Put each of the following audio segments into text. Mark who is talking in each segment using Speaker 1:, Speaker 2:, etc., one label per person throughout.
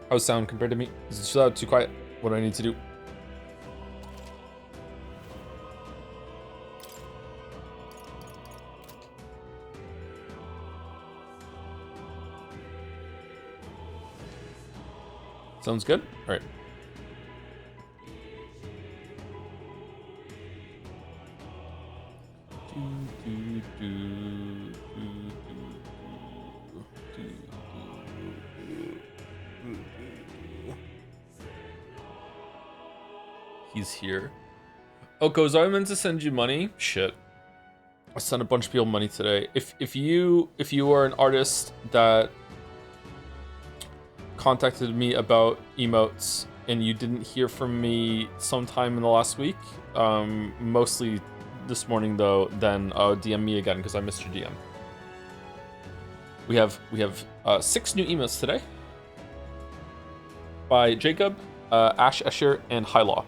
Speaker 1: How's sound compared to me? Is it too loud, too quiet? What do I need to do? Sounds good? All right. He's here. Oko, was I meant to send you money? Shit. I sent a bunch of people money today. If you are an artist that contacted me about emotes and you didn't hear from me sometime in the last week, mostly this morning though, then DM me again because I missed your DM. We have 6 new emotes today by Jacob, Ash Escher, and Hylaw.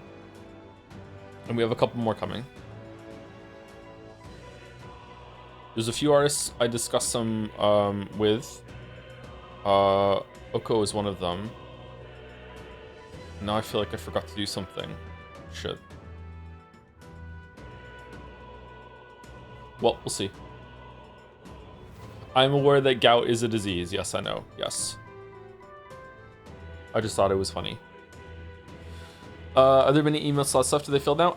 Speaker 1: And we have a couple more coming. There's a few artists I discussed some with. Oko is one of them. Now I feel like I forgot to do something. Shit. Well, we'll see. I'm aware that gout is a disease. Yes, I know. Yes. I just thought it was funny. Are there many emote slots left? Do they fill now?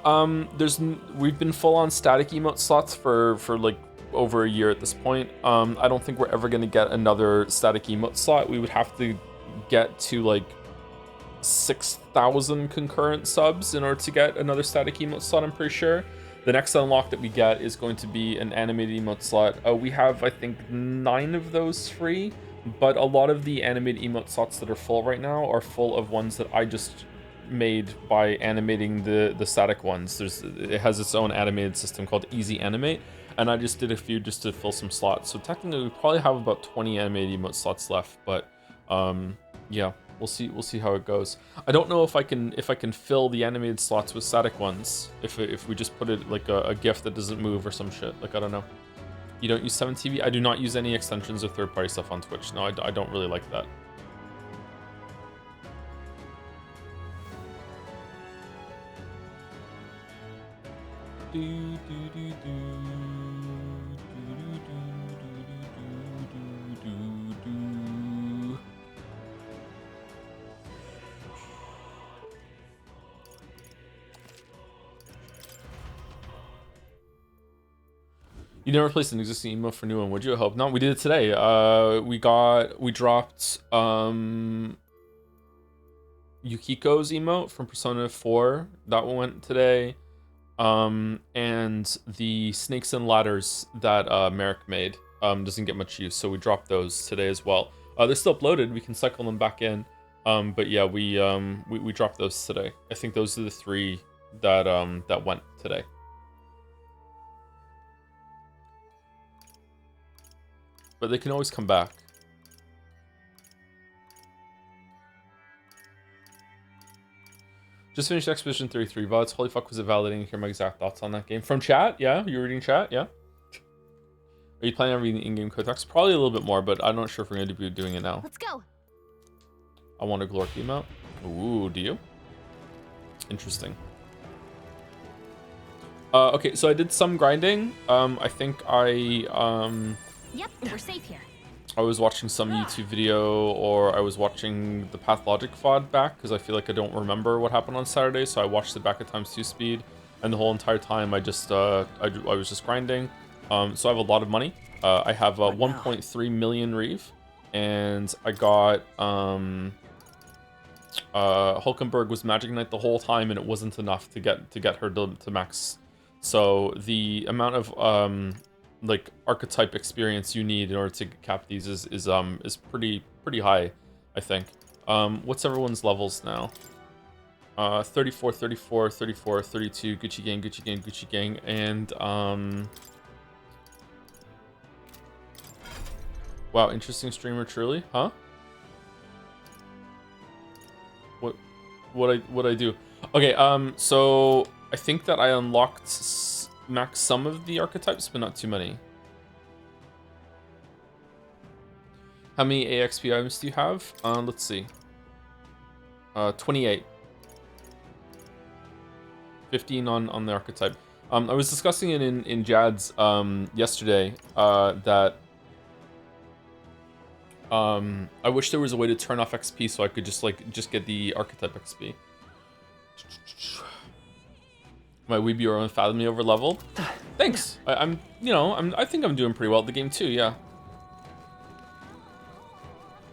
Speaker 1: We've been full on static emote slots for like over a year at this point. I don't think we're ever gonna get another static emote slot. We would have to get to like 6,000 concurrent subs in order to get another static emote slot, I'm pretty sure. The next unlock that we get is going to be an animated emote slot. We have, I think, 9 of those free, but a lot of the animated emote slots that are full right now are full of ones that I just made by animating the static ones. It has its own animated system called Easy Animate, and I just did a few just to fill some slots. So technically, we probably have about 20 animated emote slots left, but yeah, we'll see how it goes. I don't know if I can fill the animated slots with static ones if we just put it like a GIF that doesn't move or some shit. Like, I don't know. You don't use 7TV? I do not use any extensions or third-party stuff on Twitch. No, I don't really like that. You never replaced an existing emote for new one, would you? I hope not. We did it today. We dropped Yukiko's emote from Persona 4. That one went today. And the snakes and ladders that Merrick made doesn't get much use, so we dropped those today as well. They're still uploaded. We can cycle them back in. But yeah, we dropped those today. I think those are the 3 that went today. But they can always come back. Just finished Expedition 33 VODs. Holy fuck, was it validating to hear my exact thoughts on that game? From chat? Yeah? You're reading chat? Yeah? Are you planning on reading the in-game codex? Probably a little bit more, but I'm not sure if we're going to be doing it now.
Speaker 2: Let's go.
Speaker 1: I want a Glork emote. Ooh, do you? Interesting. Okay, so I did some grinding. I think
Speaker 2: Yep, we're safe here.
Speaker 1: I was watching some YouTube video, or I was watching the Pathologic VOD back, because I feel like I don't remember what happened on Saturday, so I watched it back at ×2 speed, and the whole entire time I just, I was just grinding. So I have a lot of money. I have 1.3 million Reeve, and I got, Hulkenberg was Magic Knight the whole time, and it wasn't enough to get her to max. So the amount of, like archetype experience you need in order to cap these is pretty high, I think. What's everyone's levels now? 34, 34, 34, 32, Gucci Gang, Gucci Gang, Gucci Gang, and wow, interesting streamer truly, huh? What I do? Okay, so I think that I unlocked max some of the archetypes, but not too many. How many AXP items do you have? Let's see. 28. 15 on the archetype. I was discussing it in Jad's yesterday that I wish there was a way to turn off XP so I could just get the archetype XP. My Weeby or Fathom me over level. Thanks. I think I'm doing pretty well at the game too. Yeah.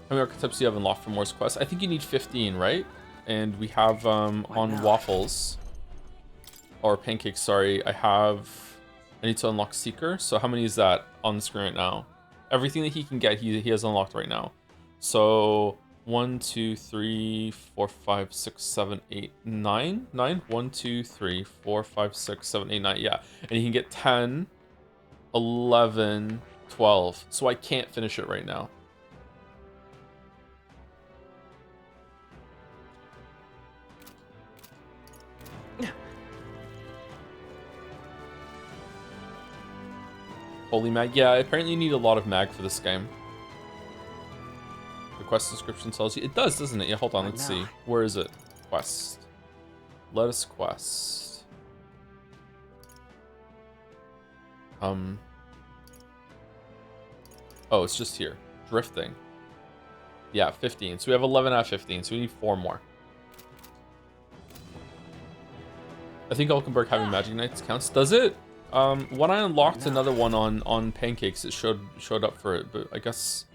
Speaker 1: How many archetypes do you have unlocked for Moore's Quest? I think you need 15, right? And we have on waffles or pancakes. Sorry, I need to unlock Seeker. So how many is that on the screen right now? Everything that he can get, he has unlocked right now. So 1, 2, 3, 4, 5, 6, 7, 8, 9. 9. 1, 2, 3, 4, 5, 6, 7, 8, 9. Yeah, and he can get 10, 11, 12. So I can't finish it right now. Holy mag. Yeah, apparently you need a lot of mag for this game. The quest description tells you. It does, doesn't it? Yeah, hold on, let's see. Where is it? Quest. Lettuce quest. Oh, it's just here. Drifting. Yeah, 15. So we have 11 out of 15, so we need 4 more. I think Ulkenberg having Magic Knights counts. Does it? When I unlocked another one on pancakes, it showed up for it, but I guess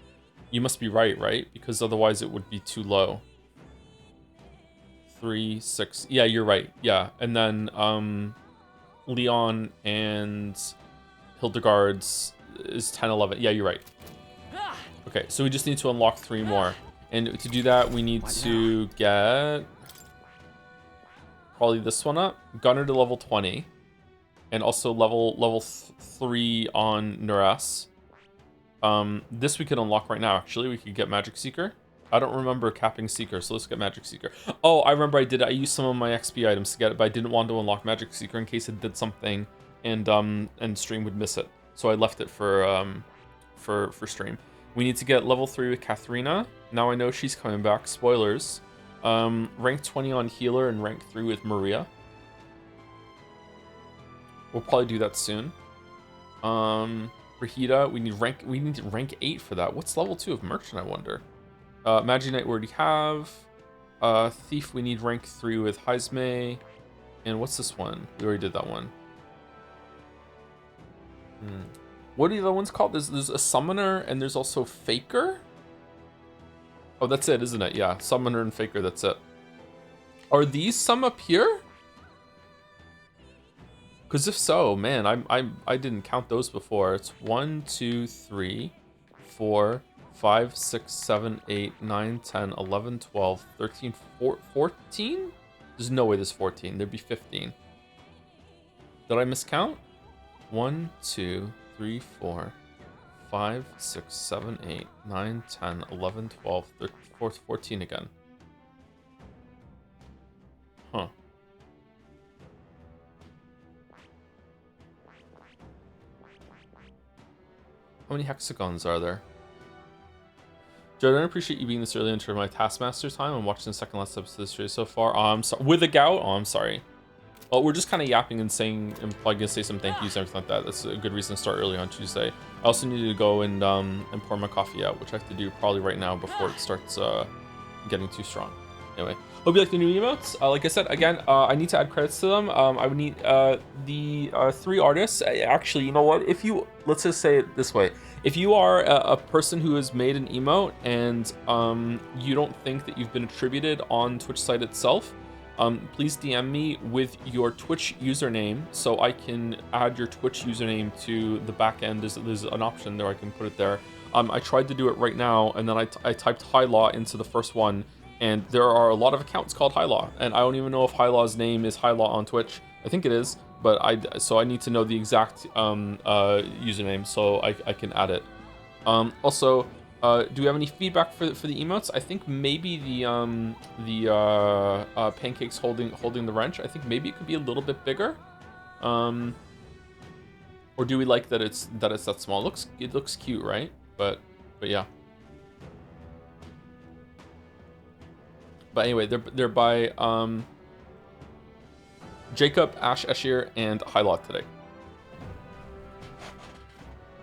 Speaker 1: you must be right? Because otherwise it would be too low. 3, 6. Yeah, you're right. Yeah, and then Leon and Hildegard's is 10, 11. Yeah, you're right. Okay, so we just need to unlock 3 more, and to do that we need to get probably this one up, Gunner to level 20. And also level 3 on Nuras. This we could unlock right now, actually. We could get Magic Seeker. I don't remember capping Seeker, so let's get Magic Seeker. Oh, I remember I did. I used some of my XP items to get it, but I didn't want to unlock Magic Seeker in case it did something and stream would miss it. So I left it for stream. We need to get level 3 with Katharina. Now I know she's coming back. Spoilers. Rank 20 on Healer and rank 3 with Maria. We'll probably do that soon. Rahita, we need rank 8 for that. What's level 2 of Merchant, I wonder? Magic Knight we already have. Thief, we need rank 3 with Heisme. And what's this one? We already did that one. What are the other ones called? There's a Summoner and there's also Faker? Oh, that's it, isn't it? Yeah, Summoner and Faker, that's it. Are these some up here? Because if so, man, I didn't count those before. It's 1, 2, 3, 4, 5, 6, 7, 8, 9, 10, 11, 12, 13, 14? There's no way there's 14. There'd be 15. Did I miscount? 1, 2, 3, 4, 5, 6, 7, 8, 9, 10, 11, 12, 13, 14 again. Huh. How many hexagons are there? Joe, I don't appreciate you being this early into my Taskmaster time. I'm watching the second last episode of this series so far. I'm sorry. With a gout? Oh, I'm sorry. Well, we're just kind of yapping and saying, and probably gonna say some thank yous and everything like that. That's a good reason to start early on Tuesday. I also need to go and pour my coffee out, which I have to do probably right now before it starts getting too strong. Anyway, hope you like the new emotes. Like I said, again, I need to add credits to them. I would need the 3 artists. Actually, you know what? If you, let's just say it this way. If you are a person who has made an emote and you don't think that you've been attributed on Twitch site itself, please DM me with your Twitch username so I can add your Twitch username to the back end. There's an option there, I can put it there. I tried to do it right now, and then I typed High Law into the first one, and there are a lot of accounts called High Law, and I don't even know if High Law's name is High Law on Twitch. I think it is, but I need to know the exact username so I can add it. Also, do we have any feedback for the emotes? I think maybe the pancakes holding the wrench. I think maybe it could be a little bit bigger. Or do we like that it's that small? It looks cute, right? But yeah. But anyway, they're by Jacob, Ash Eshir, and Hylot today.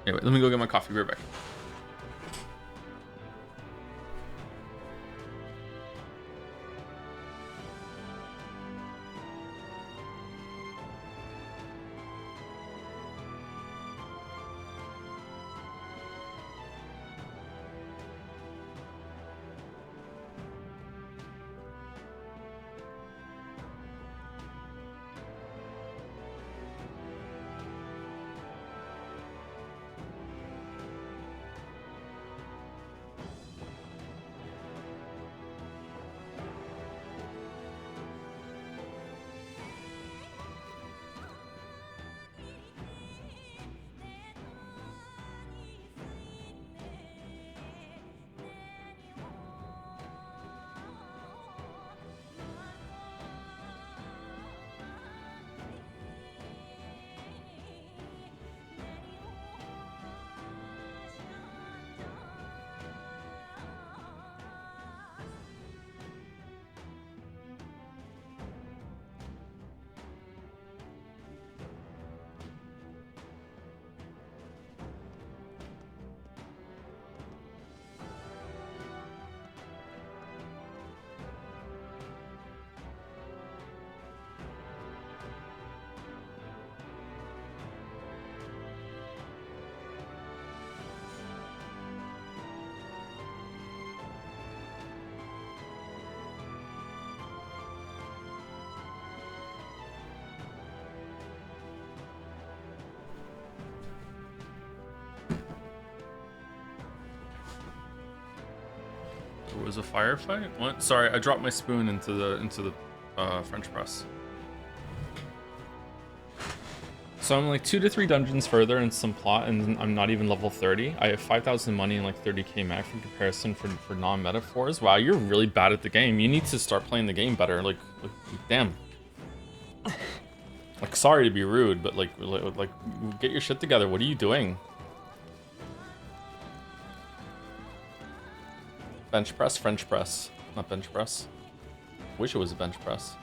Speaker 1: Anyway, let me go get my coffee. Be right back. There was a firefight? What? Sorry, I dropped my spoon into the French press. So I'm like 2 to 3 dungeons further in some plot, and I'm not even level 30. I have 5,000 money and like 30k max in comparison for non-metaphors. Wow, you're really bad at the game. You need to start playing the game better. Like damn. Like, sorry to be rude, but like get your shit together. What are you doing? Bench press, French press, not bench press. Wish it was a bench press.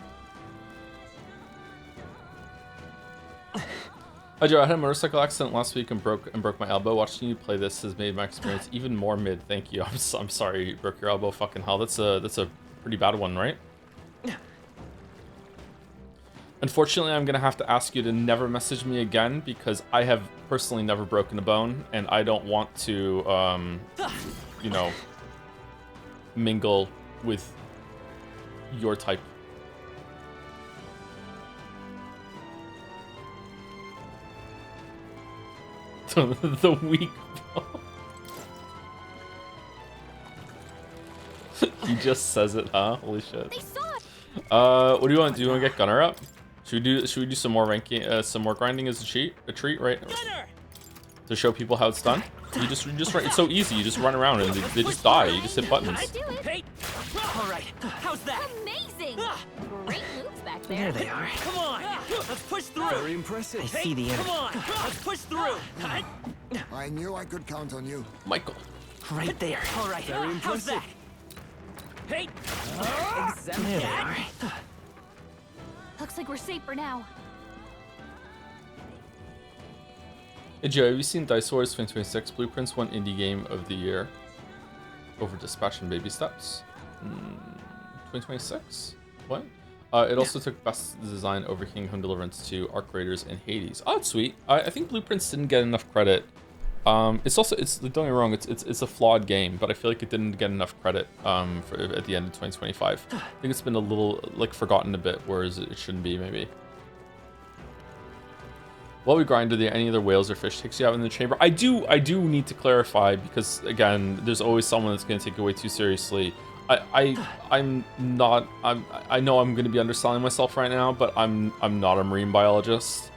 Speaker 1: Hi Joe, I had a motorcycle accident last week and broke my elbow. Watching you play this has made my experience even more mid. Thank you. I'm sorry you broke your elbow. Fucking hell, that's a pretty bad one, right? Unfortunately, I'm gonna have to ask you to never message me again because I have personally never broken a bone and I don't want to, you know, mingle with your type. The weak bone. He just says it, huh? Holy shit. What do you want? Do you want to get Gunner up? Should we do some more ranking, some more grinding as a treat, right? Gunner! To show people how it's done. You just run. It's so easy. You just run around and they just die. You just hit buttons.
Speaker 2: Hey. All right. How's that? Amazing. Great moves back there.
Speaker 3: There they are.
Speaker 2: Come on. Let's push through.
Speaker 3: Very impressive. I see the enemy.
Speaker 2: Come on. Let's push through.
Speaker 4: I knew I could count on you.
Speaker 1: Michael.
Speaker 3: Right there.
Speaker 2: All right.
Speaker 3: Very impressive.
Speaker 2: How's that? Hey.
Speaker 3: There they are.
Speaker 2: Looks like we're safe for now.
Speaker 1: Hey Joe, have you seen Dice Wars 2026? Blueprints won Indie Game of the Year over Dispatch and Baby Steps. 2026? What? It also took Best Design over Kingdom Deliverance 2, Arc Raiders, and Hades. Oh, that's sweet. I think Blueprints didn't get enough credit. Don't get me wrong, it's a flawed game, but I feel like it didn't get enough credit at the end of 2025. I think it's been a little like forgotten a bit, whereas it shouldn't be maybe. While we grind, are there any other whales or fish takes you out in the chamber? I do need to clarify because again, there's always someone that's going to take it way too seriously. I know I'm going to be underselling myself right now, but I'm not a marine biologist.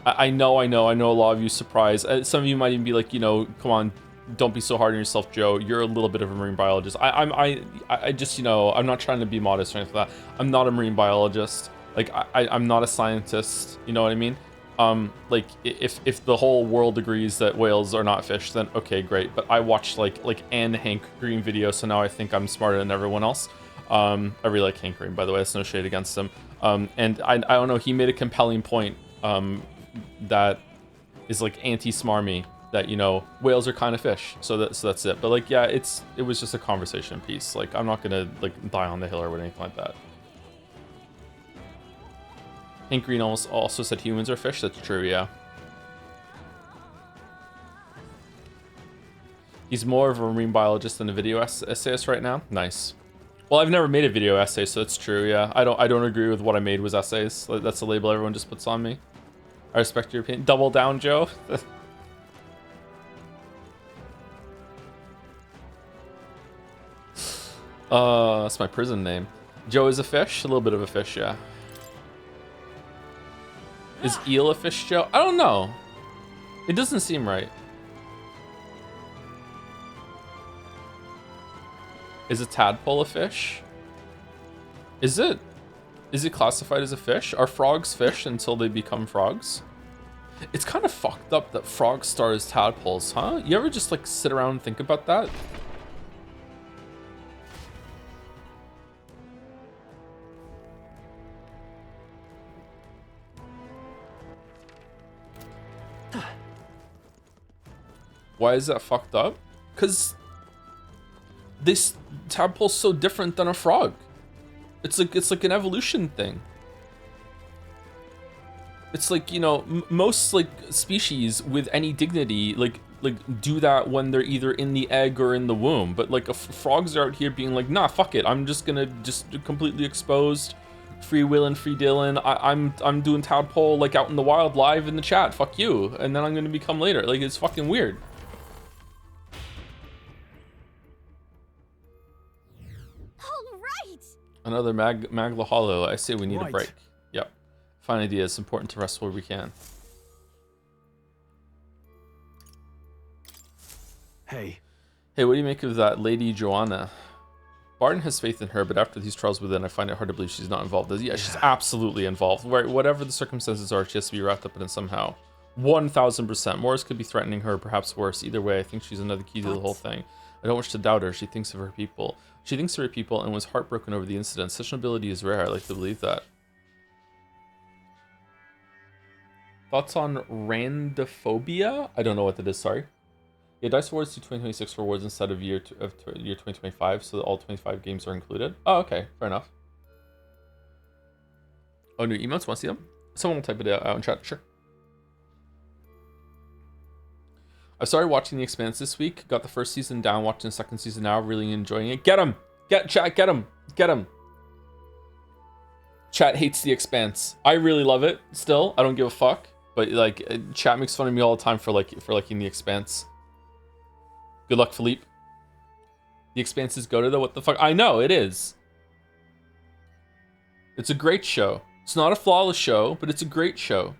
Speaker 1: I know a lot of you surprised. Some of you might even be like, you know, come on, don't be so hard on yourself, Joe. You're a little bit of a marine biologist. I just, you know, I'm not trying to be modest or anything like that. I'm not a marine biologist. Like I'm not a scientist. You know what I mean? Like if the whole world agrees that whales are not fish, then okay, great. But I watched like Anne Hank Green video, so now I think I'm smarter than everyone else. I really like Hank Green, by the way. It's no shade against him. And I don't know, he made a compelling point that is like anti-smarmy, that, you know, whales are kind of fish. So that's it. But like, yeah, it was just a conversation piece. Like, I'm not gonna like die on the hill or anything like that. Hank Green also said humans are fish. That's true, yeah. He's more of a marine biologist than a video essayist right now. Nice. Well, I've never made a video essay, so that's true, yeah. I don't agree with what I made was essays. That's a label everyone just puts on me. I respect your opinion. Double down, Joe. That's my prison name. Joe is a fish? A little bit of a fish, yeah. Is eel a fish, Joe? I don't know. It doesn't seem right. Is a tadpole a fish? Is it classified as a fish? Are frogs fish until they become frogs? It's kind of fucked up that frogs start as tadpoles, huh? You ever just like sit around and think about that? Why is that fucked up? Because this tadpole's so different than a frog. It's like an evolution thing. It's like, you know, most like species with any dignity like do that when they're either in the egg or in the womb. But like frogs are out here being like, nah, fuck it. I'm just gonna completely exposed, free willin', free dealin'. I'm doing tadpole like out in the wild live in the chat. Fuck you. And then I'm gonna become later. Like, it's fucking weird. Another Magla Hollow. I say we need a break. Yep. Fine idea. It's important to rest where we can.
Speaker 5: Hey.
Speaker 1: Hey, what do you make of that Lady Joanna? Barton has faith in her, but after these trials within, I find it hard to believe she's not involved. Yeah, she's absolutely involved. Whatever the circumstances are, she has to be wrapped up in it somehow. 1000%. Morris could be threatening her, perhaps worse. Either way, I think she's another key to the whole thing. I don't wish to doubt her. She thinks of her people. She thinks of her people and was heartbroken over the incident. Such an ability is rare. I like to believe that. Thoughts on randophobia? I don't know what that is, sorry. Yeah, Dice Awards do 2026 rewards instead of year 2025, so all 25 games are included. Oh, okay. Fair enough. Oh, new emotes? Want to see them? Someone will type it out in chat. Sure. I started watching The Expanse this week. Got the first season down, watching the second season now. Really enjoying it. Get him! Chat, get him! Get him! Chat hates The Expanse. I really love it still. I don't give a fuck. But like, chat makes fun of me all the time for liking The Expanse. Good luck, Philippe. The Expanse is goated though. What the fuck? I know, it is. It's a great show. It's not a flawless show, but it's a great show.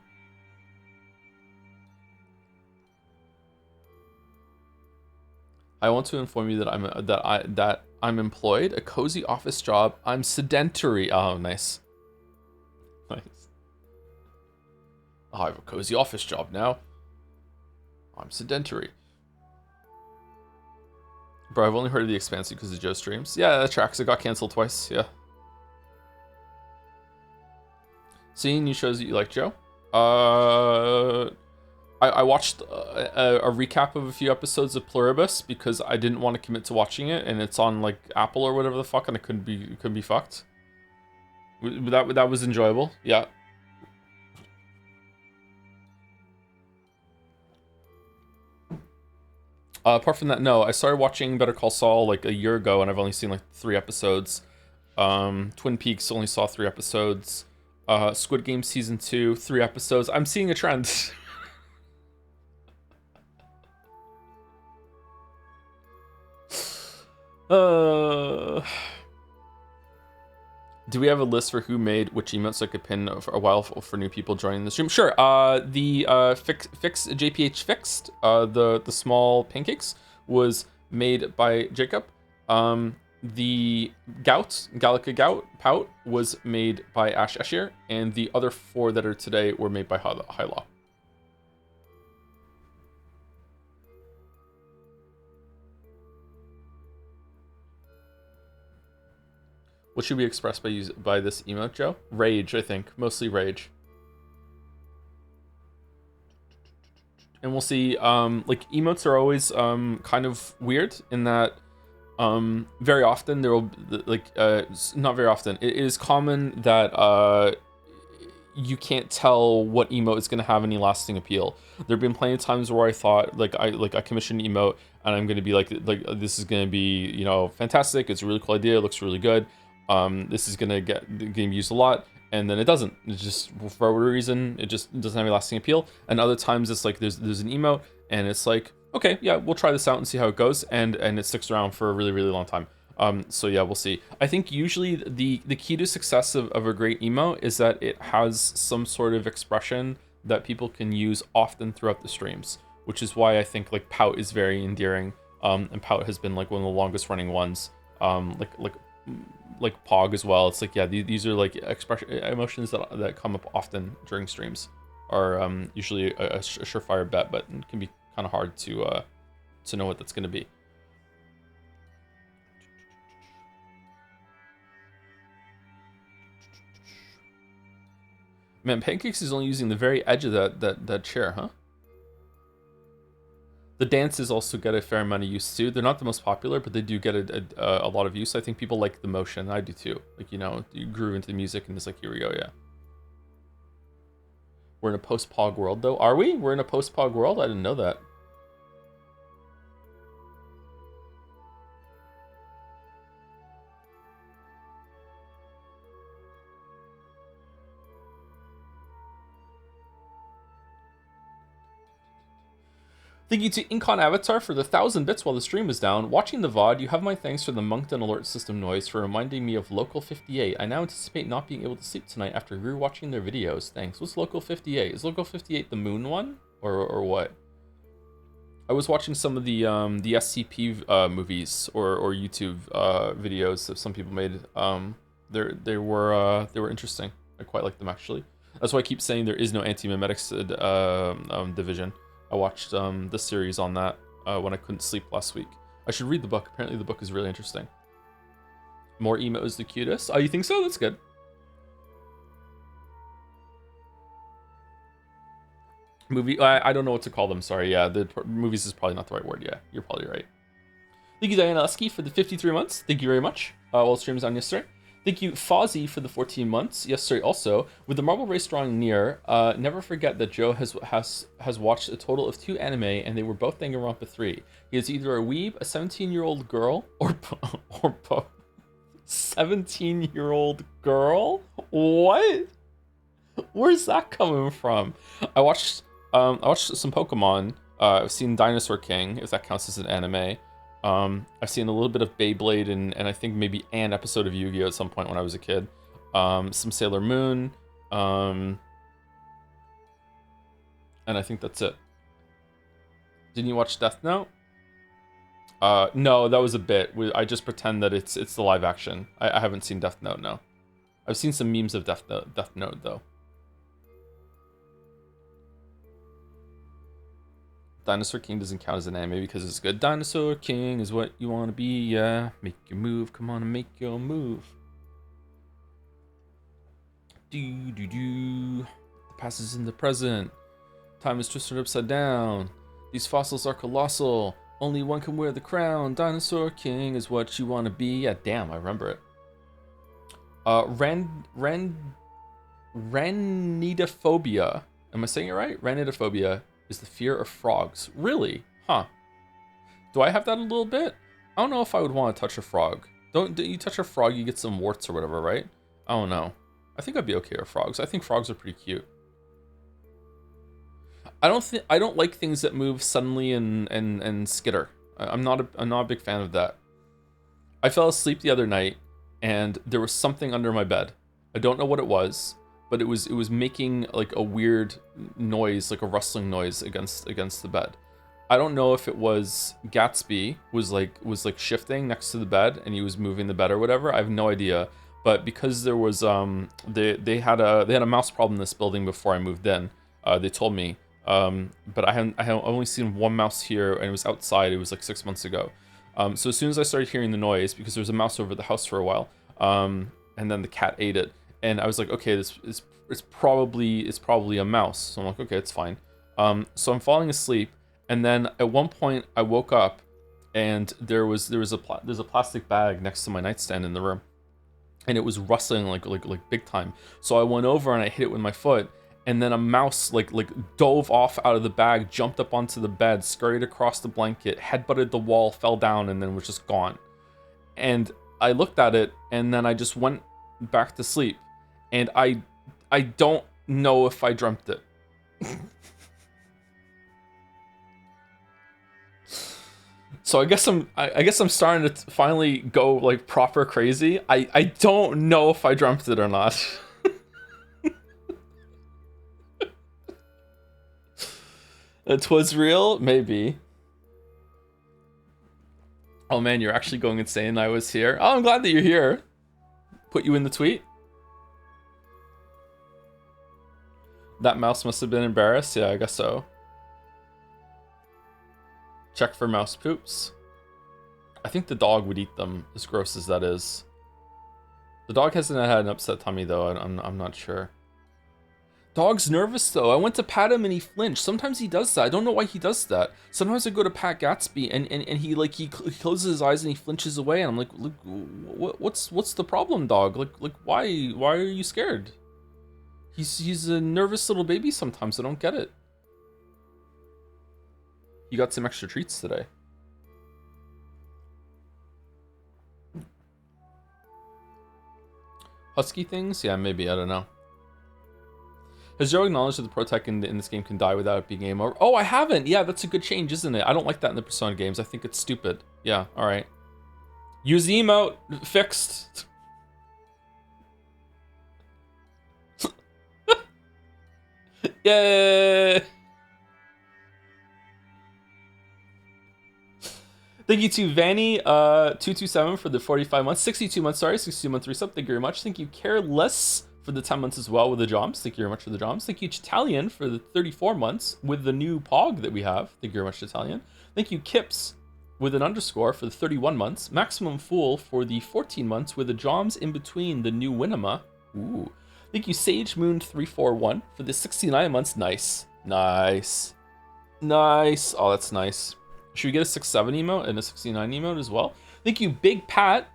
Speaker 1: I want to inform you that I'm employed, a cozy office job. I'm sedentary. Oh, nice. Nice. Oh, I have a cozy office job now. I'm sedentary. Bro, I've only heard of The Expanse because of Joe streams. Yeah, that tracks. It got canceled twice. Yeah. Seeing new shows that you like, Joe? I watched a recap of a few episodes of Pluribus because I didn't want to commit to watching it, and it's on like Apple or whatever the fuck, and it couldn't be fucked. That was enjoyable. Yeah. Apart from that, no. I started watching Better Call Saul like a year ago, and I've only seen like 3 episodes. Twin Peaks only saw 3 episodes. Squid Game season 2, 3 episodes. I'm seeing a trend. Do we have a list for who made which emotes so I could pin for a while for new people joining the stream? Sure. The fix JPH fixed the small pancakes was made by Jacob. The Gallica Gout Pout was made by Ash Ashir, and the other 4 that are today were made by Hyla. What should we express by this emote, Joe? Rage, I think. Mostly rage. And we'll see, like, emotes are always kind of weird in that very often there will, like, not very often, it is common that you can't tell what emote is going to have any lasting appeal. There have been plenty of times where I thought, like, I commissioned an emote and I'm going to be like this is going to be, you know, fantastic, it's a really cool idea, it looks really good, this is going to get used a lot, and then it doesn't. It's just, for whatever reason, it just doesn't have any lasting appeal. And other times it's like there's an emote and it's like, okay, yeah, we'll try this out and see how it goes, and it sticks around for a really, really long time. So yeah, we'll see. I think usually the key to success of a great emote is that it has some sort of expression that people can use often throughout the streams, which is why I think like pout is very endearing, and pout has been like one of the longest running ones, like pog as well. It's like, yeah, these are like emotions that come up often during streams, are usually a surefire bet, but it can be kind of hard to know what that's going to be. Man, Pancakes is only using the very edge of that chair, huh? The dances also get a fair amount of use too. They're not the most popular, but they do get a lot of use. I think people like the motion. I do too. Like, you know, you groove into the music and it's like, here we go, yeah. We're in a post-pog world though. Are we? We're in a post-pog world? I didn't know that. Thank you to Incon Avatar for the 1,000 bits while the stream was down. Watching the VOD, you have my thanks for the Moncton alert system noise for reminding me of Local 58. I now anticipate not being able to sleep tonight after rewatching their videos. Thanks. What's Local 58? Is Local 58 the moon one? Or what? I was watching some of the SCP movies or YouTube videos that some people made. They were interesting. I quite like them actually. That's why I keep saying there is no anti-memetics division. I watched the series on that when I couldn't sleep last week. I should read the book. Apparently the book is really interesting. More emo is the cutest. Oh, you think so? That's good. Movie, I don't know what to call them. Sorry. Yeah, the movies is probably not the right word. Yeah, you're probably right. Thank you, Diana Lusky, for the 53 months. Thank you very much. While streams on yesterday. Thank you, Fozzie, for the 14 months. Yesterday also. With the marble race drawing near, never forget that Joe has watched a total of 2 anime, and they were both Danganronpa 3. He is either a weeb, a 17-year-old girl, or both. 17-year-old girl? What? Where's that coming from? I watched some Pokemon. I've seen Dinosaur King, if that counts as an anime. I've seen a little bit of Beyblade and I think maybe an episode of Yu-Gi-Oh! At some point when I was a kid. Some Sailor Moon. And I think that's it. Didn't you watch Death Note? No, that was a bit. I just pretend that it's the live action. I haven't seen Death Note, no. I've seen some memes of Death Note though. Dinosaur King doesn't count as an anime because it's good. Dinosaur King is what you want to be, yeah. Make your move, come on and make your move. The past is in the present. Time is twisted upside down. These fossils are colossal. Only one can wear the crown. Dinosaur King is what you want to be. Yeah, damn, I remember it. Ranidophobia. Am I saying it right? Ranidophobia is the fear of frogs. Really? Huh. Do I have that a little bit? I don't know if I would want to touch a frog. Don't you touch a frog, you get some warts or whatever, right? I don't know. I think I'd be okay with frogs. I think frogs are pretty cute. I don't like things that move suddenly and skitter. I'm not a big fan of that. I fell asleep the other night and there was something under my bed. I don't know what it was, but it was making like a weird noise, like a rustling noise against the bed. I don't know if it was Gatsby was like shifting next to the bed and he was moving the bed or whatever. I have no idea. But because there was they had a mouse problem in this building before I moved in. They told me. But I had only seen one mouse here and it was outside. It was like 6 months ago. So as soon as I started hearing the noise, because there was a mouse over the house for a while, And then the cat ate it, and I was like, okay, this is it's probably a mouse. So I'm like, okay, it's fine. So I'm falling asleep, and then at one point I woke up, and there's a plastic bag next to my nightstand in the room, and it was rustling like big time. So I went over and I hit it with my foot, and then a mouse like dove off out of the bag, jumped up onto the bed, scurried across the blanket, headbutted the wall, fell down, and then was just gone. And I looked at it, and then I just went back to sleep, and I don't know if I dreamt it. So I guess I'm starting to finally go like proper crazy. I don't know if I dreamt it or not. It was real, maybe. Oh man, you're actually going insane. I was here. Oh, I'm glad that you're here. Put you in the tweet. That mouse must have been embarrassed. Yeah, I guess so. Check for mouse poops. I think the dog would eat them, as gross as that is. The dog hasn't had an upset tummy though. I'm not sure. Dog's nervous though. I went to pat him and he flinched. Sometimes he does that. I don't know why he does that. Sometimes I go to pat Gatsby and he closes his eyes and he flinches away, and I'm like, look, what's the problem, dog? Like why are you scared? He's a nervous little baby sometimes. I don't get it. You got some extra treats today. Husky things? Yeah, maybe. I don't know. Has Joe acknowledged that the Protect in this game can die without it being game over? Oh, I haven't! Yeah, that's a good change, isn't it? I don't like that in the Persona games. I think it's stupid. Yeah, alright. Use the emote. Fixed. Yay! Thank you to Vanny227 for the 45 months. 62 months, sorry. 62 month resub. Thank you very much. Thank you Careless for the 10 months as well with the Joms. Thank you very much for the Joms. Thank you Chitalian for the 34 months with the new Pog that we have. Thank you very much, Chitalian. Thank you Kips with an underscore for the 31 months. Maximum Fool for the 14 months with the Joms in between the new Winema. Ooh. Thank you Sage Moon 341 for the 69 months. Nice. Nice. Nice. Oh, that's nice. Should we get a 6-7 emote and a 69 emote as well? Thank you, Big Pat,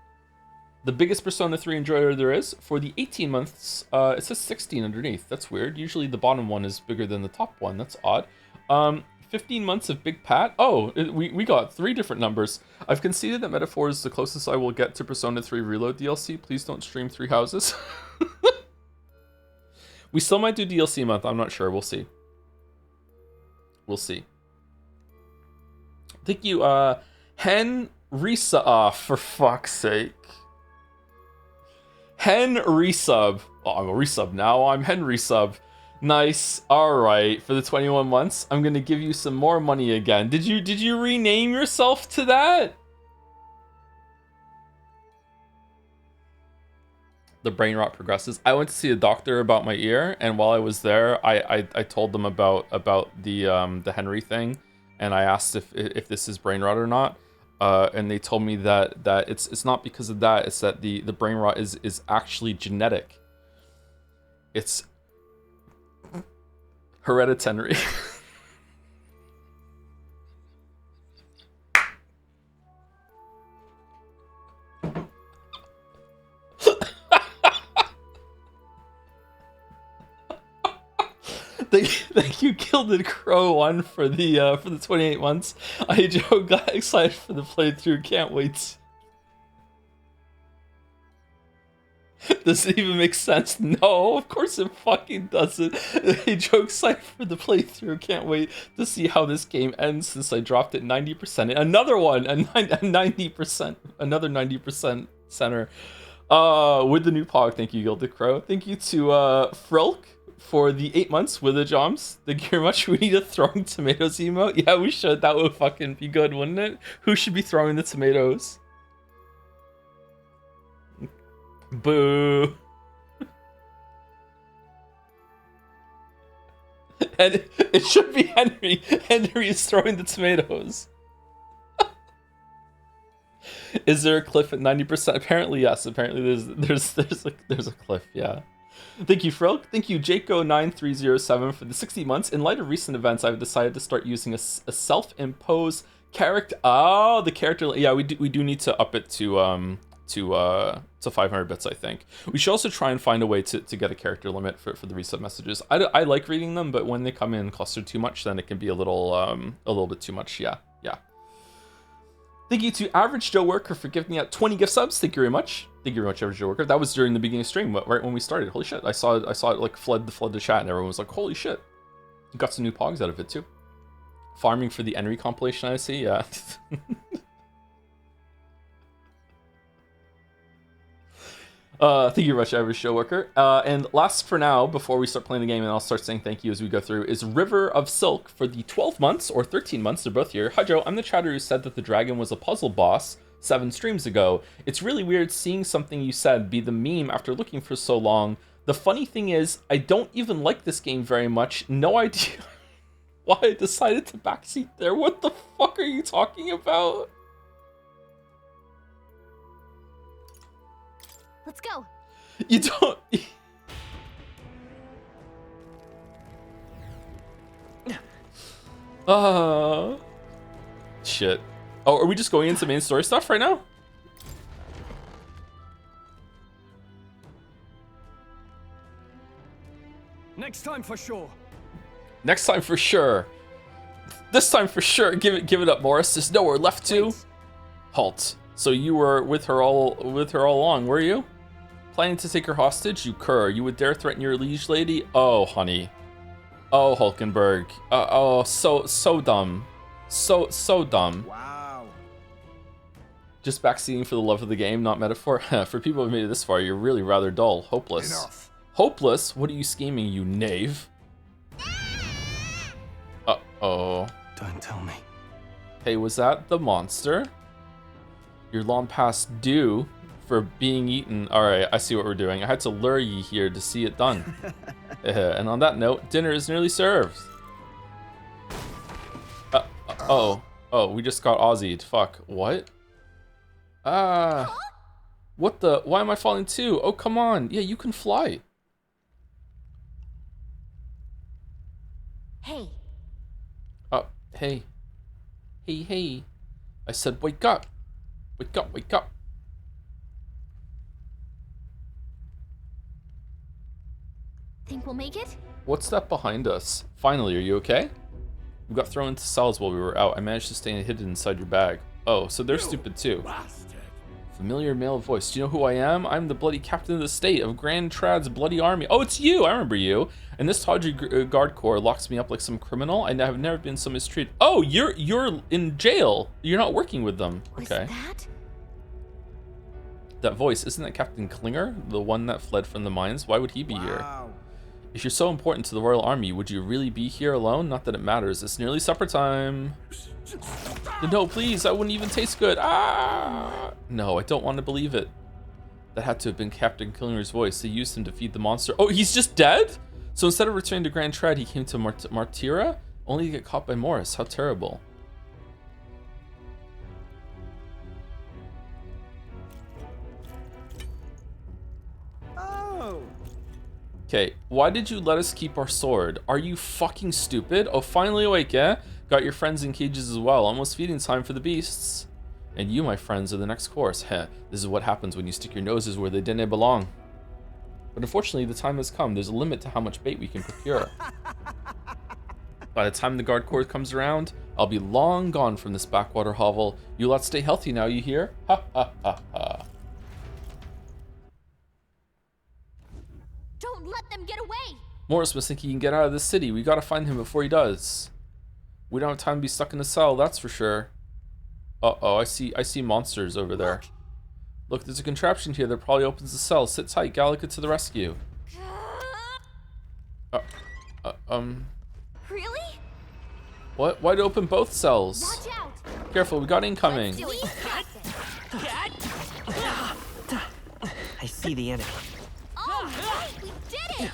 Speaker 1: the biggest Persona 3 enjoyer there is, for the 18 months. It says 16 underneath. That's weird. Usually the bottom one is bigger than the top one. That's odd. 15 months of Big Pat. Oh, we got 3 different numbers. I've conceded that Metaphor is the closest I will get to Persona 3 Reload DLC. Please don't stream 3 houses. We still might do DLC month. I'm not sure. We'll see. We'll see. Thank you, Hen Risa, for fuck's sake. Hen Resub. Oh, I'm a resub now. I'm Hen Resub. Nice. Alright, for the 21 months, I'm gonna give you some more money again. Did you rename yourself to that? The brain rot progresses. I went to see a doctor about my ear, and while I was there, I told them about the Henry thing. And I asked if this is brain rot or not, and they told me that it's not because of that. It's that the brain rot is actually genetic. It's hereditary. Thank you, Gilded Crow 1 for the 28 months. I Joe got excited for the playthrough. Can't wait. Does it even make sense? No, of course it fucking doesn't. Hey Joe, excited for the playthrough. Can't wait to see how this game ends since I dropped it 90%. Another one, a 90%, another 90% center. With the new Pog. Thank you, Gilded Crow. Thank you to Frilk for the 8 months with the Joms. Thank you very much. We need a throwing tomatoes emote. Yeah, we should. That would fucking be good, wouldn't it? Who should be throwing the tomatoes? Boo. And it should be Henry. Henry is throwing the tomatoes. Is there a cliff at 90%? Apparently, yes. Apparently, there's a cliff. Yeah. Thank you, Frilk. Thank you, Jaco9307 for the 60 months. In light of recent events, I've decided to start using a self-imposed character. Oh, the character. Yeah, we do need to up it to 500 bits, I think. We should also try and find a way to get a character limit for the reset messages. I like reading them, but when they come in clustered too much, then it can be a little bit too much. Yeah. Thank you to Average Joe Worker for giving out 20 gift subs. Thank you very much. Thank you very much, Average Joe Worker. That was during the beginning of stream, right when we started. Holy shit! I saw it like flood the chat, and everyone was like, "Holy shit!" You got some new pogs out of it too. Farming for the Enry compilation, I see. Yeah. Thank you very much, Average Show Worker. And last for now, before we start playing the game, and I'll start saying thank you as we go through, is River of Silk for the 12 months or 13 months. They're both here. Hi, Joe. I'm the chatter who said that the dragon was a puzzle boss 7 streams ago. It's really weird seeing something you said be the meme after looking for so long. The funny thing is, I don't even like this game very much. No idea why I decided to backseat there. What the fuck are you talking about?
Speaker 2: Let's go.
Speaker 1: You don't... Shit. Oh, are we just going into main story stuff right now?
Speaker 5: Next time for sure.
Speaker 1: Next time for sure. This time for sure. Give it up, Morris. There's nowhere left to.
Speaker 5: Wait.
Speaker 1: Halt. So you were with her all along, were you? Planning to take her hostage? You cur. You would dare threaten your liege lady? Oh, honey. Oh, Hulkenberg. Oh, so dumb. So dumb.
Speaker 4: Wow.
Speaker 1: Just backseating for the love of the game, not metaphor. For people who've made it this far, you're really rather dull. Hopeless.
Speaker 4: Enough.
Speaker 1: Hopeless? What are you scheming, you knave? Uh-oh.
Speaker 3: Don't tell me.
Speaker 1: Hey, was that the monster? You're long past due for being eaten. Alright, I see what we're doing. I had to lure ye here to see it done. And on that note, dinner is nearly served. Oh, we just got Aussied. Fuck. What? What the? Why am I falling too? Oh, come on. Yeah, you can fly.
Speaker 2: Hey.
Speaker 1: Hey. Hey. I said wake up. Wake up.
Speaker 2: Think we'll make it?
Speaker 1: What's that behind us? Finally, are you okay? We got thrown into cells while we were out. I managed to stay hidden inside your bag. Oh, so they're stupid too. Familiar male voice. Do you know who I am? I'm the bloody captain of the state of Grand Trad's bloody army. Oh, it's you! I remember you. And this tawdry guard corps locks me up like some criminal. I have never been so mistreated. Oh, you're in jail. You're not working with them. Okay.
Speaker 2: Was that?
Speaker 1: That voice, isn't that Captain Klinger? The one that fled from the mines? Why would he be here? If you're so important to the Royal Army, would you really be here alone? Not that it matters. It's nearly supper time. No, please. That wouldn't even taste good. Ah! No, I don't want to believe it. That had to have been Captain Klinger's voice. They used him to feed the monster. Oh, he's just dead? So instead of returning to Grand Trad, he came to Martira? Only to get caught by Morris. How terrible. Okay, why did you let us keep our sword? Are you fucking stupid? Oh, finally awake, eh? Got your friends in cages as well. Almost feeding time for the beasts. And you, my friends, are the next course. Heh, this is what happens when you stick your noses where they didn't belong. But unfortunately, the time has come. There's a limit to how much bait we can procure. By the time the guard corps comes around, I'll be long gone from this backwater hovel. You lot stay healthy now, you hear? Ha ha ha ha.
Speaker 2: Don't let them get away!
Speaker 1: Morris must think he can get out of this city. We gotta find him before he does. We don't have time to be stuck in a cell, that's for sure. Uh-oh, I see monsters over there. Look, there's a contraption here that probably opens the cell. Sit tight, Gallica to the rescue.
Speaker 2: Really?
Speaker 1: What? Why'd open both cells?
Speaker 2: Watch out!
Speaker 1: Careful, we got incoming.
Speaker 2: Do it.
Speaker 3: I see the enemy.
Speaker 2: Oh, right, we did it!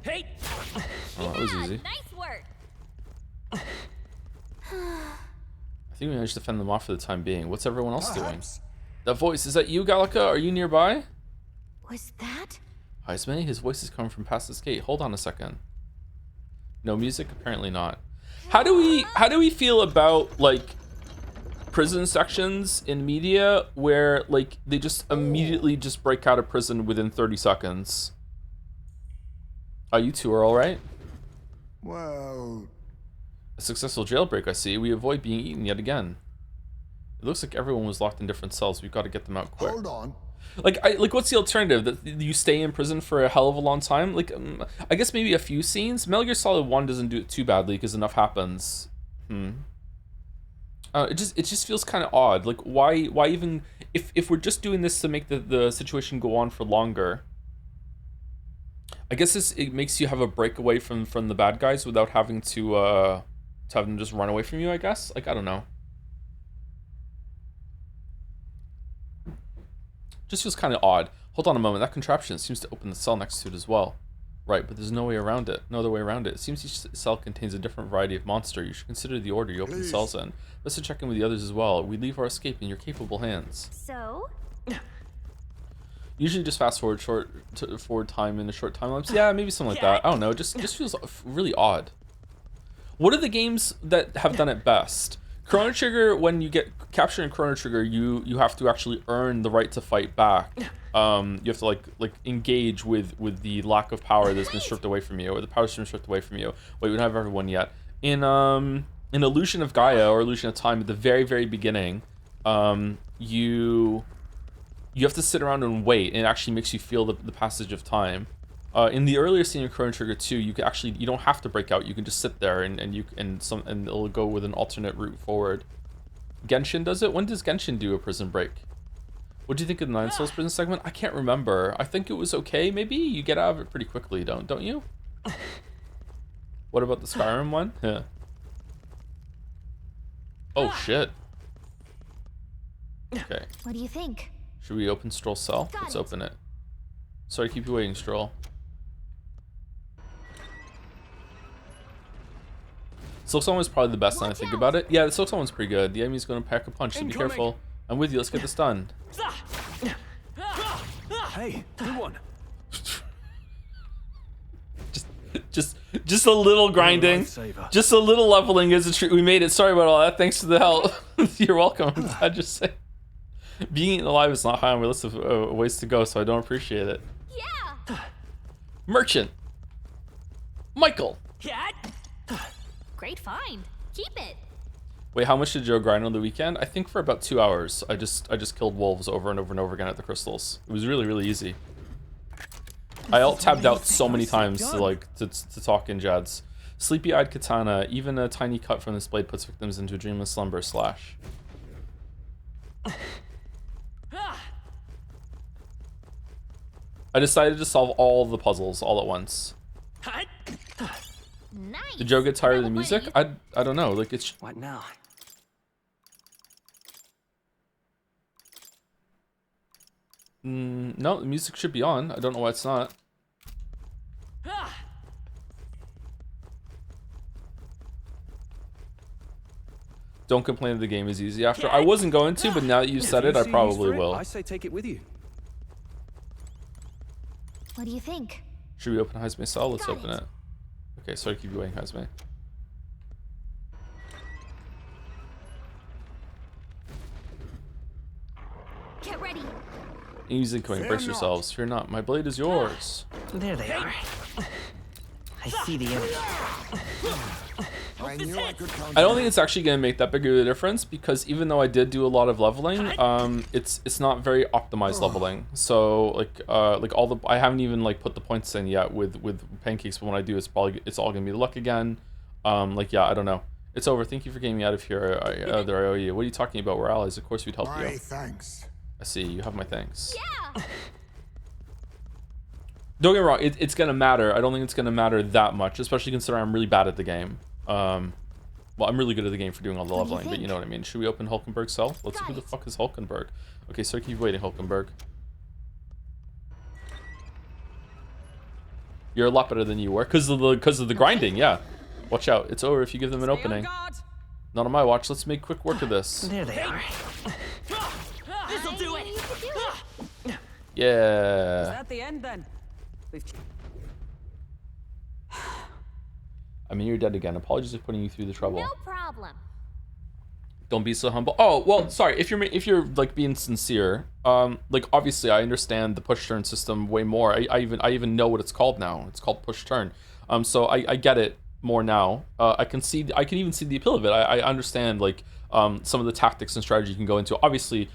Speaker 5: Hey!
Speaker 1: Oh, that was
Speaker 2: Yeah,
Speaker 1: easy.
Speaker 2: nice work.
Speaker 1: I I think we managed to fend them off for the time being. What's everyone else doing?
Speaker 4: Perhaps.
Speaker 1: That voice, is that you, Gallica? Are you nearby?
Speaker 2: Was that?
Speaker 1: Heisman, his voice is coming from past this gate. Hold on a second. No music? Apparently not. How do we feel about like prison sections in media where like they just immediately just break out of prison within 30 seconds? Oh, you two are all right?
Speaker 4: Well,
Speaker 1: A successful jailbreak, I see. We avoid being eaten yet again. It looks like everyone was locked in different cells. We've got to get them out quick.
Speaker 4: hold on.
Speaker 1: Like, what's the alternative? That you stay in prison for a hell of a long time? Like, I guess maybe a few scenes. Metal Gear Solid 1 doesn't do it too badly because enough happens. It just feels kind of odd. Like, why even if we're just doing this to make the situation go on for longer? I guess it makes you have a breakaway from the bad guys without having to have them just run away from you. I guess. Like, I don't know. Just feels kind of odd. Hold on a moment. That contraption seems to open the cell next to it as well. Right, but there's no way around it. No other way around it. It seems each cell contains a different variety of monster. You should consider the order you open the cells in. Let's check in with the others as well. We leave our escape in your capable hands.
Speaker 2: So?
Speaker 1: Usually just fast forward forward time in a short time lapse. Yeah, maybe something like that. I don't know. It just feels really odd. What are the games that have done it best? Chrono Trigger, when you get captured in Chrono Trigger, you have to actually earn the right to fight back. You have to like engage with the lack of power that's been stripped away from you, or the power that's been stripped away from you. Wait, we don't have everyone yet. In Illusion of Gaia or Illusion of Time, at the very beginning, you have to sit around and wait, and it actually makes you feel the passage of time. In the earlier scene in Chrono Trigger 2, you don't have to break out. You can just sit there and it'll go with an alternate route forward. Genshin does it. When does Genshin do a prison break? What do you think of the Nine Souls prison segment? I can't remember. I think it was okay. Maybe you get out of it pretty quickly, don't you? What about the Skyrim one? Yeah. Oh shit. Okay.
Speaker 2: What do you think?
Speaker 1: Should we open Stroll's cell?
Speaker 2: Got
Speaker 1: Let's
Speaker 2: it.
Speaker 1: open it. Sorry to keep you waiting, Stroll. Silksong was probably the best when I think about it. Yeah, the Silksong one's pretty good. The enemy's gonna pack a punch, so be
Speaker 5: Incoming.
Speaker 1: careful. I'm with you, let's get this done.
Speaker 5: Hey, good one.
Speaker 1: Just a little grinding.
Speaker 5: Lifesaver.
Speaker 1: Just a little leveling is a treat. We made it. Sorry about all that. Thanks for the help. You're welcome. I just say being alive is not high on my list of ways to go, so I don't appreciate it.
Speaker 2: Yeah!
Speaker 1: Merchant. Michael.
Speaker 5: Cat.
Speaker 2: Great find. Keep it.
Speaker 1: Wait, how much did Joe grind on the weekend? I think for about 2 hours. I just killed wolves over and over and over again at the crystals. It was really easy. I alt-tabbed out so many times to talk in Jads. Sleepy-eyed katana. Even a tiny cut from this blade puts victims into a dreamless slumber. Slash. I decided to solve all the puzzles all at once.
Speaker 2: Nice.
Speaker 1: Did Joe get tired of the
Speaker 2: Well
Speaker 1: music?
Speaker 2: played.
Speaker 1: I don't know. Like it's
Speaker 3: What now?
Speaker 1: no, the music should be on. I don't know why it's not. Don't complain that the game is easy after. I wasn't going to, but now that you said it, I probably will.
Speaker 5: I say take it with you.
Speaker 2: What do you think?
Speaker 1: Should we open Heisman's cell? Let's
Speaker 2: Got
Speaker 1: open
Speaker 2: it.
Speaker 1: it. Okay, sorry to keep you waiting, Heisman.
Speaker 2: Get ready.
Speaker 1: Easy going,
Speaker 4: Fear
Speaker 1: brace
Speaker 4: not.
Speaker 1: yourselves. Fear not, my blade is yours.
Speaker 3: There they are. I see the enemy.
Speaker 4: I knew I could count
Speaker 1: I don't
Speaker 4: on
Speaker 1: think
Speaker 4: you.
Speaker 1: it's actually going to make that big of a difference because even though I did do a lot of leveling, it's not very optimized leveling. So like all the I haven't even like put the points in yet with pancakes, but when I do, it's all gonna be luck again. Yeah, I don't know. It's over. Thank you for getting me out of here. I owe you. What are you talking about? We're allies. Of course we'd help
Speaker 4: My
Speaker 1: you.
Speaker 4: thanks.
Speaker 1: I see. You have my thanks.
Speaker 2: Yeah.
Speaker 1: Don't get me wrong. It's gonna matter. I don't think it's gonna matter that much, especially considering I'm really bad at the game. Well, I'm really good at the game for doing all the
Speaker 2: What do you
Speaker 1: leveling, but you
Speaker 2: think?
Speaker 1: know what I mean. Should we open Hulkenberg's cell? Let's see
Speaker 2: Got
Speaker 1: who the
Speaker 2: it.
Speaker 1: fuck is Hulkenberg. Okay, so keep waiting, Hulkenberg. You're a lot better than you were because of the grinding. Yeah, watch out. It's over if you give them an opening. Not on my watch. Let's make quick work of this.
Speaker 3: There they are.
Speaker 2: This'll do it.
Speaker 1: Yeah.
Speaker 6: At the end, then.
Speaker 1: I mean, you're dead again. Apologies for putting you through the trouble.
Speaker 2: No problem.
Speaker 1: Don't be so humble. Oh, well, sorry. If you're like being sincere, like obviously I understand the push turn system way more. I even know what it's called now. It's called push turn. So I get it more now. I can even see the appeal of it. I understand like some of the tactics and strategy you can go into. Obviously,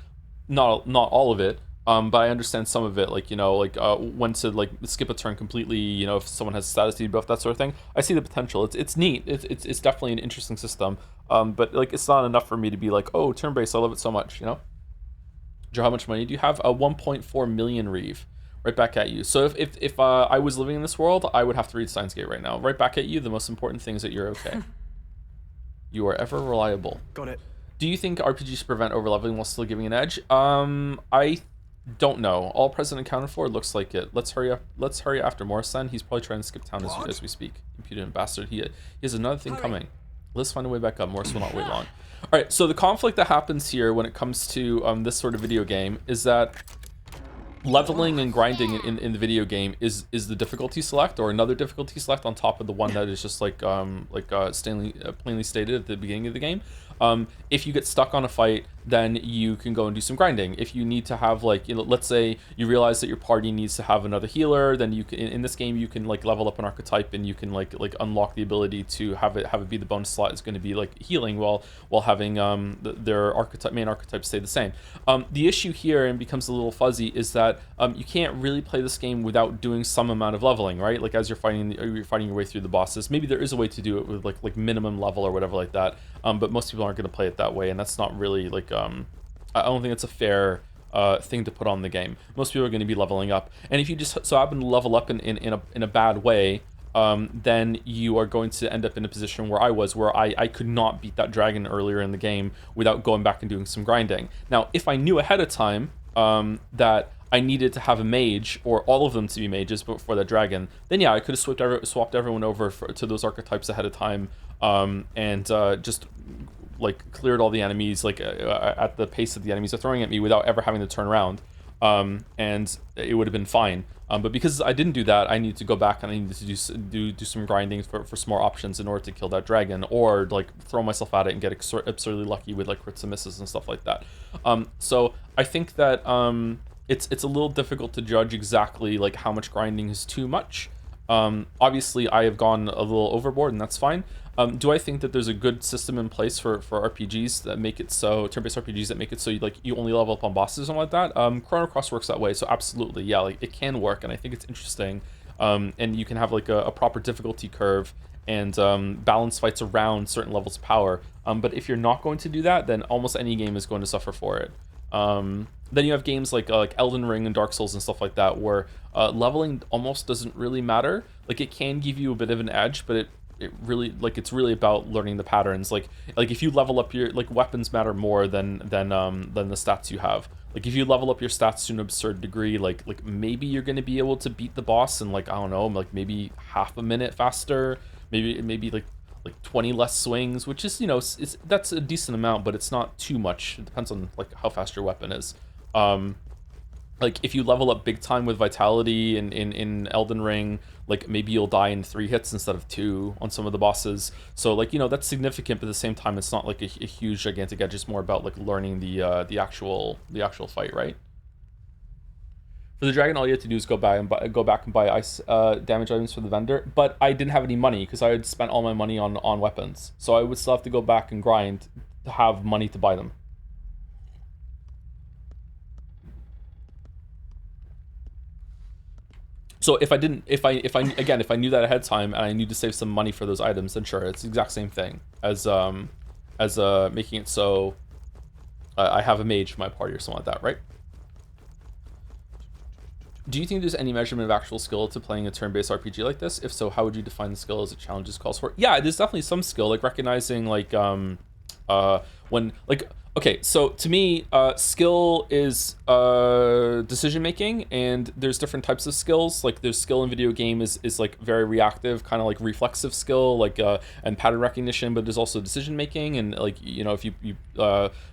Speaker 1: not all of it. But I understand some of it, like, you know, like when to like skip a turn completely, you know, if someone has status debuff, that sort of thing. I see the potential. It's neat. It's definitely an interesting system. But like it's not enough for me to be like, oh, turn based, I love it so much, you know. Joe, how much money do you have? 1.4 million Reeve. Right back at you. So if I was living in this world, I would have to read Steins Gate right now. Right back at you. The most important thing is that you're okay. You are ever reliable.
Speaker 5: Got it.
Speaker 1: Do you think RPGs prevent overleveling while still giving an edge? I don't know. All President accounted for looks like it. Let's hurry up. Let's hurry after Morris then. He's probably trying to skip town as we speak. Impudent bastard. He has another thing coming. Let's find a way back up. Morris will not wait long. All right. So the conflict that happens here when it comes to this sort of video game is that leveling and grinding in the video game is the difficulty select, or another difficulty select on top of the one that is just like Stanley plainly stated at the beginning of the game. If you get stuck on a fight, then you can go and do some grinding. If you need to have, like, you know, let's say you realize that your party needs to have another healer, then you can, in this game, you can like level up an archetype and you can like unlock the ability to have it be the bonus slot is going to be like healing while having their main archetype stay the same. The issue here, and becomes a little fuzzy, is that you can't really play this game without doing some amount of leveling, right? Like as you're fighting your way through the bosses. Maybe there is a way to do it with like minimum level or whatever like that. But most people aren't going to play it that way, and that's not really like I don't think it's a fair thing to put on the game. Most people are going to be leveling up, and if you just so happen to level up in a bad way, then you are going to end up in a position where I was, where I could not beat that dragon earlier in the game without going back and doing some grinding. Now, if I knew ahead of time that I needed to have a mage, or all of them to be mages before that dragon, then yeah, I could have swapped everyone over to those archetypes ahead of time, and just like cleared all the enemies like at the pace that the enemies are throwing at me without ever having to turn around, and it would have been fine. But because I didn't do that, I need to go back and I need to do some grinding for some more options in order to kill that dragon, or like throw myself at it and get absurdly lucky with like crits and misses and stuff like that. So I think that it's a little difficult to judge exactly like how much grinding is too much. Obviously I have gone a little overboard, and that's fine. Do I think that there's a good system in place for RPGs that make it so, turn-based RPGs that make it so you only level up on bosses and like that? Chrono Cross works that way, so absolutely, yeah, like it can work, and I think it's interesting. And you can have like a proper difficulty curve and balance fights around certain levels of power. But if you're not going to do that, then almost any game is going to suffer for it. Then you have games like Elden Ring and Dark Souls and stuff like that, where leveling almost doesn't really matter. Like it can give you a bit of an edge, but it really, like, it's really about learning the patterns. Like if you level up your, like, weapons matter more than the stats you have. Like if you level up your stats to an absurd degree, like maybe you're going to be able to beat the boss in, like, I don't know, like maybe half a minute faster, maybe like 20 less swings, which is, you know, that's a decent amount, but it's not too much. It depends on like how fast your weapon is. Like if you level up big time with vitality in Elden Ring, like maybe you'll die in 3 hits instead of 2 on some of the bosses. So like, you know, that's significant, but at the same time, it's not like a huge gigantic edge. It's more about like learning the actual fight, right? For the dragon, all you have to do is go back and buy ice damage items for the vendor. But I didn't have any money because I had spent all my money on weapons. So I would still have to go back and grind to have money to buy them. So if I knew that ahead of time and I knew to save some money for those items, then sure, it's the exact same thing as making it so I have a mage for my party or something like that, right? Do you think there's any measurement of actual skill to playing a turn-based RPG like this? If so, how would you define the skill as it challenges calls for? Yeah, there's definitely some skill, like recognizing like when, like, Okay, so to me, skill is decision making, and there's different types of skills. Like there's skill in video game is like very reactive, kind of like reflexive skill, like and pattern recognition. But there's also decision making, and like if you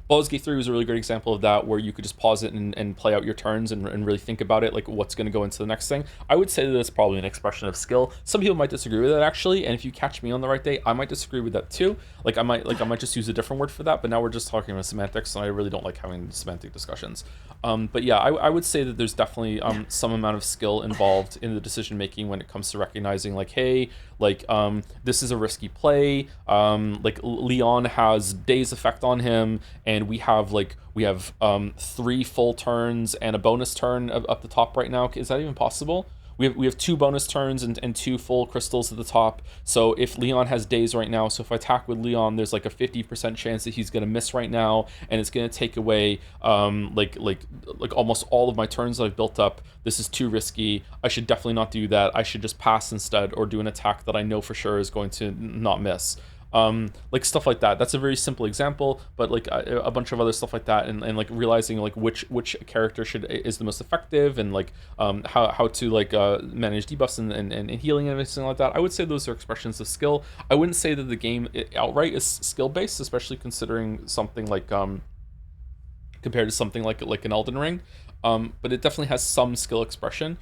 Speaker 1: Baldur's Gate 3 was a really great example of that, where you could just pause it and play out your turns and really think about it, like what's going to go into the next thing. I would say that that's probably an expression of skill. Some people might disagree with that actually, and if you catch me on the right day, I might disagree with that too. I might just use a different word for that. But now we're just talking about semantics, and I really don't like having semantic discussions. But yeah, I would say that there's definitely some amount of skill involved in the decision making when it comes to recognizing like, hey, like this is a risky play. Like Leon has Day's effect on him, and we have 3 full turns and a bonus turn up the top right now. Is that even possible? We have 2 bonus turns and 2 full crystals at the top. So if Leon has Days right now, so if I attack with Leon, there's like a 50% chance that he's gonna miss right now, and it's gonna take away like almost all of my turns that I've built up. This is too risky. I should definitely not do that. I should just pass instead, or do an attack that I know for sure is going to not miss. Like stuff like that. That's a very simple example, but like a bunch of other stuff like that, and like realizing like which character is the most effective, and like how to like manage debuffs and healing and everything like that. I would say those are expressions of skill. I wouldn't say that the game outright is skill based, especially considering something like compared to something like an Elden Ring, but it definitely has some skill expression.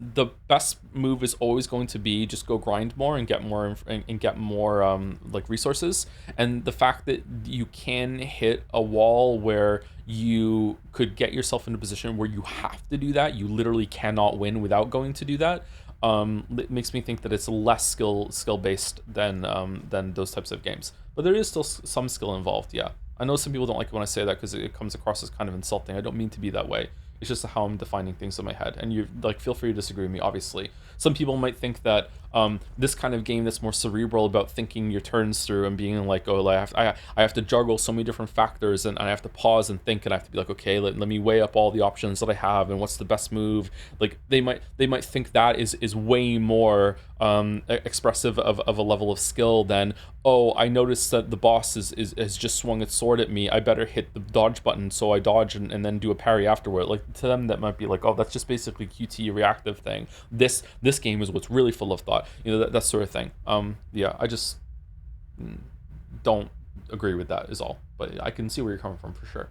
Speaker 1: The best move is always going to be just go grind more and get more like resources. And the fact that you can hit a wall where you could get yourself in a position where you have to do that, you literally cannot win without going to do that, it makes me think that it's less skill based than those types of games. But there is still some skill involved. Yeah, I know some people don't like it when I say that because it comes across as kind of insulting. I don't mean to be that way. It's just how I'm defining things in my head, and you like feel free to disagree with me. Obviously, some people might think that this kind of game that's more cerebral about thinking your turns through and being like, oh, I have to juggle so many different factors, and I have to pause and think, and I have to be like, okay, let me weigh up all the options that I have and what's the best move. Like they might think that is way more expressive of a level of skill than, oh, I noticed that the boss has just swung its sword at me. I better hit the dodge button, so I dodge and then do a parry afterward. Like to them, that might be like, oh, that's just basically QT reactive thing. This game is what's really full of thought. That sort of thing. Yeah, I just don't agree with that is all. But I can see where you're coming from for sure.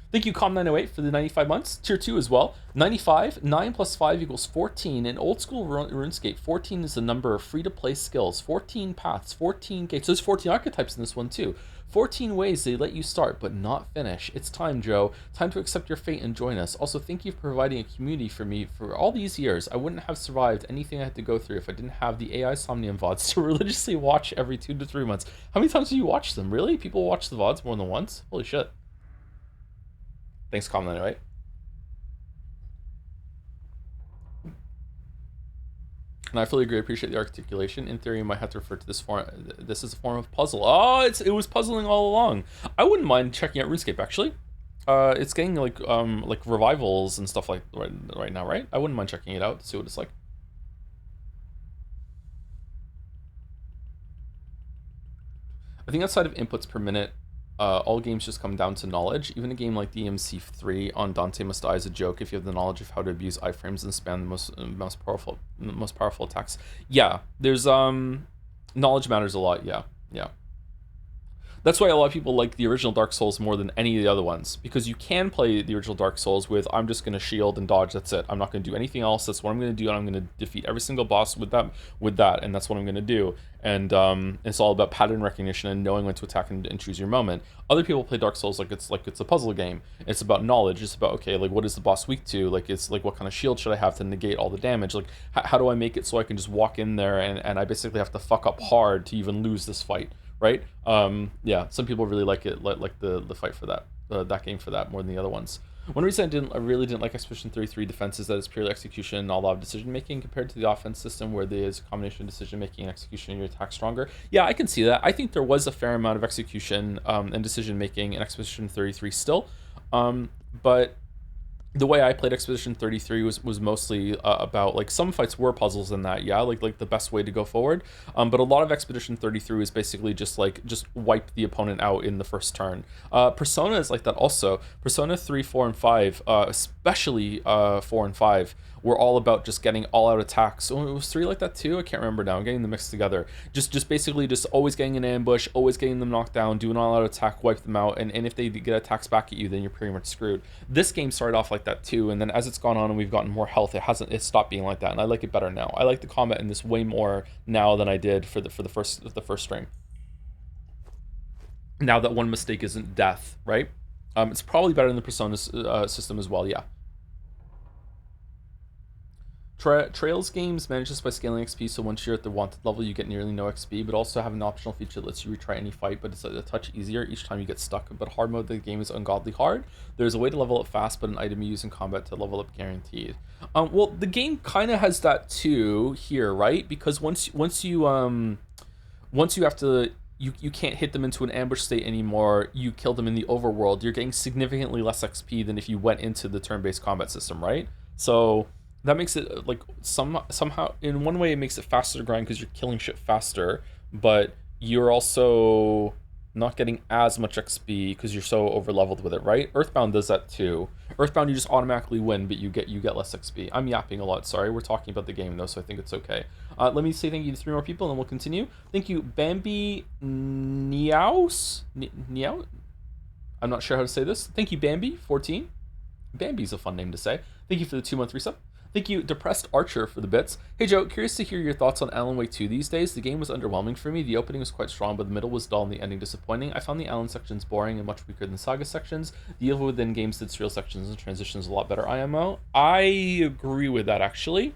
Speaker 1: Thank you, Com908, for the 95 months. Tier 2 as well. 95, 9 plus 5 equals 14. In old school RuneScape, 14 is the number of free-to-play skills. 14 paths, 14 gates. So there's 14 archetypes in this one, too. 14 ways they let you start, but not finish. It's time, Joe. Time to accept your fate and join us. Also, thank you for providing a community for me for all these years. I wouldn't have survived anything I had to go through if I didn't have the AI Somnium VODs to religiously watch every 2 to 3 months. How many times do you watch them? Really? People watch the VODs more than once? Holy shit. Thanks, comment anyway. And I fully agree. I appreciate the articulation. In theory, you might have to refer to this form. This is a form of puzzle. Oh, it was puzzling all along. I wouldn't mind checking out RuneScape actually. It's getting like revivals and stuff like right now, right? I wouldn't mind checking it out to see what it's like. I think outside of inputs per minute, all games just come down to knowledge. Even a game like DMC3 on Dante Must Die is a joke if you have the knowledge of how to abuse iframes and spam the most powerful attacks. Yeah, there's knowledge matters a lot. Yeah. That's why a lot of people like the original Dark Souls more than any of the other ones, because you can play the original Dark Souls with, I'm just going to shield and dodge, that's it. I'm not going to do anything else. That's what I'm going to do, and I'm going to defeat every single boss with that, and that's what I'm going to do. And it's all about pattern recognition and knowing when to attack and choose your moment. Other people play Dark Souls like it's a puzzle game. It's about knowledge. It's about, okay, like what is the boss weak to? Like it's like what kind of shield should I have to negate all the damage? Like how do I make it so I can just walk in there and I basically have to fuck up hard to even lose this fight? Right? Yeah, some people really like it, like the fight for that game for that more than the other ones. One reason I really didn't like Expedition 33 Defense is that it's purely execution and not a lot of decision making compared to the offense system, where there is a combination of decision making and execution and your attack stronger. Yeah, I can see that. I think there was a fair amount of execution and decision making in Expedition 33 still, but the way I played Expedition 33 was mostly about, like, some fights were puzzles in that, yeah, like the best way to go forward. But a lot of Expedition 33 is basically just wipe the opponent out in the first turn. Persona is like that also. Persona 3, 4, and 5, especially 4 and 5, were all about just getting all-out attacks. So it was 3 like that too? I can't remember now. I'm getting them mixed together. Just basically just always getting an ambush, always getting them knocked down, do an all-out attack, wipe them out, and if they get attacks back at you, then you're pretty much screwed. This game started off like that too, and then as it's gone on and we've gotten more health, it's stopped being like that, and I like it better now. I like the combat in this way more now than I did for the first stream. Now that one mistake isn't death, right? It's probably better in the Persona system as well, yeah. Trails games manages by scaling XP, so once you're at the wanted level, you get nearly no XP, but also have an optional feature that lets you retry any fight, but it's a touch easier each time you get stuck. But hard mode, the game is ungodly hard. There's a way to level up fast, but an item you use in combat to level up guaranteed. Well, the game kind of has that too here, right? Because once you have to, you can't hit them into an ambush state anymore. You kill them in the overworld. You're getting significantly less XP than if you went into the turn-based combat system, right? So that makes it, like, somehow in one way it makes it faster to grind because you're killing shit faster, but you're also not getting as much XP because you're so over leveled with it, right? Earthbound does that too. Earthbound, you just automatically win, but you get less XP. I'm yapping a lot, sorry. We're talking about the game though, so I think it's okay. Let me say thank you to 3 more people and then we'll continue. Thank you, Bambi Niaus? Niao? I'm not sure how to say this. Thank you, Bambi14. Bambi's a fun name to say. Thank you for the 2-month resub. Thank you, Depressed Archer, for the bits. Hey Joe, curious to hear your thoughts on Alan Wake 2 these days. The game was underwhelming for me. The opening was quite strong, but the middle was dull and the ending disappointing. I found the Alan sections boring and much weaker than Saga sections. The Evil Within games did surreal sections and transitions a lot better, IMO. I agree with that, actually.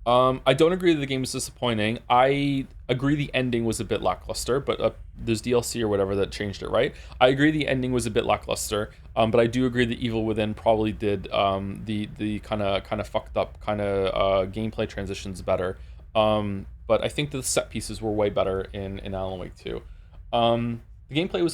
Speaker 1: I don't agree that the game was disappointing. I agree the ending was a bit lackluster, but there's DLC or whatever that changed it, right? I agree the ending was a bit lackluster, but I do agree that Evil Within probably did the kind of fucked up kind of gameplay transitions better. But I think the set pieces were way better in Alan Wake 2. The gameplay was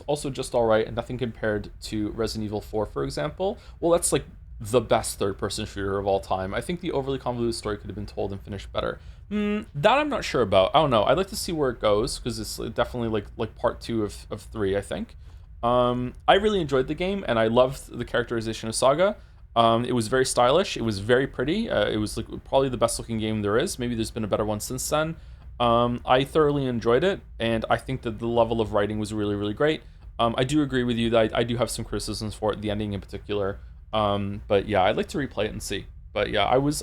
Speaker 1: also just alright and nothing compared to Resident Evil 4, for example. Well, that's like the best third-person shooter of all time. I think the overly convoluted story could have been told and finished better. That I'm not sure about. I don't know. I'd like to see where it goes because it's definitely like part 2 of 3, I think. I really enjoyed the game and I loved the characterization of Saga. It was very stylish. It was very pretty. It was like probably the best looking game there is. Maybe there's been a better one since then. I thoroughly enjoyed it and I think that the level of writing was really, really great. I do agree with you that I do have some criticisms for it, the ending in particular. But yeah, I'd like to replay it and see. But yeah, I was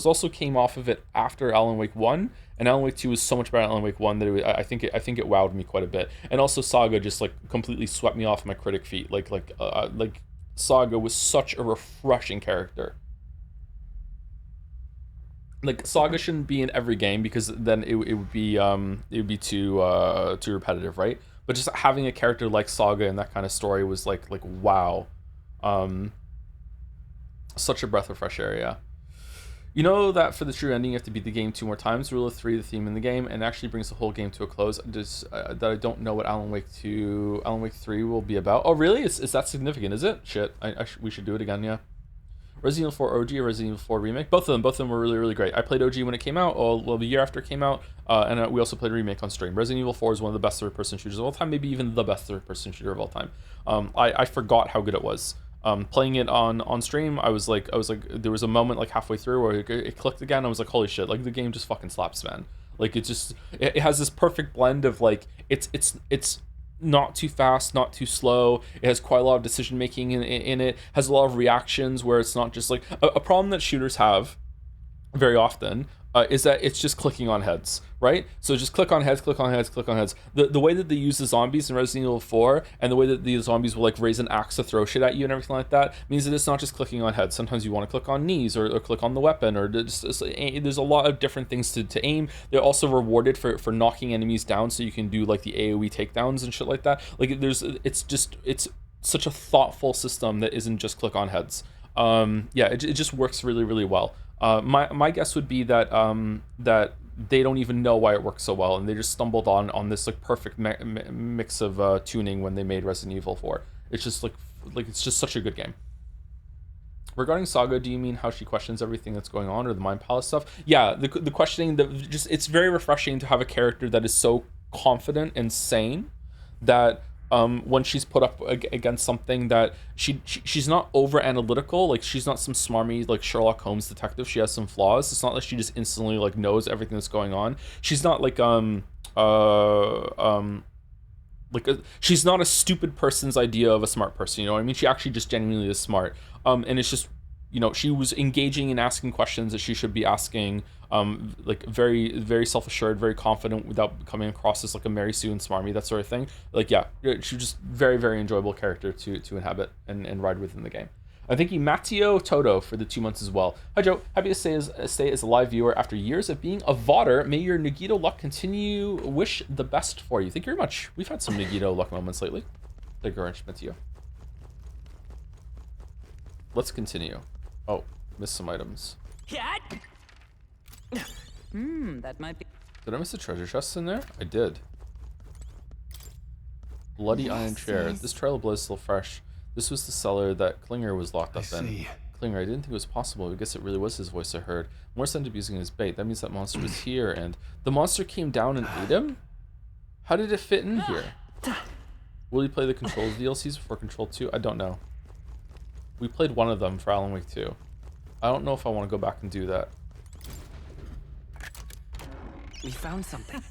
Speaker 1: also came off of it after Alan Wake 1, and Alan Wake 2 was so much better than Alan Wake 1 that I think it wowed me quite a bit. And also Saga just like completely swept me off my critic feet. Like Saga was such a refreshing character. Like Saga shouldn't be in every game because then it would be too repetitive, right? But just having a character like Saga in that kind of story was like wow. Such a breath of fresh air, yeah. You know that for the true ending you have to beat the game 2 more times. Rule of 3, the theme in the game, and actually brings the whole game to a close. Just that I don't know what Alan Wake 3 will be about. Oh really? Is that significant? Is it? Shit. We should do it again, yeah. Resident Evil 4 OG or Resident Evil 4 Remake? Both of them were really, really great. I played OG when it came out, well, the year after it came out, and we also played Remake on stream. Resident Evil 4 is one of the best third-person shooters of all time, maybe even the best third-person shooter of all time. I forgot how good it was. Playing it on stream, I was like, there was a moment like halfway through where it clicked again. I was like, holy shit, like the game just fucking slaps, man. Like it has this perfect blend of like, it's not too fast, not too slow. It has quite a lot of decision making in it. Has a lot of reactions where it's not just like a problem that shooters have very often is that it's just clicking on heads, right? So just click on heads, click on heads, click on heads. The way that they use the zombies in Resident Evil 4 and the way that the zombies will like raise an axe to throw shit at you and everything like that means that it's not just clicking on heads. Sometimes you want to click on knees or click on the weapon or just there's a lot of different things to aim. They're also rewarded for knocking enemies down so you can do like the AoE takedowns and shit like that. Like it's such a thoughtful system that isn't just click on heads. Yeah, it just works really, really well. My guess would be that that they don't even know why it works so well, and they just stumbled on this like perfect mix of tuning when they made Resident Evil 4. It's just like like, it's just such a good game. Regarding Saga, do you mean how she questions everything that's going on, or the Mind Palace stuff? Yeah, the questioning, it's very refreshing to have a character that is so confident and sane that when she's put up against something that she's not over analytical, like she's not some smarmy like Sherlock Holmes detective. She has some flaws. It's not like she just instantly like knows everything that's going on. She's not like she's not a stupid person's idea of a smart person, you know what I mean? She actually just genuinely is smart. And it's just, you know, she was engaging and asking questions that she should be asking, like very, very self-assured, very confident without coming across as like a Mary Sue and smarmy, that sort of thing. Like, yeah, she's just very, very enjoyable character to inhabit and ride within the game. I thank you, Matteo Toto, for the 2 months as well. Hi, Joe. Happy to stay as a live viewer after years of being a VODer. May your Nagito luck continue. Wish the best for you. Thank you very much. We've had some Nagito luck moments lately. Thank you very much, Matteo. Let's continue. Oh, missed some items.
Speaker 3: That might be.
Speaker 1: Did I miss a treasure chest in there? I did. Bloody iron chair.
Speaker 6: Yes.
Speaker 1: This trail of blood is still fresh. This was the cellar that Klinger was locked up in.
Speaker 5: see.
Speaker 1: Klinger, I didn't think it was possible. I guess it really was his voice I heard. Morse ended up using his bait. That means that monster was here, and the monster came down and ate him? How did it fit in here? Will you play the Controls DLCs before Control 2? I don't know. We played one of them for Alan Wake 2. I don't know if I want to go back and do that.
Speaker 3: We found something.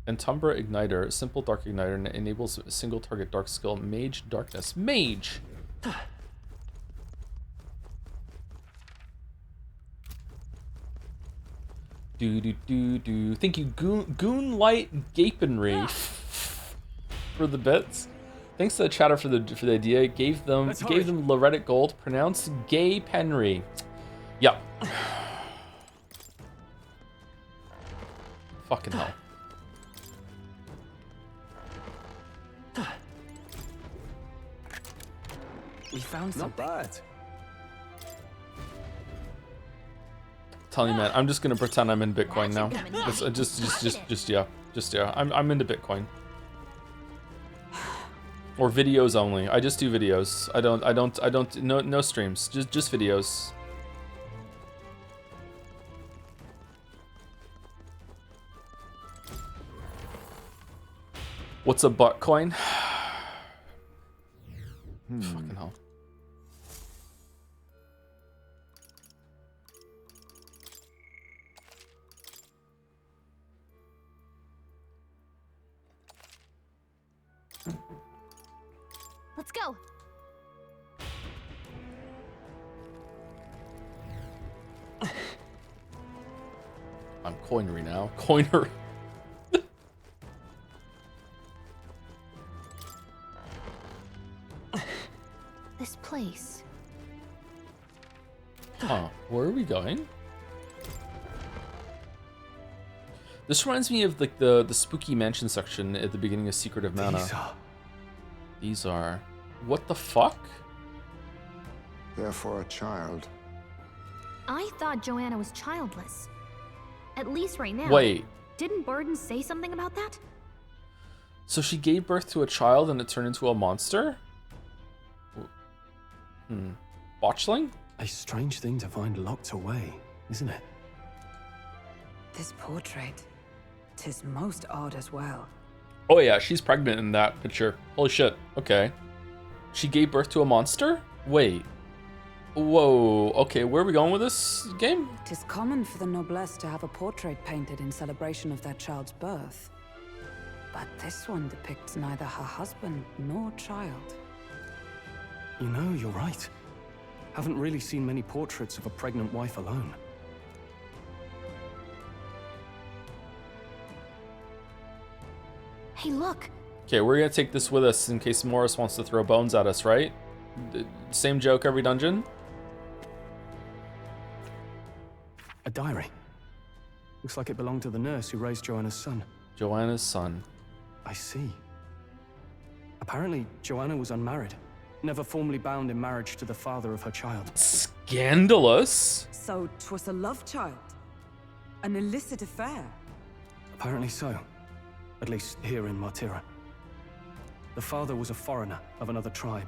Speaker 1: Entumbra Igniter, simple dark igniter, and enables a single target dark skill, Mage Darkness. Mage! Do. Thank you, Goonlight Gapenry, for the bits. Thanks to the chatter for the idea. Gave them Loretta Gold, pronounced Gay Penry. Yep. Fucking hell.
Speaker 3: We found
Speaker 5: Not
Speaker 3: something.
Speaker 5: bad.
Speaker 1: Telling you, man, I'm just gonna pretend I'm in Bitcoin now. Just yeah. I'm into Bitcoin. Or videos only. I just do videos. I don't. No streams. Just videos. What's a butt coin? Fucking hell.
Speaker 6: Let's go.
Speaker 1: I'm coinery now. Coinery.
Speaker 6: This place.
Speaker 1: Huh. Where are we going? This reminds me of like the spooky mansion section at the beginning of Secret of Mana. These are... What the fuck?
Speaker 4: They're for a child.
Speaker 6: I thought Joanna was childless. At least right now.
Speaker 1: Wait.
Speaker 6: Didn't Burden say something about that?
Speaker 1: So she gave birth to a child and it turned into a monster? Botchling?
Speaker 5: A strange thing to find locked away, isn't it?
Speaker 7: This portrait, 'tis most odd as well.
Speaker 1: Oh yeah, she's pregnant in that picture. Holy shit. Okay. She gave birth to a monster? Wait. Whoa. Okay, where are we going with this game?
Speaker 7: 'Tis common for the noblesse to have a portrait painted in celebration of their child's birth. But this one depicts neither her husband nor child.
Speaker 5: You know, you're right. Haven't really seen many portraits of a pregnant wife alone.
Speaker 6: Hey, look.
Speaker 1: Okay, we're gonna take this with us in case Morris wants to throw bones at us, right? Same joke every dungeon?
Speaker 5: A diary. Looks like it belonged to the nurse who raised Joanna's son.
Speaker 1: Joanna's son.
Speaker 5: I see. Apparently, Joanna was unmarried, never formally bound in marriage to the father of her child.
Speaker 1: Scandalous?
Speaker 7: So 'twas a love child? An illicit affair?
Speaker 5: Apparently so. At least here in Martira. The father was a foreigner of another tribe.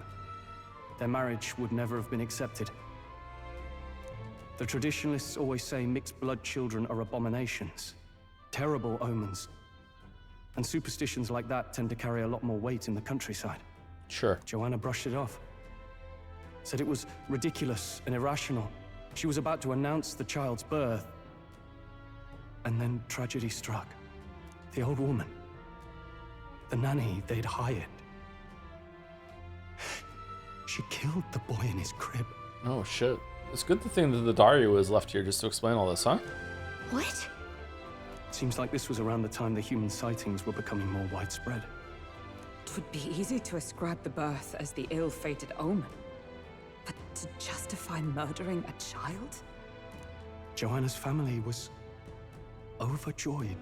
Speaker 5: Their marriage would never have been accepted. The traditionalists always say mixed blood children are abominations, terrible omens. And superstitions like that tend to carry a lot more weight in the countryside.
Speaker 1: Sure.
Speaker 5: Joanna brushed it off. Said it was ridiculous and irrational. She was about to announce the child's birth. And then tragedy struck. The old woman, the nanny they'd hired, she killed the boy in his crib.
Speaker 1: Oh shit. It's good the thing that the diary was left here just to explain all this, huh?
Speaker 6: What?
Speaker 5: Seems like this was around the time the human sightings were becoming more widespread.
Speaker 7: It would be easy to ascribe the birth as the ill-fated omen. But to justify murdering a child?
Speaker 5: Joanna's family was overjoyed.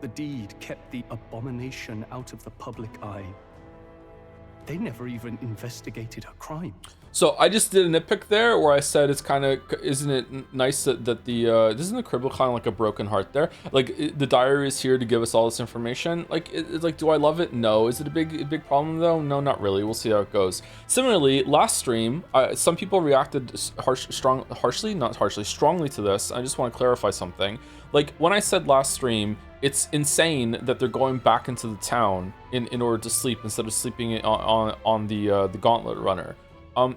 Speaker 5: The deed kept the abomination out of the public eye. They never even investigated her crime.
Speaker 1: So I just did a nitpick there where I said it's kind of, isn't it nice that the, isn't the crib kind of like a broken heart there? Like the diary is here to give us all this information. Like, like, do I love it? No. Is it a big problem though? No, not really. We'll see how it goes. Similarly, last stream, some people reacted strongly to this. I just want to clarify something. Like when I said last stream, it's insane that they're going back into the town in order to sleep instead of sleeping on the gauntlet runner.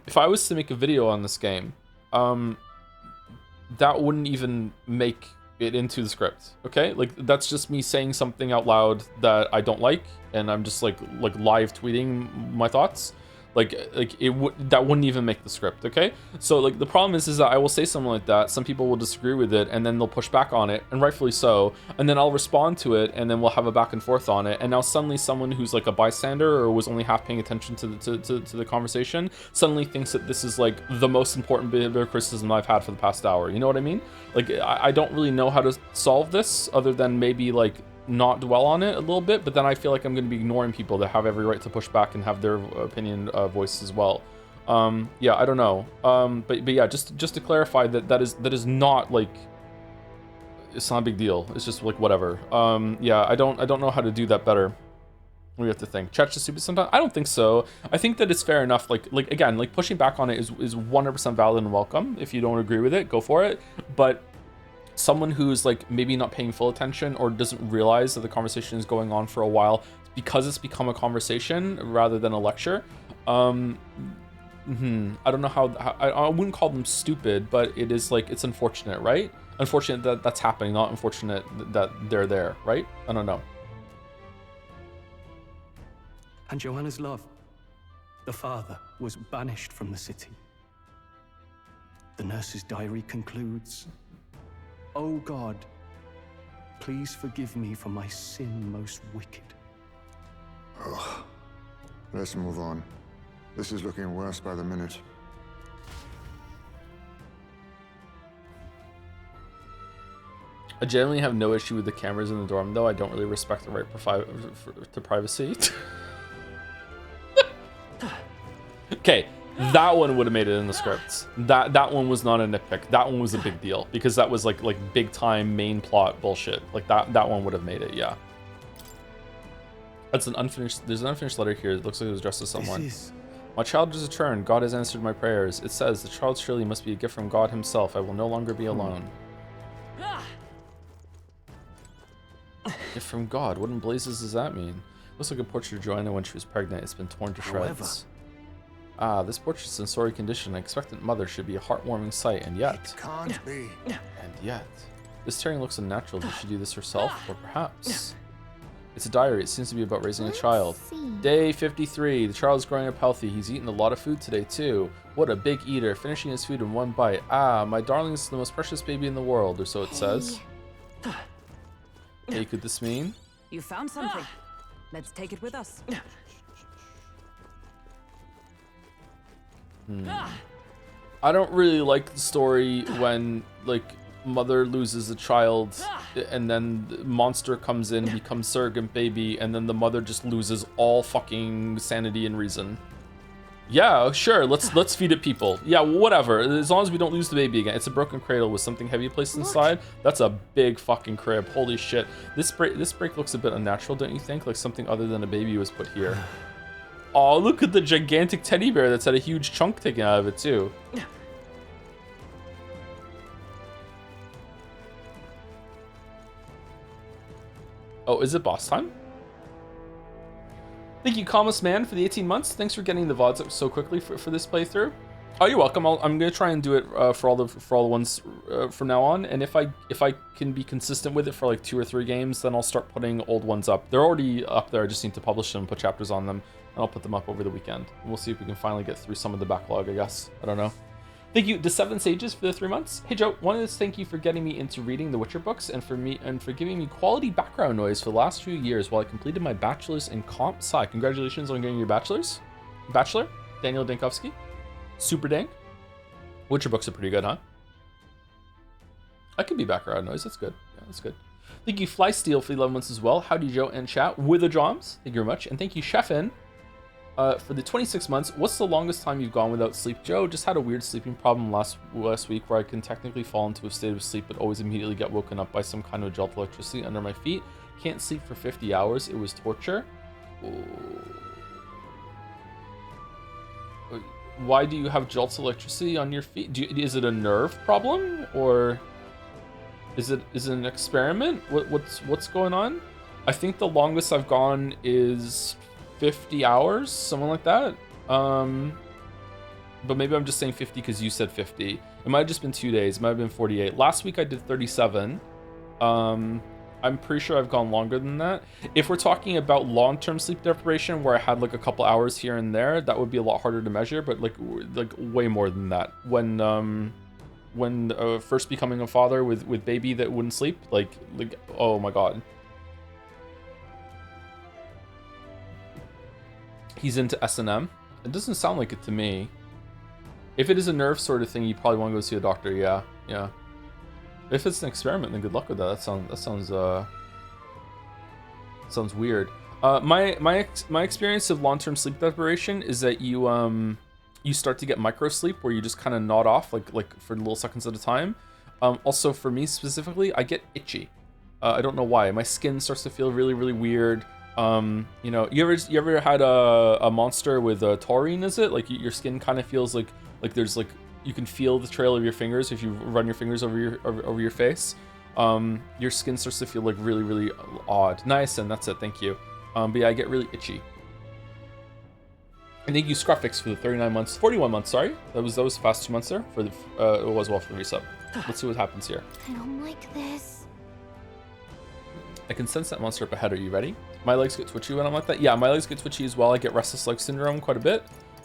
Speaker 1: If I was to make a video on this game, that wouldn't even make it into the script, okay? Like, that's just me saying something out loud that I don't like, and I'm just like live tweeting my thoughts. Like that wouldn't even make the script, okay? So like the problem is that I will say something like that, some people will disagree with it, and then they'll push back on it, and rightfully so, and then I'll respond to it, and then we'll have a back and forth on it, and now suddenly someone who's like a bystander or was only half paying attention to the conversation suddenly thinks that this is like the most important bit of criticism I've had for the past hour. You know what I mean? Like I don't really know how to solve this other than maybe like not dwell on it a little bit, but then I feel like I'm going to be ignoring people that have every right to push back and have their opinion voiced as well. Yeah, I don't know. But yeah, just to clarify that is not like, it's not a big deal. It's just like whatever. Yeah, I don't know how to do that better. We have to think. Chat's just stupid sometimes. I don't think so. I think that it's fair enough. Like again, like pushing back on it is 100% valid and welcome. If you don't agree with it, go for it. But someone who's like maybe not paying full attention or doesn't realize that the conversation is going on for a while because it's become a conversation rather than a lecture. I don't know how I wouldn't call them stupid, but it is like, it's unfortunate, right? Unfortunate that that's happening, not unfortunate that they're there, right? I don't know.
Speaker 5: And Joanna's love, the father, was banished from the city. The nurse's diary concludes, "O God, please forgive me for my sin most wicked."
Speaker 4: Ugh. Let's move on. This is looking worse by the minute.
Speaker 1: I generally have no issue with the cameras in the dorm, though. I don't really respect the right to privacy. Okay, that one would have made it in the scripts. That one was not a nitpick. That one was a big deal because that was like big time main plot bullshit. Like that one would have made it. Yeah. That's an unfinished. There's an unfinished letter here. It looks like it was addressed to someone. My child has returned. God has answered my prayers. It says the child surely must be a gift from God Himself. I will no longer be alone. Gift from God. What in blazes does that mean? Looks like a portrait of Joanna when she was pregnant. It's been torn to shreds. Ah, this portrait's in sorry condition. An expectant mother should be a heartwarming sight, and yet...
Speaker 4: It can't be.
Speaker 1: And yet... This tearing looks unnatural. Did she do this herself? Or perhaps... It's a diary. It seems to be about raising a child. Day 53. The child is growing up healthy. He's eaten a lot of food today, too. What a big eater. Finishing his food in one bite. Ah, my darling is the most precious baby in the world, or so it says. Hey, could this mean?
Speaker 7: You found something. Let's take it with us.
Speaker 1: I don't really like the story when, like, mother loses a child and then the monster comes in, becomes surrogate baby, and then the mother just loses all fucking sanity and reason. Yeah, sure. Let's feed it people. Yeah, whatever. As long as we don't lose the baby again. It's a broken cradle with something heavy placed inside. That's a big fucking crib. Holy shit. This break looks a bit unnatural, don't you think? Like something other than a baby was put here. Oh, look at the gigantic teddy bear that's had a huge chunk taken out of it too. Oh, is it boss time? Thank you, Calmus Man, for the 18 months. Thanks for getting the VODs up so quickly for this playthrough. Oh, you're welcome. I'm gonna try and do it for all the ones from now on. And if I can be consistent with it for like 2 or 3 games, then I'll start putting old ones up. They're already up there. I just need to publish them, put chapters on them, and I'll put them up over the weekend. And we'll see if we can finally get through some of the backlog. I guess I don't know. Thank you to 7 Sages for the 3 months. Hey Joe, wanted to thank you for getting me into reading the Witcher books and for giving me quality background noise for the last few years while I completed my bachelor's in comp sci. Congratulations on getting your bachelor's. Bachelor, Daniel Dankovsky. Super dank. Witcher books are pretty good, huh? That could be background noise. That's good. Yeah, that's good. Thank you, Flysteel, for the 11 months as well. Howdy, Joe and chat with the Joms. Thank you very much. And thank you, Chefin, for the 26 months. What's the longest time you've gone without sleep? Joe, just had a weird sleeping problem last week where I can technically fall into a state of sleep but always immediately get woken up by some kind of jolt of electricity under my feet. Can't sleep for 50 hours. It was torture. Why do you have jolts of electricity on your feet? Is it a nerve problem or is it an experiment? What's going on? I think the longest I've gone is 50 hours, something like that. But maybe I'm just saying 50 because you said 50. It might have just been 2 days. It might have been 48. Last week I did 37. I'm pretty sure I've gone longer than that. If we're talking about long-term sleep deprivation where I had like a couple hours here and there, that would be a lot harder to measure, but like way more than that. When first becoming a father with baby that wouldn't sleep, like oh my god. He's into S&M. It doesn't sound like it to me. If it is a nerve sort of thing, you probably want to go see a doctor. Yeah. If it's an experiment, then good luck with that. That sounds weird. My experience of long-term sleep deprivation is that you start to get micro sleep where you just kind of nod off like for little seconds at a time. Also for me specifically, I get itchy. I don't know why. My skin starts to feel really weird. You know, you ever had a monster with a taurine? Is it like your skin kind of feels like there's like you can feel the trail of your fingers if you run your fingers over your face. Your skin starts to feel like really odd. Nice, and that's it. Thank you. But yeah, I get really itchy. And thank you, Scruffix, for the 39 months, 41 months. Sorry, that was the past 2 months there for the it was well for the resub. Let's see what happens here.
Speaker 6: I don't like this.
Speaker 1: I can sense that monster up ahead. Are you ready? My legs get twitchy when I'm like that. Yeah, my legs get twitchy as well. I get restless leg syndrome quite a bit.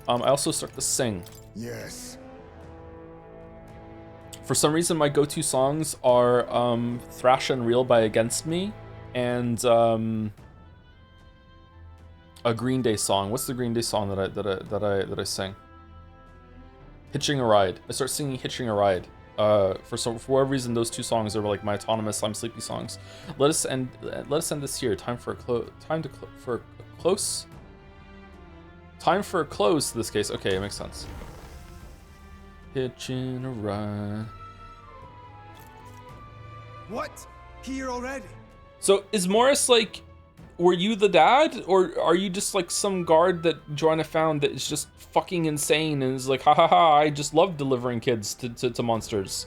Speaker 1: I also start to sing.
Speaker 4: Yes.
Speaker 1: For some reason, my go-to songs are Thrash Unreal by Against Me and a Green Day song. What's the Green Day song that I sing? Hitching a Ride. I start singing Hitching a Ride. For whatever reason, those 2 songs are like my autonomous I'm sleepy songs. Let us end this here. Time for a close to this case. Okay, it makes sense. Hitching a ride.
Speaker 8: What? Here already?
Speaker 1: So is Morris like, were you the dad, or are you just like some guard that Joanna found that is just fucking insane and is like, ha ha ha, I just love delivering kids to monsters?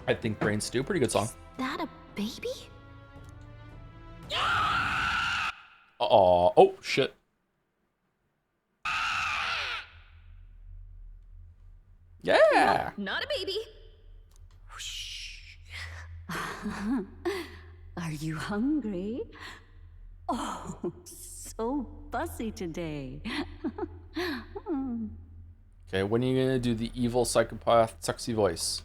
Speaker 1: I think Brain Stew, pretty good song.
Speaker 6: Is that a baby?
Speaker 1: Oh shit. Yeah.
Speaker 2: Not a baby.
Speaker 9: Are you hungry? Oh, so fussy today.
Speaker 1: Okay, when are you gonna do the evil psychopath sexy voice?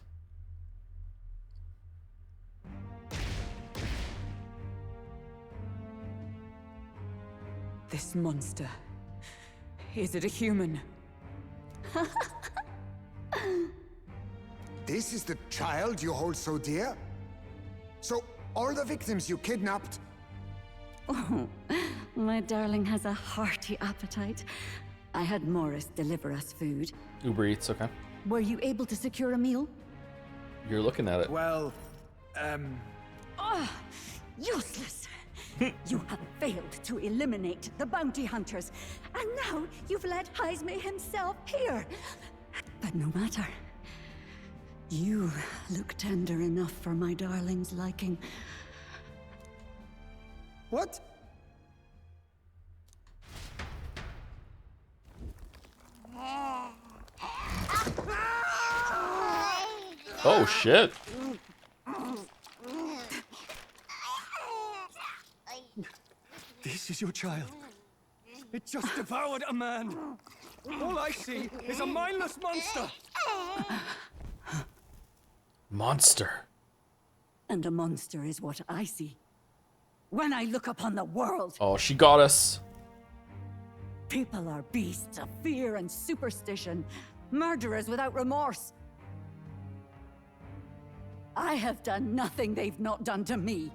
Speaker 7: This monster. Is it a human?
Speaker 4: This is the child you hold so dear? So, all the victims you kidnapped?
Speaker 9: Oh, my darling has a hearty appetite. I had Morris deliver us food.
Speaker 1: Uber Eats, okay.
Speaker 9: Were you able to secure a meal?
Speaker 1: You're looking at it.
Speaker 8: Well,
Speaker 9: Ah, useless! You have failed to eliminate the bounty hunters, and now you've led Heisme himself here. But no matter. You look tender enough for my darling's liking.
Speaker 8: what?
Speaker 1: Oh shit.
Speaker 8: This is your child. It just devoured a man. All I see is a mindless monster.
Speaker 1: Monster.
Speaker 9: And a monster is what I see. When I look upon the world,
Speaker 1: Oh, she got us.
Speaker 9: people are beasts of fear and superstition, murderers without remorse. I have done nothing they've not done to me.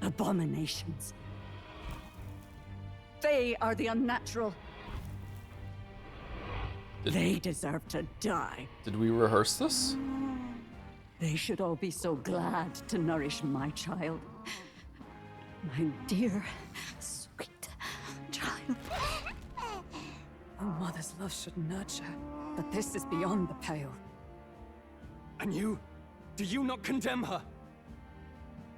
Speaker 9: Abominations. They are the unnatural. They deserve to die.
Speaker 1: Did we rehearse this?
Speaker 9: They should all be so glad to nourish my child. My dear, sweet child.
Speaker 7: A mother's love should nurture, but this is beyond the pale.
Speaker 8: And you? Do you not condemn her?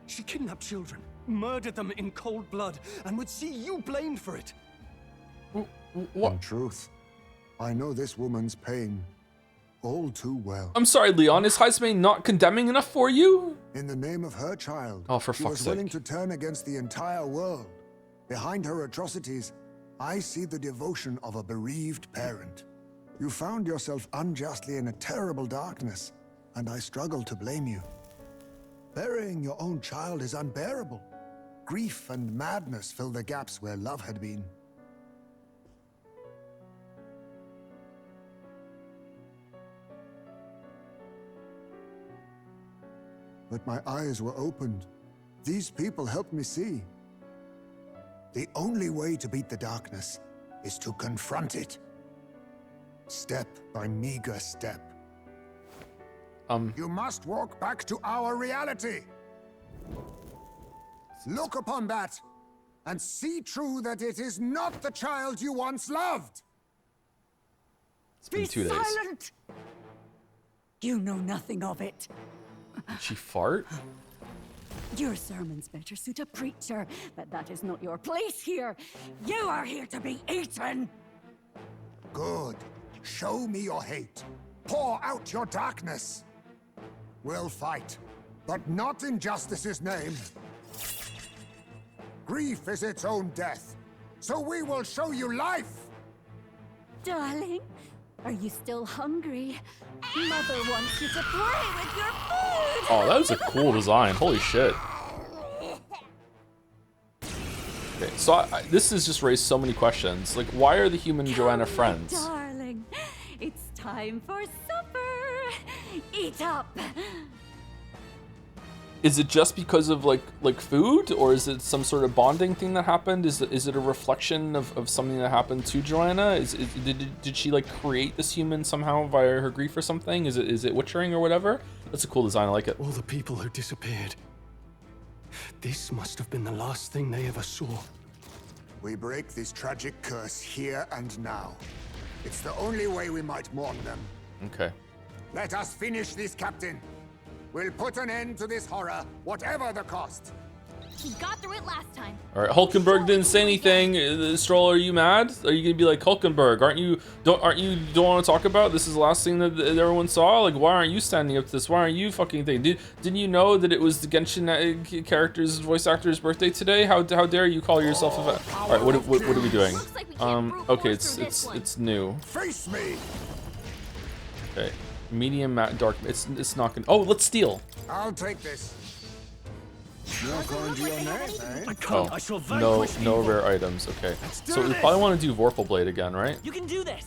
Speaker 8: She kidnapped children, murdered them in cold blood, and would see you blamed for it.
Speaker 4: In truth, I know this woman's pain all too well.
Speaker 1: I'm sorry, Leon. Is Heisme not condemning enough for you?
Speaker 4: In the name of her child,
Speaker 1: Oh, for
Speaker 4: she
Speaker 1: fuck's
Speaker 4: was willing
Speaker 1: sake.
Speaker 4: to turn against the entire world. Behind her atrocities, I see the devotion of a bereaved parent. You found yourself unjustly in a terrible darkness, and I struggle to blame you. Burying your own child is unbearable. Grief and madness fill the gaps where love had been. But my eyes were opened. These people helped me see. The only way to beat the darkness is to confront it. Step by meager step. You must walk back to our reality. Look upon that and see true that it is not the child you once loved.
Speaker 1: It's been 2 days.
Speaker 9: Silent! You know nothing of it.
Speaker 1: Did she fart?
Speaker 9: Your sermons better suit a preacher, but that is not your place here. You are here to be eaten!
Speaker 4: Good. Show me your hate. Pour out your darkness. We'll fight, but not in justice's name. Grief is its own death, so we will show you life.
Speaker 9: Darling, are you still hungry? Mother wants you to play with your food!
Speaker 1: Oh, that was a cool design. Holy shit. Okay, so this has just raised so many questions. Like, why are the human Joanna friends?
Speaker 9: Darling, it's time for supper! Eat up!
Speaker 1: Is it just because of like food, or is it some sort of bonding thing that happened? Is it a reflection of something that happened to Joanna? Did she like create this human somehow via her grief or something? Is it witchering or whatever? That's a cool design. I like it.
Speaker 8: All the people who disappeared. This must have been the last thing they ever saw.
Speaker 4: We break this tragic curse here and now. It's the only way we might mourn them.
Speaker 1: Okay.
Speaker 4: Let us finish this, Captain. We'll put an end to this horror, whatever the cost.
Speaker 6: He got through it last time.
Speaker 1: All right. Hulkenberg didn't say anything. Stroll, are you mad? Are you gonna be like Hulkenberg? Don't want to talk about this? Is the last thing that everyone saw? Like, why aren't you standing up to this? Why aren't you fucking thing? Didn't you know that it was the Genshin character's voice actor's birthday today? How dare you call yourself a? All right. What are we doing?
Speaker 6: Looks like we can't brute
Speaker 1: Okay.
Speaker 6: force through this one.
Speaker 1: It's new.
Speaker 4: Face me!
Speaker 1: Okay. Medium, matte, dark. It's not gonna. Oh, let's steal.
Speaker 4: I'll take this. You're going to your name, eh?
Speaker 8: I can't. I shall
Speaker 1: No
Speaker 8: vanquish evil.
Speaker 1: rare items. Okay.
Speaker 8: do
Speaker 1: So we
Speaker 8: this.
Speaker 1: probably want to do Vorpal Blade again, right?
Speaker 3: You can do this.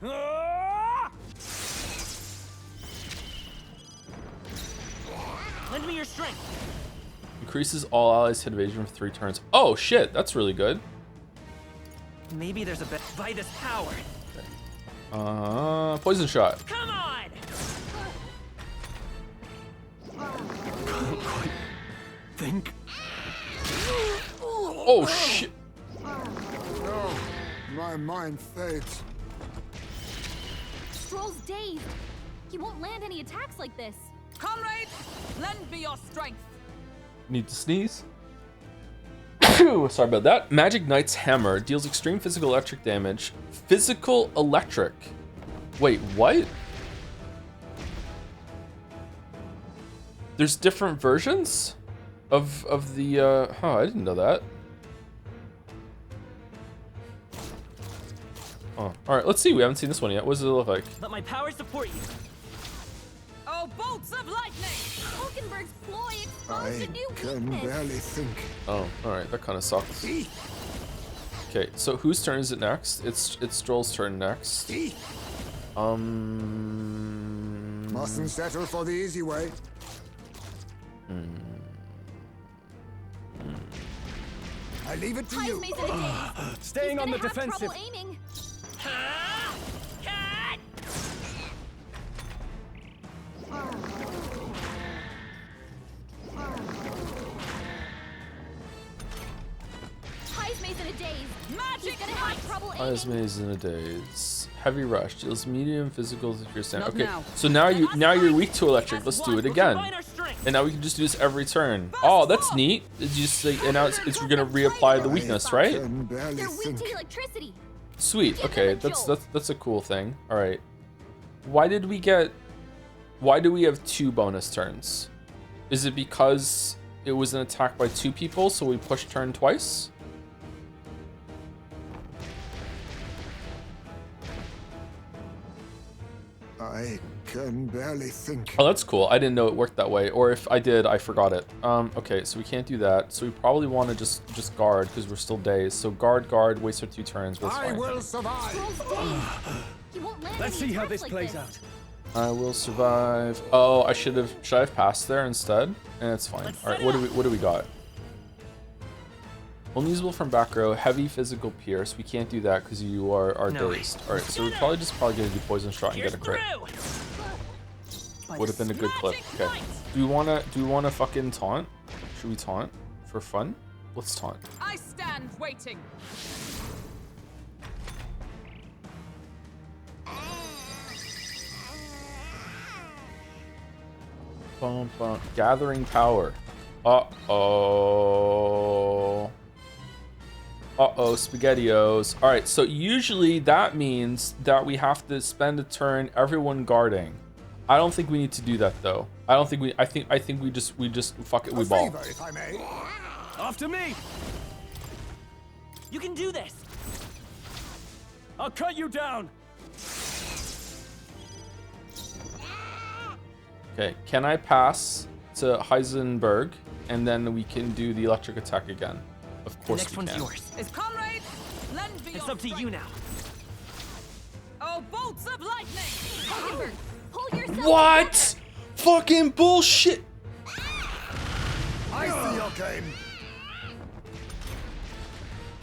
Speaker 8: Ah!
Speaker 2: Lend me your strength.
Speaker 1: Increases all allies hit evasion for 3 turns. Oh shit, that's really good.
Speaker 3: Maybe there's a bit.
Speaker 2: Vitus power.
Speaker 1: Poison shot.
Speaker 2: Come on.
Speaker 8: Can't quite think.
Speaker 1: Oh shit.
Speaker 4: No, my mind fades.
Speaker 6: Stroll's dazed. He won't land any attacks like this.
Speaker 9: Comrades, lend me your strength.
Speaker 1: Need to sneeze. Sorry about that. Magic Knight's Hammer deals extreme physical electric damage. Physical electric. Wait, what? There's different versions of the I didn't know that. Oh, all right, let's see. We haven't seen this one yet. What does it look like?
Speaker 2: Let my power support you.
Speaker 9: Oh, bolts of lightning!
Speaker 6: Hulkenberg's ploy
Speaker 4: I
Speaker 6: exposed a new
Speaker 4: can
Speaker 6: weakness.
Speaker 4: barely think.
Speaker 1: Oh, all right, that kind of sucks. Okay, so whose turn is it next? It's Stroll's turn next.
Speaker 4: Mustn't settle for the easy way. I leave it to you.
Speaker 6: Heismei's in a daze.
Speaker 8: Staying
Speaker 6: He's
Speaker 8: on the
Speaker 6: gonna have
Speaker 8: defensive.
Speaker 6: trouble aiming.
Speaker 2: Cut!
Speaker 6: Heismei's in a daze.
Speaker 9: Magic
Speaker 6: He's gonna have trouble aiming.
Speaker 1: Heismei's in a daze. Heavy rush deals medium physical if you're standing.
Speaker 9: Not
Speaker 1: Okay,
Speaker 9: now.
Speaker 1: so now you're weak to electric. Let's do it again.
Speaker 2: Combine our strength.
Speaker 1: And now we can just do this every turn. Oh, that's neat. It's just like, and now it's gonna reapply the weakness, right?
Speaker 4: Can barely
Speaker 6: They're weak
Speaker 4: think.
Speaker 6: to electricity.
Speaker 1: Sweet.
Speaker 6: Give
Speaker 1: Okay,
Speaker 6: them a jolt.
Speaker 1: that's a cool thing. All right. Why do we have 2 bonus turns? Is it because it was an attack by 2 people, so we push turn twice?
Speaker 4: I can barely think.
Speaker 1: Oh, that's cool. I didn't know it worked that way, or if I did, I forgot it. Okay, so we can't do that. So we probably want to just guard because we're still dazed. So guard, waste our 2 turns. But it's
Speaker 4: I
Speaker 1: fine.
Speaker 4: will survive.
Speaker 6: Stroll's dazed. He won't land
Speaker 8: Let's
Speaker 6: any
Speaker 8: see how
Speaker 6: attacks
Speaker 8: this
Speaker 6: like
Speaker 8: plays
Speaker 6: this.
Speaker 8: out.
Speaker 1: I will survive. Oh, should I have passed there instead? And it's fine.
Speaker 2: Let's
Speaker 1: All right,
Speaker 2: set it
Speaker 1: what do we got? Only usable from back row. Heavy physical pierce. We can't do that because you are
Speaker 3: No.
Speaker 1: dazed. All right, so we're probably gonna do poison shot and
Speaker 2: Here's
Speaker 1: get a crit.
Speaker 2: through.
Speaker 1: Would have been a good clip.
Speaker 2: Magic
Speaker 1: Okay. Do we wanna fucking taunt? Should we taunt for fun? Let's taunt.
Speaker 9: I stand waiting.
Speaker 1: Bum, bum. Gathering power. Uh-oh. Uh-oh, SpaghettiOs. All right, so usually that means that we have to spend a turn everyone guarding. I don't think we need to do that though. I think we just fuck it, we
Speaker 4: A
Speaker 1: ball.
Speaker 4: favor, if I may.
Speaker 8: After me!
Speaker 2: You can do this.
Speaker 8: I'll cut you down!
Speaker 1: Okay, can I pass to Heisenberg and then we can do the electric attack again? Of
Speaker 2: The
Speaker 1: course
Speaker 2: next
Speaker 1: we
Speaker 2: one's
Speaker 1: can.
Speaker 2: yours.
Speaker 9: Is comrades, lend me
Speaker 2: It's
Speaker 9: your
Speaker 2: up to you
Speaker 9: strength.
Speaker 2: now.
Speaker 9: Oh, bolts of lightning!
Speaker 6: Hulkenberg, pull yourself
Speaker 1: What? Fucking bullshit.
Speaker 4: I see your game.
Speaker 6: together.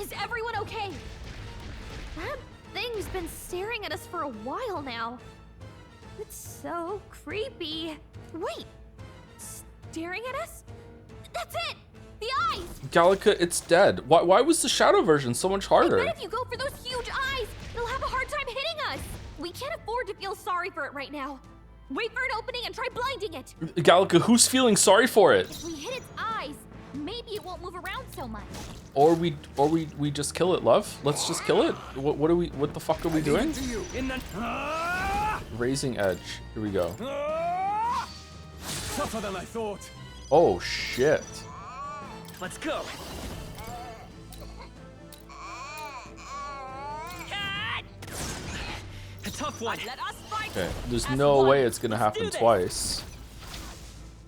Speaker 6: Is everyone okay? That thing's been staring at us for a while now. It's so creepy. Wait, staring at us? That's it! The eyes!
Speaker 1: Gallica, it's dead. Why was the shadow version so much
Speaker 6: I
Speaker 1: harder?
Speaker 6: bet if you go for those huge eyes, it'll have a hard time hitting us. We can't afford to feel sorry for it right now. Wait for an opening and try blinding it.
Speaker 1: Gallica, who's feeling sorry for it?
Speaker 6: If we hit its eyes, maybe it won't move around so much.
Speaker 1: Or we just kill it, love. Let's just kill it. What the fuck are we doing?
Speaker 4: To you.
Speaker 8: In the...
Speaker 1: Raising edge. Here we go.
Speaker 8: Tougher than I thought.
Speaker 1: Oh shit.
Speaker 2: Let's go. Cut! A tough one.
Speaker 9: Let us fight.
Speaker 1: Okay. There's
Speaker 9: As
Speaker 1: no
Speaker 9: one.
Speaker 1: way it's gonna
Speaker 2: Let's
Speaker 1: happen
Speaker 2: do this.
Speaker 1: twice.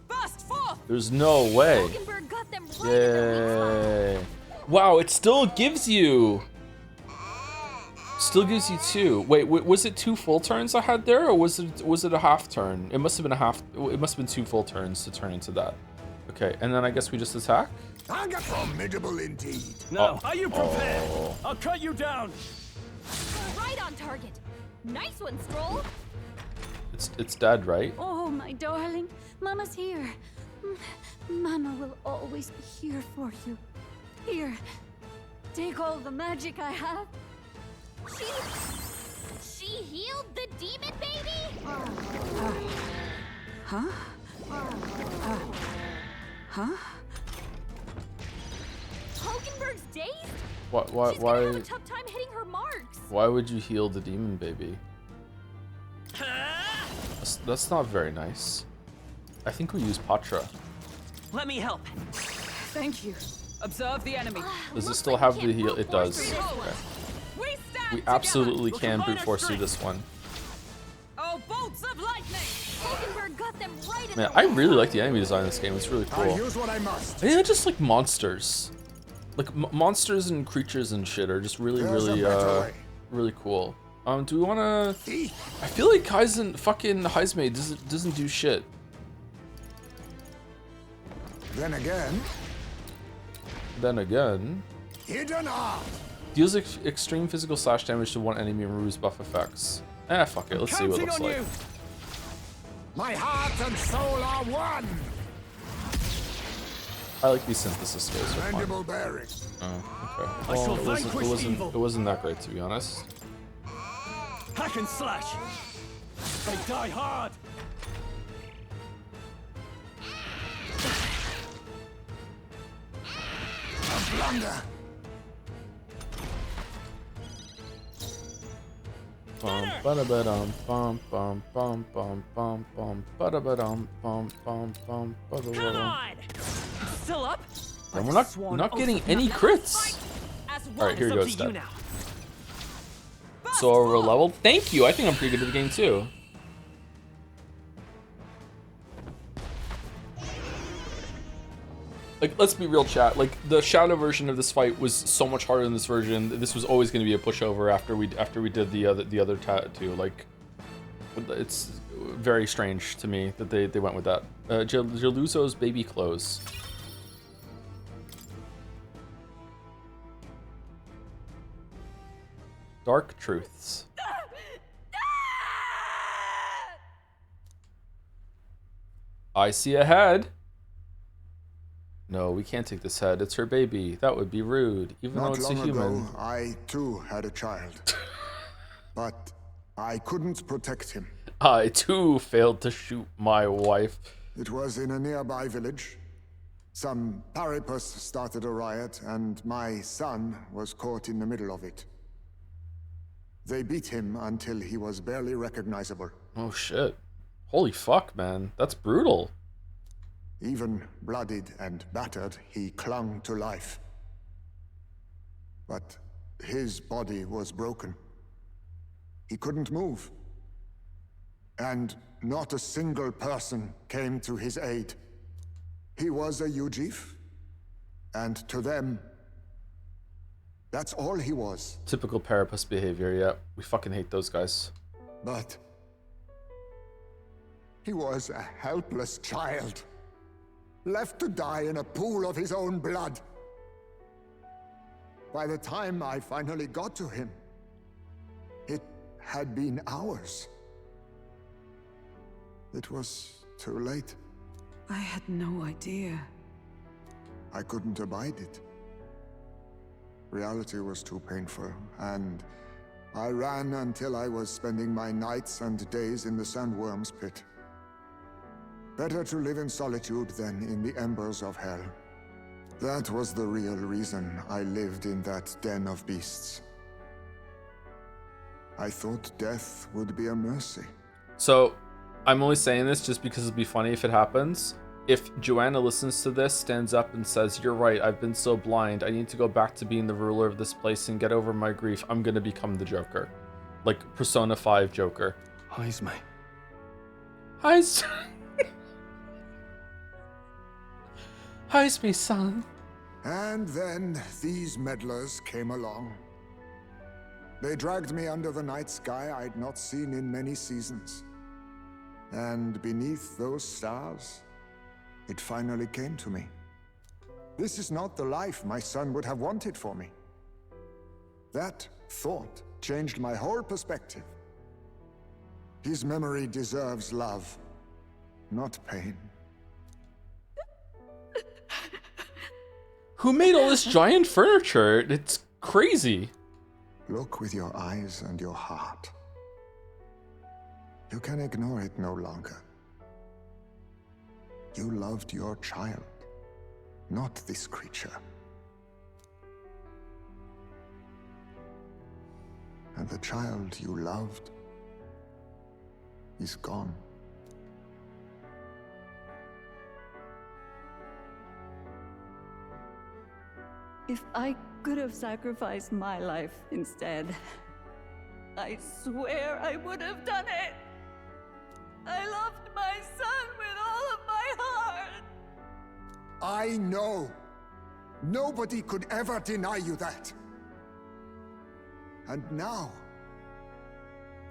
Speaker 9: Burst forth.
Speaker 1: There's no way.
Speaker 6: Hulkenberg got them right in their weak spot.
Speaker 1: Yay. Wow, it still gives you Still gives you 2. Wait, was it 2 full turns I had there, or was it a half turn? It must have been a half. It must have been 2 full turns to turn into that. Okay, and then I guess we just attack.
Speaker 4: Formidable indeed.
Speaker 8: Now, are you prepared? I'll cut you down.
Speaker 6: Right on target. Nice one, Stroll.
Speaker 1: It's dead, right?
Speaker 9: Oh, my darling. Mama's here. Mama will always be here for you. Here. Take all the magic I have.
Speaker 6: She healed the demon baby?
Speaker 7: Huh? Huh?
Speaker 6: Hogenberg's dazed?
Speaker 1: Why
Speaker 6: She's gonna have a tough time hitting her marks.
Speaker 1: why would you heal the demon baby? That's not very nice. I think we use Patra.
Speaker 3: Let me help.
Speaker 7: Thank you. Observe the enemy.
Speaker 1: Does it still have the heal? It does. Okay. We absolutely can brute force through this one.
Speaker 7: Oh, bolts of lightning!
Speaker 6: Hogenberg got them right in
Speaker 1: Man,
Speaker 6: the
Speaker 1: I really like the enemy design in this game. It's really
Speaker 4: I'll
Speaker 1: cool.
Speaker 4: use what I must.
Speaker 1: They're just like monsters. Like monsters and creatures and shit are just really,
Speaker 4: There's a
Speaker 1: really,
Speaker 4: better way.
Speaker 1: really cool. Do we wanna? I feel like fucking Heisme doesn't do shit.
Speaker 4: Then again, hidden art.
Speaker 1: Deals extreme physical slash damage to one enemy and removes buff effects. Fuck it. Let's see what it looks like.
Speaker 4: My heart and soul are one.
Speaker 1: I like these synthesis skills. They're fun.
Speaker 4: Mandible bearing.
Speaker 1: Oh, okay.
Speaker 8: I shall
Speaker 1: Well,
Speaker 8: vanquish evil.
Speaker 1: it wasn't that great, to be honest.
Speaker 8: Hack and slash. They die hard.
Speaker 4: A blunder.
Speaker 1: Bum ba-da-ba-dum bum bum bum bum bum bum ba-da-ba-dum bum bum bum ba-da-ba-dum.
Speaker 3: Still up?
Speaker 1: And we're not getting any crits. Alright, here goes that. So we're leveled. Thank you. I think I'm pretty good at the game too. Like, let's be real, chat. Like, the Shadow version of this fight was so much harder than this version. This was always going to be a pushover after we did the other tattoo. Like, it's very strange to me that they went with that. Jeluzo's baby clothes. Dark truths. I see a head. No, we can't take this head. It's her baby. That would be rude, even though it's a human.
Speaker 4: Not long ago, I too had a child. But I couldn't protect him.
Speaker 1: I too failed to shoot my wife.
Speaker 4: It was in a nearby village. Some paripus started a riot, and my son was caught in the middle of it. They beat him until he was barely recognizable.
Speaker 1: Oh shit. Holy fuck, man. That's brutal.
Speaker 4: Even bloodied and battered, he clung to life. But his body was broken. He couldn't move. And not a single person came to his aid. He was a Ujif, and to them, that's all he was.
Speaker 1: Typical Parapus behavior, yeah. We fucking hate those guys.
Speaker 4: But he was a helpless child, left to die in a pool of his own blood. By the time I finally got to him, it had been hours. It was too late.
Speaker 7: I had no idea.
Speaker 4: I couldn't abide it. Reality was too painful, and I ran until I was spending my nights and days in the sandworm's pit. Better to live in solitude than in the embers of hell. That was the real reason I lived in that den of beasts. I thought death would be a mercy.
Speaker 1: So, I'm only saying this just because it'd be funny if it happens. If Joanna listens to this, stands up and says, "You're right, I've been so blind. I need to go back to being the ruler of this place and get over my grief. I'm gonna become the Joker." Like, Persona 5 Joker.
Speaker 5: Heisme.
Speaker 1: Heisme. Heisme, son.
Speaker 4: And then these meddlers came along. They dragged me under the night sky I'd not seen in many seasons. And beneath those stars, it finally came to me. This is not the life my son would have wanted for me. That thought changed my whole perspective. His memory deserves love, not pain.
Speaker 1: Who made all this giant furniture? It's crazy.
Speaker 4: Look with your eyes and your heart. You can ignore it no longer. You loved your child, not this creature. And the child you loved is gone.
Speaker 9: If I could have sacrificed my life instead, I swear I would have done it. I loved my son with all of my heart.
Speaker 4: I know. Nobody could ever deny you that. And now,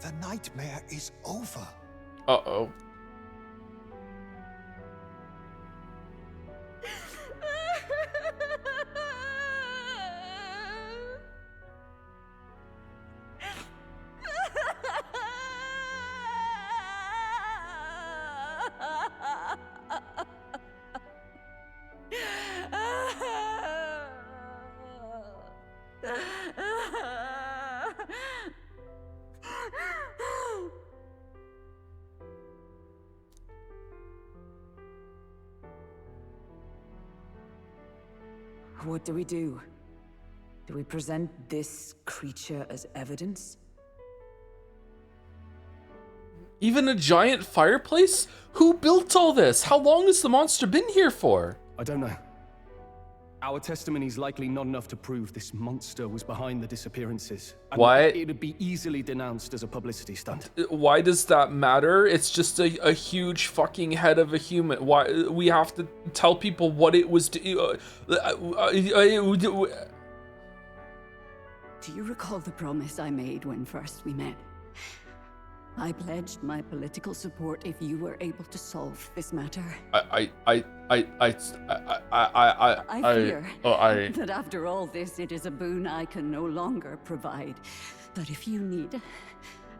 Speaker 4: the nightmare is over.
Speaker 1: Uh-oh.
Speaker 7: What do we do? Do we present this creature as evidence?
Speaker 1: Even a giant fireplace? Who built all this? How long has the monster been here for?
Speaker 5: I don't know. Our testimony's likely not enough to prove this monster was behind the disappearances. And
Speaker 1: What?
Speaker 5: it'd be easily denounced as a publicity stunt.
Speaker 1: Why does that matter? It's just a huge fucking head of a human. Why we have to tell people what it was
Speaker 9: Do you recall the promise I made when first we met? I pledged my political support if you were able to solve this matter.
Speaker 1: I
Speaker 9: fear
Speaker 1: I
Speaker 9: that after all this, it is a boon I can no longer provide. But if you need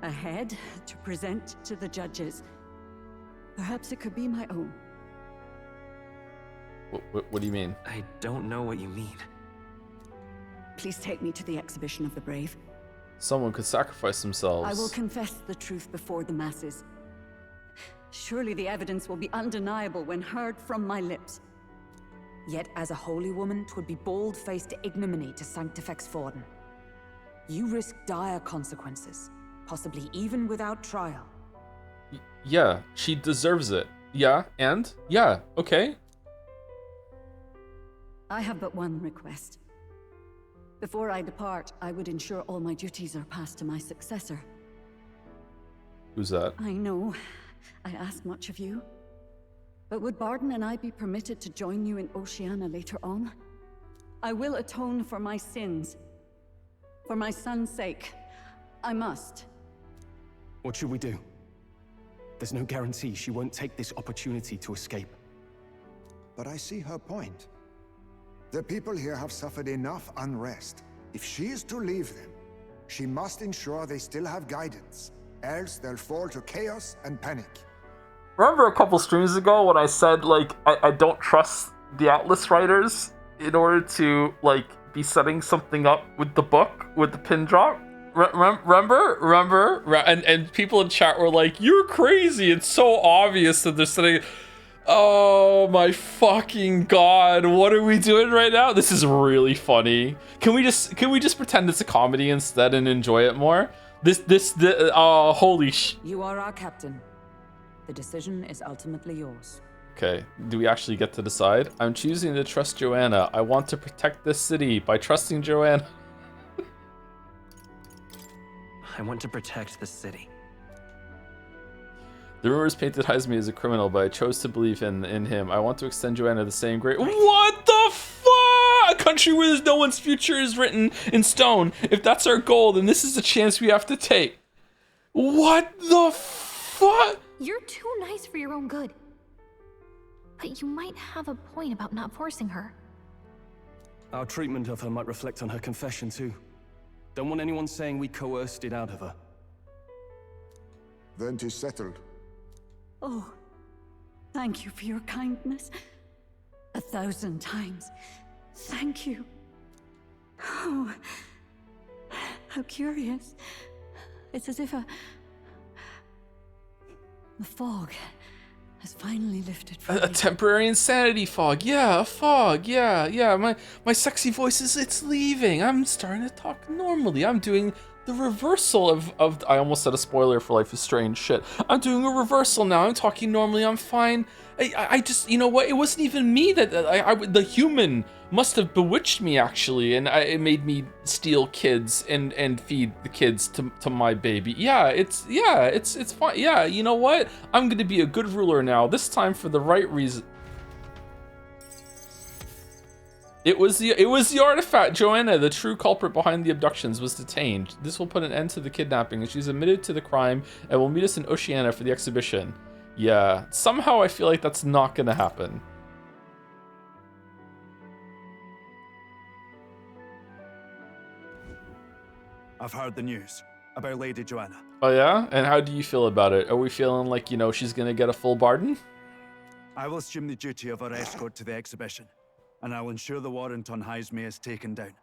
Speaker 9: a head to present to the judges, perhaps it could be my own.
Speaker 1: What do you mean?
Speaker 3: I don't know what you mean.
Speaker 9: Please take me to the exhibition of the brave.
Speaker 1: Someone could sacrifice themselves.
Speaker 9: I will confess the truth before the masses. Surely the evidence will be undeniable when heard from my lips.
Speaker 7: Yet as a holy woman, 'twould be bold-faced ignominy to sanctifex Forden. You risk dire consequences, possibly even without trial.
Speaker 1: Yeah, she deserves it. Yeah, and? Yeah, okay.
Speaker 9: I have but one request. Before I depart, I would ensure all my duties are passed to my successor.
Speaker 1: Who's that?
Speaker 9: I know I ask much of you, but would Barden and I be permitted to join you in Oceania later on? I will atone for my sins. For my son's sake, I must.
Speaker 5: What should we do? There's no guarantee she won't take this opportunity to escape.
Speaker 4: But I see her point. The people here have suffered enough unrest. If she is to leave them, she must ensure they still have guidance, else they'll fall to chaos and panic.
Speaker 1: Remember a couple streams ago when I said, like, I don't trust the Atlas writers in order to, like, be setting something up with the book, with the pin drop? Remember? And people in chat were like, you're crazy, it's so obvious that they're setting... Oh my fucking god, what are we doing right now? This is really funny. Can we just pretend it's a comedy instead and enjoy it more? Holy sh...
Speaker 7: You are our captain. The decision is ultimately yours.
Speaker 1: Okay, do we actually get to decide? I'm choosing to trust Joanna. I want to protect this city by trusting Joanna.
Speaker 3: I want to protect the city.
Speaker 1: The rumors painted Heisme as a criminal, but I chose to believe in him. I want to extend Joanna the same great... What the fuck? country where no one's future is written in stone. If that's our goal, then this is a chance we have to take. What the fuck?
Speaker 6: You're too nice for your own good. But you might have a point about not forcing her.
Speaker 5: Our treatment of her might reflect on her confession too. Don't want anyone saying we coerced it out of her.
Speaker 4: Then 'tis settled.
Speaker 9: Oh, thank you for your kindness. 1,000 times. Thank you. Oh, how curious. It's as if the fog has finally lifted from
Speaker 1: A
Speaker 9: me.
Speaker 1: temporary insanity fog. Yeah, a fog. Yeah. My sexy voice it's leaving. I'm starting to talk normally. I'm doing the reversal of I almost said a spoiler for Life is Strange. Shit. I'm doing a reversal now. I'm talking normally. I'm fine. I just, you know what? It wasn't even me that the human must have bewitched me actually, and it made me steal kids and feed the kids to my baby. It's fine. Yeah, you know what? I'm gonna be a good ruler now. This time for the right reason. It was the artifact. Joanna, the true culprit behind the abductions, was detained. This will put an end to the kidnapping, and she's admitted to the crime and will meet us in Oceania for the exhibition. Yeah, somehow I feel like that's not gonna happen.
Speaker 10: I've heard the news about Lady Joanna.
Speaker 1: Oh yeah? And how do you feel about it? Are we feeling like, you know, she's gonna get a full pardon?
Speaker 10: I will assume the duty of our escort to the exhibition, and I'll ensure the warrant on Haisme is taken down.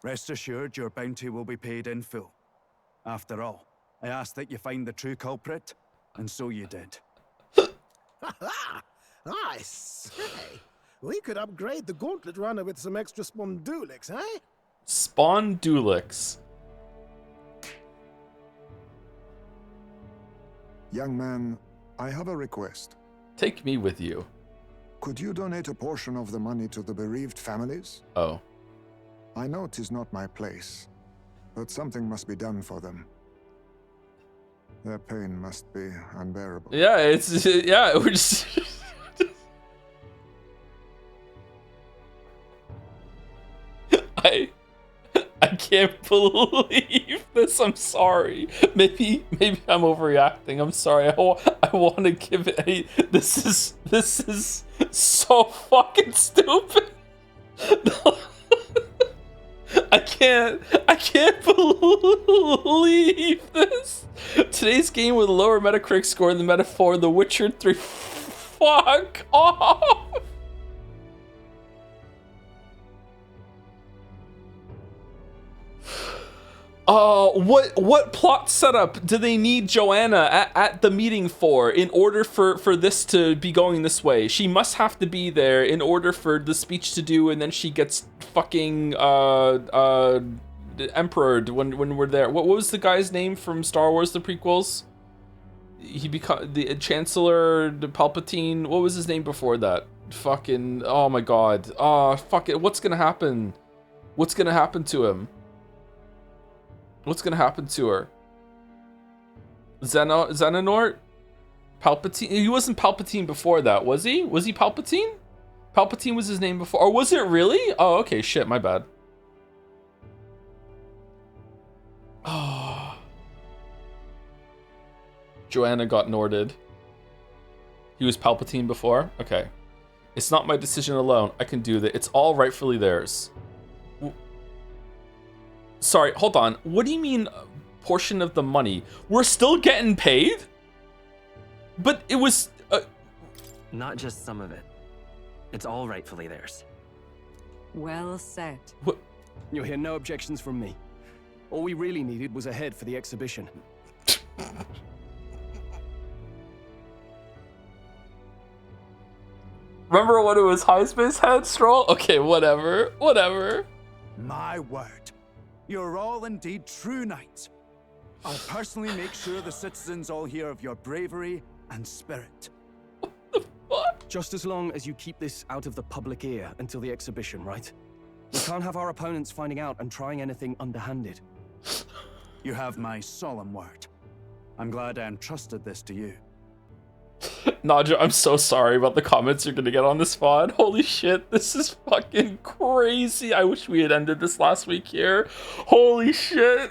Speaker 10: Rest assured, your bounty will be paid in full. After all, I asked that you find the true culprit, and so you did.
Speaker 11: I say, we could upgrade the gauntlet runner with some extra spondulix, eh?
Speaker 1: Spondulix.
Speaker 4: Young man, I have a request.
Speaker 1: Take me with you.
Speaker 4: Could you donate a portion of the money to the bereaved families?
Speaker 1: Oh.
Speaker 4: I know 'tis not my place, but something must be done for them. Their pain must be unbearable.
Speaker 1: Yeah, we're just... I can't believe this. I'm sorry. Maybe I'm overreacting. I'm sorry. I want to give it. This is so fucking stupid. I can't believe this. Today's game with a lower Metacritic score than Metaphor, The Witcher 3. Fuck off. What plot setup do they need Joanna at the meeting for in order for this to be going this way? She must have to be there in order for the speech to do, and then she gets fucking emperored when we're there. What was the guy's name from Star Wars, the prequels? He become the Chancellor Palpatine. What was his name before that? Fucking, oh my god. Oh, fuck it. What's gonna happen? What's gonna happen to him? What's gonna happen to her? Xehanort? Palpatine? He wasn't Palpatine before that, was he? Was he Palpatine? Palpatine was his name before. Or was it really? Oh, okay, shit, my bad. Oh. Joanna got Norded. He was Palpatine before? Okay. It's not my decision alone. I can do that. It's all rightfully theirs. Sorry, hold on. What do you mean portion of the money? We're still getting paid? But it was...
Speaker 3: Not just some of it. It's all rightfully theirs.
Speaker 7: Well said.
Speaker 1: What?
Speaker 5: You'll hear no objections from me. All we really needed was a head for the exhibition.
Speaker 1: Remember when it was Heisman's head, Stroll? Okay, whatever.
Speaker 10: My word. You're all indeed true knights. I'll personally make sure the citizens all hear of your bravery and spirit.
Speaker 1: What?
Speaker 5: Just as long as you keep this out of the public ear until the exhibition, right? We can't have our opponents finding out and trying anything underhanded.
Speaker 10: You have my solemn word. I'm glad I entrusted this to you.
Speaker 1: Naja, I'm so sorry about the comments you're gonna get on this VOD. Holy shit, this is fucking crazy. I wish we had ended this last week here. Holy shit.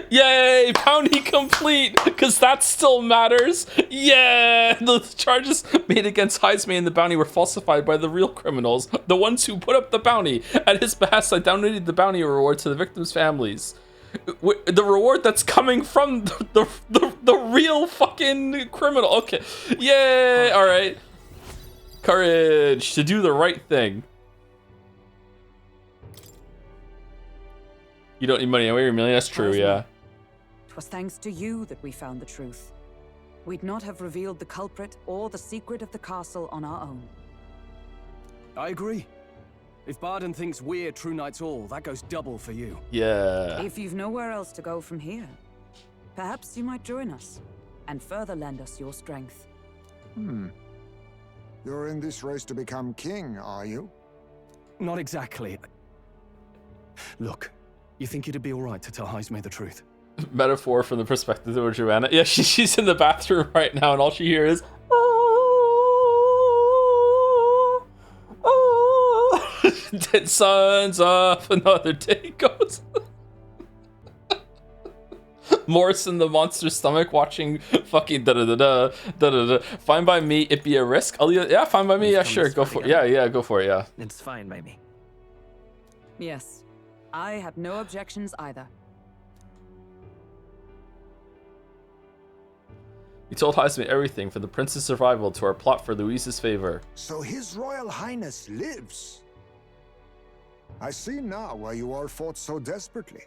Speaker 1: Yay, bounty complete, because that still matters. Yeah, the charges made against Heisme and the bounty were falsified by the real criminals, the ones who put up the bounty. At his behest, I donated the bounty reward to the victims' families. The reward that's coming from the real fucking criminal. Okay, yay, all right. Courage to do the right thing. You don't need money anyway, you're a million. That's true, yeah.
Speaker 7: 'Twas thanks to you that we found the truth. We'd not have revealed the culprit or the secret of the castle on our own.
Speaker 5: I agree. If Barden thinks we're True Knights all, that goes double for you.
Speaker 1: Yeah.
Speaker 7: If you've nowhere else to go from here, perhaps you might join us and further lend us your strength.
Speaker 4: You're in this race to become king, are you?
Speaker 5: Not exactly. Look, you think it'd be alright to tell Heisme the truth?
Speaker 1: Metaphor from the perspective of Joanna. Yeah, she's in the bathroom right now, and all she hears is, dead sons of another day goes. Morris in the monster's stomach watching fucking da-da-da-da. Fine by me, it be a risk. Yeah, fine by me. Yeah, sure, go for it. Yeah, go for it, yeah.
Speaker 3: It's fine by me.
Speaker 7: Yes, I have no objections either.
Speaker 1: We told Heisme everything, from the prince's survival to our plot for Louise's favor.
Speaker 4: So His Royal Highness lives. I see now why you all fought so desperately.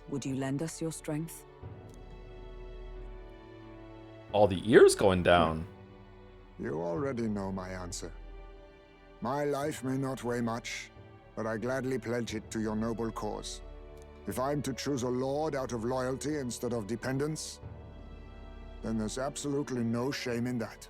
Speaker 7: Would you lend us your strength?
Speaker 1: All the ears going down.
Speaker 4: You already know my answer. My life may not weigh much, but I gladly pledge it to your noble cause. If I'm to choose a lord out of loyalty instead of dependence, then there's absolutely no shame in that.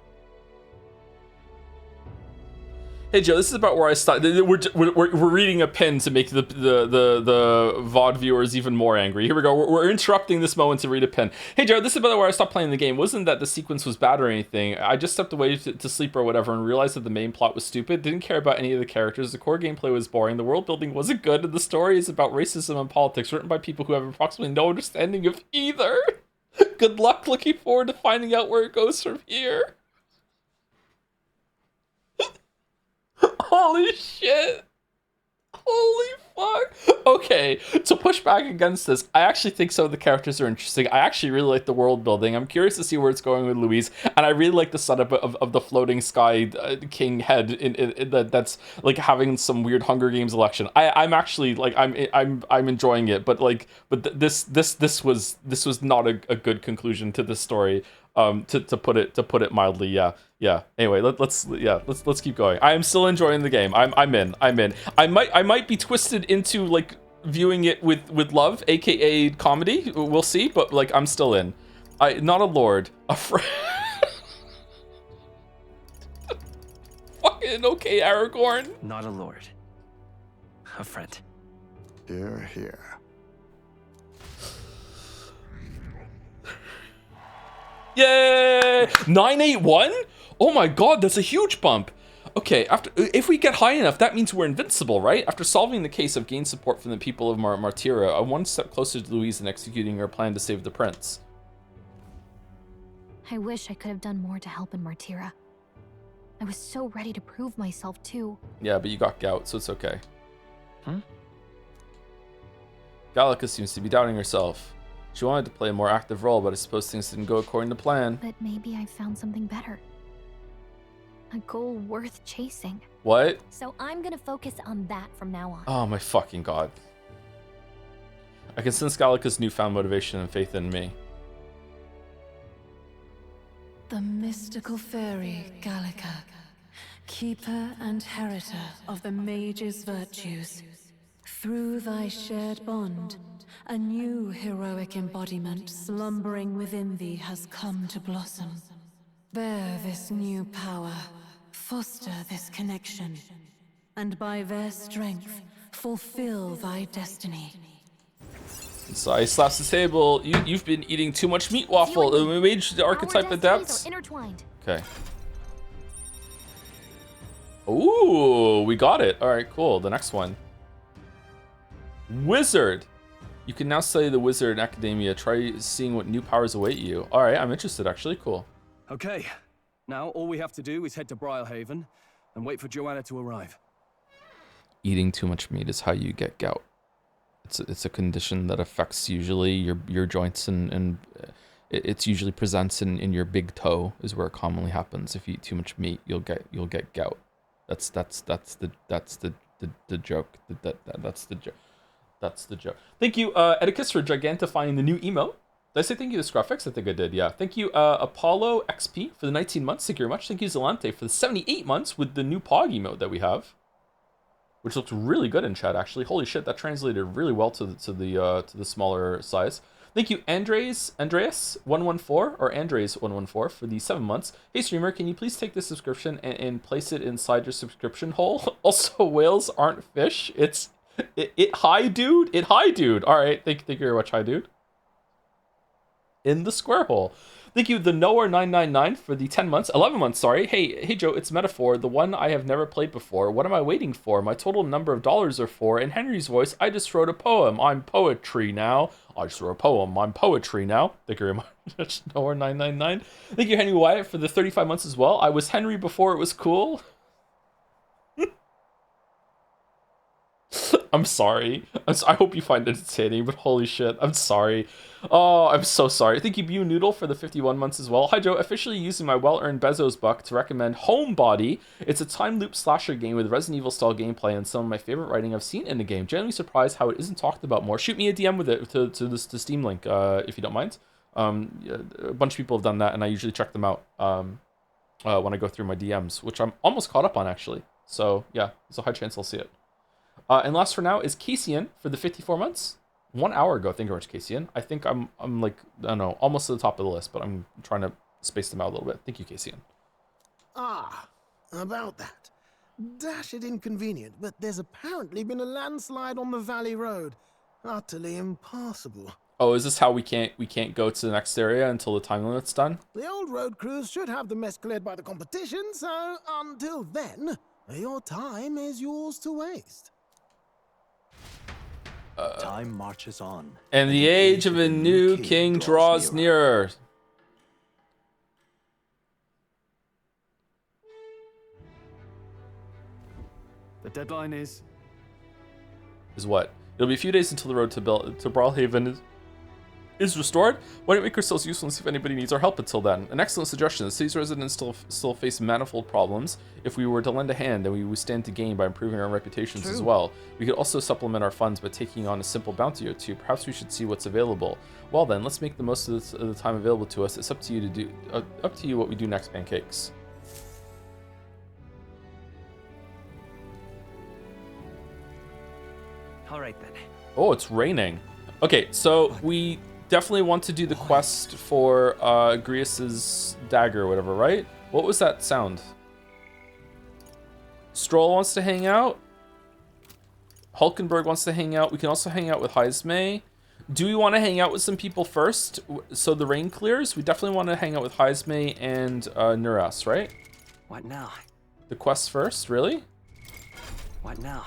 Speaker 1: Hey Joe, this is about where I started. We're reading a pin to make the VOD viewers even more angry. Here we go. We're interrupting this moment to read a pin. Hey Joe, this is about where I stopped playing the game. Wasn't that the sequence was bad or anything. I just stepped away to sleep or whatever and realized that the main plot was stupid. Didn't care about any of the characters. The core gameplay was boring. The world building wasn't good. And the story is about racism and politics written by people who have approximately no understanding of either. Good luck. Looking forward to finding out where it goes from here. Holy shit. Holy fuck. Okay, to push back against this, I actually think some of the characters are interesting. I actually really like the world building. I'm curious to see where it's going with Louise, and I really like the setup of the floating sky king head in that's like having some weird Hunger Games election. I'm actually like I'm enjoying it, but this was not a good conclusion to this story. To put it mildly, yeah. Anyway, let's keep going. I am still enjoying the game. I'm in. I might be twisted into like viewing it with love, aka comedy. We'll see, but like I'm still in. Not a lord, a friend. Fucking okay, Aragorn.
Speaker 3: Not a lord, a friend.
Speaker 4: Here, here.
Speaker 1: Yay! 981? Oh my god, that's a huge bump. Okay, if we get high enough, that means we're invincible, right? After solving the case, I've gained support from the people of Martira. I'm one step closer to Louise and executing her plan to save the prince.
Speaker 6: I wish I could have done more to help in Martira. I was so ready to prove myself too.
Speaker 1: Yeah, but you got gout, so it's okay. Gallica seems to be doubting herself. She wanted to play a more active role, but I suppose things didn't go according to plan.
Speaker 6: But maybe I found something better. A goal worth chasing.
Speaker 1: What?
Speaker 6: So I'm gonna focus on that from now on.
Speaker 1: Oh my fucking god. I can sense Gallica's newfound motivation and faith in me.
Speaker 12: The mystical fairy, Gallica, keeper and heritor of the mage's virtues. Through thy shared bond, a new heroic embodiment slumbering within thee has come to blossom. Bear this new power, foster this connection, and by their strength, fulfill thy destiny.
Speaker 1: Sai slaps the table. You've been eating too much meat waffle. We made the archetype adept. Okay. Ooh, we got it. All right, cool. The next one. Wizard. You can now study the wizard in academia. Try seeing what new powers await you. All right, I'm interested, actually. Cool.
Speaker 5: Okay. Now all we have to do is head to Briarhaven and wait for Joanna to arrive.
Speaker 1: Eating too much meat is how you get gout. It's a condition that affects usually your joints and it's usually presents in your big toe is where it commonly happens. If you eat too much meat, you'll get gout. That's the joke. That's the joke. That's the joke. Thank you, Edicus, for gigantifying the new emote. Did I say thank you to Scruffix? I think I did, yeah. Thank you, Apollo XP for the 19 months. Thank you very much. Thank you, Zelante, for the 78 months with the new Pog emote that we have, which looks really good in chat, actually. Holy shit, that translated really well to the smaller size. Thank you, Andreas114, or Andres114, for the 7 months. Hey, streamer, can you please take this subscription and place it inside your subscription hole? Also, whales aren't fish. It hi, dude. All right, thank you very much, hi, dude. In the square hole. Thank you, the Knower999 for the 10 months, 11 months, sorry. Hey Joe, it's Metaphor, the one I have never played before. What am I waiting for? My total number of dollars are 4. In Henry's voice, I just wrote a poem. I'm poetry now. I just wrote a poem. I'm poetry now. Thank you very much, Knower999. Thank you, Henry Wyatt, for the 35 months as well. I was Henry before it was cool. I'm sorry. I hope you find it entertaining, but holy shit, I'm sorry. Oh, I'm so sorry. Thank you, Bew Noodle, for the 51 months as well. Hi, Joe. Officially using my well-earned Bezos buck to recommend Homebody. It's a time loop slasher game with Resident Evil-style gameplay and some of my favorite writing I've seen in the game. Generally surprised how it isn't talked about more. Shoot me a DM with it to the Steam link, if you don't mind. A bunch of people have done that, and I usually check them out when I go through my DMs, which I'm almost caught up on, actually. So, yeah, there's a high chance I'll see it. And last for now is Casian for the 54 months. 1 hour ago, thank you very much, Casian. I think I'm like, I don't know, almost to the top of the list, but I'm trying to space them out a little bit. Thank you, Casian.
Speaker 11: Ah, about that. Dash it inconvenient, but there's apparently been a landslide on the Valley Road. Utterly impassable.
Speaker 1: Oh, is this how we can't go to the next area until the time limit's done?
Speaker 11: The old road crews should have the mess cleared by the competition, so until then, your time is yours to waste.
Speaker 3: Time marches on.
Speaker 1: And the age of a new king draws nearer.
Speaker 5: The deadline is
Speaker 1: what? It'll be a few days until the road to Brawlhaven is restored. Why don't we make ourselves useful and see if anybody needs our help until then? An excellent suggestion. The city's residents still face manifold problems. If we were to lend a hand, then we would stand to gain by improving our reputations as well. We could also supplement our funds by taking on a simple bounty or two. Perhaps we should see what's available. Well then, let's make the most of the time available to us. It's up to you to do. Up to you what we do next, pancakes.
Speaker 3: All right then.
Speaker 1: Oh, it's raining. Okay, so we definitely want to do the quest for Grius's dagger or whatever, right? What was that sound? Stroll wants to hang out. Hulkenberg wants to hang out. We can also hang out with Heismay. Do we want to hang out with some people first so the rain clears? We definitely want to hang out with Heismay and Nuras, right?
Speaker 3: What now?
Speaker 1: The quest first, really?
Speaker 3: What now?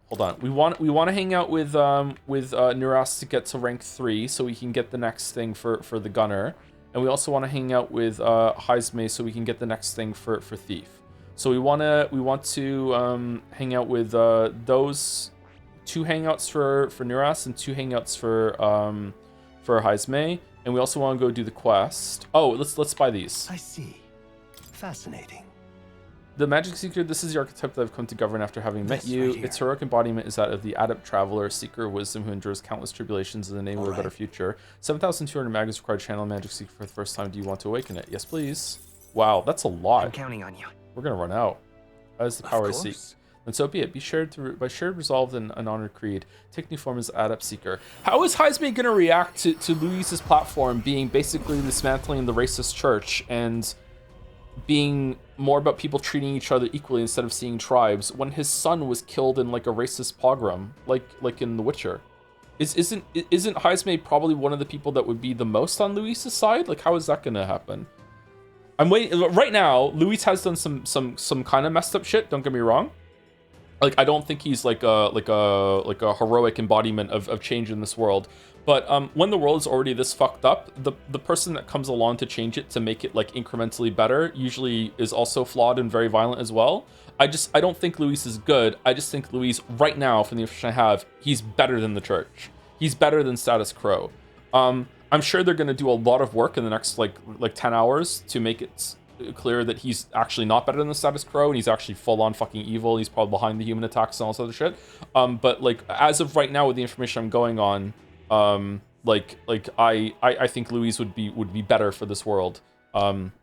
Speaker 1: Hold on. We want to hang out with Nuras to get to rank 3 so we can get the next thing for the gunner, and we also want to hang out with Heismay so we can get the next thing for thief. So we want to hang out with those 2 hangouts for Nuras and 2 hangouts for Heismay, and we also want to go do the quest. Oh, let's buy these.
Speaker 3: I see. Fascinating.
Speaker 1: The Magic Seeker, this is the archetype that I've come to govern after having met you. Its heroic embodiment is that of the adept traveler, seeker of wisdom who endures countless tribulations in the name of a better future. 7,200 mag is required to channel Magic Seeker for the first time. Do you want to awaken it? Yes, please. Wow, that's a lot.
Speaker 3: I'm counting on you.
Speaker 1: We're going to run out. That is the power I seek. And so be it. Be shared by shared resolve and an honored creed. Take new form as adept seeker. How is Heismay going to react to Luis's platform being basically dismantling the racist church and being more about people treating each other equally instead of seeing tribes when his son was killed in like a racist pogrom, like in The Witcher? Isn't Heismay probably one of the people that would be the most on Luis's side? Like, how is that gonna happen? I'm waiting right now. Luis has done some kind of messed up shit. Don't get me wrong. Like, I don't think he's like a heroic embodiment of change in this world. But when the world is already this fucked up, the person that comes along to change it, to make it like incrementally better, usually is also flawed and very violent as well. I don't think Luis is good. I just think Luis right now, from the information I have, he's better than the church. He's better than status quo. I'm sure they're going to do a lot of work in the next like 10 hours to make it clear that he's actually not better than the status quo, and he's actually full on fucking evil. He's probably behind the human attacks and all this other shit. But like, as of right now, with the information I'm going on, I think Luis would be better for this world.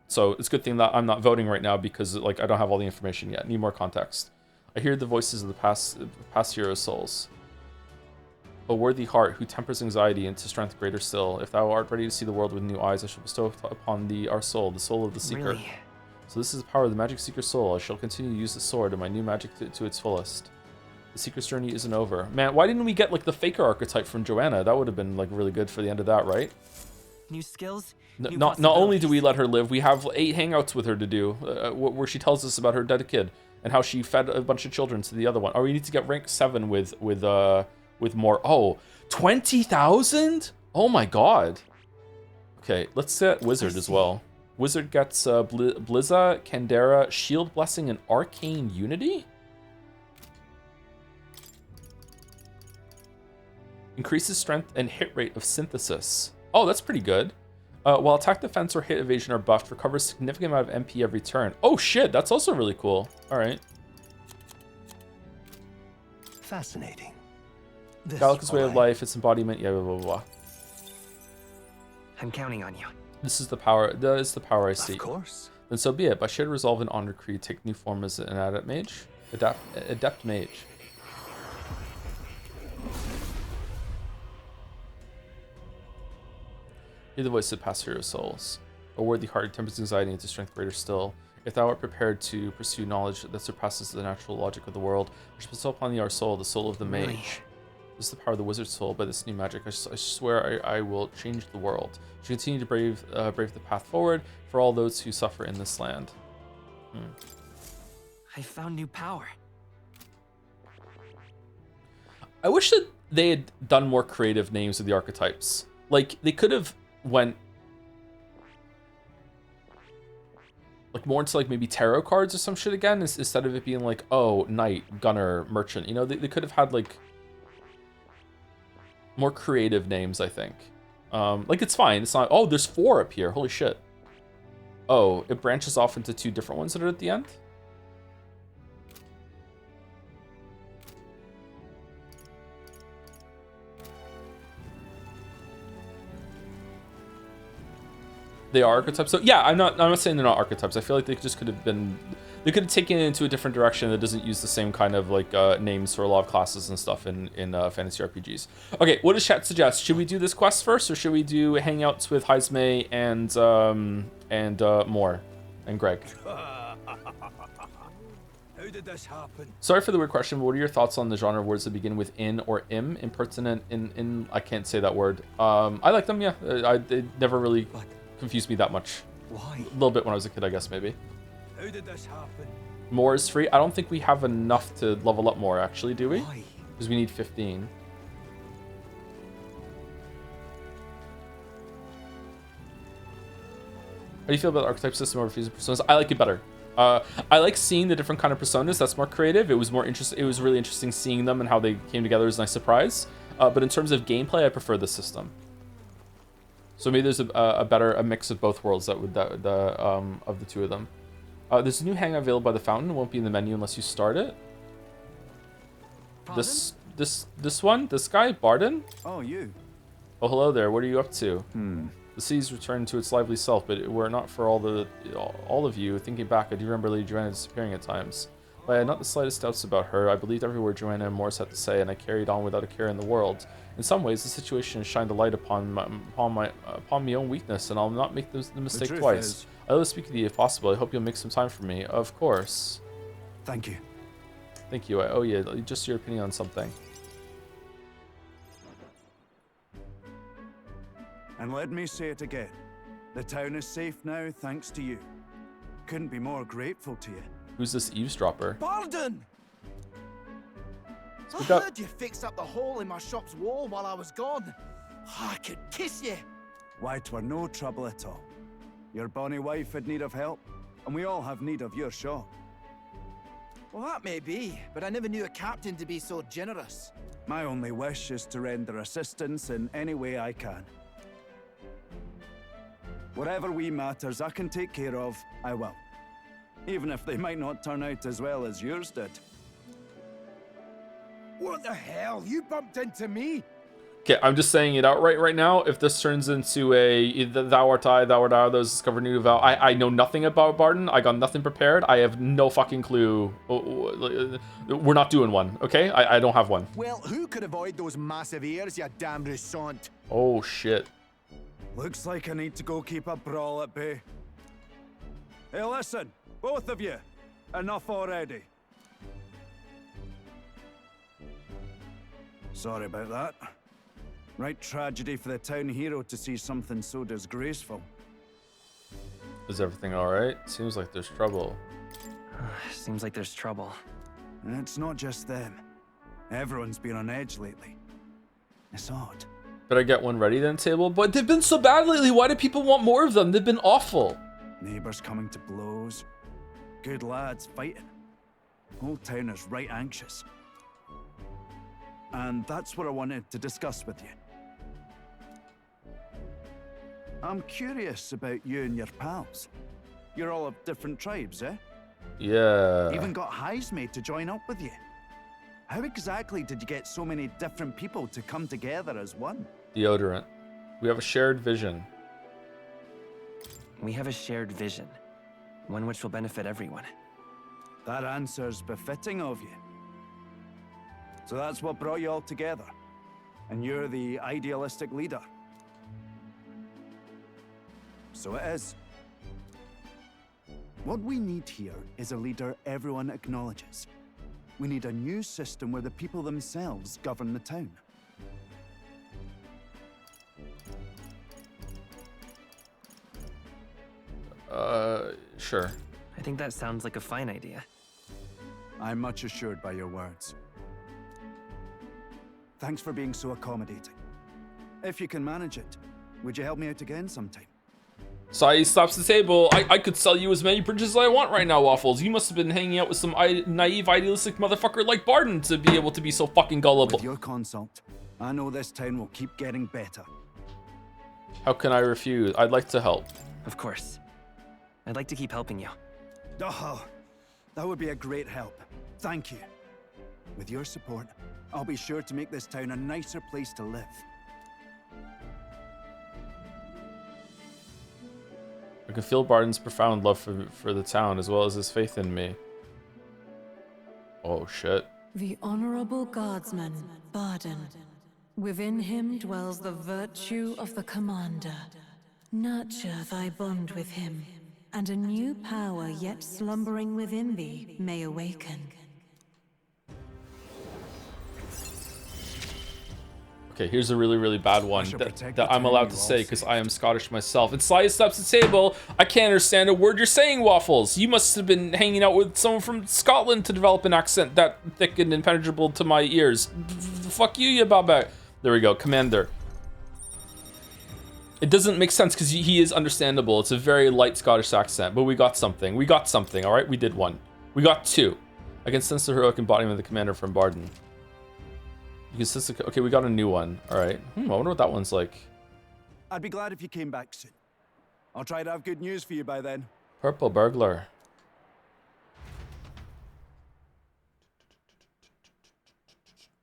Speaker 1: So it's a good thing that I'm not voting right now, because like, I don't have all the information yet. Need more context. I hear the voices of the past hero souls. A worthy heart who tempers anxiety into strength greater still. If thou art ready to see the world with new eyes, I shall bestow upon thee our soul, the soul of the seeker.
Speaker 3: Really?
Speaker 1: So this is the power of the magic seeker soul. I shall continue to use the sword and my new magic to its fullest. The seeker's journey isn't over. Man, why didn't we get like the faker archetype from Joanna? That would have been like really good for the end of that, right?
Speaker 3: New skills?
Speaker 1: Not only do we let her live, we have 8 hangouts with her to do, where she tells us about her dead kid and how she fed a bunch of children to the other one. Oh, we need to get rank 7 with more. Oh, 20,000? Oh my god. Okay, let's set Wizard as well. Wizard gets Blizza, Candera, Shield Blessing, and Arcane Unity? Increases strength and hit rate of Synthesis. Oh, that's pretty good. While attack, defense, or hit evasion are buffed, recovers a significant amount of MP every turn. Oh shit, that's also really cool. Alright.
Speaker 8: Fascinating.
Speaker 1: Gallica's way of life, its embodiment, yeah, blah, blah, blah.
Speaker 3: I'm counting on you.
Speaker 1: This is the power. That is the power I seek.
Speaker 8: Of course.
Speaker 1: Then so be it. By shared resolve and honor creed, take new form as an adept mage. Adept mage. Hear the voice of past hero souls. A worthy heart tempers anxiety into strength greater still. If thou art prepared to pursue knowledge that surpasses the natural logic of the world, I shall bestow upon thee our soul, the soul of the mage.
Speaker 3: Really?
Speaker 1: This is the power of the wizard's soul. By this new magic, I swear I will change the world. I shall continue to brave the path forward for all those who suffer in this land.
Speaker 3: I found new power.
Speaker 1: I wish that they had done more creative names of the archetypes. Like, they could have went like more into like maybe tarot cards or some shit again, instead of it being like, oh, knight, gunner, merchant. You know, they could have had like more creative names, I think. Like, it's fine. It's not, oh, there's 4 up here. Holy shit. Oh, it branches off into 2 different ones that are at the end? They are archetypes. So yeah, I'm not saying they're not archetypes. I feel like they just could have been, they could have taken it into a different direction that doesn't use the same kind of like names for a lot of classes and stuff in fantasy RPGs. Okay, what does chat suggest? Should we do this quest first, or should we do hangouts with Heismay and Moore and Greg?
Speaker 8: How did this happen?
Speaker 1: Sorry for the weird question, but what are your thoughts on the genre of words that begin with in or im? Impertinent, in I can't say that word. I like them, yeah. They never really confused me that much.
Speaker 8: Why?
Speaker 1: A little bit when I was a kid, I guess, maybe.
Speaker 8: How did this happen?
Speaker 1: More is free. I don't think we have enough to level up more, actually, do we?
Speaker 8: Why?
Speaker 1: Because we need 15. How do you feel about the archetype system over fusing personas? I like it better. I like seeing the different kind of personas. That's more creative. It was more interesting. It was really interesting seeing them and how they came together. It was a nice surprise. But in terms of gameplay, I prefer this system. So maybe there's a mix of both worlds of the two of them. There's a new hangout available by the fountain. It won't be in the menu unless you start it.
Speaker 3: Pardon?
Speaker 1: This one, this guy, Barden.
Speaker 10: Oh, you.
Speaker 1: Oh, hello there. What are you up to? The city's returned to its lively self, but were it not for all of you, thinking back, I do remember Lady Joanna disappearing at times. But I had not the slightest doubts about her. I believed every word Joanna and Morris had to say, and I carried on without a care in the world. In some ways, the situation has shined a light upon my own weakness, and I'll not make the mistake twice. I'd love to speak with you if possible. I hope you'll make some time for me. Of course.
Speaker 10: Thank you.
Speaker 1: Thank you. I owe you just your opinion on something.
Speaker 10: And let me say it again. The town is safe now thanks to you. Couldn't be more grateful to you.
Speaker 1: Who's this eavesdropper?
Speaker 11: Barden! I
Speaker 1: Speak up.
Speaker 11: heard you fixed up the hole in my shop's wall while I was gone. I could kiss you.
Speaker 10: Why, 'twere no trouble at all. Your bonny wife had need of help, and we all have need of your shop.
Speaker 11: Well, that may be, but I never knew a captain to be so generous.
Speaker 10: My only wish is to render assistance in any way I can. Whatever wee matters I can take care of, I will. Even if they might not turn out as well as yours did.
Speaker 11: What the hell? You bumped into me?
Speaker 1: Okay, I'm just saying it outright right now. If this turns into a thou art I, those discover new vow, I know nothing about Barden. I got nothing prepared. I have no fucking clue. We're not doing one, okay? I don't have one.
Speaker 11: Well, who could avoid those massive ears, you damn resont?
Speaker 1: Oh, shit.
Speaker 10: Looks like I need to go keep a brawl at bay. Hey, listen, both of you. Enough already. Sorry about that. Right tragedy for the town hero to see something so disgraceful.
Speaker 1: Is everything alright? Seems like there's trouble.
Speaker 3: Seems like there's trouble.
Speaker 10: And it's not just them. Everyone's been on edge lately. It's odd.
Speaker 1: Did I get one ready then, table? But they've been so bad lately. Why do people want more of them? They've been awful.
Speaker 10: Neighbors coming to blows. Good lads fighting. Whole town is right anxious. And that's what I wanted to discuss with you. I'm curious about you and your pals. You're all of different tribes, eh?
Speaker 1: Yeah.
Speaker 10: Even got Heisme to join up with you. How exactly did you get so many different people to come together as one?
Speaker 1: Deodorant. We have a shared vision.
Speaker 3: We have a shared vision, one which will benefit everyone.
Speaker 10: That answer's befitting of you. So that's what brought you all together. And you're the idealistic leader. So it is. What we need here is a leader everyone acknowledges. We need a new system where the people themselves govern the town.
Speaker 1: Sure.
Speaker 3: I think that sounds like a fine idea.
Speaker 10: I'm much assured by your words. Thanks for being so accommodating. If you can manage it, would you help me out again sometime?
Speaker 1: Sai stops the table. I could sell you as many bridges as I want right now, Waffles. You must have been hanging out with some naive, idealistic motherfucker like Barden to be able to be so fucking gullible.
Speaker 10: With your consult, I know this town will keep getting better.
Speaker 1: How can I refuse? I'd like to help.
Speaker 3: Of course. I'd like to keep helping you.
Speaker 10: Oh, that would be a great help. Thank you. With your support, I'll be sure to make this town a nicer place to live.
Speaker 1: I can feel Barden's profound love for the town as well as his faith in me. Oh shit.
Speaker 12: The honorable guardsman, Barden. Within him dwells the virtue of the commander. Nurture thy bond with him, and a new power yet slumbering within thee may awaken.
Speaker 1: Okay, here's a really, really bad one that I'm allowed to say because I am Scottish myself. And Sly stops the table. I can't understand a word you're saying, Waffles. You must have been hanging out with someone from Scotland to develop an accent that thick and impenetrable to my ears. Fuck you, you baba. There we go, Commander. It doesn't make sense because he is understandable. It's a very light Scottish accent, but we got something. We got something, all right? We did one. We got two. I can sense the heroic embodiment of the commander from Barden. You can sense the... Okay, we got a new one. All right. I wonder what that one's like.
Speaker 10: I'd be glad if you came back soon. I'll try to have good news for you by then.
Speaker 1: Purple burglar.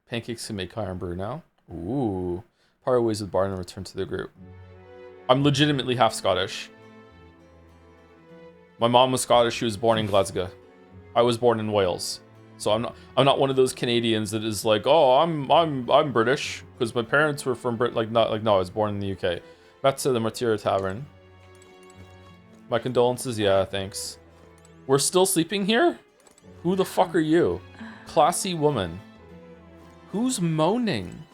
Speaker 1: Pancakes can make iron brew now. Ooh. Part ways with Barden and return to the group. I'm legitimately half Scottish. My mom was Scottish. She was born in Glasgow. I was born in Wales. So I'm not one of those Canadians that is like, oh, I'm British because my parents were from Brit. No, I was born in the UK. Back to the Martyr Tavern. My condolences. Yeah, thanks. We're still sleeping here? Who the fuck are you? Classy woman. Who's moaning?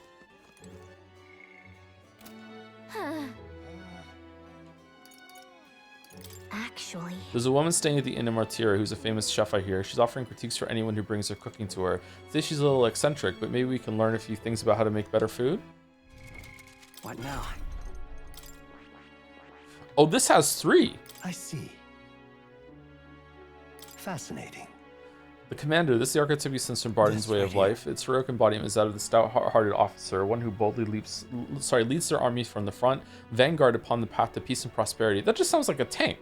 Speaker 6: actually.
Speaker 1: There's a woman staying at the Inn of Martyra who's a famous chef, I hear. She's offering critiques for anyone who brings her cooking to her. Say she's a little eccentric, but maybe we can learn a few things about how to make better food?
Speaker 3: What now?
Speaker 1: Oh, this has 3.
Speaker 13: I see. Fascinating.
Speaker 1: The commander, this is the archetype since from Barden's way of life. Its heroic embodiment is that of the stout-hearted officer, one who boldly leads their armies from the front, vanguard upon the path to peace and prosperity. That just sounds like a tank.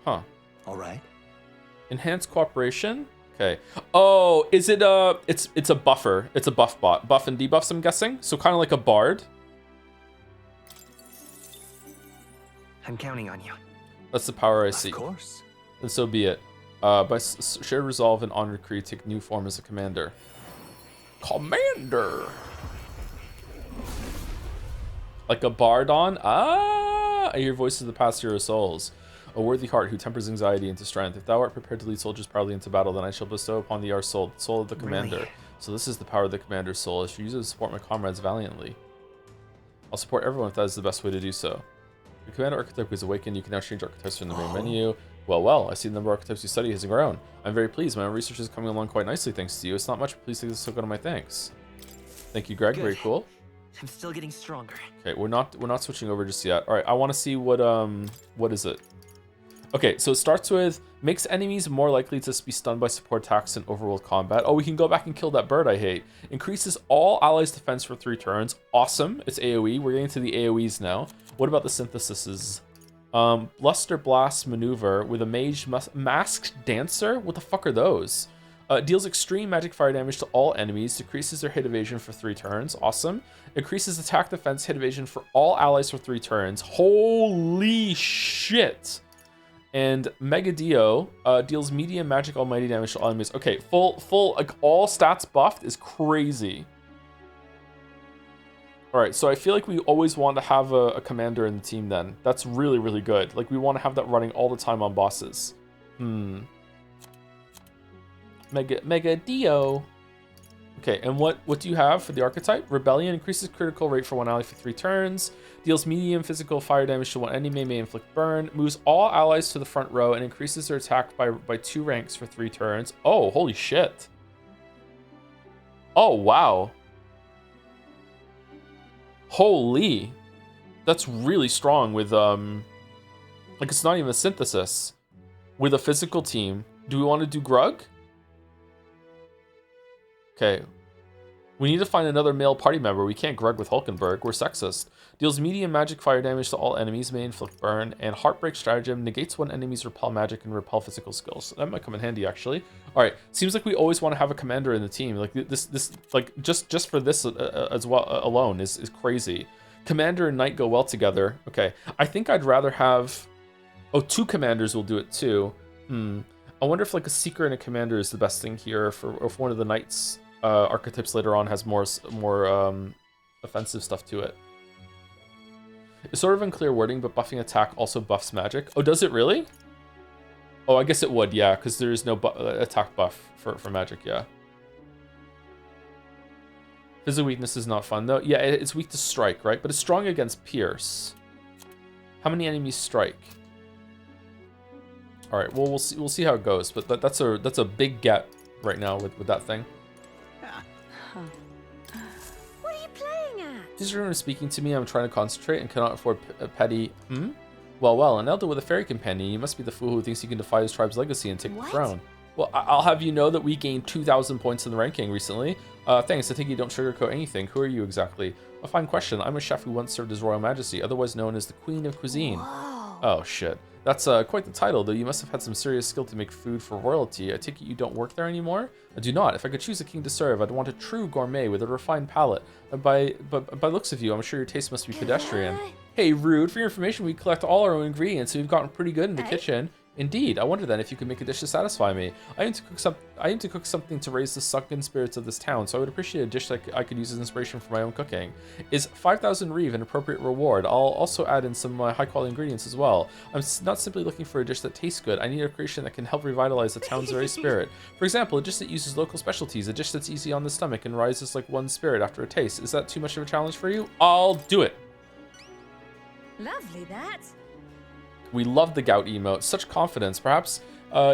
Speaker 1: Huh.
Speaker 13: All right.
Speaker 1: Enhanced cooperation. Okay. Oh, is it it's a buffer. It's a buff bot. Buff and debuffs, I'm guessing. So kind of like a bard.
Speaker 3: I'm counting on you.
Speaker 1: That's the power I see.
Speaker 13: Of course.
Speaker 1: And so be it. By shared resolve and honored creed, take new form as a commander. Commander! Like a bardon? Ah! I hear voices of the past hero souls. A worthy heart who tempers anxiety into strength. If thou art prepared to lead soldiers proudly into battle, then I shall bestow upon thee our soul, the soul of the commander.
Speaker 3: Really?
Speaker 1: So this is the power of the commander's soul. I should use it to support my comrades valiantly. I'll support everyone if that is the best way to do so. The commander archetype is awakened. You can now change archetypes from the main menu. Well, I see the number of archetypes you study has grown. I'm very pleased. My research is coming along quite nicely thanks to you. It's not much, but please take this token of my thanks. Thank you, Greg.
Speaker 3: Good.
Speaker 1: Very cool.
Speaker 3: I'm still getting stronger.
Speaker 1: Okay, we're not switching over just yet. All right, I want to see what is it? Okay, so it starts with makes enemies more likely to be stunned by support attacks in overworld combat. Oh, we can go back and kill that bird I hate. Increases all allies' defense for 3 turns. Awesome. It's AoE. We're getting to the AoEs now. What about the synthesises? Bluster Blast Maneuver with a Mage Masked Dancer? What the fuck are those? Deals extreme magic fire damage to all enemies, decreases their hit evasion for 3 turns. Awesome. Increases attack defense hit evasion for all allies for 3 turns. Holy shit. And Mega Dio deals medium magic almighty damage to all enemies. Okay, full like all stats buffed is crazy. All right, so I feel like we always want to have a commander in the team then. That's really, really good. Like, we want to have that running all the time on bosses. Mega Dio. Okay, and what do you have for the archetype? Rebellion increases critical rate for 1 ally for 3 turns. Deals medium physical fire damage to 1 enemy, may inflict burn. Moves all allies to the front row and increases their attack by 2 ranks for 3 turns. Oh, holy shit. Oh, wow. Holy, that's really strong with like it's not even a synthesis. With a physical team, do we want to do Grug? Okay, we need to find another male party member. We can't Grug with Hulkenberg. We're sexist. Deals medium magic fire damage to all enemies, may inflict burn, and Heartbreak Stratagem negates when enemies repel magic and repel physical skills. That might come in handy actually. All right, seems like we always want to have a commander in the team. Like this like just for this as well alone is crazy. Commander and knight go well together. Okay, I think I'd rather have 2 commanders will do it too. I wonder if like a seeker and a commander is the best thing here for if one of the knights archetypes later on has more offensive stuff to it. It's sort of unclear wording, but buffing attack also buffs magic. Oh, does it really? Oh, I guess it would, yeah, because there is no attack buff for magic, yeah. Physical weakness is not fun, though. Yeah, it's weak to strike, right? But it's strong against pierce. How many enemies strike? All right, well, we'll see how it goes, but that's a big get right now with that thing.
Speaker 6: What are you playing at?
Speaker 1: This room is speaking to me. I'm trying to concentrate and cannot afford a petty. Well, an elder with a fairy companion. You must be the fool who thinks he can defy his tribe's legacy and take the throne. Well, I'll have you know that we gained 2,000 points in the ranking recently. Thanks. I think you don't sugarcoat anything. Who are you exactly? A fine question. I'm a chef who once served His Royal Majesty, otherwise known as the Queen of Cuisine.
Speaker 6: Whoa.
Speaker 1: Oh shit. That's quite the title, though. You must have had some serious skill to make food for royalty. I take it you don't work there anymore? I do not. If I could choose a king to serve, I'd want a true gourmet with a refined palate. By looks of you, I'm sure your taste must be pedestrian. Hey, rude. For your information, we collect all our own ingredients, so we've gotten pretty good in the kitchen. Indeed. I wonder then if you could make a dish to satisfy me. I aim to cook something to raise the sunken spirits of this town, so I would appreciate a dish that I could use as inspiration for my own cooking. Is 5,000 reeve an appropriate reward? I'll also add in some high-quality ingredients as well. I'm not simply looking for a dish that tastes good. I need a creation that can help revitalize the town's very spirit. For example, a dish that uses local specialties, a dish that's easy on the stomach and rises like one spirit after a taste. Is that too much of a challenge for you? I'll do it.
Speaker 9: Lovely, that.
Speaker 1: We love the gout emote. Such confidence. Perhaps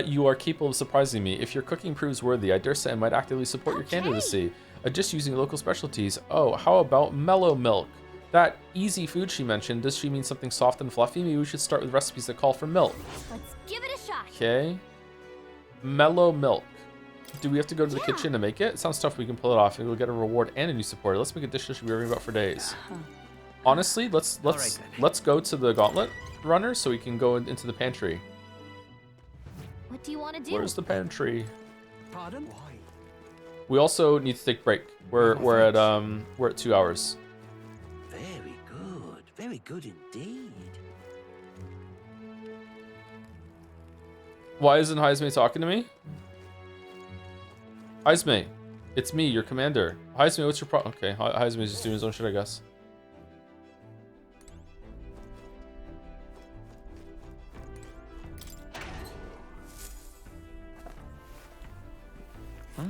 Speaker 1: you are capable of surprising me. If your cooking proves worthy, I dare say I might actively support your candidacy. Just using local specialties. Oh, how about mellow milk? That easy food she mentioned, does she mean something soft and fluffy? Maybe we should start with recipes that call for milk.
Speaker 6: Let's give it a shot.
Speaker 1: Okay. Mellow milk. Do we have to go to the kitchen to make it? It sounds tough. We can pull it off. Maybe we'll get a reward and a new supporter. Let's make a dish that should be raving about for days. Honestly, let's go to the gauntlet runner so we can go into the pantry.
Speaker 6: What do you want to do?
Speaker 1: Where's the pantry?
Speaker 3: Pardon?
Speaker 1: We also need to take a break. We're at 2 hours.
Speaker 13: Very good indeed.
Speaker 1: Why isn't Heisme talking to me? Heisme, it's me, your commander. Heisme, what's your problem? Okay, Heisme is just doing his own shit, I guess. Huh?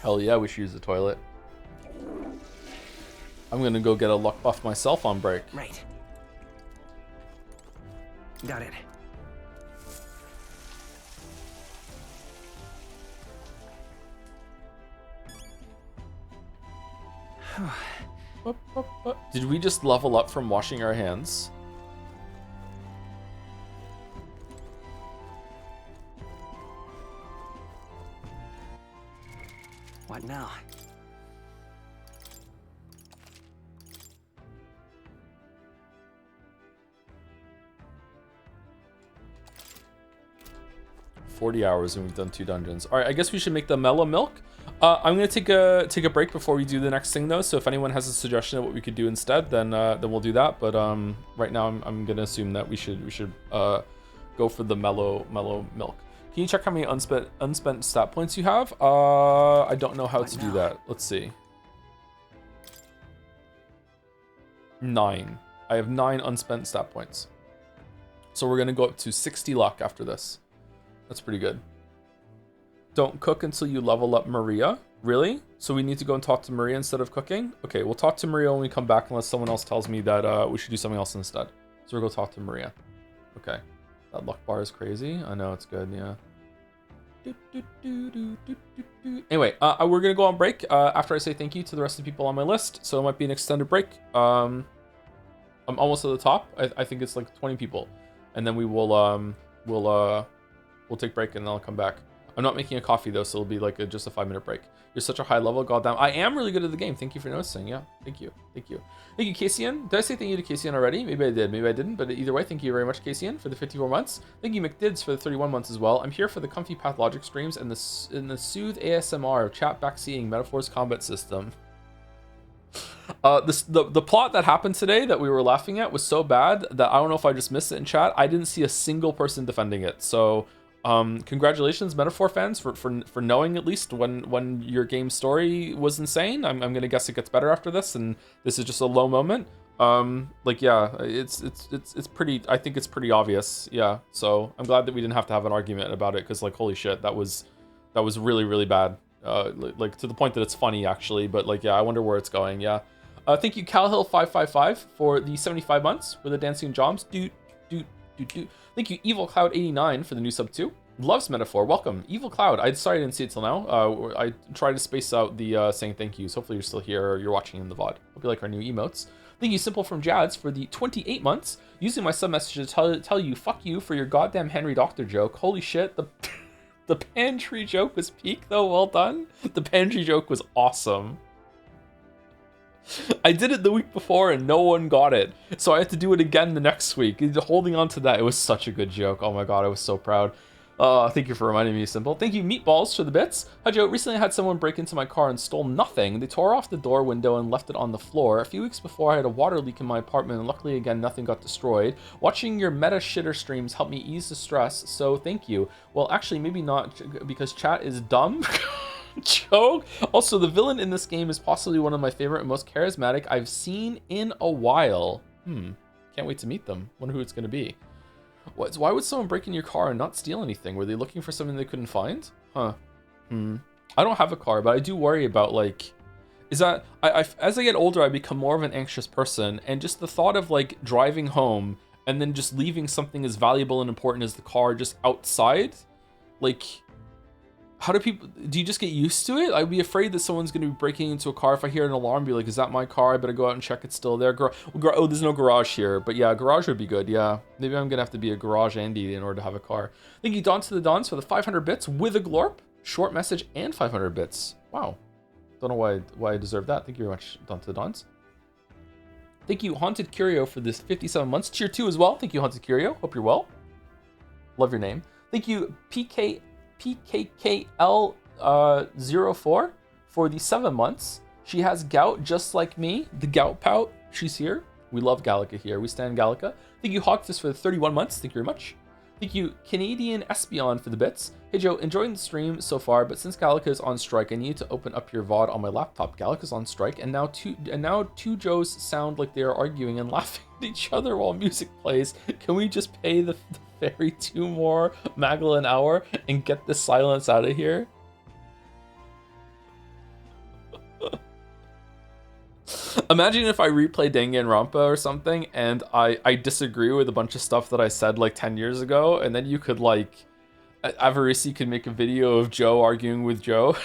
Speaker 1: Hell yeah, we should use the toilet. I'm gonna go get a luck buff myself on break.
Speaker 3: Right. Got it.
Speaker 1: Did we just level up from washing our hands?
Speaker 3: What now?
Speaker 1: $40 hours and we've done 2 dungeons. All right, I guess we should make the mellow milk. I'm gonna take a break before we do the next thing though. So if anyone has a suggestion of what we could do instead, then we'll do that. But right now I'm gonna assume that we should go for the mellow milk. Can you check how many unspent stat points you have? I don't know how to do that. Let's see. 9. I have 9 unspent stat points. So we're gonna go up to 60 luck after this. That's pretty good. Don't cook until you level up Maria. Really? So we need to go and talk to Maria instead of cooking? Okay, we'll talk to Maria when we come back unless someone else tells me that we should do something else instead. So we'll go talk to Maria. Okay. That luck bar is crazy. I know, it's good, yeah. Anyway, we're going to go on break after I say thank you to the rest of the people on my list. So it might be an extended break. I'm almost at the top. I think it's like 20 people. And then we will we'll take a break and then I'll come back. I'm not making a coffee though, so it'll be like just a 5-minute break. You're such a high level, goddamn. I am really good at the game. Thank you for noticing. Yeah, thank you. Thank you, Cassian. Did I say thank you to Cassian already? Maybe I did, maybe I didn't. But either way, thank you very much, Cassian, for the 54 months. Thank you, McDids, for the 31 months as well. I'm here for the comfy pathologic streams and the soothe ASMR of chat backseeing Metaphor's combat system. The plot that happened today that we were laughing at was so bad that I don't know if I just missed it in chat. I didn't see a single person defending it. So congratulations, Metaphor fans, for knowing at least when your game story was insane. I'm gonna guess it gets better after this, and this is just a low moment. Like yeah, it's pretty. I think it's pretty obvious. Yeah. So I'm glad that we didn't have to have an argument about it because like holy shit, that was really bad. Like to the point that it's funny actually, but like yeah, I wonder where it's going. Yeah. Thank you, CalHill555 for the 75 months for the dancing jobs. Thank you, Evil Cloud 89 for the new sub 2. Loves Metaphor. Welcome, Evil Cloud. Sorry I didn't see it till now. I tried to space out the saying thank yous. Hopefully you're still here or you're watching in the VOD. Hope you like our new emotes. Thank you, Simple from Jads, for the 28 months. Using my sub message to tell you fuck you for your goddamn Henry Doctor joke. Holy shit, the pantry joke was peak though. Well done. The pantry joke was awesome. I did it the week before and no one got it, so I had to do it again the next week. Holding on to that, it was such a good joke. Oh my god, I was so proud. Thank you for reminding me, Simple. Thank you, Meatballs, for the bits. Hi Joe, recently I had someone break into my car and stole nothing. They tore off the door window and left it on the floor. A few weeks before, I had a water leak in my apartment, and luckily again nothing got destroyed. Watching your meta shitter streams helped me ease the stress, so thank you. Well, actually maybe not, because chat is dumb. Joke. Also, the villain in this game is possibly one of my favorite and most charismatic I've seen in a while. Can't wait to meet them. Wonder who it's going to be. Why would someone break in your car and not steal anything? Were they looking for something they couldn't find? Huh. I don't have a car, but I do worry about like, is that as I get older, I become more of an anxious person, and just the thought of like driving home and then just leaving something as valuable and important as the car just outside, like, how do you just get used to it? I'd be afraid that someone's going to be breaking into a car. If I hear an alarm, be like, is that my car? I better go out and check it's still there. Oh, there's no garage here, but yeah, garage would be good. Yeah, maybe I'm gonna have to be a garage Andy in order to have a car. Thank you, Don to the Dons, for the 500 bits with a glorp, short message, and 500 bits. Wow. Don't know why I deserve that. Thank you very much, Don to the Dons. Thank you, Haunted Curio, for this 57 months. Tier 2 as well. Thank you, Haunted Curio. Hope you're well. Love your name. Thank you, PKKL04 for the 7 months. She has gout just like me. The gout pout. She's here. We love Gallica here. We stand Gallica. Thank you, Hawkfist, for the 31 months. Thank you very much. Thank you, Canadian Espion, for the bits. Hey Joe, enjoying the stream so far, but since Gallica is on strike, I need to open up your VOD on my laptop. Gallica's on strike, and now two Joes sound like they are arguing and laughing at each other while music plays. Can we just pay the ferry 2 more Magla an hour and get this silence out of here? Imagine if I replay Danganronpa or something and I disagree with a bunch of stuff that I said like 10 years ago, and then you could like, Avarisi could make a video of Joe arguing with Joe.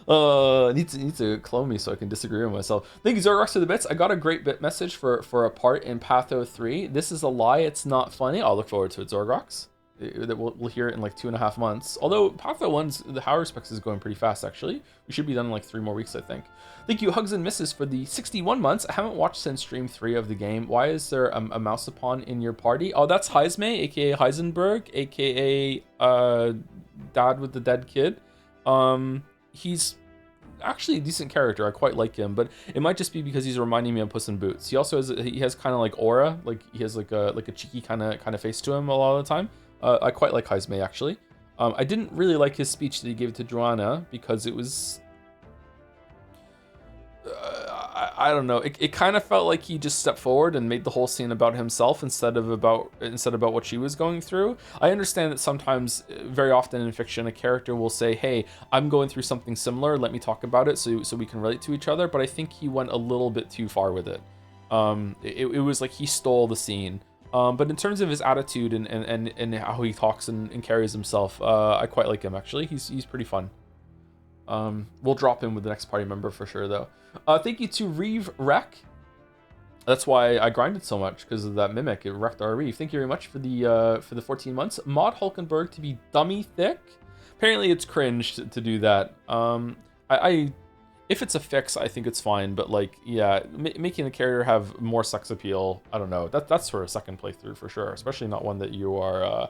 Speaker 1: Need to clone me so I can disagree with myself. Thank you, Zorgox, for the bits. I got a great bit message for a part in Patho 3. This is a lie. It's not funny. I'll look forward to it, Zorgox. We'll hear it in like 2.5 months. Although Patho 1's, the Howard specs is going pretty fast, actually. We should be done in like 3 more weeks, I think. Thank you, Hugs and Misses, for the 61 months. I haven't watched since stream 3 of the game. Why is there a mouse upon in your party? Oh, that's Heisme, aka Heisenberg, aka Dad with the Dead Kid. He's actually a decent character. I quite like him, but it might just be because he's reminding me of Puss in Boots. He also has kind of like aura, like he has like a cheeky kind of face to him a lot of the time. I quite like Heisme, actually. I didn't really like his speech that he gave to Joanna because it was... I don't know. It kind of felt like he just stepped forward and made the whole scene about himself instead of about what she was going through. I understand that sometimes, very often in fiction, a character will say, "Hey, I'm going through something similar. Let me talk about it so we can relate to each other." But I think he went a little bit too far with it. It was like he stole the scene. But in terms of his attitude and how he talks and carries himself, I quite like him, actually. He's pretty fun. We'll drop him with the next party member for sure, though. Thank you to Reeve Wreck. That's why I grinded so much, because of that mimic. It wrecked our Reeve. Thank you very much for the 14 months. Maud Hulkenberg to be dummy thick. Apparently it's cringe to do that. If it's a fix, I think it's fine. But like, yeah, making the character have more sex appeal, I don't know. That's for a second playthrough for sure. Especially not one that you are.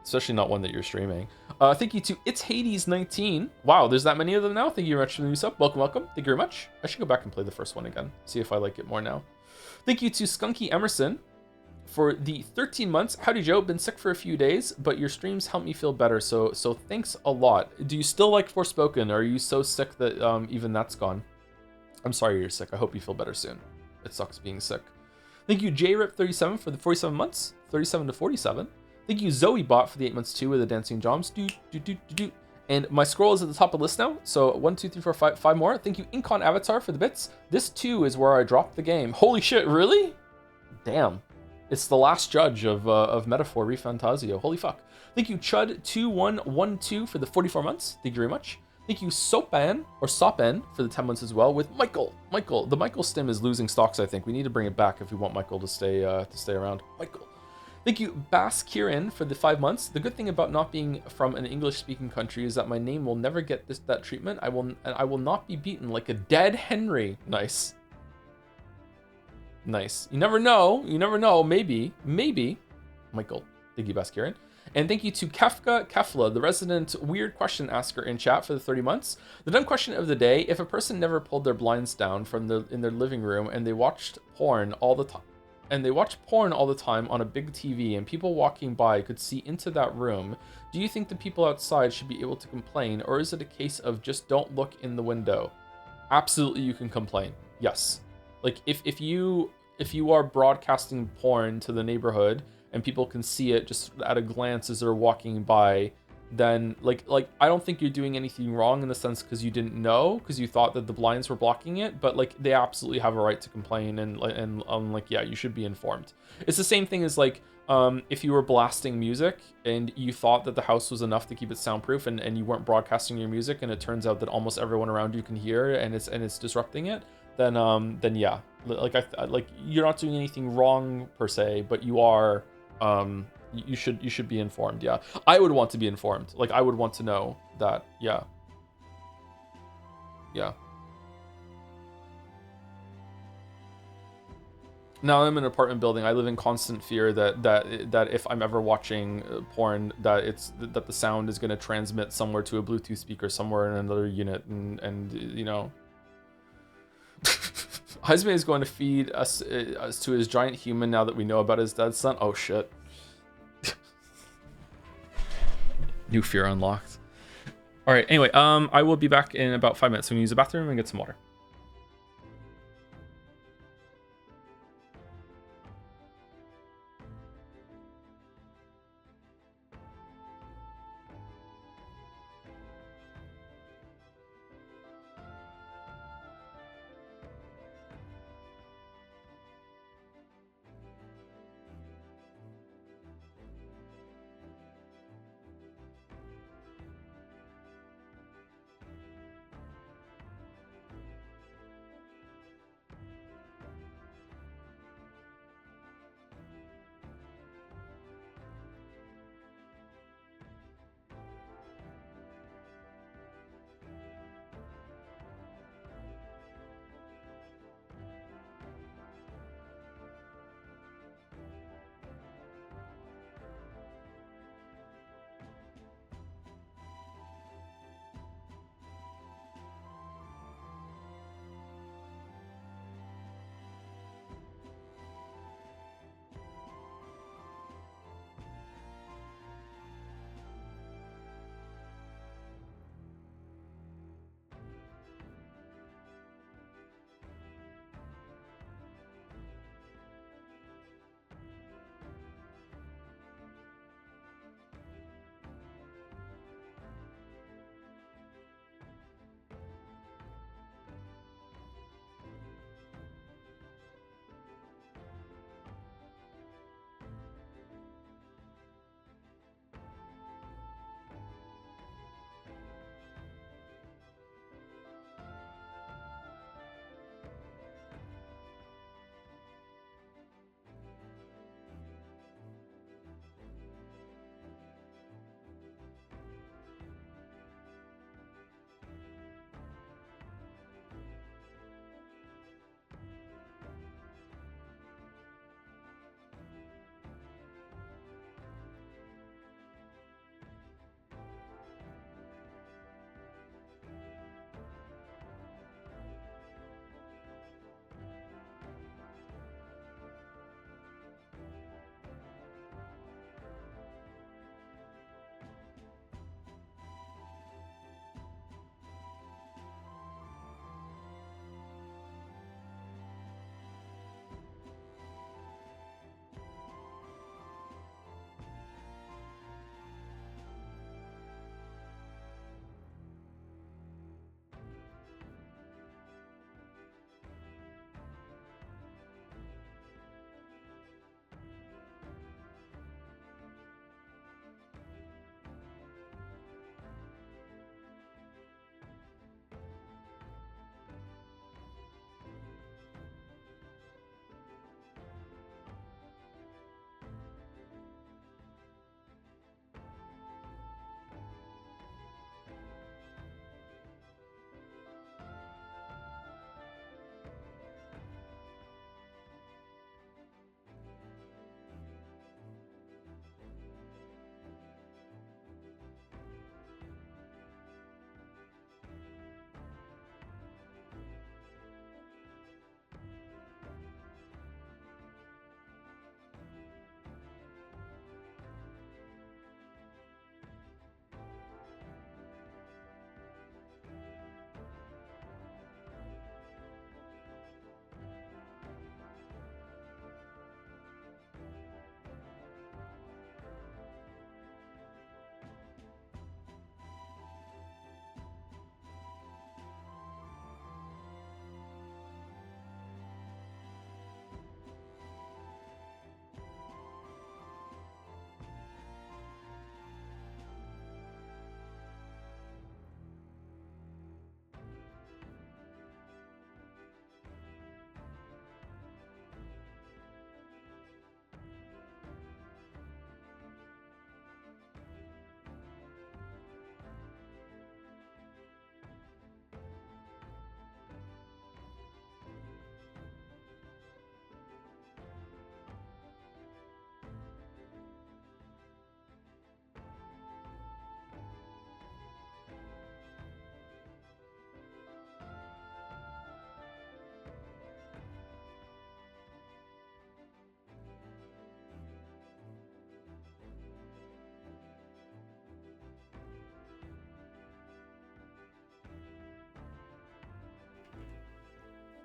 Speaker 1: Especially not one that you're streaming. Thank you to It's Hades 19. Wow, there's that many of them now. Thank you very much for the new sub. Welcome, welcome. Thank you very much. I should go back and play the first one again. See if I like it more now. Thank you to Skunky Emerson for the 13 months. Howdy, Joe. Been sick for a few days, but your streams help me feel better. So thanks a lot. Do you still like Forspoken? Or are you so sick that even that's gone? I'm sorry you're sick. I hope you feel better soon. It sucks being sick. Thank you, JRip37 for the 47 months. 37 to 47. Thank you, Zoe Bot, for the 8 months too with the dancing joms. And my scroll is at the top of the list now. So 1, 2, 3, 4, 5 more. Thank you, Incon Avatar, for the bits. This too is where I dropped the game. Holy shit, really? Damn. It's the last judge of Metaphor ReFantazio. Holy fuck. Thank you, Chud2112, for the 44 months. Thank you very much. Thank you, Sopan, or Sopen, for the 10 months as well, with Michael. Michael, the Michael stim is losing stocks, I think. We need to bring it back if we want Michael to stay around. Michael. Thank you, Bass Kieran, for the 5 months. The good thing about not being from an English-speaking country is that my name will never get that treatment. I will not be beaten like a dead Henry. Nice. Nice. You never know. You never know. Maybe. Michael. Thank you, Bass Kieran. And thank you to Kafka Kefla, the resident weird question asker in chat, for the 30 months. The dumb question of the day: if a person never pulled their blinds down in their living room and they watched porn all the time, on a big TV, and people walking by could see into that room, do you think the people outside should be able to complain, or is it a case of just don't look in the window? Absolutely, you can complain. Yes. Like if you are broadcasting porn to the neighborhood and people can see it just at a glance as they're walking by, then like I don't think you're doing anything wrong in the sense because you didn't know, because you thought that the blinds were blocking it, but like they absolutely have a right to complain, and like yeah, you should be informed. It's the same thing as like if you were blasting music and you thought that the house was enough to keep it soundproof, and you weren't broadcasting your music, and it turns out that almost everyone around you can hear, and it's disrupting it, then yeah, like like you're not doing anything wrong per se, but you are you should be informed. Yeah, I would want to be informed. Like I would want to know that. Yeah. Now I'm in an apartment building. I live in constant fear that if I'm ever watching porn, that the sound is going to transmit somewhere to a Bluetooth speaker somewhere in another unit, and you know. Husband is going to feed us to his giant human now that we know about his dead son. Oh shit. New fear unlocked. All right. Anyway, I will be back in about 5 minutes. I'm gonna use the bathroom and get some water.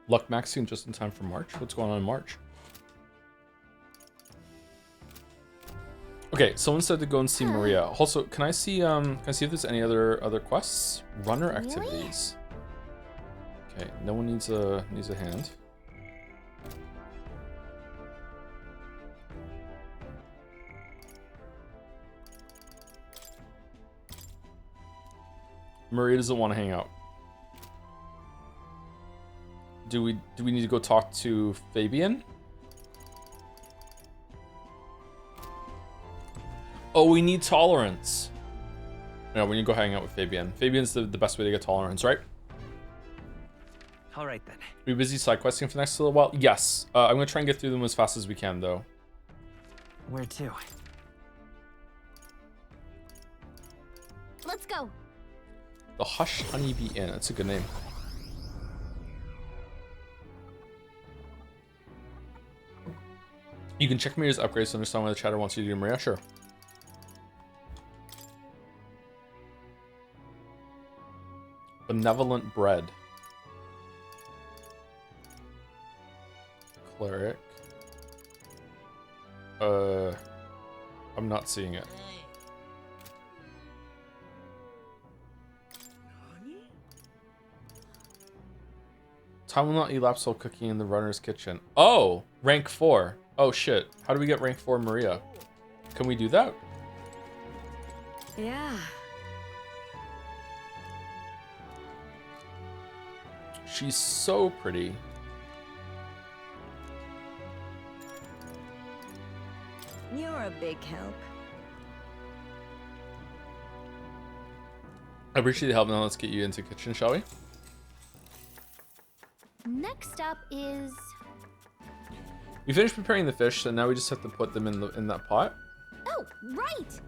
Speaker 1: Luck maxing just in time for March. What's going on in March? Okay, someone said to go and see Maria. Also, can I see if there's any other quests? Runner activities. Okay, no one needs a hand. Maria doesn't want to hang out. Do we need to go talk to Fabian? Oh, we need tolerance. No, we need to go hang out with Fabian. Fabian's the best way to get tolerance, right?
Speaker 3: All right then.
Speaker 1: Are we busy side questing for the next little while? Yes. I'm gonna try and get through them as fast as we can, though.
Speaker 3: Where to?
Speaker 6: Let's go.
Speaker 1: The Hush Honeybee Inn. That's a good name. You can check Maria's upgrades to understand why the chatter wants you to do Maria. Sure. Benevolent Bread. Cleric. I'm not seeing it. Time will not elapse while cooking in the runner's kitchen. Oh, rank 4. Oh shit. How do we get rank 4 Maria? Can we do that?
Speaker 9: Yeah.
Speaker 1: She's so pretty.
Speaker 9: You're a big help.
Speaker 1: I appreciate the help. Now let's get you into kitchen, shall we?
Speaker 6: Next up is...
Speaker 1: We finished preparing the fish, so now we just have to put them in that pot.
Speaker 6: Oh, right!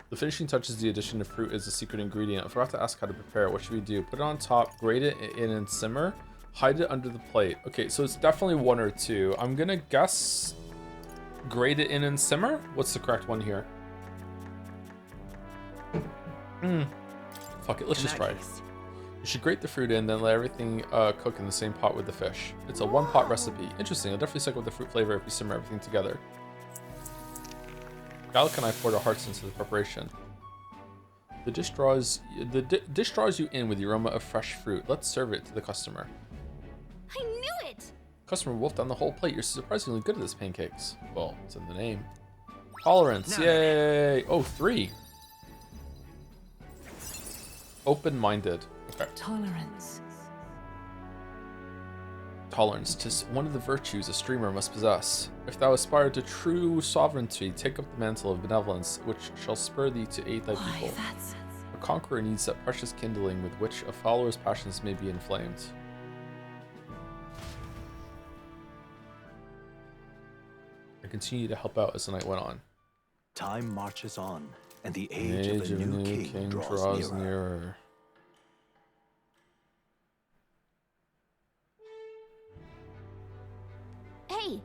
Speaker 1: The finishing touch is the addition of fruit as a secret ingredient. I forgot to ask how to prepare it. What should we do? Put it on top, grate it in and simmer. Hide it under the plate. Okay, so it's definitely 1 or 2. I'm gonna guess grate it in and simmer? What's the correct one here? Fuck it, let's just try it. You should grate the fruit in, then let everything cook in the same pot with the fish. It's a 1-pot recipe. Interesting, I'll definitely stick with the fruit flavor if you simmer everything together. Gallic and I poured our hearts into the preparation. The dish draws you in with the aroma of fresh fruit. Let's serve it to the customer.
Speaker 6: I knew it!
Speaker 1: Customer wolfed down the whole plate. You're surprisingly good at this pancakes. Well, it's in the name. Tolerance, yay! Oh, 3. Open-minded. Okay.
Speaker 12: Tolerance.
Speaker 1: Tolerance, 'tis one of the virtues a streamer must possess. If thou aspire to true sovereignty, take up the mantle of benevolence, which shall spur thee to aid thy people. A conqueror needs that precious kindling with which a follower's passions may be inflamed. I continue to help out as the night went on.
Speaker 13: Time marches on, and the age of a new king draws nearer.
Speaker 6: Hey!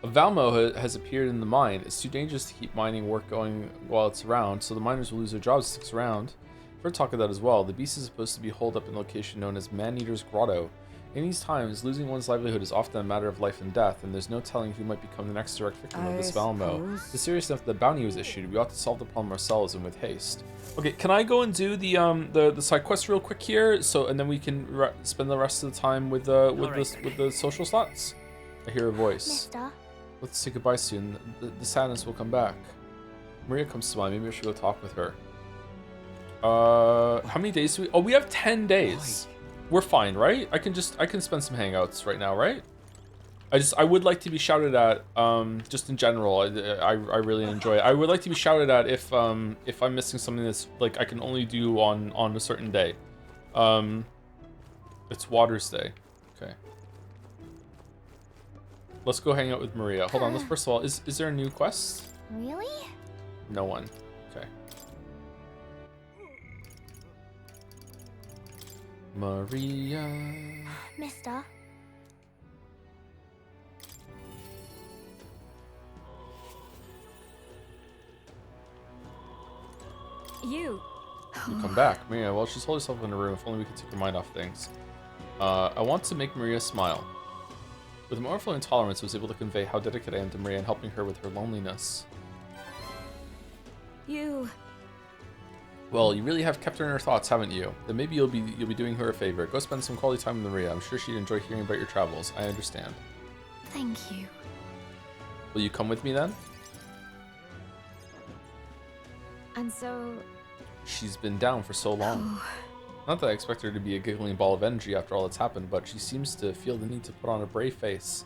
Speaker 1: A Valmo has appeared in the mine. It's too dangerous to keep mining work going while it's around, so the miners will lose their jobs if it sticks around. I've heard talk of that as well. The beast is supposed to be holed up in a location known as Man-Eater's Grotto. In these times, losing one's livelihood is often a matter of life and death, and there's no telling who might become the next direct victim of this Valmo. It's serious enough that the bounty was issued. We ought to solve the problem ourselves and with haste. Okay, can I go and do the side quest real quick here? So, and then we can spend the rest of the time with the social slots. I hear a voice.
Speaker 6: Mister.
Speaker 1: Let's say goodbye soon. The sadness will come back. Maria comes to mind. Maybe I should go talk with her. How many days do we? Oh, we have 10 days. We're fine, right? I can spend some hangouts right now, right? I would like to be shouted at, just in general. I really enjoy it. I would like to be shouted at if I'm missing something that's like I can only do on a certain day. It's Waters Day. Okay. Let's go hang out with Maria. Hold on. Let's first of all, is there a new quest?
Speaker 6: Really?
Speaker 1: No one. Okay. Maria.
Speaker 6: Mister.
Speaker 9: You.
Speaker 1: You come back. Maria, well, she's holed herself in a room. If only we could take her mind off things. I want to make Maria smile. With my overflowing tolerance, I was able to convey how dedicated I am to Maria and helping her with her loneliness. Well, you really have kept her in her thoughts, haven't you? Then maybe you'll be doing her a favor. Go spend some quality time with Maria. I'm sure she'd enjoy hearing about your travels. I understand.
Speaker 6: Thank you.
Speaker 1: Will you come with me then?
Speaker 6: And so...
Speaker 1: She's been down for so long. Not that I expect her to be a giggling ball of energy after all that's happened, but she seems to feel the need to put on a brave face.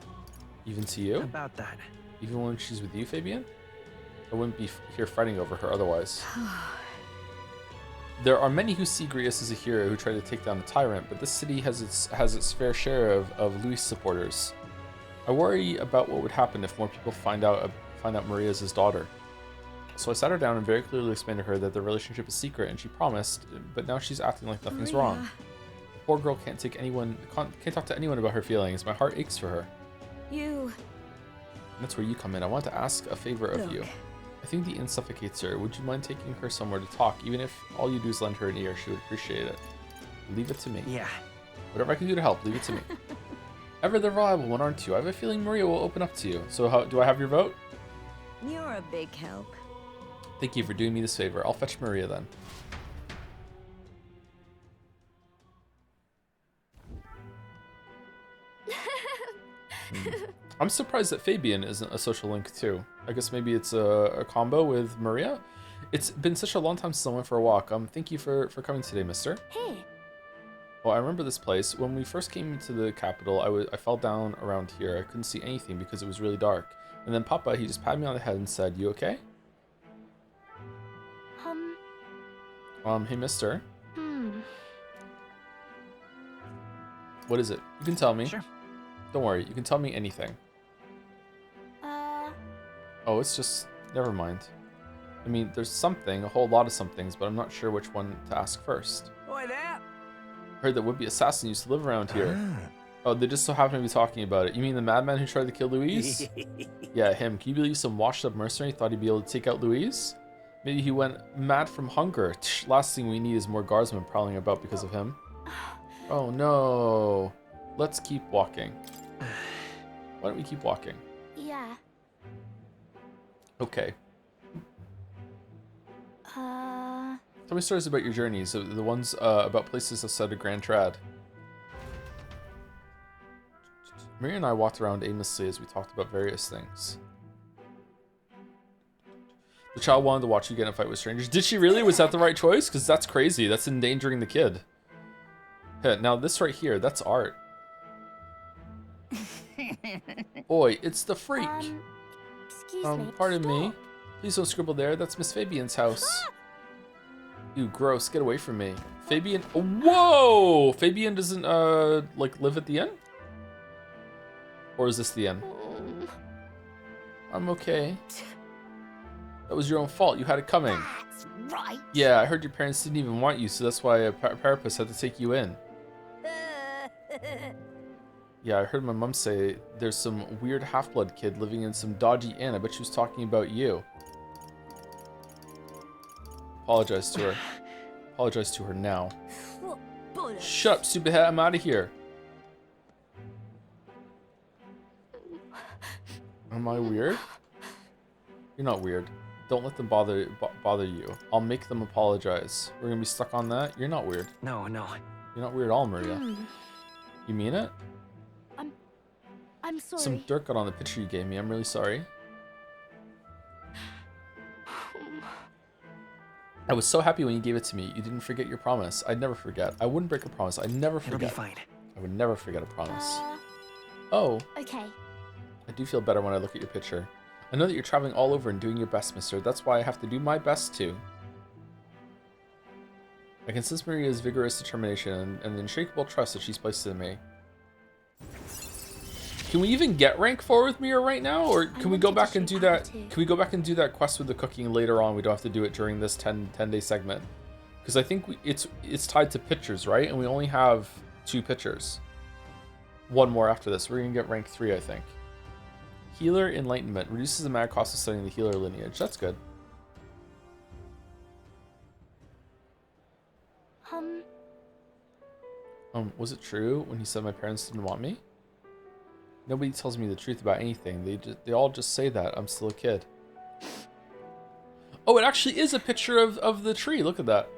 Speaker 1: Even to you?
Speaker 3: About that.
Speaker 1: Even when she's with you, Fabian? I wouldn't be here fighting over her otherwise. There are many who see Grius as a hero who try to take down the tyrant, but this city has its fair share of Luis supporters. I worry about what would happen if more people find out Maria's his daughter. So I sat her down and very clearly explained to her that the relationship is secret, and she promised, but now she's acting like nothing's wrong. The poor girl can't talk to anyone about her feelings. My heart aches for her. And that's where you come in. I want to ask a favor of you. I think the inn suffocates her. Would you mind taking her somewhere to talk? Even if all you do is lend her an ear, she would appreciate it. Leave it to me.
Speaker 3: Yeah.
Speaker 1: Whatever I can do to help, leave it to me. Ever the reliable one, aren't you? I have a feeling Maria will open up to you. So do I have your vote?
Speaker 9: You're a big help.
Speaker 1: Thank you for doing me this favor. I'll fetch Maria then. I'm surprised that Fabian isn't a social link too. I guess maybe it's a combo with Maria. It's been such a long time since I went for a walk. Thank you for coming today, mister.
Speaker 6: Hey.
Speaker 1: Well, I remember this place. When we first came to the capital, I fell down around here. I couldn't see anything because it was really dark. And then Papa, he just patted me on the head and said, "You okay?" Hey, mister. What is it? You can tell me.
Speaker 3: Sure.
Speaker 1: Don't worry, you can tell me anything. Oh, it's just... never mind. I mean, there's something, a whole lot of somethings, but I'm not sure which one to ask first.
Speaker 3: Boy, that.
Speaker 1: Heard that would-be assassin used to live around here. Oh, they just so happen to be talking about it. You mean the madman who tried to kill Louise? Yeah, him. Can you believe some washed-up mercenary thought he'd be able to take out Louise? Maybe he went mad from hunger. Last thing we need is more guardsmen prowling about because of him. Oh no. Let's keep walking. Why don't we keep walking?
Speaker 6: Yeah.
Speaker 1: Okay. Tell me stories about your journeys, the ones about places outside of Grand Trad. Maria and I walked around aimlessly as we talked about various things. The child wanted to watch you get in a fight with strangers. Did she really? Was that the right choice? Because that's crazy. That's endangering the kid. Yeah, now this right here, that's art. Boy, it's the freak.
Speaker 6: Excuse me.
Speaker 1: Pardon me. Please don't scribble there. That's Miss Fabian's house. Ew, gross. Get away from me. Fabian. Whoa! Fabian doesn't, like, live at the inn? Or is this the inn? I'm okay. That was your own fault. You had it coming.
Speaker 9: That's right.
Speaker 1: Yeah, I heard your parents didn't even want you, so that's why a parapus had to take you in. Yeah, I heard my mom say there's some weird half-blood kid living in some dodgy inn. I bet she was talking about you. Apologize to her. Apologize to her now. Shut up, stupid head. I'm out of here. Am I weird? You're not weird. Don't let them bother you. I'll make them apologize. We're gonna be stuck on that? You're not weird.
Speaker 3: No.
Speaker 1: You're not weird at all, Maria. You mean it?
Speaker 6: I'm sorry.
Speaker 1: Some dirt got on the picture you gave me. I'm really sorry. I was so happy when you gave it to me. You didn't forget your promise. I'd never forget. I wouldn't break a promise. I'd never forget.
Speaker 3: It'll be fine.
Speaker 1: I would never forget a promise. Oh.
Speaker 6: Okay.
Speaker 1: I do feel better when I look at your picture. I know that you're traveling all over and doing your best, mister. That's why I have to do my best too. I can sense Maria's vigorous determination and the unshakable trust that she's placed in me. Can we even get rank 4 with Mira right now, or can we go back and do that? Can we go back and do that quest with the cooking later on? We don't have to do it during this 10-day segment, because I think it's tied to pictures, right? And we only have 2 pictures. One more after this. We're gonna get rank 3, I think. Healer Enlightenment reduces the mag cost of studying the healer lineage. That's good. Was it true when he said my parents didn't want me? Nobody tells me the truth about anything. They all just say that I'm still a kid. Oh, it actually is a picture of the tree. Look at that.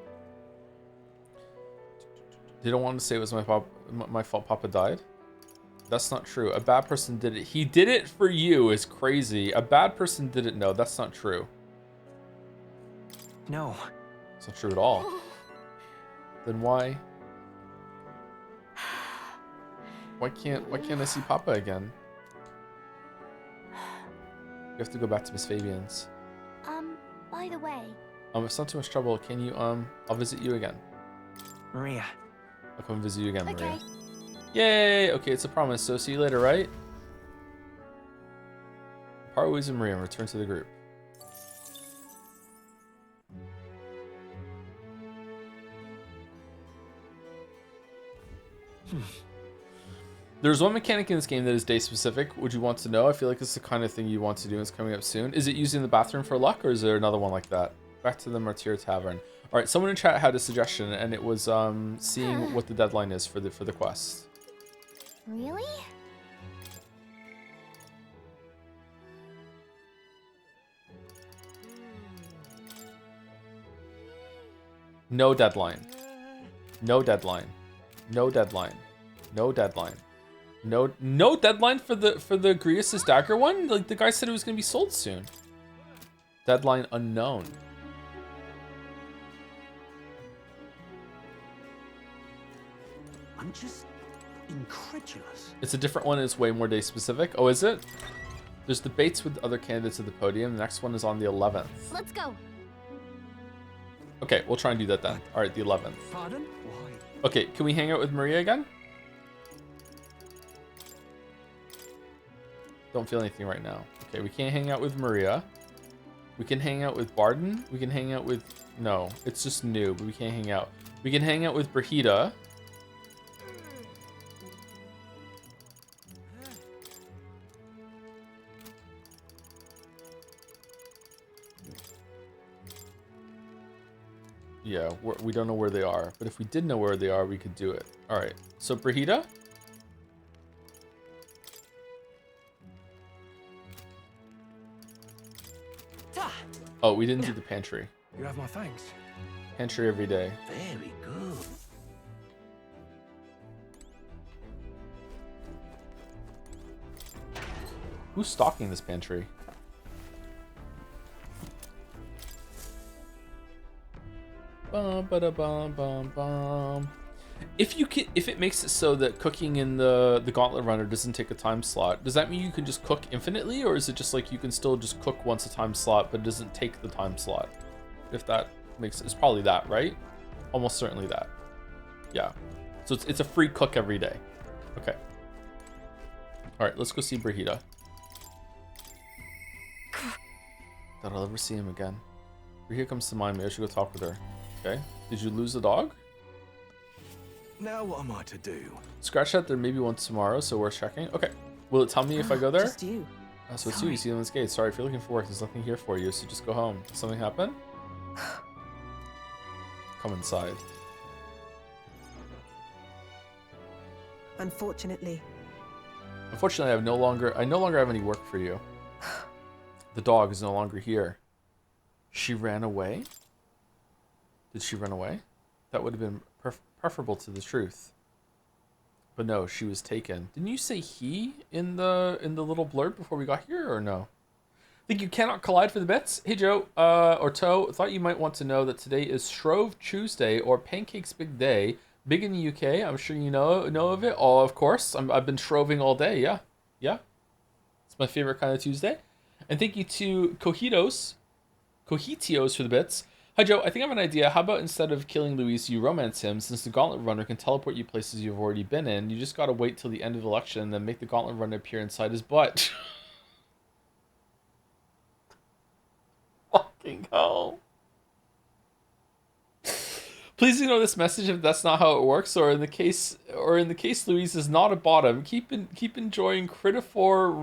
Speaker 1: They don't want to say it was my fault Papa died. That's not true. A bad person did it. He did it for you is crazy. A bad person didn't know. That's not true.
Speaker 3: No.
Speaker 1: It's not true at all. Then why? Why can't I see Papa again? You have to go back to Miss Fabian's.
Speaker 6: By the way.
Speaker 1: If it's not too much trouble, can you I'll visit you again.
Speaker 3: Maria.
Speaker 1: I'll come visit you again,
Speaker 6: Okay.
Speaker 1: Maria. Yay! Okay, it's a promise, so see you later, right? Part ways with Maria and return to the group. There's one mechanic in this game that is day specific. Would you want to know? I feel like it's the kind of thing you want to do and it's coming up soon. Is it using the bathroom for luck or is there another one like that? Back to the Martyr Tavern. All right, someone in chat had a suggestion and it was seeing what the deadline is for the quest.
Speaker 6: Really?
Speaker 1: No deadline. No deadline. No deadline. No deadline. No deadline for the Grius' dagger one? Like the guy said it was gonna be sold soon. Deadline unknown.
Speaker 8: I'm just incredulous.
Speaker 1: It's a different one, it's way more day specific. Oh, is it? There's debates with other candidates at the podium. The next one is on the 11th.
Speaker 6: Let's go.
Speaker 1: Okay, we'll try and do that then. All right, the 11th.
Speaker 8: Pardon? Why?
Speaker 1: Okay, can we hang out with Maria again? Don't feel anything right now. Okay, we can't hang out with Maria. We can hang out with Barden. We can hang out with... No, it's just new, but we can't hang out. We can hang out with Brahida. Yeah, we don't know where they are, but if we did know where they are, we could do it. All right, so Brahida? Oh, we didn't do the pantry.
Speaker 8: You have my thanks.
Speaker 1: Pantry every day.
Speaker 8: Very good.
Speaker 1: Who's stocking this pantry? Bum, ba, da, bum, bum, bum. If it makes it so that cooking in the Gauntlet Runner doesn't take a time slot, does that mean you can just cook infinitely, or is it just like you can still just cook once a time slot, but it doesn't take the time slot? If that makes it's probably that, right? Almost certainly that. Yeah. So it's a free cook every day. Okay. All right, let's go see Brahida. Doubt I'll ever see him again. Brahida comes to mind. Maybe I should go talk with her. Okay. Did you lose the dog?
Speaker 13: Now what am I to do?
Speaker 1: Scratch that. There may be one tomorrow, so worth checking. Okay. Will it tell me if I go there?
Speaker 9: Just you.
Speaker 1: So it's you. You see them on this gate. Sorry, if you're looking for work, there's nothing here for you, so just go home. Did something happen? Come inside.
Speaker 14: Unfortunately,
Speaker 1: I no longer have any work for you. The dog is no longer here. She ran away? Did she run away? That would have been preferable to the truth. But no, she was taken. Didn't you say he in the little blurb before we got here, or no? Think you cannot collide for the bets? Hey Joe, or Toe, thought you might want to know that today is Shrove Tuesday, or Pancakes Big Day. Big in the UK, I'm sure you know of it. Oh, of course, I've been shroving all day, yeah. It's my favorite kind of Tuesday. And thank you to Cojitios for the bits. Hi Joe, I think I have an idea. How about instead of killing Luis, you romance him, since the Gauntlet Runner can teleport you places you've already been in. You just gotta wait till the end of the election and then make the Gauntlet Runner appear inside his butt. Fucking hell. Please ignore this message if that's not how it works, or in the case Luis is not a bottom. Keep enjoying Critifor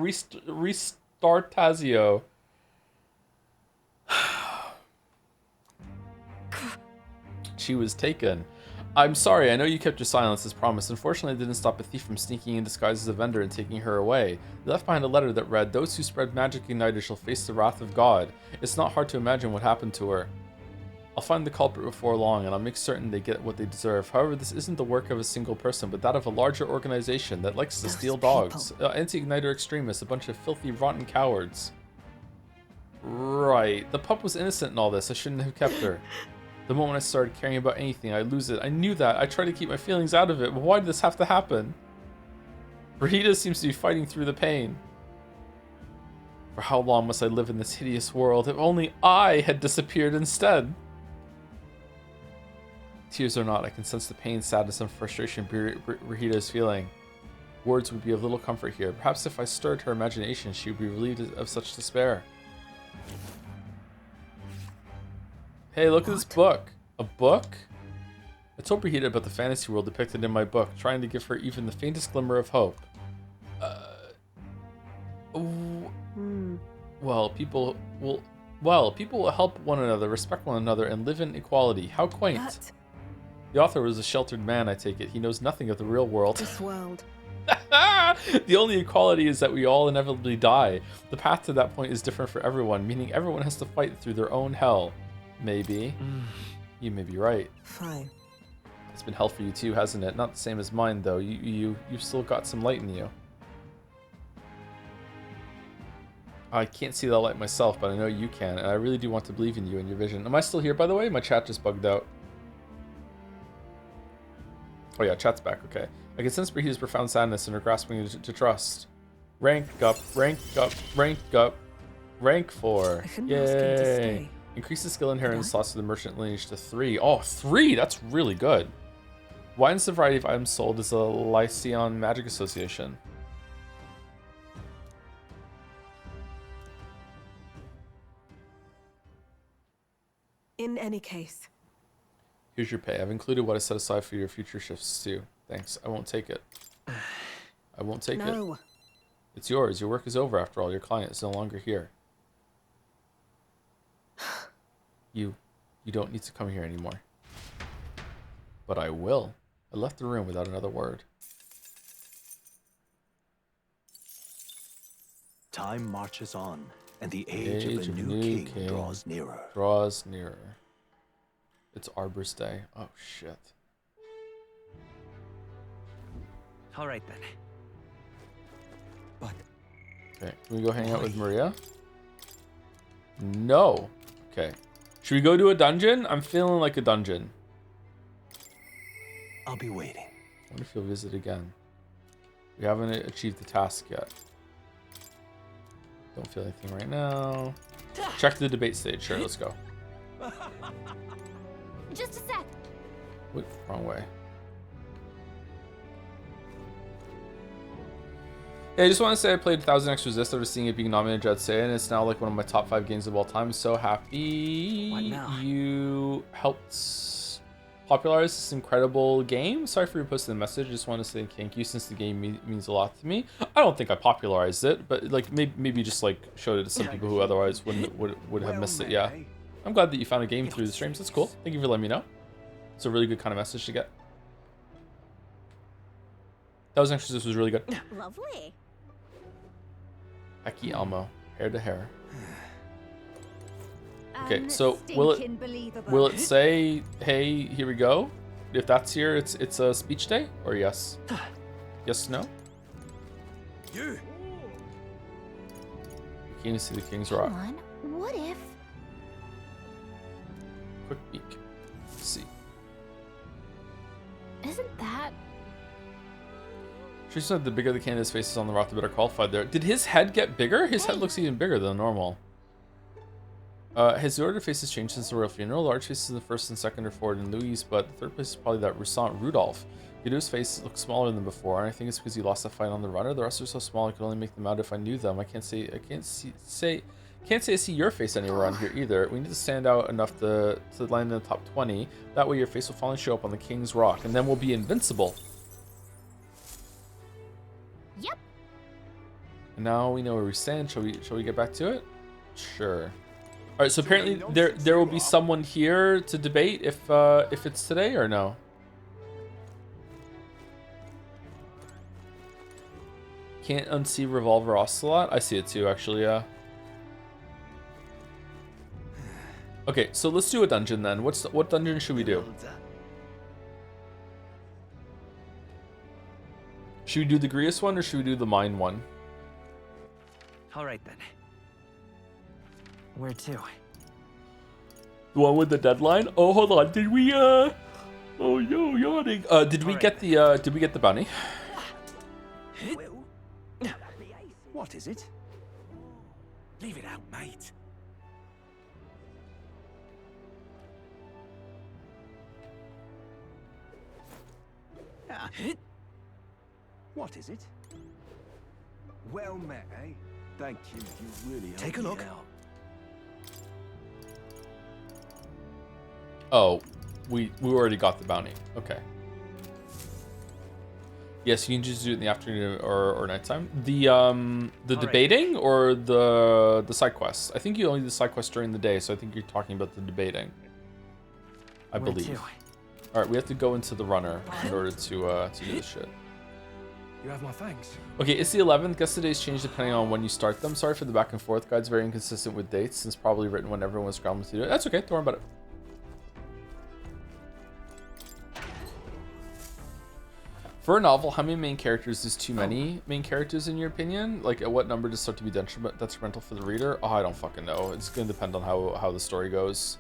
Speaker 1: ReFantazio. She was taken. I'm sorry, I know you kept your silence as promised. Unfortunately, I didn't stop a thief from sneaking in disguised as a vendor and taking her away. They left behind a letter that read, "Those who spread magic igniters shall face the wrath of God." It's not hard to imagine what happened to her. I'll find the culprit before long, and I'll make certain they get what they deserve. However, this isn't the work of a single person, but that of a larger organization that likes to steal dogs. Anti-igniter extremists, a bunch of filthy, rotten cowards. Right. The pup was innocent in all this. I shouldn't have kept her. The moment I started caring about anything, I lose it. I knew that. I tried to keep my feelings out of it, but why did this have to happen? Rita seems to be fighting through the pain. For how long must I live in this hideous world? If only I had disappeared instead. Tears or not, I can sense the pain, sadness, and frustration Rita is feeling. Words would be of little comfort here. Perhaps if I stirred her imagination, she would be relieved of such despair. Hey, look at this book. A book? I told Brigida about the fantasy world depicted in my book, trying to give her even the faintest glimmer of hope. Well, people will help one another, respect one another, and live in equality. How quaint. The author was a sheltered man, I take it. He knows nothing of the real world.
Speaker 9: This world.
Speaker 1: The only equality is that we all inevitably die. The path to that point is different for everyone, meaning everyone has to fight through their own hell. Maybe. You may be right.
Speaker 9: Fine.
Speaker 1: It's been hell for you too, hasn't it? Not the same as mine, though. You've still got some light in you. I can't see that light myself, but I know you can, and I really do want to believe in you and your vision. Am I still here, by the way? My chat just bugged out. Oh yeah, chat's back, okay. I can sense Brigida's profound sadness and her grasping to trust. Rank up, rank up, rank up. Rank 4. Yay. Increase the skill inheritance slots for the merchant lineage to 3. Oh, 3! That's really good. Widens the variety of items sold as a Lycion Magic Association.
Speaker 9: In any case.
Speaker 1: Here's your pay. I've included what I set aside for your future shifts too. Thanks. I won't take it. I won't take it. It's yours. Your work is over after all. Your client is no longer here. You don't need to come here anymore. But I will. I left the room without another word.
Speaker 13: Time marches on, and the age of a new king draws nearer.
Speaker 1: Draws nearer. It's Arbor's Day. Oh, shit.
Speaker 3: All right, then. But...
Speaker 1: Okay, can we go hang out with Maria? No. Okay. Should we go to a dungeon? I'm feeling like a dungeon.
Speaker 13: I'll be waiting.
Speaker 1: I wonder if you'll visit again. We haven't achieved the task yet. Don't feel anything right now. Check the debate stage. Sure, let's go.
Speaker 6: Just a sec.
Speaker 1: Wait, wrong way. Yeah, I just want to say I played 1000 X Resist after seeing it being nominated at Say, and it's now like one of my top 5 games of all time. I'm so happy you helped popularize this incredible game. Sorry for reposting the message. Just want to say thank you since the game means a lot to me. I don't think I popularized it, but like maybe just like showed it to some people who otherwise would have missed it. Yeah, I'm glad that you found a game through the streams. That's cool. Thank you for letting me know. It's a really good kind of message to get. 1000 X Resist was really good.
Speaker 6: Lovely.
Speaker 1: Eki Elmo, hair to hair. Okay, so will it say, hey, here we go? If that's here, it's a speech day, or yes? Yes, no? You can't see the King's Rock.
Speaker 6: Come on, what if?
Speaker 1: Quick peek. Let's see.
Speaker 6: Isn't that?
Speaker 1: She said the bigger the candidate's faces on the rock, the better qualified there. Did his head get bigger? His head looks even bigger than normal. Has the order of faces changed since the royal funeral? Large faces in the first and second are Ford and Louis, but the third place is probably that Roussant Rudolph. Guido's face looks smaller than before, and I think it's because he lost a fight on the runner. The rest are so small I could only make them out if I knew them. I can't say I see your face anywhere on here either. We need to stand out enough to land in the top 20. That way your face will finally show up on the King's Rock, and then we'll be invincible.
Speaker 6: Yep.
Speaker 1: And now we know where we stand. Shall we get back to it? Sure. All right, so apparently there will be someone here to debate if it's today or no. Can't unsee Revolver Ocelot. I see it too, actually. Yeah. Okay, so let's do a dungeon then. What dungeon should we do? Should we do the Grius one or should we do the mine one?
Speaker 3: All right then. Where to?
Speaker 1: The one with the deadline? Oh, hold on. Did we oh yo, yawning. Did we get the bounty?
Speaker 8: What is it? Leave it out, mate. What is it?
Speaker 14: Well met, eh? Thank you. You really
Speaker 8: Take a
Speaker 14: helped me
Speaker 8: look.
Speaker 14: out.
Speaker 1: Oh, we already got the bounty. Okay. Yes, you can just do it in the afternoon or nighttime. The debating or the side quests. I think you only do the side quests during the day, so I think you're talking about the debating. I believe. All right, we have to go into the runner in order to do this shit.
Speaker 8: You have my thanks.
Speaker 1: Okay, it's the 11th. Guess the days change depending on when you start them. Sorry for the back and forth. Guide's very inconsistent with dates, since probably written when everyone was scrambling to do it. That's okay. Don't worry about it. For a novel, how many main characters is too many main characters in your opinion? Like, at what number does it start to be detrimental for the reader? Oh, I don't fucking know. It's going to depend on how the story goes.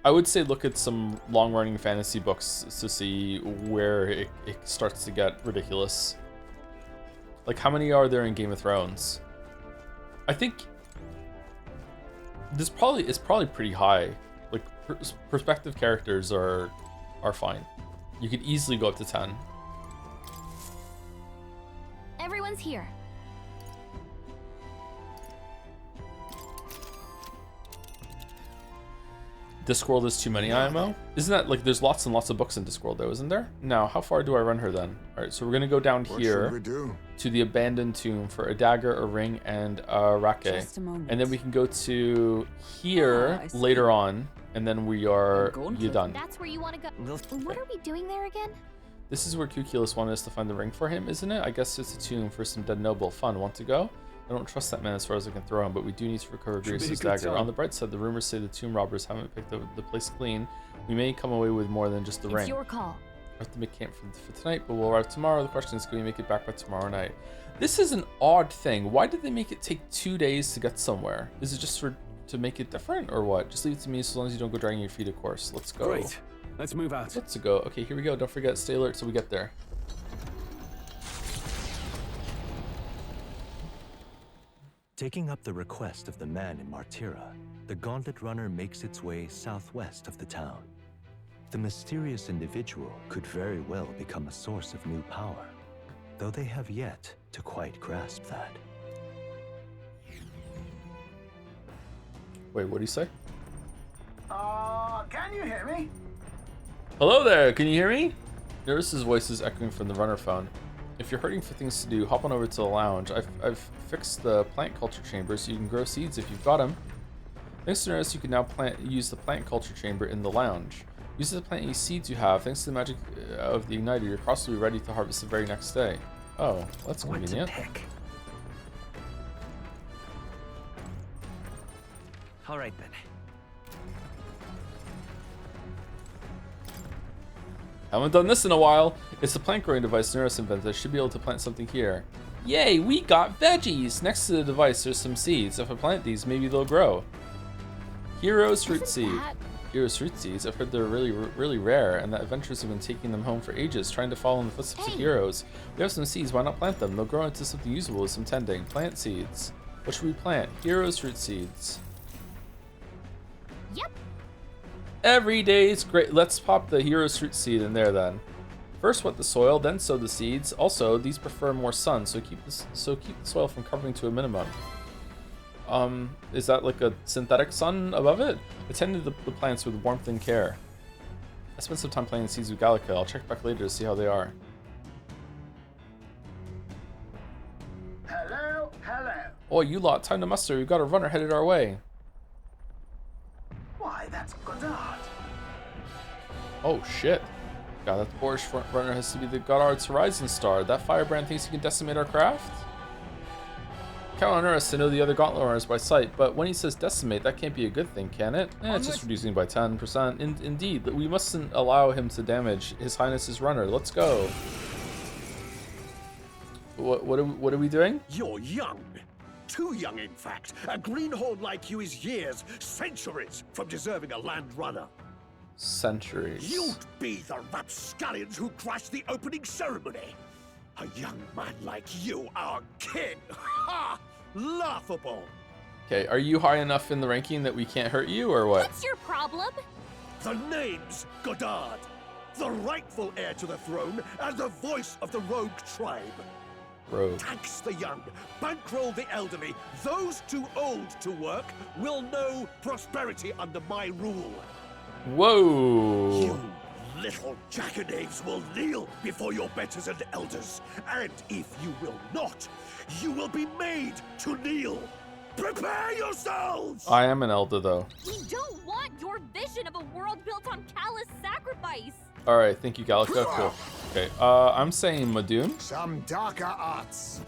Speaker 1: I would say look at some long-running fantasy books to see where it starts to get ridiculous. Like, how many are there in Game of Thrones? I think it's probably pretty high. Like, perspective characters are fine. You could easily go up to 10.
Speaker 6: Everyone's here.
Speaker 1: Discworld is too many IMO? Isn't that like there's lots and lots of books in Discworld though, isn't there? Now, how far do I run her then? Alright, so we're gonna go down here to the abandoned tomb for a dagger, a ring, and a rake. And then we can go to here later on, and then we are done.
Speaker 6: That's where you want to go. What are we doing there again?
Speaker 1: This is where Cuculus wanted us to find the ring for him, isn't it? I guess it's a tomb for some dead noble. Fun, want to go? I don't trust that man as far as I can throw him, but we do need to recover Grius' dagger. On the bright side, the rumors say the tomb robbers haven't picked the place clean. We may come away with more than just the ring.
Speaker 6: It's your call.
Speaker 1: We have to make camp for tonight, but we'll arrive tomorrow. The question is, can we make it back by tomorrow night? This is an odd thing. Why did they make it take 2 days to get somewhere? Is it just to make it different, or what? Just leave it to me, so long as you don't go dragging your feet, of course. Let's go.
Speaker 8: Great. Let's move out.
Speaker 1: Let's go. Okay, here we go. Don't forget, stay alert till we get there.
Speaker 13: Taking up the request of the man in Martyra, the Gauntlet Runner makes its way southwest of the town. The mysterious individual could very well become a source of new power, though they have yet to quite grasp that.
Speaker 1: Wait, what do you say?
Speaker 11: Can you hear me?
Speaker 1: Hello there, can you hear me? Nurse's voice is echoing from the runner phone. If you're hurting for things to do, hop on over to the lounge. I've fixed the plant culture chamber so you can grow seeds if you've got them. Thanks to Nurse, you can now use the plant culture chamber in the lounge. Use the plant any seeds you have. Thanks to the magic of the igniter, your crops will be ready to harvest the very next day. Oh, that's convenient.
Speaker 3: All right then.
Speaker 1: Haven't done this in a while. It's the plant growing device Neuros invented. Should be able to plant something here. Yay, we got veggies! Next to the device, there's some seeds. If I plant these, maybe they'll grow. Hero's fruit seed. Hero's fruit seeds. I've heard they're really rare, and that adventurers have been taking them home for ages, trying to follow in the footsteps of heroes. We have some seeds. Why not plant them? They'll grow into something usable with some tending. Plant seeds. What should we plant? Hero's fruit seeds.
Speaker 6: Yep.
Speaker 1: Every day is great. Let's pop the hero's fruit seed in there then. First wet the soil, then sow the seeds. Also, these prefer more sun, so keep the soil from covering to a minimum. Is that like a synthetic sun above it? Attend to the plants with warmth and care. I spent some time planting seeds with Gallica. I'll check back later to see how they are.
Speaker 11: Hello.
Speaker 1: Oh, you lot, time to muster. We've got a runner headed our way.
Speaker 14: that's Godard.
Speaker 1: Oh shit. God, that Boris front runner has to be the Godard's Horizon Star. That firebrand thinks he can decimate our craft? Count on us to know the other gauntlet runners by sight, but when he says decimate, that can't be a good thing, can it? It's just reducing by 10%. Indeed, we mustn't allow him to damage His Highness's runner. Let's go. What are we doing?
Speaker 15: You're young. Too young, in fact. A greenhorn like you is years, centuries from deserving a land runner.
Speaker 1: Centuries.
Speaker 15: You'd be the rapscallions who crashed the opening ceremony. A young man like you, our king. Ha! Laughable.
Speaker 1: Okay, are you high enough in the ranking that we can't hurt you, or what?
Speaker 6: What's your problem?
Speaker 15: The name's Godard, the rightful heir to the throne and the voice of the rogue tribe.
Speaker 1: Rogue.
Speaker 15: Tax the young, bankroll the elderly. Those too old to work will know prosperity under my rule.
Speaker 1: Whoa!
Speaker 15: You little jackanapes will kneel before your betters and elders. And if you will not, you will be made to kneel. Prepare yourselves!
Speaker 1: I am an elder, though.
Speaker 6: We don't want your vision of a world built on callous sacrifice.
Speaker 1: Alright, thank you, Gallica. Cool. Okay, I'm saying Madoon.
Speaker 4: Some darker arts.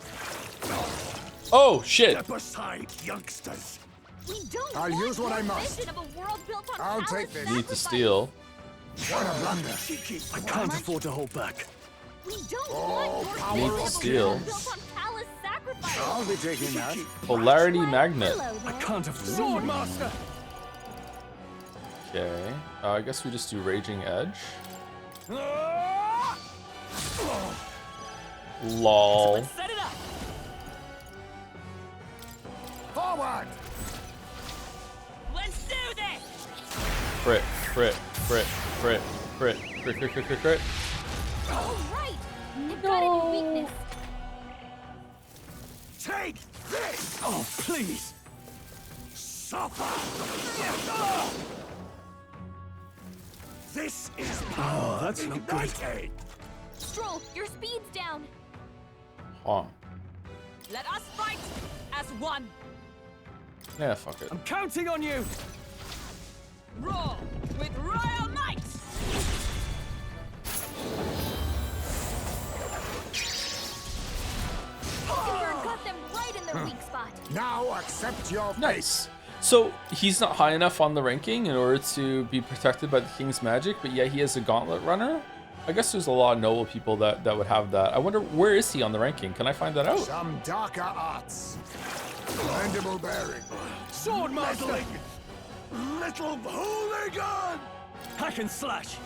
Speaker 1: Oh, shit!
Speaker 15: Step aside, youngsters.
Speaker 6: We don't
Speaker 4: I'll
Speaker 6: want
Speaker 4: use what
Speaker 6: your
Speaker 4: I must.
Speaker 6: vision of a world built on
Speaker 4: I'll
Speaker 6: callous
Speaker 4: take this.
Speaker 1: Need to steal.
Speaker 4: What a blunder.
Speaker 15: I can't afford to hold back.
Speaker 6: We don't want your
Speaker 1: Need
Speaker 6: vision
Speaker 1: to
Speaker 6: of a
Speaker 1: steal.
Speaker 6: world built on callous sacrifice.
Speaker 4: I'll be taking that.
Speaker 1: Polarity Magnet.
Speaker 8: I can't afford Sword Master!
Speaker 1: Okay. I guess we just do Raging Edge. Lol.
Speaker 2: Set it up.
Speaker 4: Forward!
Speaker 2: Let's do this.
Speaker 1: Crit, crit, crit, crit, crit, crit, crit, crit, crit, crit.
Speaker 6: All right. I've got a new weakness.
Speaker 15: Take this!
Speaker 8: Oh, please!
Speaker 15: Suffer! This is
Speaker 8: Oh,
Speaker 15: power
Speaker 8: that's not good.
Speaker 15: ignited!
Speaker 6: Stroll, your speed's down.
Speaker 1: Huh.
Speaker 2: Let us fight as one.
Speaker 1: Yeah, fuck it.
Speaker 8: I'm counting on you!
Speaker 2: Roar with royal might.
Speaker 6: Timber got them right in their weak spot.
Speaker 4: Now accept your
Speaker 1: Nice. So he's not high enough on the ranking in order to be protected by the king's magic, but yet he has a gauntlet runner. I guess there's a lot of noble people that would have that. I wonder, where is he on the ranking? Can I find that out?
Speaker 4: Some darker arts. Mandible bearing.
Speaker 8: Sword Master!
Speaker 15: Little hooligan!
Speaker 8: Hack and slash!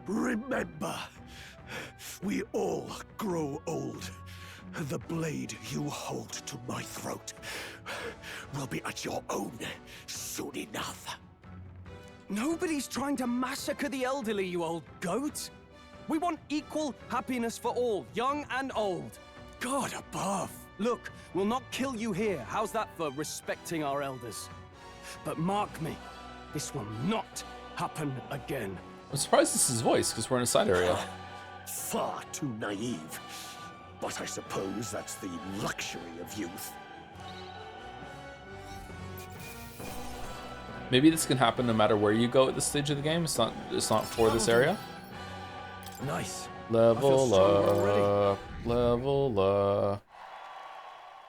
Speaker 15: Remember, we all grow old. The blade you hold to my throat will be at your own soon enough.
Speaker 8: Nobody's trying to massacre the elderly, you old goat. We want equal happiness for all, young and old. God above. Look, we'll not kill you here. How's that for respecting our elders? But mark me, this will not happen again.
Speaker 1: I'm surprised this is his voice, because we're in a side area.
Speaker 15: Far too naive. But I suppose that's the luxury of youth.
Speaker 1: Maybe this can happen no matter where you go at this stage of the game. It's not for this area.
Speaker 8: Nice.
Speaker 1: Level up. Level up.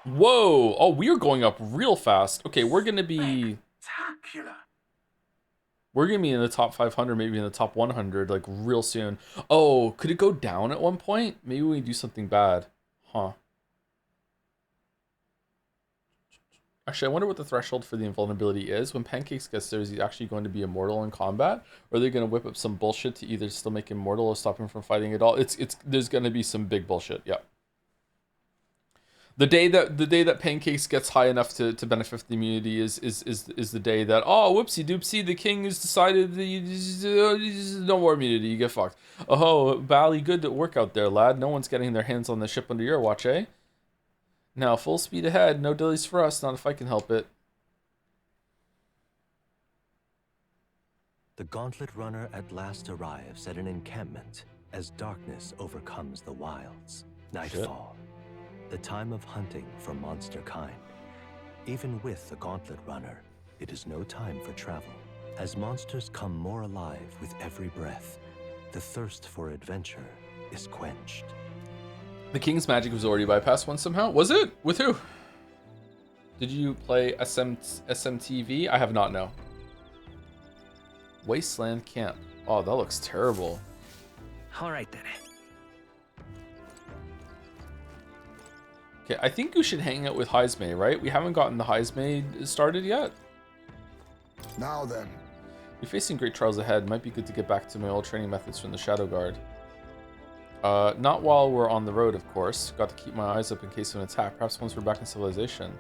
Speaker 1: Whoa! Oh, we're going up real fast. Okay, we're gonna be...
Speaker 14: Spectacular.
Speaker 1: We're gonna be in the top 500, maybe in the top 100, like real soon. Oh, could it go down at one point? Maybe we do something bad. Huh. Actually, I wonder what the threshold for the invulnerability is. When Pancakes gets there, is he actually going to be immortal in combat? Or are they going to whip up some bullshit to either still make him mortal or stop him from fighting at all? There's going to be some big bullshit, yeah. The day that Pancakes gets high enough to benefit the immunity is the day that, oh, whoopsie doopsie, the king has decided that no more immunity, you get fucked. Oh, Bally, good work out there, lad. No one's getting their hands on the ship under your watch, eh? Now, full speed ahead. No dillies for us, not if I can help it.
Speaker 13: The gauntlet runner at last arrives at an encampment as darkness overcomes the wilds. Nightfall. The time of hunting for monster kind. Even with the Gauntlet Runner, it is no time for travel. As monsters come more alive with every breath, the thirst for adventure is quenched.
Speaker 1: The King's Magic was already bypassed once somehow. Was it? With who? Did you play SMTV? I have not, no. Wasteland Camp. Oh, that looks terrible.
Speaker 3: All right then.
Speaker 1: Okay, I think you should hang out with Heismay, right? We haven't gotten the Heismay started yet.
Speaker 4: Now then.
Speaker 1: You're facing great trials ahead. Might be good to get back to my old training methods from the Shadow Guard. Not while we're on the road, of course. Got to keep my eyes up in case of an attack. Perhaps once we're back in civilization.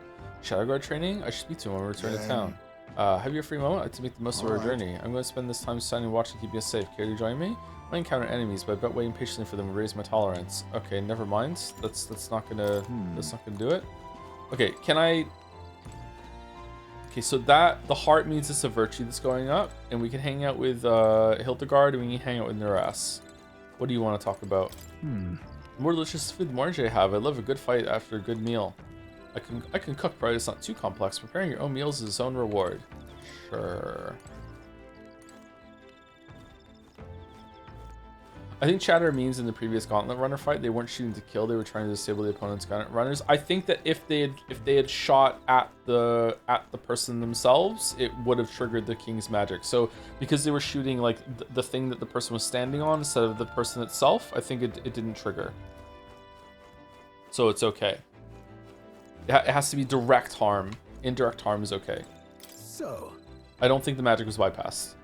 Speaker 1: Shadow Guard training? I should speak to him when we return to town. Have you a free moment? I'd like to make the most of our journey. I'm going to spend this time standing watch and keep you safe. Care to join me? I encounter enemies, but I bet waiting patiently for them will raise my tolerance. Okay, never mind. That's not gonna do it. Okay, can I? Okay, so that the heart means it's a virtue that's going up, and we can hang out with Hildegard, and we can hang out with Nuras. What do you want to talk about? The more delicious food, the more energy I have. I love a good fight after a good meal. I can cook, provided it's not too complex. Preparing your own meals is its own reward. Sure. I think Chatter means in the previous Gauntlet Runner fight, they weren't shooting to kill; they were trying to disable the opponent's Gauntlet Runners. I think that if they had shot at the person themselves, it would have triggered the King's Magic. So because they were shooting like the thing that the person was standing on instead of the person itself, I think it didn't trigger. So it's okay. It has to be direct harm. Indirect harm is okay.
Speaker 11: So,
Speaker 1: I don't think the magic was bypassed,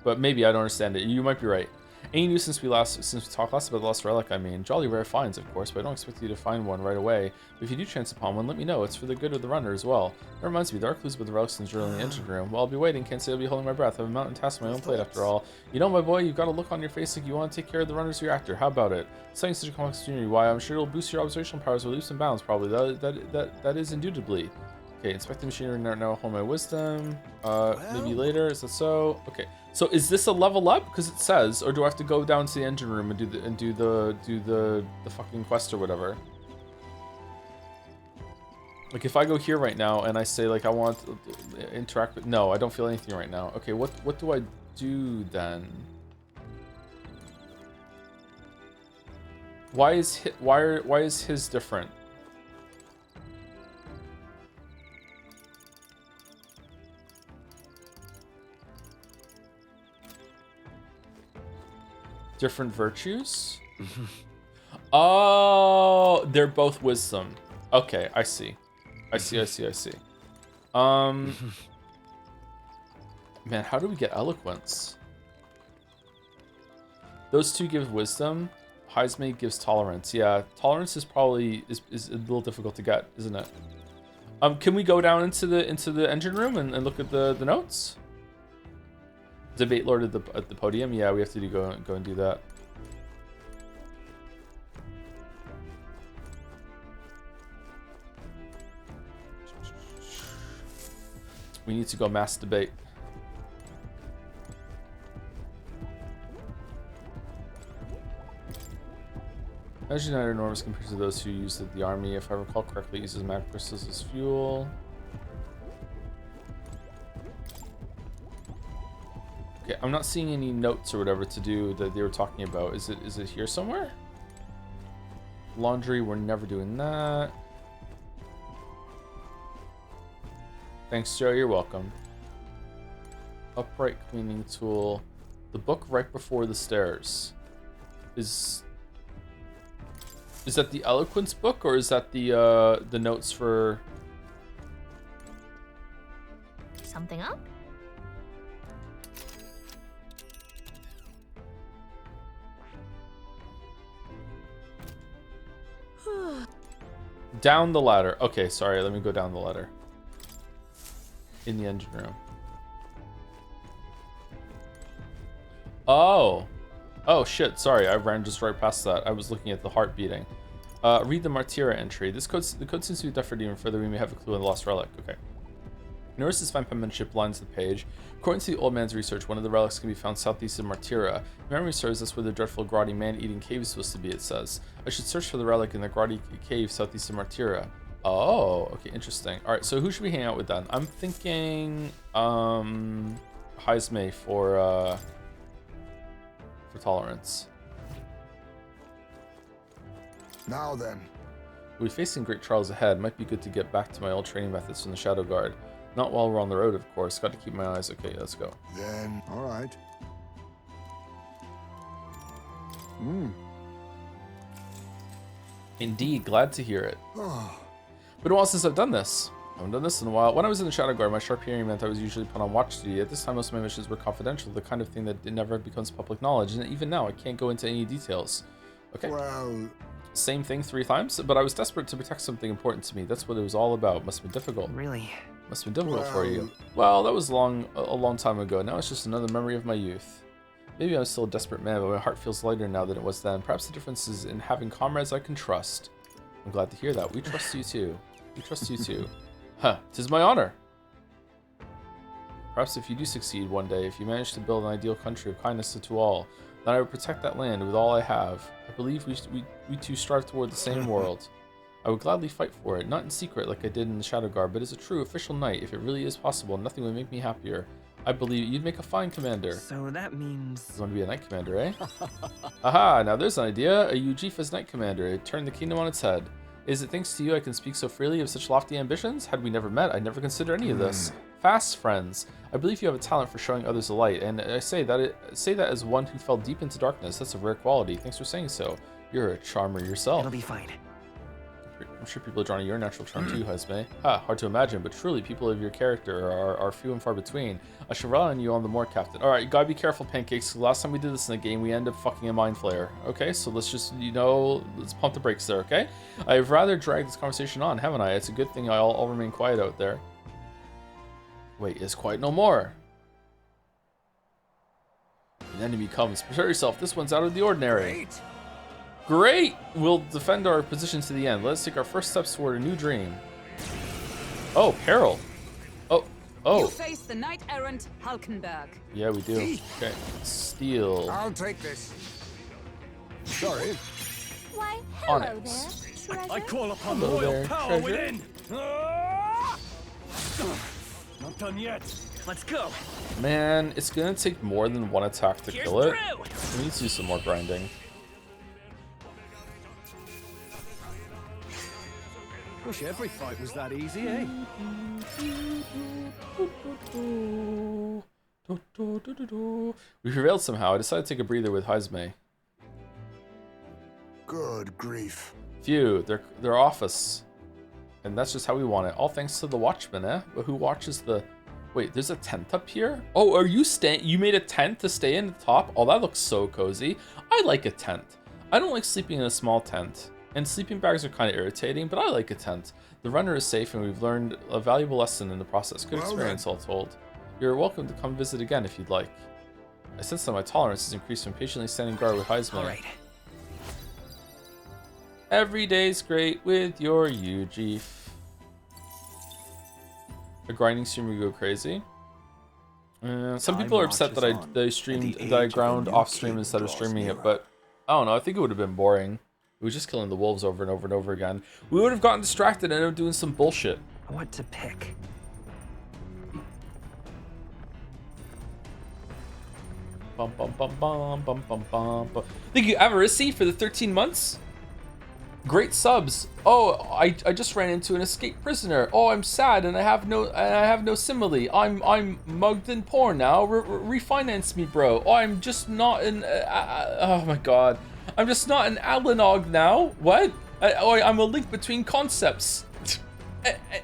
Speaker 1: but maybe I don't understand it. You might be right. Any news since we talked last about the Lost Relic? I mean, jolly rare finds, of course, but I don't expect you to find one right away. But if you do chance upon one, let me know. It's for the good of the runner as well. That reminds me, there are clues about the relics in the journal in the engine room. While I'll be waiting, can't say I'll be holding my breath. I have a mountain task on my own plate after all. You know, my boy, you've got a look on your face like you want to take care of the runner's reactor. How about it? Studying such a complex machinery, why I'm sure it'll boost your observational powers with leaps and bounds. Probably that is indubitably. Okay, inspect the machinery. Now hold my wisdom. Maybe later. Is that so? Okay. So is this a level up? Because it says, or do I have to go down to the engine room and do the fucking quest or whatever? Like if I go here right now and I say like I want to interact with, no, I don't feel anything right now. Okay, what do I do then? Why is his different? Different virtues? Oh, they're both wisdom. Okay, I see. I see. Man, how do we get eloquence? Those two give wisdom. Heismay gives tolerance. Yeah, tolerance is probably is a little difficult to get, isn't it? Can we go down into the engine room and look at the notes? Debate Lord at the podium. Yeah, we have to go and do that. We need to go mass debate. Energy are enormous compared to those who use the army. If I recall correctly, it uses mag crystals as fuel. Okay, I'm not seeing any notes or whatever to do that they were talking about. Is it here somewhere? Laundry, we're never doing that. Thanks, Joe, you're welcome. Upright cleaning tool. The book right before the stairs. Is that the eloquence book or is that the notes for
Speaker 6: Something up?
Speaker 1: down the ladder? Okay, sorry, let me go down the ladder. In the engine room. Oh shit, sorry, I ran just right past that. I was looking at the heart beating. Read the Martyra entry. The code seems to be different even further. We may have a clue on the lost relic. Okay. Notice fine penmanship lines the page. According to the old man's research, one of the relics can be found southeast of Martyra. If memory serves, that's where the dreadful grotty man-eating cave is supposed to be, it says. I should search for the relic in the grotty cave southeast of Martyra. Oh, okay, interesting. All right, so who should we hang out with then? I'm thinking Heisme for tolerance.
Speaker 4: Now then.
Speaker 1: We'll be facing great trials ahead. Might be good to get back to my old training methods from the Shadow Guard. Not while we're on the road, of course. Got to keep my eyes. Okay, let's go.
Speaker 4: Then, all right.
Speaker 1: Indeed, glad to hear it. Been a while since I've done this. I haven't done this in a while. When I was in the Shadow Guard, my sharp hearing meant I was usually put on watch duty. At this time, most of my missions were confidential, the kind of thing that never becomes public knowledge. And even now, I can't go into any details. Okay.
Speaker 4: Well,
Speaker 1: same thing 3 times, but I was desperate to protect something important to me. That's what it was all about. Must have been difficult.
Speaker 3: Really?
Speaker 1: Must have been difficult for you. Well, that was a long time ago. Now it's just another memory of my youth. Maybe I'm still a desperate man, but my heart feels lighter now than it was then. Perhaps the difference is in having comrades I can trust. I'm glad to hear that. We trust you too. We trust you too. Huh, 'tis my honor. Perhaps if you do succeed one day, if you manage to build an ideal country of kindness to all, then I will protect that land with all I have. I believe we two strive toward the same world. I would gladly fight for it, not in secret like I did in the Shadow Guard, but as a true official knight. If it really is possible, nothing would make me happier. I believe you'd make a fine commander.
Speaker 3: So that means...
Speaker 1: You want to be a knight commander, eh? Aha, now there's an idea. A Ujif as knight commander. It turned the kingdom on its head. Is it thanks to you I can speak so freely of such lofty ambitions? Had we never met, I'd never consider any of this. Fast, friends. I believe you have a talent for showing others the light, and I say that as one who fell deep into darkness. That's a rare quality. Thanks for saying so. You're a charmer yourself.
Speaker 3: It'll be fine.
Speaker 1: I'm sure people are drawn to your natural charm too, Heisme. Hard to imagine, but truly, people of your character are few and far between. I should rely on you on the more, Captain. Alright, you gotta be careful, Pancakes. Last time we did this in the game, we ended up fucking a Mind Flayer. Okay, so let's just, let's pump the brakes there, okay? I've rather dragged this conversation on, haven't I? It's a good thing I'll remain quiet out there. Wait, is quiet no more. An enemy comes. Prepare yourself. This one's out of the ordinary. Great! We'll defend our position to the end. Let's take our first steps toward a new dream. Oh, peril. Oh.
Speaker 9: You face the knight-errant Halkenberg.
Speaker 1: Yeah, we do. Okay. Steel.
Speaker 4: I'll take this. Sorry.
Speaker 6: Why, hello
Speaker 1: Onyx.
Speaker 6: there, treasure.
Speaker 8: I call upon the
Speaker 1: Hello
Speaker 8: royal
Speaker 1: there,
Speaker 8: power
Speaker 1: treasure.
Speaker 8: within. Not done yet.
Speaker 3: Let's go.
Speaker 1: Man, it's gonna take more than one attack to kill it.
Speaker 3: through.
Speaker 1: We need to do some more grinding.
Speaker 8: Wish every fight was that easy, eh?
Speaker 1: We prevailed somehow. I decided to take a breather with Heisme.
Speaker 4: Good grief.
Speaker 1: Phew, they're off us. And that's just how we want it. All thanks to the Watchman, eh? But who watches the... Wait, there's a tent up here? Oh, are you staying? You made a tent to stay in the top? Oh, that looks so cozy. I like a tent. I don't like sleeping in a small tent. And sleeping bags are kind of irritating, but I like a tent. The runner is safe, and we've learned a valuable lesson in the process. Good experience, all told. You're welcome to come visit again if you'd like. I sense that my tolerance has increased from patiently standing guard with Heisman.
Speaker 3: All right.
Speaker 1: Every day's great with your Ujif. A grinding stream would go crazy. Some people are upset that I ground off stream instead of streaming it, but I don't know. I think it would have been boring. It was just killing the wolves over and over and over again. We would have gotten distracted and ended up doing some bullshit.
Speaker 3: What to pick?
Speaker 1: Bum bum bum bum bum bum bum bum. Thank you, Avarisi, for the 13 months. Great subs. Oh, I just ran into an escaped prisoner. Oh, I'm sad and I have no simile. I'm mugged in porn now. Refinance me, bro. Oh, I'm just not an. Oh my god. I'm just not an Alanog now. What? I'm a link between concepts.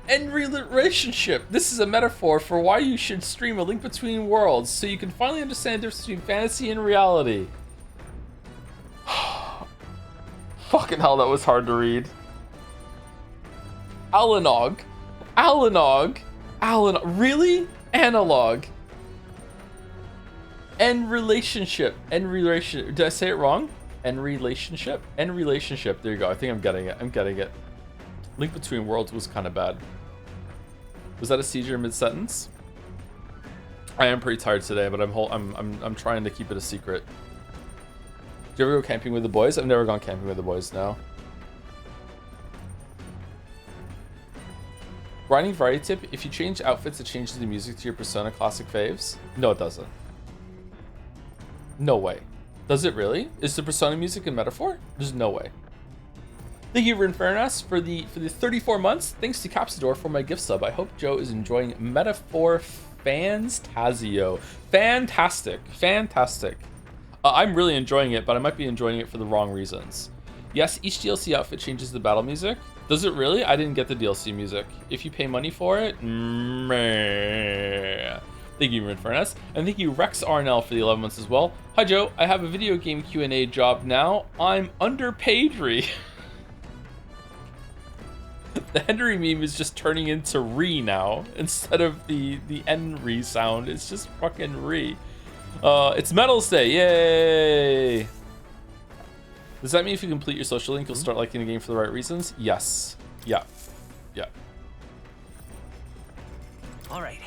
Speaker 1: And relationship. This is a metaphor for why you should stream a link between worlds, so you can finally understand the difference between fantasy and reality. Fucking hell, that was hard to read. Alanog. Really? Analog. And relationship. Did I say it wrong? And relationship. There you go. I think I'm getting it. Link Between Worlds was kind of bad. Was that a seizure mid-sentence? I am pretty tired today, but I'm trying to keep it a secret. Do you ever go camping with the boys? I've never gone camping with the boys, no. Grinding variety tip, if you change outfits, it changes the music to your Persona Classic faves? No, it doesn't. No way. Does it really? Is the Persona music in Metaphor? There's no way. Thank you, ReFantazio, for the 34 months. Thanks to Capsador for my gift sub. I hope Joe is enjoying Metaphor ReFantazio. Fantastic. Fantastic. I'm really enjoying it, but I might be enjoying it for the wrong reasons. Yes, each DLC outfit changes the battle music. Does it really? I didn't get the DLC music. If you pay money for it, meh. Thank you, ReFantazio. And thank you, Rex RNL, for the 11 months as well. Hi, Joe. I have a video game Q&A job now. I'm underpaid. The Henry meme is just turning into re now instead of the Henry sound. It's just fucking re. It's Metals Day, yay! Does that mean if you complete your social link, you'll start liking the game for the right reasons? Yes. Yeah. Yeah.
Speaker 3: All right.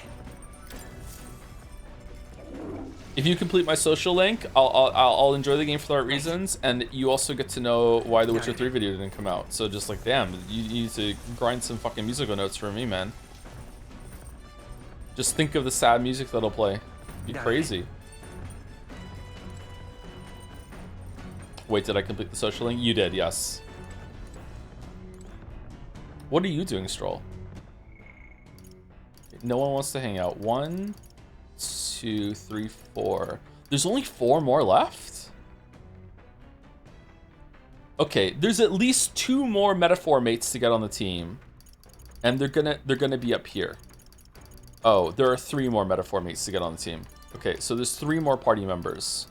Speaker 1: If you complete my social link, I'll enjoy the game for the right reasons, and you also get to know why the Witcher 3 video didn't come out. So just like, damn, you need to grind some fucking musical notes for me, man. Just think of the sad music that'll play. Be crazy. Wait, did I complete the social link? You did, yes. What are you doing, Stroll? No one wants to hang out. 1, 2, 3, 4. There's only 4 more left? Okay, there's at least 2 more Metaphor mates to get on the team. And they're gonna be up here. Oh, there are 3 more Metaphor mates to get on the team. Okay, so there's 3 more party members.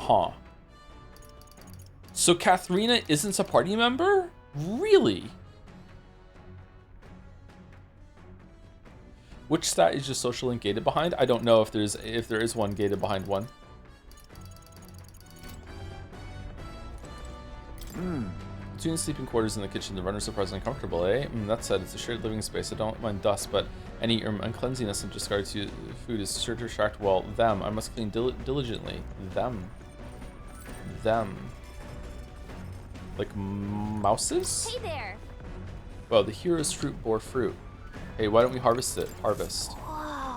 Speaker 1: Huh. So Katharina isn't a party member? Really? Which stat is your social link gated behind? I don't know if there is one gated behind one. Between the sleeping quarters and the kitchen, the runner's surprisingly comfortable, eh? That said, it's a shared living space. I don't mind dust, but any uncleanliness in disregard to food is sure to attract, well, them. I must clean diligently. Them. Like mouses?
Speaker 6: Hey there.
Speaker 1: Well, the hero's fruit bore fruit. Hey, why don't we harvest it? Harvest.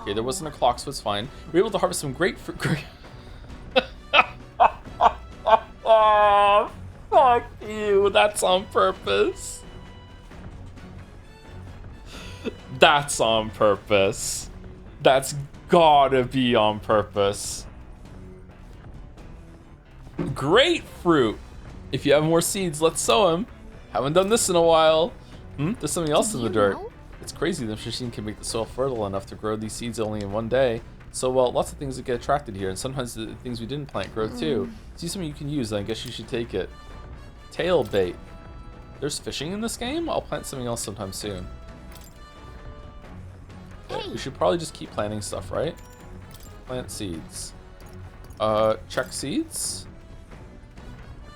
Speaker 1: Okay, there wasn't a clock, so it's fine. We were able to harvest some grapefruit. Oh, fuck you. That's on purpose. That's on purpose. That's gotta be on purpose. Grapefruit. If you have more seeds, let's sow them. Haven't done this in a while. There's something else in the dirt. It's crazy the machine can make the soil fertile enough to grow these seeds only in one day. So, well, lots of things that get attracted here, and sometimes the things we didn't plant grow too. See something you can use, then I guess you should take it. Tail bait. There's fishing in this game? I'll plant something else sometime soon. Okay, we should probably just keep planting stuff, right? Plant seeds. Check seeds.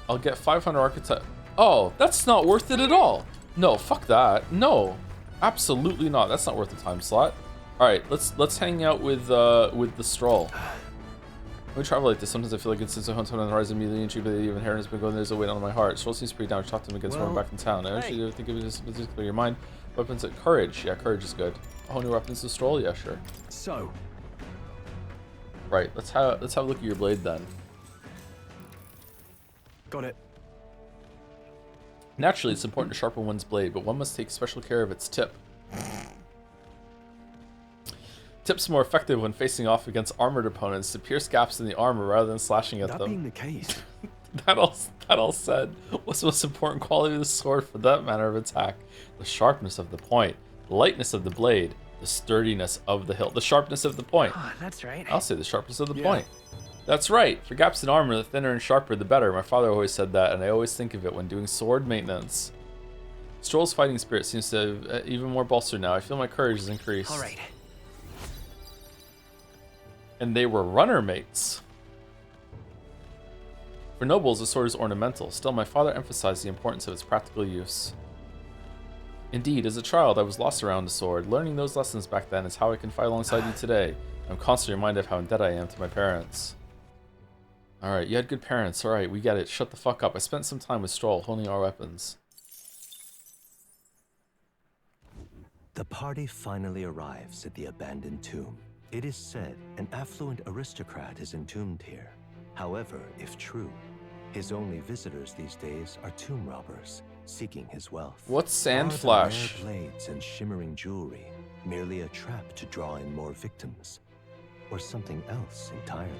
Speaker 1: I'll get 500 archetype. Oh, that's not worth it at all. No, fuck that. No, absolutely not. That's not worth the time slot. All right, let's hang out with the stroll. When we travel like this, sometimes I feel like it's since I hunt on the horizon immediately and but the inherent has been going. There's a weight on my heart. Stroll seems pretty down. Talk to him against when we're back in town. I actually think of it as particularly your mind. Weapons at courage. Yeah, courage is good. Oh, new weapons to stroll. Yeah, sure.
Speaker 5: So.
Speaker 1: Right. Let's have a look at your blade then.
Speaker 5: Got it.
Speaker 1: Naturally, it's important to sharpen one's blade, but one must take special care of its tip. Tip's more effective when facing off against armored opponents to pierce gaps in the armor rather than slashing at them.
Speaker 5: That being the case.
Speaker 1: that all said, what's the most important quality of the sword for that manner of attack? The sharpness of the point, the lightness of the blade, the sturdiness of the hilt. The sharpness of the point.
Speaker 3: Oh, that's right.
Speaker 1: I'll say the sharpness of the point. That's right. For gaps in armor, the thinner and sharper, the better. My father always said that, and I always think of it when doing sword maintenance. Stroll's fighting spirit seems to have even more bolstered now. I feel my courage has increased.
Speaker 3: All right.
Speaker 1: And they were runner mates. For nobles, the sword is ornamental. Still, my father emphasized the importance of its practical use. Indeed, as a child, I was lost around the sword. Learning those lessons back then is how I can fight alongside you today. I'm constantly reminded of how indebted I am to my parents. Alright, you had good parents. Alright, we get it. Shut the fuck up. I spent some time with Stroll, honing our weapons.
Speaker 13: The party finally arrives at the abandoned tomb. It is said an affluent aristocrat is entombed here. However, if true, his only visitors these days are tomb robbers seeking his wealth.
Speaker 1: What's sand
Speaker 13: Are
Speaker 1: flash?
Speaker 13: The rare blades and shimmering jewelry merely a trap to draw in more victims, or something else entirely?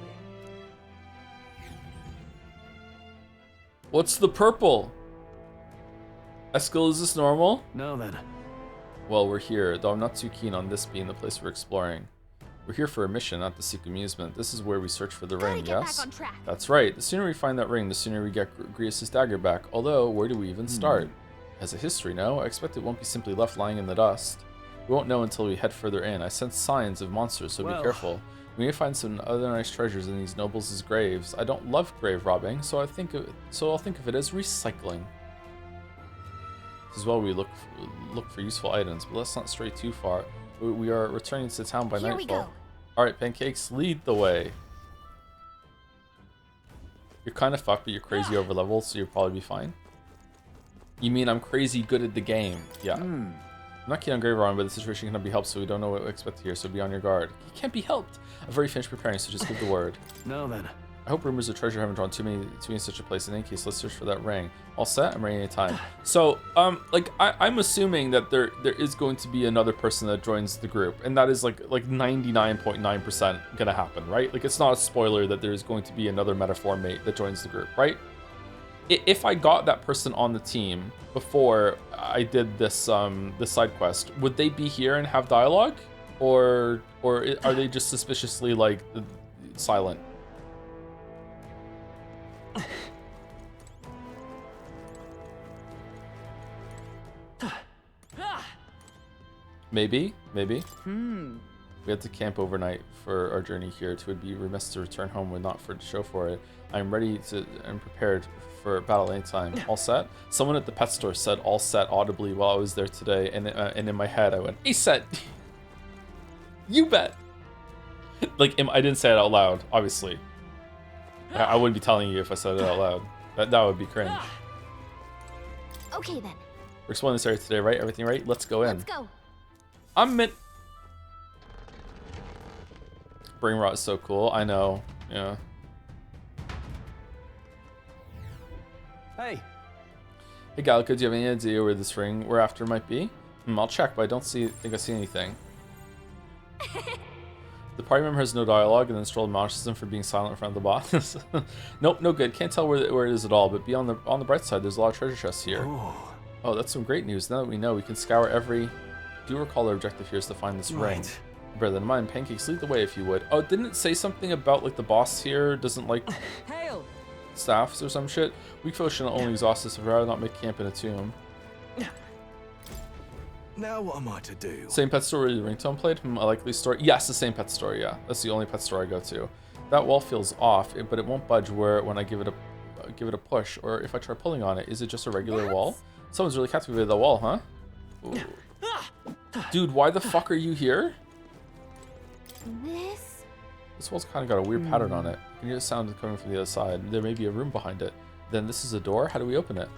Speaker 1: What's the purple? Eskil, is this normal?
Speaker 5: Now then.
Speaker 1: Well, we're here, though I'm not too keen on this being the place we're exploring. We're here for a mission, not to seek amusement. This is where we search for the ring, yes? That's right. The sooner we find that ring, the sooner we get Grius' dagger back. Although, where do we even start? It has a history, no? I expect it won't be simply left lying in the dust. We won't know until we head further in. I sense signs of monsters, so be careful. We may find some other nice treasures in these nobles' graves. I don't love grave robbing, so I'll think of it as recycling. As well, we look for useful items, but let's not stray too far. We are returning to the town by nightfall. Alright, Pancakes, lead the way. You're kind of fucked, but you're crazy over leveled, so you'll probably be fine. You mean I'm crazy good at the game? Yeah. I'm not keen on grave robbing, but the situation cannot be helped, so we don't know what to expect here, so be on your guard. You can't be helped. I've already finished preparing, so just give the word.
Speaker 5: Now then.
Speaker 1: I hope rumors of treasure haven't drawn too many in such a place. In any case, let's search for that ring. All set? I'm ready anytime. So, like, I'm assuming that there is going to be another person that joins the group, and that is like 99.9% gonna happen, right? Like, it's not a spoiler that there is going to be another metaphor mate that joins the group, right? If I got that person on the team before I did this this side quest, would they be here and have dialogue, or are they just suspiciously like silent? Maybe. We had to camp overnight for our journey here. It would be remiss to return home with not for to show for it. I'm ready and prepared for battle anytime. All set? Someone at the pet store said all set audibly while I was there today, and in my head I went, "A set." You bet. Like, I didn't say it out loud, obviously. I wouldn't be telling you if I said it out loud. That would be cringe.
Speaker 6: Okay then.
Speaker 1: We're exploring this area today, right? Everything right? Let's go in.
Speaker 6: Let's go.
Speaker 1: Brain rot is so cool. I know. Yeah.
Speaker 5: Hey.
Speaker 1: Hey Gallica, do you have any idea where this ring we're after might be? I'll check, but I don't think I see anything. The party member has no dialogue and then Stroll admonishes him for being silent in front of the boss. Nope, no good. Can't tell where it is at all, but be on the bright side, there's a lot of treasure chests here. Ooh. Oh, that's some great news. Now that we know, we can scour every... Do recall our objective here is to find this ring. Better than mine. Pancakes, lead the way if you would. Oh, didn't it say something about like the boss here doesn't like staffs or some shit? Weak foes should only exhaust us if I'd rather not make camp in a tomb.
Speaker 14: Now what am I to do?
Speaker 1: Same pet store where the ringtone played? A likely store? Yes, the same pet store, yeah. That's the only pet store I go to. That wall feels off, but it won't budge when I give it a push, or if I try pulling on it. Is it just a regular wall? Someone's really captivated the wall, huh? Ooh. Dude, why the fuck are you here? This wall's kind of got a weird pattern on it. I can hear the sound coming from the other side. There may be a room behind it. Then this is a door? How do we open it?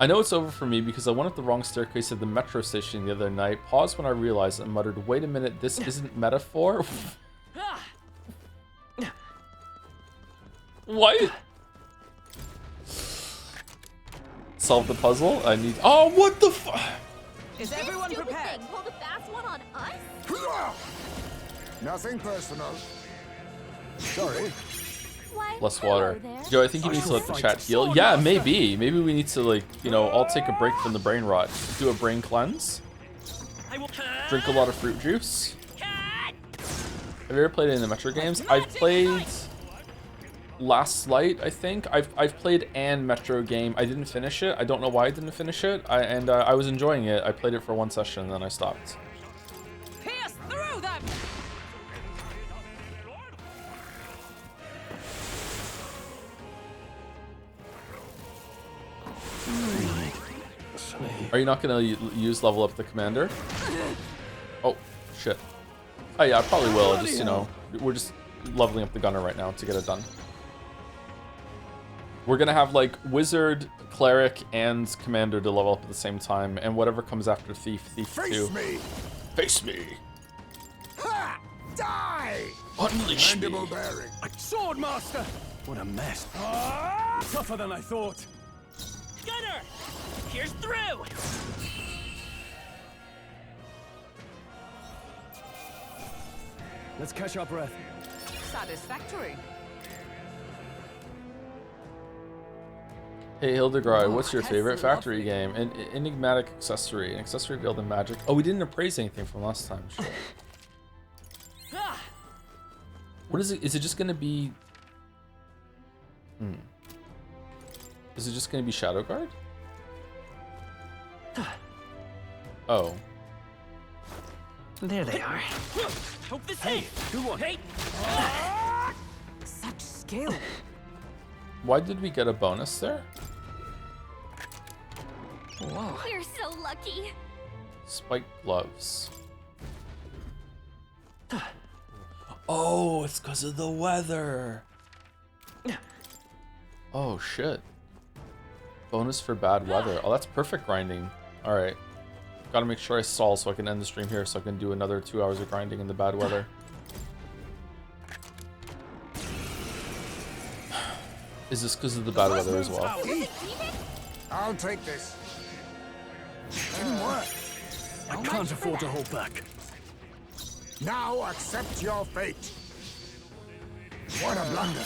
Speaker 1: I know it's over for me because I went up the wrong staircase at the metro station the other night, paused when I realized and muttered, "Wait a minute, this isn't metaphor?" What? Solve the puzzle? I need... Oh, what the fuck?
Speaker 9: Is everyone prepared?
Speaker 6: Pulled a fast one on us?
Speaker 4: Nothing personal. Sorry.
Speaker 1: Less water. Joe, I think you need to let the chat heal. Yeah, maybe. Maybe we need to, like, you know, I'll take a break from the brain rot. Do a brain cleanse. Drink a lot of fruit juice. Have you ever played any of the Metro games? I've played Last Light, I think. I've played an Metro game. I didn't finish it. I don't know why I didn't finish it. I was enjoying it. I played it for one session and then I stopped.
Speaker 9: Pierce through them!
Speaker 1: Are you not gonna use level up the commander? Oh, shit. Oh yeah, I probably will. Just, you know, we're just leveling up the gunner right now to get it done. We're gonna have like wizard, cleric, and commander to level up at the same time, and whatever comes after thief, thief
Speaker 15: Face
Speaker 1: 2.
Speaker 15: me!
Speaker 1: Face me!
Speaker 15: Ha! Die!
Speaker 1: Unleash me!
Speaker 15: Mandible bearing.
Speaker 8: Sword master! What a mess. Tougher than I thought.
Speaker 2: Gunner! Here's through!
Speaker 8: Let's catch our breath.
Speaker 9: Satisfactory.
Speaker 1: Hey Hildegard, what's your
Speaker 9: that's
Speaker 1: favorite factory
Speaker 9: lovely.
Speaker 1: game? An enigmatic accessory. An accessory revealed in magic. Oh, we didn't appraise anything from last time. Shit. What is it? Is it just gonna be... Is it just gonna be Shadow Guard? Oh.
Speaker 3: There they are.
Speaker 2: Hope this
Speaker 8: Hey, good one.
Speaker 2: Hey!
Speaker 9: Such skill.
Speaker 1: Why did we get a bonus there?
Speaker 3: Whoa.
Speaker 6: We're so lucky.
Speaker 1: Spiked gloves. Oh, it's because of the weather. Oh, shit. Bonus for bad weather. Oh, that's perfect grinding. All right. Gotta make sure I stall so I can end the stream here so I can do another 2 hours of grinding in the bad weather. Is this because of the bad weather as well?
Speaker 15: I'll take this.
Speaker 8: Didn't work. I can't afford to hold back.
Speaker 15: Now accept your fate. What a blunder.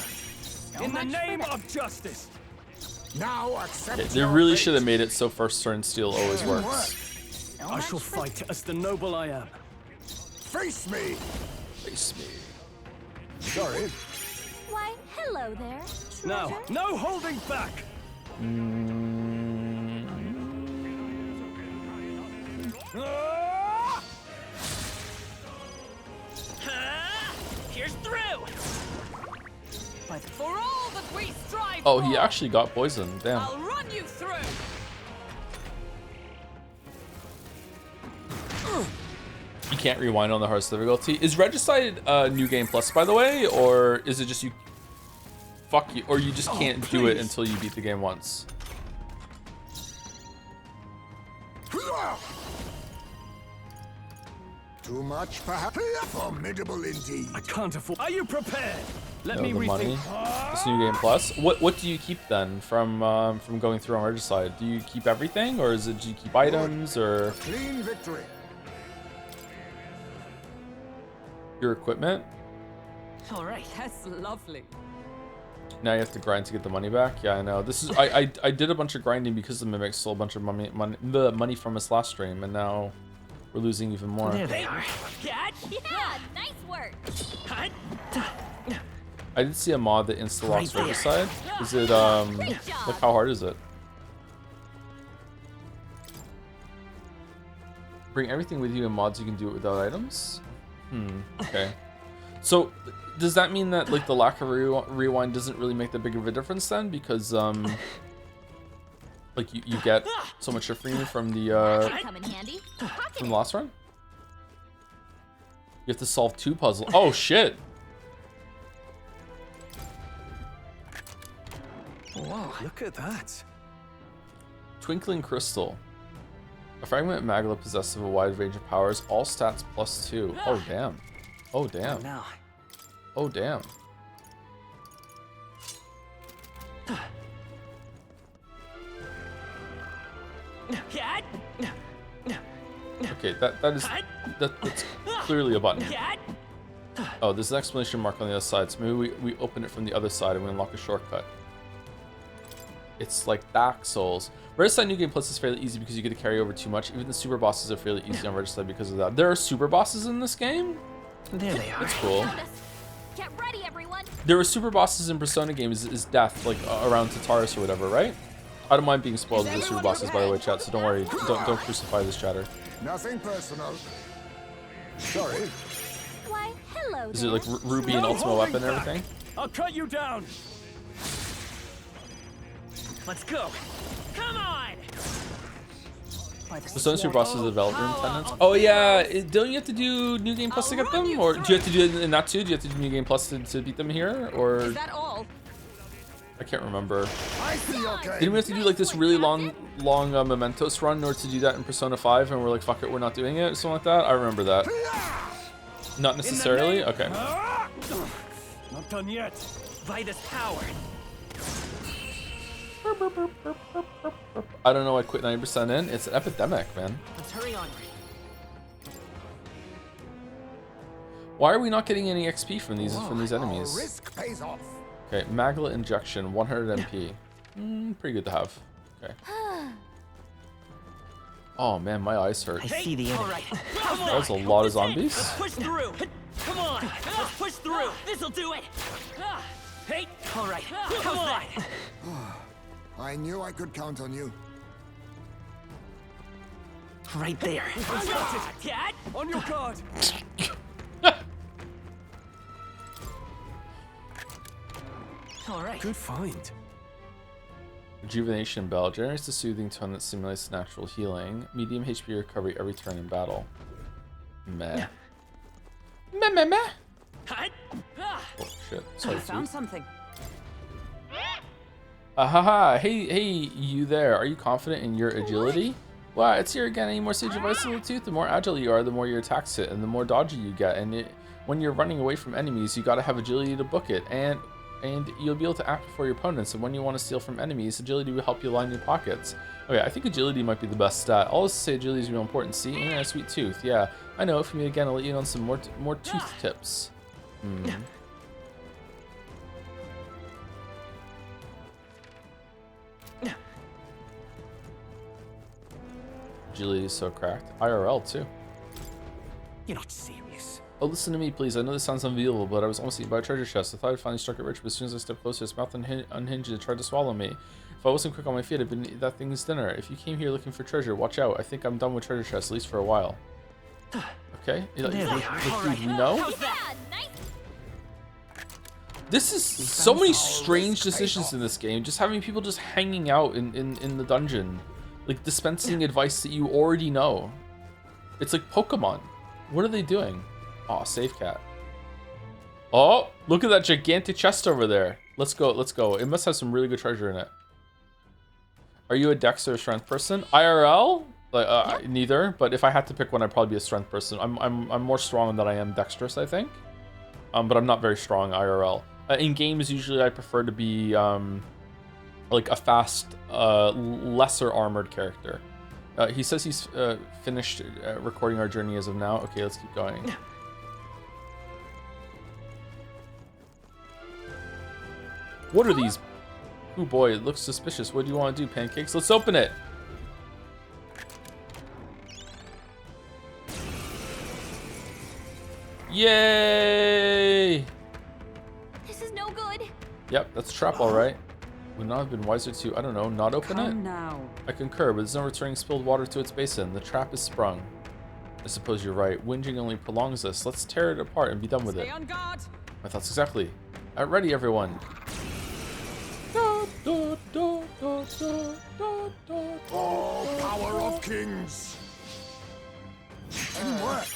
Speaker 8: In the name of justice.
Speaker 15: Now accept
Speaker 1: They
Speaker 15: your
Speaker 1: really
Speaker 15: fate.
Speaker 1: should have made it so first turn steal always works.
Speaker 8: I shall fight as the noble I am.
Speaker 15: Face me.
Speaker 1: Face me.
Speaker 15: Sorry.
Speaker 6: Why, hello there.
Speaker 8: Now,
Speaker 6: treasure.
Speaker 8: no holding back.
Speaker 2: Here's through!
Speaker 9: For all that we strive
Speaker 1: Oh, he
Speaker 9: for,
Speaker 1: actually got poisoned. Damn.
Speaker 9: I'll run you through.
Speaker 1: You can't rewind on the hardest difficulty. Is Regicide New Game Plus, by the way, or is it just you? Fuck you, or you just can't do it until you beat the game once?
Speaker 15: Too much, perhaps? Formidable indeed.
Speaker 8: I can't afford. Are you prepared? Let
Speaker 1: No,
Speaker 8: me
Speaker 1: the money.
Speaker 8: rethink.
Speaker 1: This New Game Plus. What do you keep then from going through on Regicide? Do you keep everything, or is it do you keep items or
Speaker 15: Clean victory.
Speaker 1: your equipment?
Speaker 9: All right, that's lovely.
Speaker 1: Now you have to grind to get the money back. Yeah, I know. This is I did a bunch of grinding because the Mimic stole a bunch of the money from us last stream, and now we're losing even more.
Speaker 3: There they are.
Speaker 2: Cat?
Speaker 6: Yeah, nice work.
Speaker 2: Hut?
Speaker 1: I did see a mod that insta-locks
Speaker 3: Right there.
Speaker 1: Regicide. Is it
Speaker 6: Great job.
Speaker 1: like how hard is it? Bring everything with you in mods. You can do it without items. Okay. So does that mean that like the lack of rewind doesn't really make that big of a difference then? Because like you get so much free from the
Speaker 6: Come in handy.
Speaker 1: from the last run. You have to solve 2 puzzles. Oh shit!
Speaker 3: Whoa.
Speaker 8: Look at that.
Speaker 1: Twinkling Crystal. A fragment of Magla possessive of a wide range of powers. All stats +2. Oh damn. Oh damn.
Speaker 3: Now.
Speaker 1: Oh damn.
Speaker 2: Cat?
Speaker 1: Okay, that's clearly a button.
Speaker 2: Cat?
Speaker 1: Oh, there's an exclamation mark on the other side, so maybe we open it from the other side and we unlock a shortcut. It's like Dark Souls. Regicide New Game Plus is fairly easy because you get to carry over too much. Even the super bosses are fairly easy on Regicide because of that. There are super bosses in this game?
Speaker 3: There they are.
Speaker 1: That's cool.
Speaker 6: Get ready, everyone.
Speaker 1: There were super bosses in Persona games is death, like around Tartarus or whatever, right? I don't mind being spoiled with the super bosses, by the way, chat, so don't worry. Don't crucify this chatter.
Speaker 15: Nothing personal. Sorry.
Speaker 6: Why, hello
Speaker 1: Is it
Speaker 6: there.
Speaker 1: like Ruby and Ultima Weapon and everything?
Speaker 8: I'll cut you down.
Speaker 2: Let's go. Come on!
Speaker 1: The Stone Super bosses are development tenants. Oh yeah, don't you have to do New Game Plus to get them? Or do you have to do it in that too? Do you have to do New Game Plus to beat them here? Or
Speaker 9: Is that all?
Speaker 1: I can't remember.
Speaker 4: I see your game.
Speaker 1: Didn't we have to do like this really long Mementos run in order to do that in Persona 5? And we're like, fuck it, we're not doing it, something like that. I remember that. Not necessarily. Okay.
Speaker 8: Not done yet.
Speaker 3: By this power.
Speaker 1: I don't know. I quit 90% in. It's an epidemic, man.
Speaker 3: Let's hurry on.
Speaker 1: Why are we not getting any XP from these enemies?
Speaker 4: Risk pays off.
Speaker 1: Okay, Magla injection, 100 MP. Pretty good to have. Okay. Oh man, my eyes hurt.
Speaker 3: I see the enemy.
Speaker 2: Right.
Speaker 1: That was a lot of zombies.
Speaker 2: Push through. Come on. Let's push through. This'll do it. Hey.
Speaker 3: All right.
Speaker 2: Come on.
Speaker 4: I knew I could count on you.
Speaker 3: Right there.
Speaker 2: Dad.
Speaker 8: On your guard.
Speaker 2: All right.
Speaker 8: Good find.
Speaker 1: Rejuvenation Bell generates a soothing tone that simulates natural healing. Medium HP recovery every turn in battle. Meh. Meh. Oh shit. Sorry.
Speaker 9: Found something.
Speaker 1: Haha. Hey, you there. Are you confident in your agility? Wow, it's here again. Any more Sage of Ice Tooth? The more agile you are, the more your attacks hit, and the more dodgy you get. And when you're running away from enemies, you gotta have agility to book it. And you'll be able to act before your opponents, and when you want to steal from enemies, agility will help you line your pockets. Okay, I think agility might be the best stat. I'll also say agility is real important. See, and a sweet tooth. Yeah, I know. If you meet again, I'll let you know on some more tooth tips. Agility is so cracked. IRL too.
Speaker 8: You're not serious.
Speaker 1: Oh, listen to me, please. I know this sounds unbelievable, but I was almost eaten by a treasure chest. I thought I'd finally struck it rich, but as soon as I stepped closer, its mouth unhinged and tried to swallow me. If I wasn't quick on my feet, I'd been that thing's dinner. If you came here looking for treasure, watch out. I think I'm done with treasure chests, at least for a while. Okay? Like, we know? This is so many strange decisions in this game. Just having people just hanging out in the dungeon. Like, dispensing advice that you already know. It's like Pokemon. What are they doing? Aw, save cat. Oh, look at that gigantic chest over there. Let's go, let's go. It must have some really good treasure in it. Are you a dex or a strength person? IRL? Like, neither, but if I had to pick one, I'd probably be a strength person. I'm more strong than I am dexterous, I think. But I'm not very strong IRL. In games, usually I prefer to be like a fast, lesser armored character. He says he's finished recording our journey as of now. Okay, let's keep going. What are these? Oh boy, it looks suspicious. What do you want to do, pancakes? Let's open it. Yay!
Speaker 6: This is no good.
Speaker 1: Yep, that's a trap, all right. Would not have been wiser to, I don't know, not open it?
Speaker 9: Now.
Speaker 1: I concur, but there's no returning spilled water to its basin. The trap is sprung. I suppose you're right. Whinging only prolongs this. Let's tear it apart and be done with it.
Speaker 2: Stay on guard.
Speaker 1: My thoughts exactly. Ready, everyone.
Speaker 4: Oh, power of kings. Teamwork.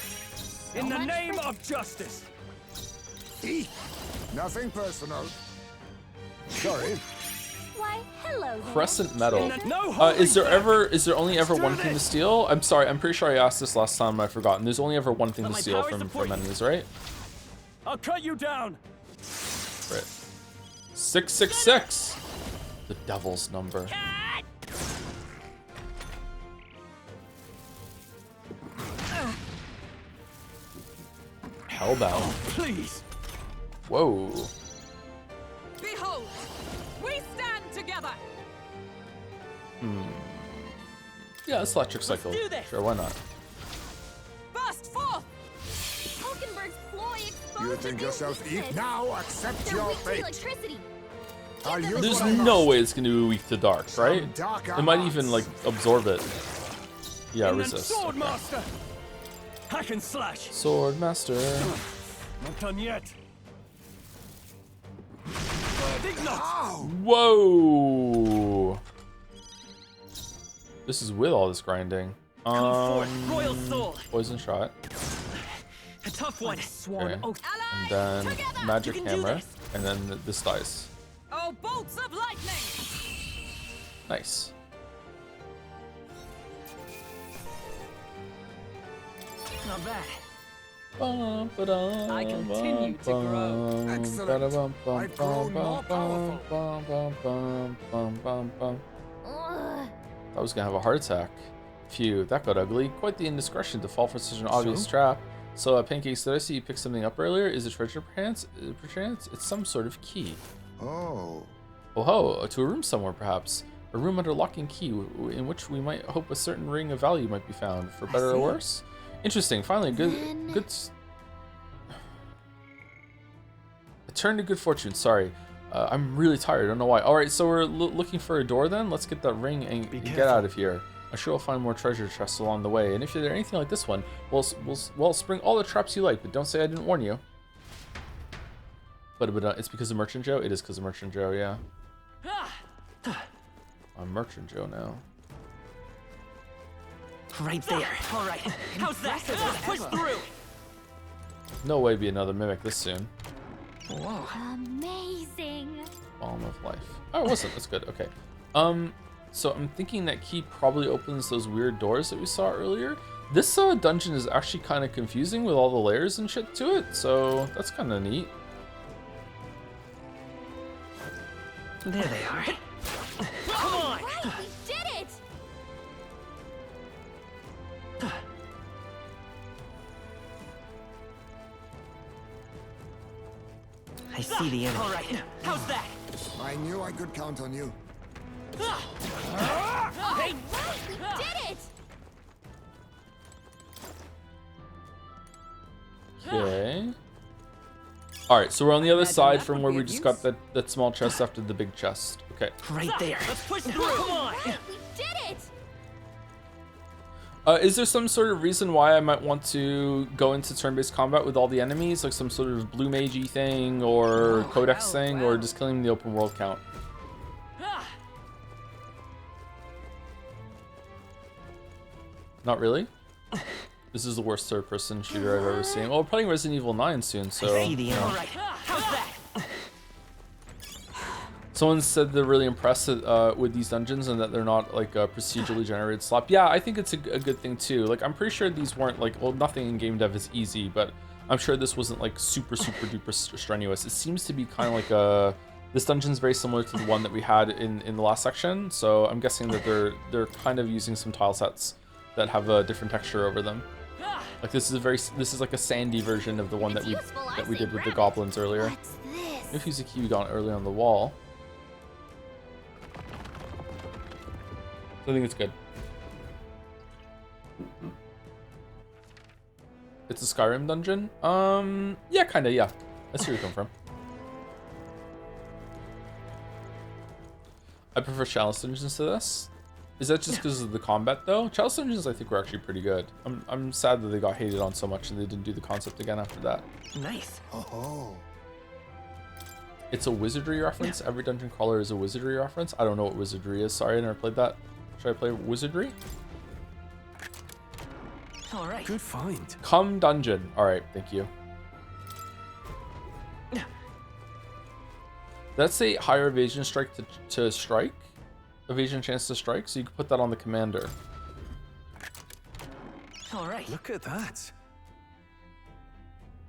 Speaker 8: In the name of justice.
Speaker 4: Nothing personal. Sorry.
Speaker 6: Why, hello there.
Speaker 1: Crescent metal.
Speaker 8: No
Speaker 1: is there only ever one thing to steal? I'm sorry, I'm pretty sure I asked this last time. I've forgotten. There's only ever one thing to steal from enemies, right?
Speaker 8: I'll cut you down.
Speaker 1: Right. 666. The devil's number. Hellbound.
Speaker 8: Please.
Speaker 1: Whoa.
Speaker 2: Behold, we stand together.
Speaker 1: Yeah, it's electric cycle.
Speaker 2: do this.
Speaker 1: Sure, why not?
Speaker 2: Burst forth.
Speaker 6: Hulkenberg's ploy exposed
Speaker 4: You think yourself eat now? Accept
Speaker 6: They're
Speaker 4: your
Speaker 6: weak to
Speaker 4: fate.
Speaker 6: electricity.
Speaker 4: I'll use
Speaker 1: There's
Speaker 4: what I
Speaker 1: no
Speaker 4: must.
Speaker 1: way it's gonna be weak to dark, right?
Speaker 4: darker
Speaker 1: It might even
Speaker 4: arts.
Speaker 1: like absorb it. Yeah,
Speaker 8: In the
Speaker 1: resist.
Speaker 8: Sword
Speaker 1: Okay.
Speaker 8: Master. Hack and slash.
Speaker 1: Sword master.
Speaker 8: Not done yet.
Speaker 1: Whoa! This is with all this grinding.
Speaker 2: Royal soul.
Speaker 1: Poison shot.
Speaker 2: A tough one.
Speaker 1: Okay. And then magic hammer, and then this dice.
Speaker 2: Oh, bolts of light.
Speaker 1: Nice.
Speaker 8: Not bad.
Speaker 1: I
Speaker 8: continue to grow.
Speaker 4: Excellent. I've grown more powerful.
Speaker 6: Ugh.
Speaker 1: I was gonna have a heart attack. Phew, that got ugly. Quite the indiscretion to fall for such an obvious trap. So, Pancakes, did I see you pick something up earlier? Is it treasure perchance? It's some sort of key.
Speaker 4: Oh.
Speaker 1: Oh ho, to a room somewhere perhaps. A room under lock and key in which we might hope a certain ring of value might be found, for better or worse. Interesting. Finally, a turn to good fortune. Sorry. I'm really tired. I don't know why. All right, so we're looking for a door then. Let's get that ring and get out of here. I'm sure we'll find more treasure chests along the way. And if you're anything like this one, we'll spring all the traps you like, but don't say I didn't warn you. But it's because of Merchant Joe? It is because of Merchant Joe, yeah. I'm Merchant Joe now.
Speaker 8: Right there. All right. How's that? Push through.
Speaker 1: No way be another mimic this soon.
Speaker 8: Whoa.
Speaker 6: Amazing.
Speaker 1: Balm of life. Oh, it wasn't. That's good. Okay. So I'm thinking that key probably opens those weird doors that we saw earlier. This dungeon is actually kind of confusing with all the layers and shit to it, so that's kind of neat.
Speaker 8: There they are. Come on!
Speaker 6: Right, we did it!
Speaker 8: I see the enemy. All right. How's that?
Speaker 4: I knew I could count on you.
Speaker 6: Hey, right, we did it!
Speaker 1: Okay. All right, so we're on the other side from where we just got that small chest after the big chest. Okay.
Speaker 8: Right there. Let's push through. Come on.
Speaker 6: Right, we did it!
Speaker 1: Is there some sort of reason why I might want to go into turn-based combat with all the enemies, like some sort of blue mage-y thing, or codex thing, or just killing the open world count? Not really? This is the worst third-person shooter I've ever seen. Well, we're playing Resident Evil 9 soon, so...
Speaker 8: I see the enemy. All right. How's that?
Speaker 1: Someone said they're really impressed with these dungeons and that they're not like a procedurally generated slop. Yeah, I think it's a good thing too. Like, I'm pretty sure these weren't like, well, nothing in game dev is easy, but I'm sure this wasn't like super duper strenuous. It seems to be kind of like this dungeon's very similar to the one that we had in the last section. So I'm guessing that they're kind of using some tile sets that have a different texture over them. Like this is like a sandy version of the one that we did with the goblins earlier. If use a key we got earlier on the wall. I think it's good. It's a Skyrim dungeon? Yeah, kinda, yeah. I see where you come from. I prefer chalice dungeons to this. Is that just because of the combat, though? Chalice dungeons, I think, were actually pretty good. I'm sad that they got hated on so much and they didn't do the concept again after that.
Speaker 8: Nice.
Speaker 4: Oh.
Speaker 1: It's a wizardry reference? Every dungeon crawler is a wizardry reference? I don't know what wizardry is. Sorry, I never played that. Should I play wizardry?
Speaker 8: All right.
Speaker 5: Good find.
Speaker 1: Come dungeon. All right, thank you. That's a higher evasion strike to strike. Evasion chance to strike, so you can put that on the commander.
Speaker 8: All right.
Speaker 5: Look at that.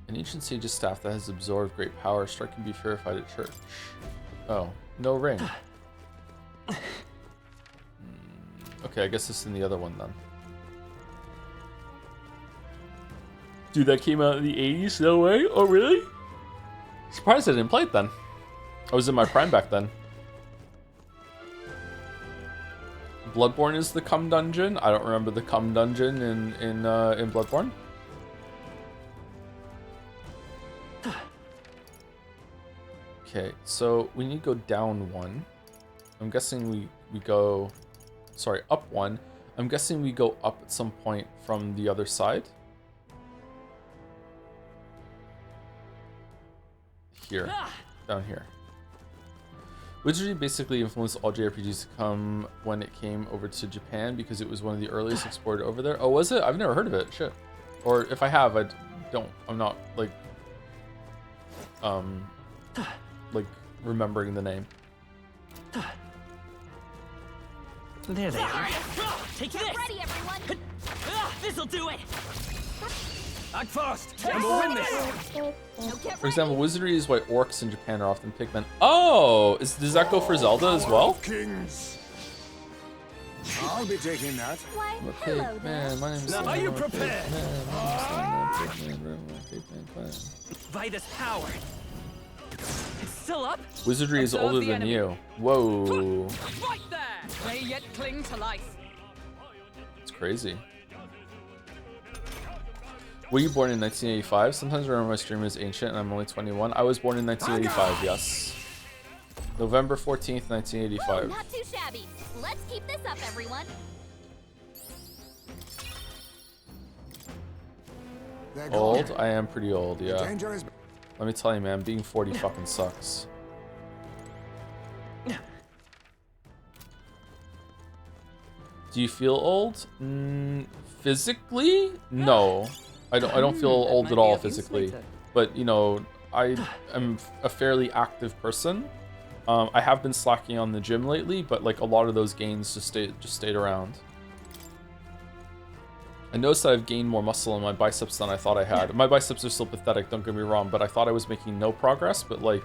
Speaker 1: An ancient sage's staff that has absorbed great power. Strike can be purified at church. Oh, no ring. Okay, I guess it's in the other one then. Dude, that came out in the 80s? No way? Oh, really? Surprised I didn't play it then. I was in my prime back then. Bloodborne is the cum dungeon. I don't remember the cum dungeon in Bloodborne. Okay, so we need to go down one. I'm guessing we go... Sorry, up one. I'm guessing we go up at some point from the other side. Here. Down here. Wizardry basically influenced all JRPGs to come when it came over to Japan because it was one of the earliest exported over there. Oh, was it? I've never heard of it. Shit. Or if I have, I'm not like remembering the name.
Speaker 3: There they are.
Speaker 2: Take this! Ready, everyone! This'll do it!
Speaker 8: Act fast, and we'll win this!
Speaker 1: For example, wizardry is why orcs in Japan are often pigmen. Oh, does that go for Zelda as well?
Speaker 4: Kings. I'll be taking that.
Speaker 6: Why,
Speaker 1: I'm a
Speaker 6: hello
Speaker 1: pig
Speaker 6: there.
Speaker 1: man. My name's
Speaker 8: Now,
Speaker 1: Sam,
Speaker 8: are you
Speaker 1: I'm a pig
Speaker 8: prepared?
Speaker 1: man. My name's Sam, I'm a pig man.
Speaker 3: Vitus power. It's still up.
Speaker 1: Wizardry is
Speaker 9: Observe
Speaker 1: older
Speaker 9: the
Speaker 1: than
Speaker 9: enemy.
Speaker 1: you. Whoa.
Speaker 9: Right there! They yet cling to life.
Speaker 1: It's crazy. Were you born in 1985? Sometimes I remember my stream is ancient and I'm only 21. I was born in 1985, yes. November 14th, 1985.
Speaker 6: Whoa, not too shabby. Let's keep this up, everyone.
Speaker 4: They're gone.
Speaker 1: Old? I am pretty old,
Speaker 4: The
Speaker 1: yeah.
Speaker 4: danger is
Speaker 1: Let me tell you, man, being 40 fucking sucks. Do you feel old? Physically? No. I don't feel old at all physically. But, you know, I am a fairly active person. I have been slacking on the gym lately, but like a lot of those gains just stayed around. I noticed that I've gained more muscle in my biceps than I thought I had. My biceps are still pathetic, don't get me wrong, but I thought I was making no progress, but like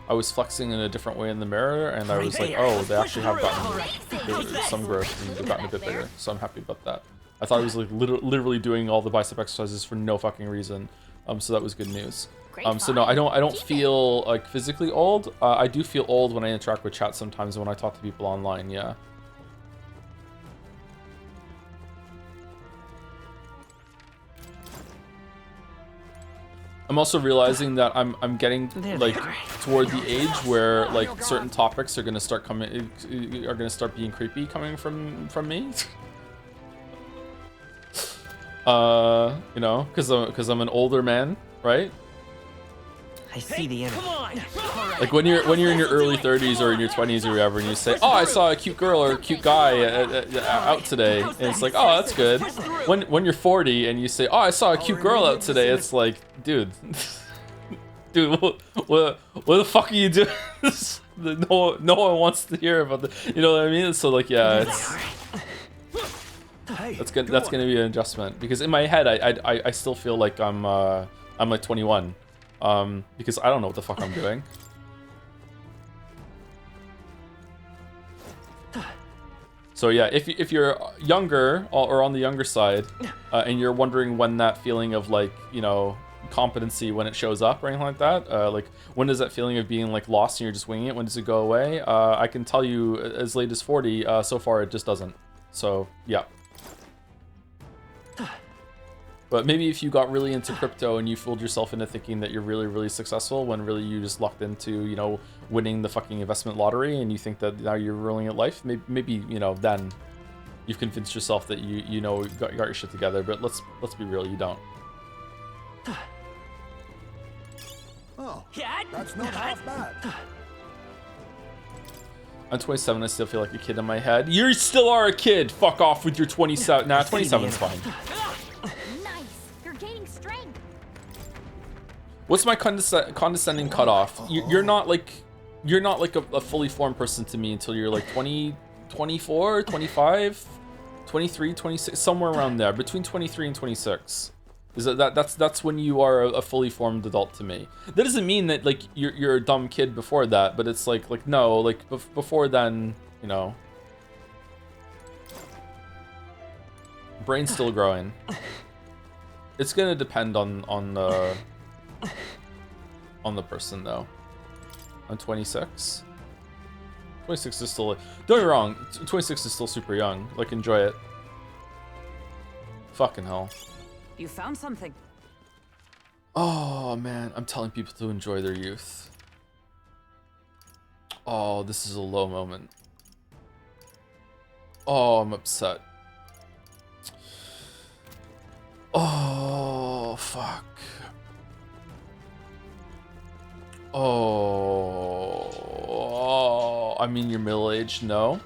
Speaker 1: I was flexing in a different way in the mirror and I was like, oh, they actually have gotten some growth and they've gotten a bit bigger. So I'm happy about that. I thought I was like literally doing all the bicep exercises for no fucking reason. So that was good news. So no, I don't feel like physically old. I do feel old when I interact with chat sometimes when I talk to people online, yeah. I'm also realizing that I'm getting like toward the age where like certain topics are gonna start being creepy coming from me. You know, because I'm an older man, right?
Speaker 3: I see the enemy.
Speaker 1: Like when you're in your early 30s or in your 20s or whatever, and you say, "Oh, I saw a cute girl or a cute guy out today," and it's like, "Oh, that's good." When you're 40 and you say, "Oh, I saw a cute girl out today," it's like, dude, dude, what the fuck are you doing? No one wants to hear about the, you know what I mean? So like, yeah, that's gonna be an adjustment because in my head, I still feel like I'm like 21. Because I don't know what the fuck I'm doing. So yeah, if you're younger or on the younger side, and you're wondering when that feeling of like, you know, competency, when it shows up or anything like that, like when does that feeling of being like lost and you're just winging it, when does it go away? I can tell you as late as 40, so far it just doesn't. So yeah. But maybe if you got really into crypto and you fooled yourself into thinking that you're really, really successful when really you just lucked into, you know, winning the fucking investment lottery and you think that now you're ruling at life, maybe you know, then you've convinced yourself that you know, you got your shit together. But let's be real, you don't.
Speaker 4: Oh, that's not half bad.
Speaker 1: I'm 27, I still feel like a kid in my head. You still are a kid! Fuck off with your 27. Nah, 27's fine. What's my condescending cutoff? You're not like a fully formed person to me until you're like 20, 24, 25, 23, 26, somewhere around there, between 23 and 26. That's when you are a fully formed adult to me. That doesn't mean that like you're a dumb kid before that, but it's like no, like before then, you know, brain's still growing. It's gonna depend on the person though. I'm 26. 26 is still, don't get me wrong, 26 is still super young. Like, enjoy it. Fucking hell.
Speaker 7: You found something.
Speaker 1: Oh man, I'm telling people to enjoy their youth. Oh, this is a low moment. Oh, I'm upset. Oh, fuck. Oh, I mean, you're middle-aged, no?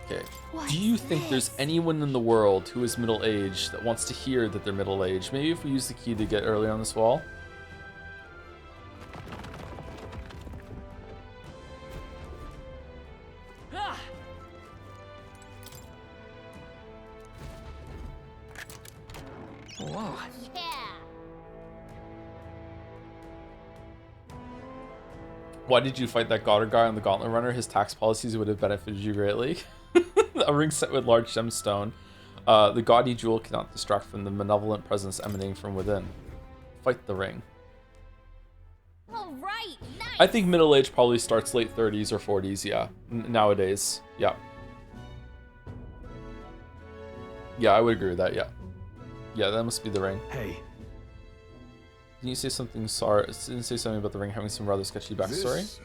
Speaker 1: Okay. Do you think there's anyone in the world who is middle-aged that wants to hear that they're middle-aged? Maybe if we use the key to get early on this wall.
Speaker 2: Whoa. Yeah.
Speaker 1: Why did you fight that Goddard guy on the Gauntlet Runner? His tax policies would have benefited you greatly. A ring set with large gemstone. The gaudy jewel cannot distract from the malevolent presence emanating from within. Fight the ring.
Speaker 6: All right, nice.
Speaker 1: I think middle age probably starts late 30s or 40s, yeah. Nowadays, yeah. Yeah, I would agree with that, yeah. Yeah, that must be the ring.
Speaker 5: Hey.
Speaker 1: Didn't you say something? Sorry, didn't say something about the ring having some rather sketchy backstory?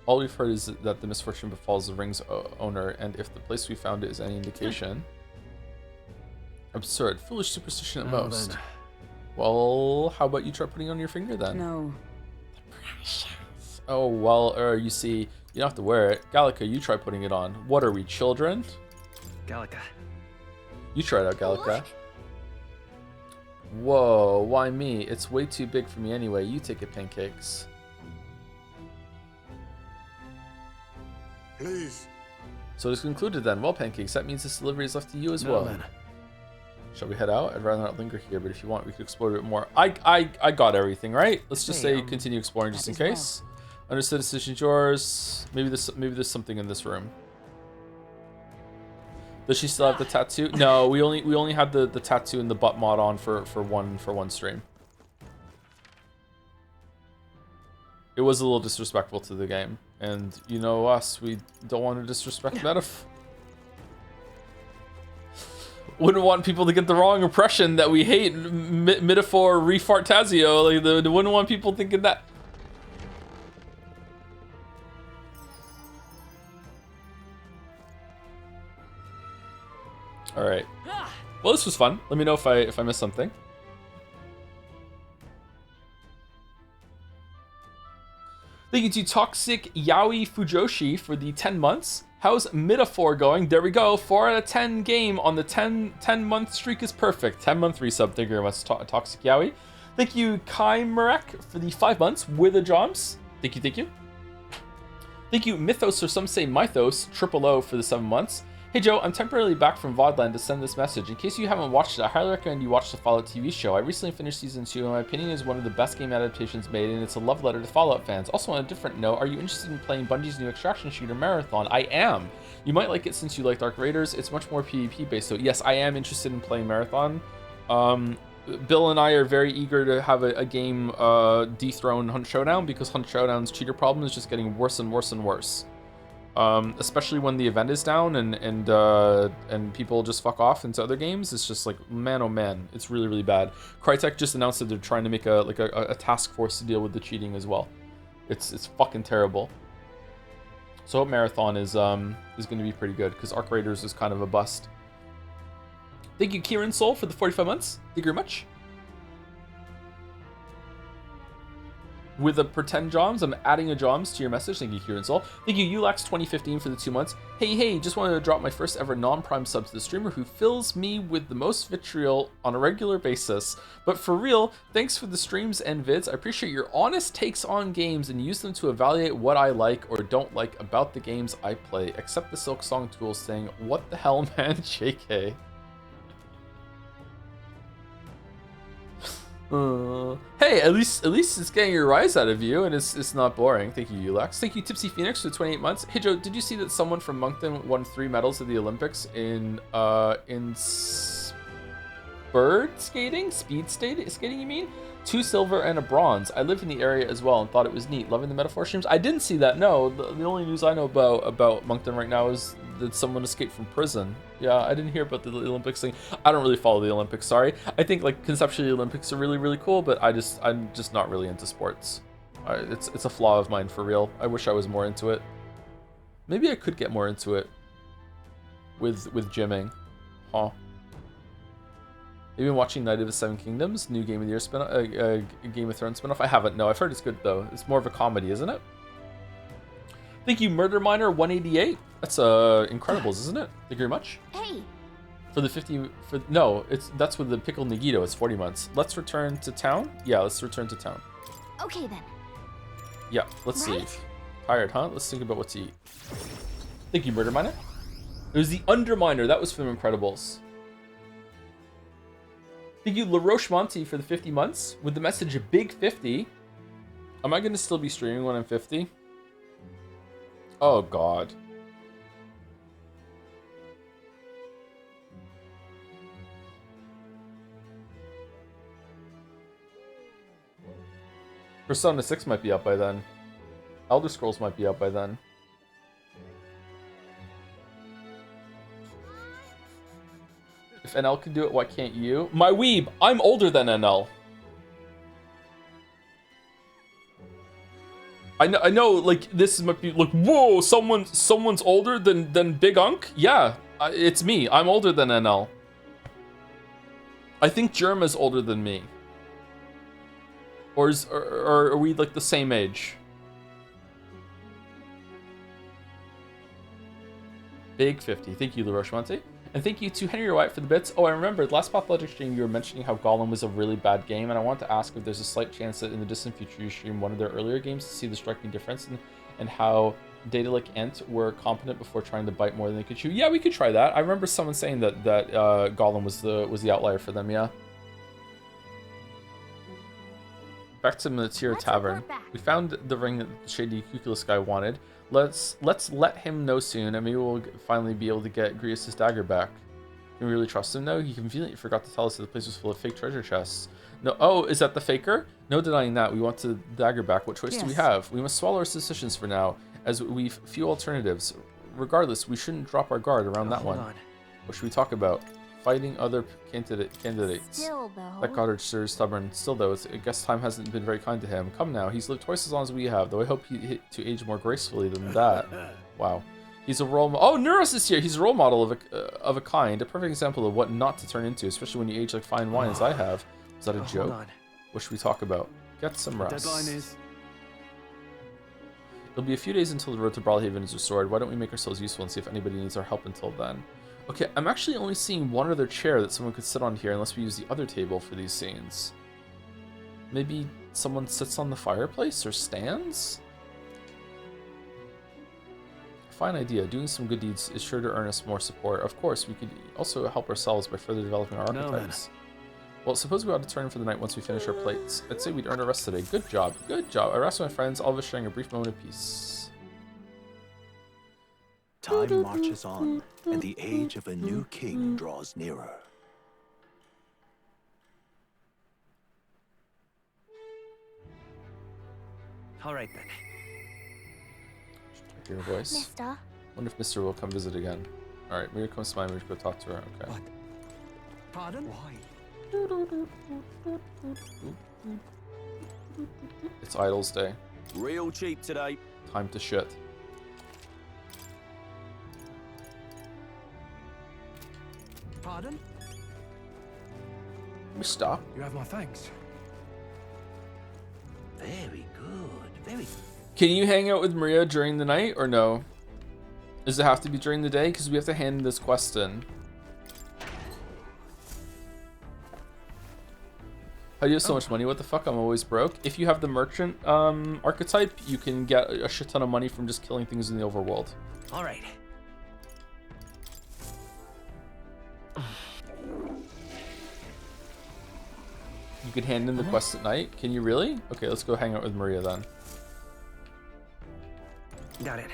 Speaker 1: All we've heard is that the misfortune befalls the ring's owner, and if the place we found it is any indication, absurd, foolish superstition at most.
Speaker 5: Then.
Speaker 1: Well, how about you try putting it on your finger then?
Speaker 7: No.
Speaker 1: Oh well, you see, you don't have to wear it. Gallica, you try putting it on. What are we, children?
Speaker 3: Gallica.
Speaker 1: You try it out, Gallica. Whoa, why me? It's way too big for me anyway. You take it, Pancakes.
Speaker 4: Please.
Speaker 1: So it's concluded then. Well, Pancakes, that means this delivery is left to you as well.
Speaker 5: Then.
Speaker 1: Shall we head out? I'd rather not linger here, but if you want, we could explore a bit more. I got everything, right? Let's just say continue exploring just in case. Understood, decision's yours. Maybe there's something in this room. Does she still have the tattoo? No, we only had the tattoo and the butt mod on for one stream. It was a little disrespectful to the game, and you know us, we don't want to disrespect Metaf. Wouldn't want people to get the wrong impression that we hate Metaphor ReFantazio. Like, they wouldn't want people thinking that. All right. Well, this was fun. Let me know if I missed something. Thank you to Toxic Yaoi Fujoshi for the 10 months. How's Metaphor going? There we go. 4 out of 10 game on the 10-month streak is perfect. 10-month resub. Thank you very much, Toxic Yaoi. Thank you, Kai Marek, for the 5 months with the jobs. Thank you, thank you. Thank you, Mythos, or some say Mythos, Triple O, for the 7 months. Hey Joe, I'm temporarily back from VODland to send this message. In case you haven't watched it, I highly recommend you watch the Fallout TV show. I recently finished season 2, and my opinion is one of the best game adaptations made, and it's a love letter to Fallout fans. Also, on a different note, are you interested in playing Bungie's new extraction shooter Marathon? I am. You might like it since you like Dark Raiders. It's much more PvP based, so yes, I am interested in playing Marathon. Bill and I are very eager to have a game dethrone Hunt Showdown, because Hunt Showdown's cheater problem is just getting worse and worse and worse. Especially when the event is down and people just fuck off into other games. It's just like, man, oh man, it's really, really bad. Crytek just announced that they're trying to make a task force to deal with the cheating as well. It's fucking terrible. So I hope Marathon is going to be pretty good, because Arc Raiders is kind of a bust. Thank you, Kieran Soul, for the 45 months. Thank you very much. With the pretend Joms, I'm adding a Joms to your message. Thank you, Kieran Soul. Thank you, Ulax2015, for the 2 months. Hey, just wanted to drop my first ever non-prime sub to the streamer who fills me with the most vitriol on a regular basis. But for real, thanks for the streams and vids. I appreciate your honest takes on games and use them to evaluate what I like or don't like about the games I play. Except the Silk Song Tool saying, what the hell, man, JK. Hey, at least it's getting your rise out of you, and it's not boring. Thank you, Ulax. Thank you, Tipsy Phoenix, for 28 months. Hey Joe, did you see that someone from Moncton won 3 medals at the Olympics in speed skating, you mean? 2 silver and a bronze. I live in the area as well and thought it was neat. Loving the metaphor streams. I didn't see that. No, the only news I know about Moncton right now is that someone escaped from prison. Yeah, I didn't hear about the Olympics thing. I don't really follow the Olympics, sorry. I think like conceptually the Olympics are really, really cool, but I'm just not really into sports. It's a flaw of mine for real. I wish I was more into it. Maybe I could get more into it with gymming. Huh. You've been watching Knight of the Seven Kingdoms, new Game of the Year Game of Thrones spinoff? I haven't, no. I've heard it's good though. It's more of a comedy, isn't it? Thank you, Murder Miner 188. That's Incredibles, isn't it? Thank you very much.
Speaker 6: Hey.
Speaker 1: For the 50 no, that's with the Pickle Nagito. It's 40 months. Let's return to town. Yeah, let's return to town.
Speaker 6: Okay then.
Speaker 1: Yeah, let's see. Tired, huh? Let's think about what to eat. Thank you, Murder Miner. It was the Underminer. That was from Incredibles. Thank you, LaRoche Monty, for the 50 months with the message Big 50. Am I going to still be streaming when I'm 50? Oh, God. Persona 6 might be up by then. Elder Scrolls might be up by then. If NL can do it, why can't you? My weeb, I'm older than NL. I know, like, this might be like, whoa, someone's older than Big Unk? Yeah, it's me. I'm older than NL. I think Germa's older than me. Or are we like the same age? Big 50. Thank you, LaRoche Monte. And thank you to Henry White for the bits. Oh, I remembered, last Pathologic stream you were mentioning how Gollum was a really bad game, and I want to ask if there's a slight chance that in the distant future you stream one of their earlier games to see the striking difference and how Daedalic Ent were competent before trying to bite more than they could chew. Yeah, we could try that. I remember someone saying that Gollum was the outlier for them, yeah. Back to Matir Tavern. We found the ring that the shady Cuculus guy wanted. Let's let him know soon, and maybe we'll finally be able to get Grius' dagger back. Can we really trust him? No, he conveniently forgot to tell us that the place was full of fake treasure chests. No, oh, is that the faker? No denying that. We want the dagger back. What choice do we have? We must swallow our suspicions for now, as we've few alternatives. Regardless, we shouldn't drop our guard around that one. What should we talk about? Fighting other candidates.
Speaker 6: Still, though.
Speaker 1: That Goddard sure is stubborn. Still, though, I guess time hasn't been very kind to him. Come now, he's lived twice as long as we have, though I hope he hit to age more gracefully than that. Wow. He's a role model. Oh, Neuros is here! He's a role model of a kind. A perfect example of what not to turn into, especially when you age like fine wine as I have. Is that a joke? What should we talk about? Get some rest.
Speaker 5: Deadline is...
Speaker 1: It'll be a few days until the road to Brawlhaven is restored. Why don't we make ourselves useful and see if anybody needs our help until then? Okay, I'm actually only seeing one other chair that someone could sit on here unless we use the other table for these scenes. Maybe someone sits on the fireplace or stands? Fine idea. Doing some good deeds is sure to earn us more support. Of course, we could also help ourselves by further developing our archetypes. Well, suppose we ought to turn for the night once we finish our plates. I'd say we'd earn a rest today. Good job. Good job. I rest my friends, all of us sharing a brief moment of peace.
Speaker 13: Time marches on, and the age of a new king draws nearer.
Speaker 3: All right, then.
Speaker 1: Hear her voice.
Speaker 6: Mister?
Speaker 1: Wonder if Mister will come visit again. Alright, Mira comes to mind. We should go talk to her. Okay.
Speaker 8: What? Pardon? Why?
Speaker 1: It's Idol's Day.
Speaker 14: Real cheap today.
Speaker 1: Time to shit.
Speaker 8: Pardon?
Speaker 1: Mister?
Speaker 8: You have my thanks.
Speaker 14: Very good. Very.
Speaker 1: Can you hang out with Maria during the night or no? Does it have to be during the day? Because we have to hand this quest in. How do you have so much money? What the fuck? I'm always broke. If you have the merchant archetype, you can get a shit ton of money from just killing things in the overworld.
Speaker 3: All right.
Speaker 1: You can hand in the quest at night. Can you really? Okay, let's go hang out with Maria then.
Speaker 3: Got it.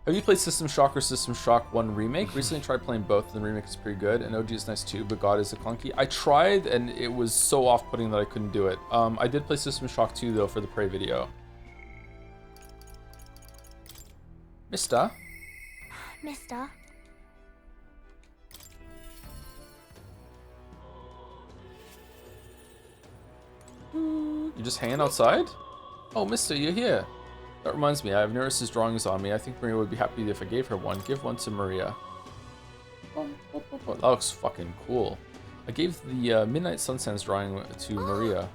Speaker 1: Have you played System Shock or System Shock 1 Remake? Recently tried playing both, and the remake is pretty good, and OG is nice too, but God is a clunky. I tried, and it was so off-putting that I couldn't do it. I did play System Shock 2, though, for the Prey video. Mister?
Speaker 6: Mister?
Speaker 1: You just hanging outside? Oh, Mister, you're here. That reminds me, I have Neris's drawings on me. I think Maria would be happy if I gave her one. Give one to Maria. That looks fucking cool. I gave the Midnight Sunsands drawing to Maria.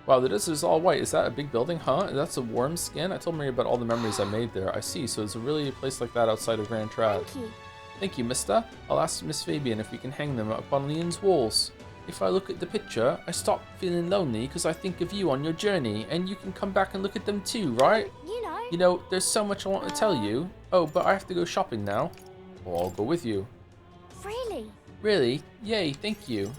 Speaker 1: Wow, this is all white. Is that a big building, huh? That's a worm skin? I told Maria about all the memories I made there. I see, so it's really a place like that outside of Grand Trad.
Speaker 6: Thank you.
Speaker 1: Thank you, mister. I'll ask Miss Fabian if we can hang them up on Leon's walls. If I look at the picture, I stop feeling lonely because I think of you on your journey, and you can come back and look at them too, right?
Speaker 6: You know.
Speaker 1: You know, there's so much I want to tell you. Oh, but I have to go shopping now. Well, I'll go with you.
Speaker 6: Really?
Speaker 1: Really? Yay, thank you.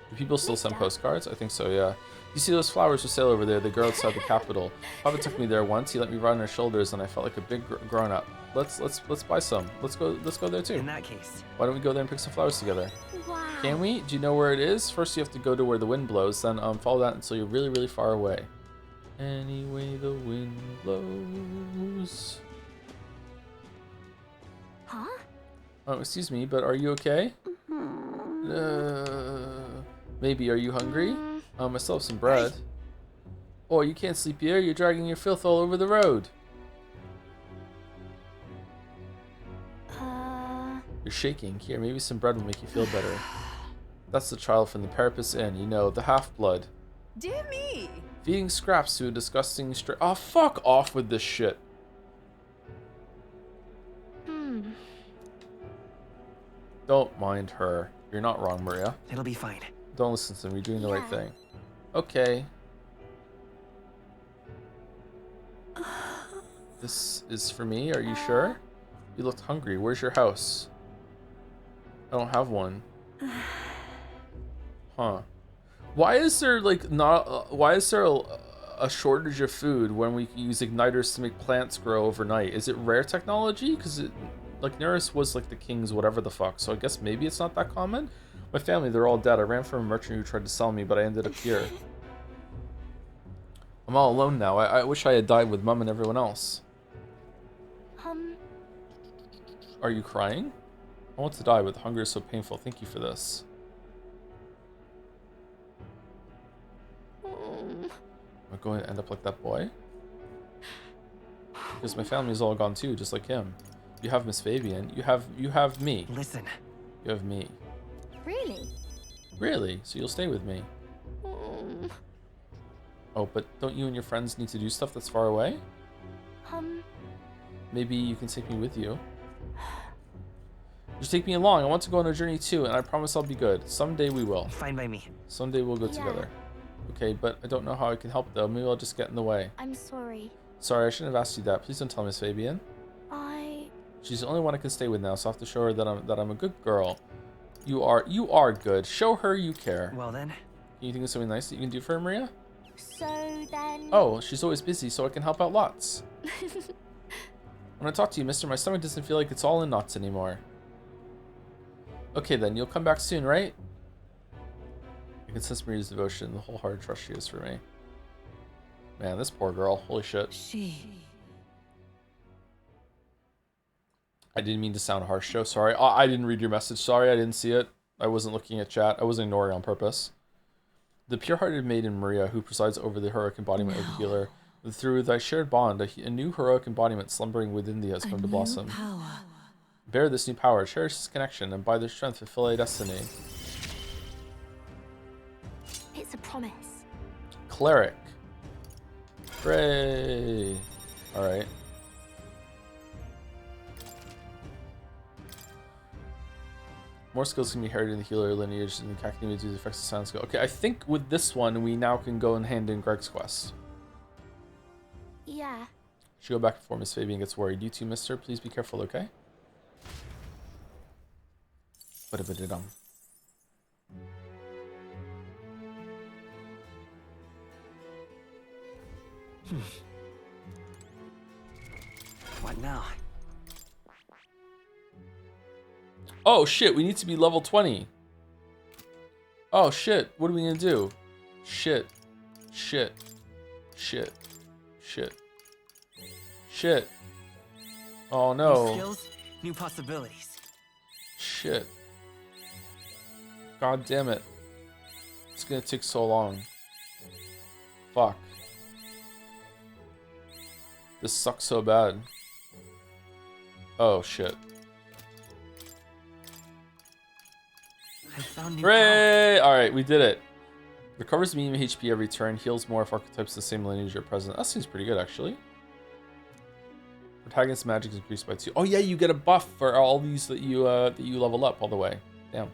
Speaker 1: Do people still send postcards? I think so, yeah. You see those flowers for sale over there? They grow outside the capital. Papa took me there once. He let me ride on his shoulders, and I felt like a big grown-up. Let's buy some. Let's go there too.
Speaker 3: In that case,
Speaker 1: why don't we go there and pick some flowers together?
Speaker 6: Wow.
Speaker 1: Can we? Do you know where it is? First, you have to go to where the wind blows. Then follow that until you're really, really far away. Any way the wind blows.
Speaker 6: Huh?
Speaker 1: Oh, excuse me, but are you okay? Maybe. Are you hungry? I still have some bread. Oh, you can't sleep here. You're dragging your filth all over the road. You're shaking. Here, maybe some bread will make you feel better. That's the child from the Parapus Inn, you know, the half-blood.
Speaker 9: Dear me!
Speaker 1: Feeding scraps to a disgusting Oh, fuck off with this shit. Don't mind her. You're not wrong, Maria.
Speaker 3: It'll be fine.
Speaker 1: Don't listen to me. You're doing the right thing. Okay. This is for me. Are you sure? You looked hungry. Where's your house? I don't have one. Huh. Why is there like not? Why is there a shortage of food when we can use igniters to make plants grow overnight? Is it rare technology? Because it, like Neris was like the king's whatever the fuck. So I guess maybe it's not that common. My family, they're all dead. I ran from a merchant who tried to sell me, but I ended up here. I'm all alone now. I wish I had died with Mum and everyone else. Are you crying? I want to die, but the hunger is so painful. Thank you for this. Am I going to end up like that boy? Because my family is all gone too, just like him. You have Miss Fabian. You have me.
Speaker 3: Listen.
Speaker 1: You have me.
Speaker 6: Really?
Speaker 1: Really? So you'll stay with me? Oh, but don't you and your friends need to do stuff that's far away? Maybe you can take me with you. Just take me along. I want to go on a journey too, and I promise I'll be good. Someday we will.
Speaker 3: Fine by me.
Speaker 1: Someday we'll go together. Okay, but I don't know how I can help though. Maybe I'll just get in the way.
Speaker 6: I'm sorry.
Speaker 1: Sorry, I shouldn't have asked you that. Please don't tell Miss Fabian. She's the only one I can stay with now, so I have to show her that I'm a good girl. You are good. Show her you care.
Speaker 3: Well then.
Speaker 1: Can you think of something nice that you can do for her, Maria?
Speaker 6: So then...
Speaker 1: Oh, she's always busy, so I can help out lots. When I talk to you, mister, my stomach doesn't feel like it's all in knots anymore. Okay then, you'll come back soon, right? I can sense Maria's devotion, the wholehearted trust she has for me. Man, this poor girl. Holy shit. I didn't mean to sound harsh, Joe. Sorry. I didn't read your message. Sorry, I didn't see it. I wasn't looking at chat. I wasn't ignoring on purpose. The pure-hearted maiden Maria, who presides over the heroic embodiment of the healer, through thy shared bond, a new heroic embodiment slumbering within thee has come to blossom. Bear this new power, cherish this connection, and by their strength fulfill a destiny.
Speaker 6: It's a promise.
Speaker 1: Cleric. Hooray. Alright. More skills can be inherited in the healer lineage and the academy due to the effects of sound skill. Okay, I think with this one, we now can go and hand in Greg's quest.
Speaker 6: Yeah.
Speaker 1: Should go back before Miss Fabian gets worried. You too, mister. Please be careful, okay? Ba-da-ba-da-dum.
Speaker 3: What now?
Speaker 1: Oh shit, we need to be level 20. Oh shit, what are we gonna do? Shit. Shit. Shit. Shit. Shit. Oh no.
Speaker 3: New skills, new possibilities.
Speaker 1: Shit. God damn it. It's gonna take so long. Fuck. This sucks so bad. Oh shit. Hooray! Alright, we did it. Recovers medium HP every turn, heals more if archetypes of the same lineage are present. That seems pretty good, actually. Protagonist magic is increased by 2. Oh yeah, you get a buff for all these that you level up all the way. Damn.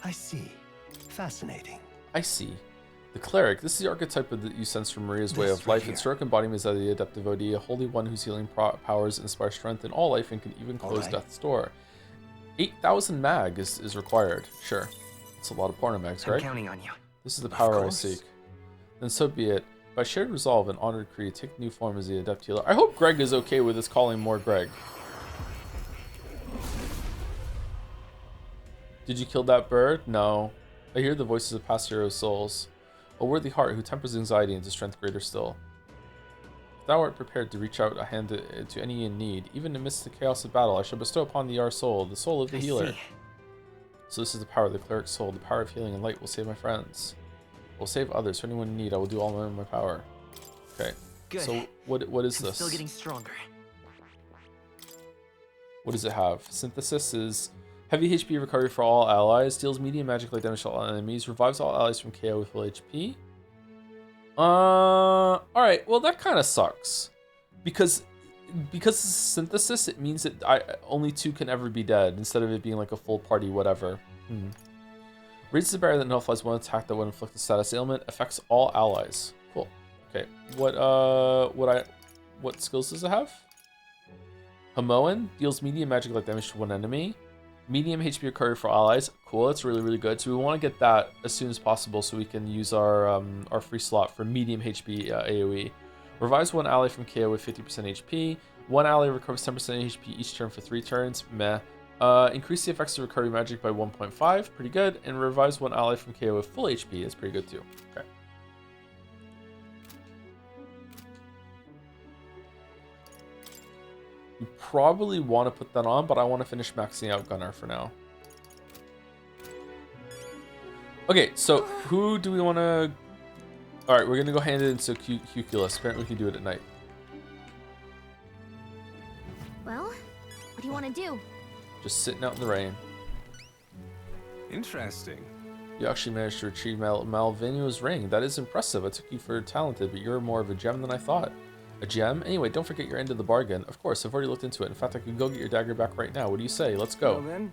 Speaker 13: I see. Fascinating.
Speaker 1: I see. The cleric. This is the archetype that you sense from Maria's way of life. Its direct embodiment is that of the adept devotee, a holy one whose healing powers inspire strength in all life and can even close death's door. 8,000 mag is required. Sure. It's a lot of porno mags, right?
Speaker 3: I'm counting on you.
Speaker 1: This is the power I seek. Then so be it. By shared resolve and honored creed, take new form as the adept healer. I hope Greg is okay with us calling more Greg. Did you kill that bird? No. I hear the voices of past heroes' souls. A worthy heart who tempers anxiety into strength greater still. If thou art prepared to reach out a hand to any in need, even amidst the chaos of battle, I shall bestow upon thee our soul, the soul of the healer. So this is the power of the cleric's soul. The power of healing and light will save my friends. Will save others. For anyone in need, I will do all in my power. Okay.
Speaker 3: Good.
Speaker 1: So what is this?
Speaker 3: Still getting stronger.
Speaker 1: What does it have? Synthesis is heavy HP recovery for all allies, deals medium magic light damage to all enemies, revives all allies from KO with full HP. Alright, well that kind of sucks. Because it's synthesis, it means that only 2 can ever be dead, instead of it being like a full party whatever. Raises the barrier that nullifies one attack that would inflict a status ailment, affects all allies. Cool. Okay, what skills does it have? Hamoan deals medium magic light damage to one enemy. Medium HP recovery for allies. Cool, that's really, really good. So we want to get that as soon as possible so we can use our free slot for medium HP AoE. Revives one ally from KO with 50% HP. One ally recovers 10% HP each turn for 3 turns. Meh. Increase the effects of recovery magic by 1.5. Pretty good. And revives one ally from KO with full HP. That's pretty good too. Okay. You probably want to put that on, but I want to finish maxing out Gunnar for now. Okay, so who do we want to... Alright, we're going to go hand it into Cuculus. Apparently we can do it at night.
Speaker 6: Well, what do you want to do?
Speaker 1: Just sitting out in the rain.
Speaker 8: Interesting.
Speaker 1: You actually managed to retrieve Malvinio's ring. That is impressive. I took you for talented, but you're more of a gem than I thought. A gem? Anyway, don't forget your end of the bargain. Of course, I've already looked into it. In fact, I could go get your dagger back right now. What do you say? Let's go.
Speaker 8: Well, then.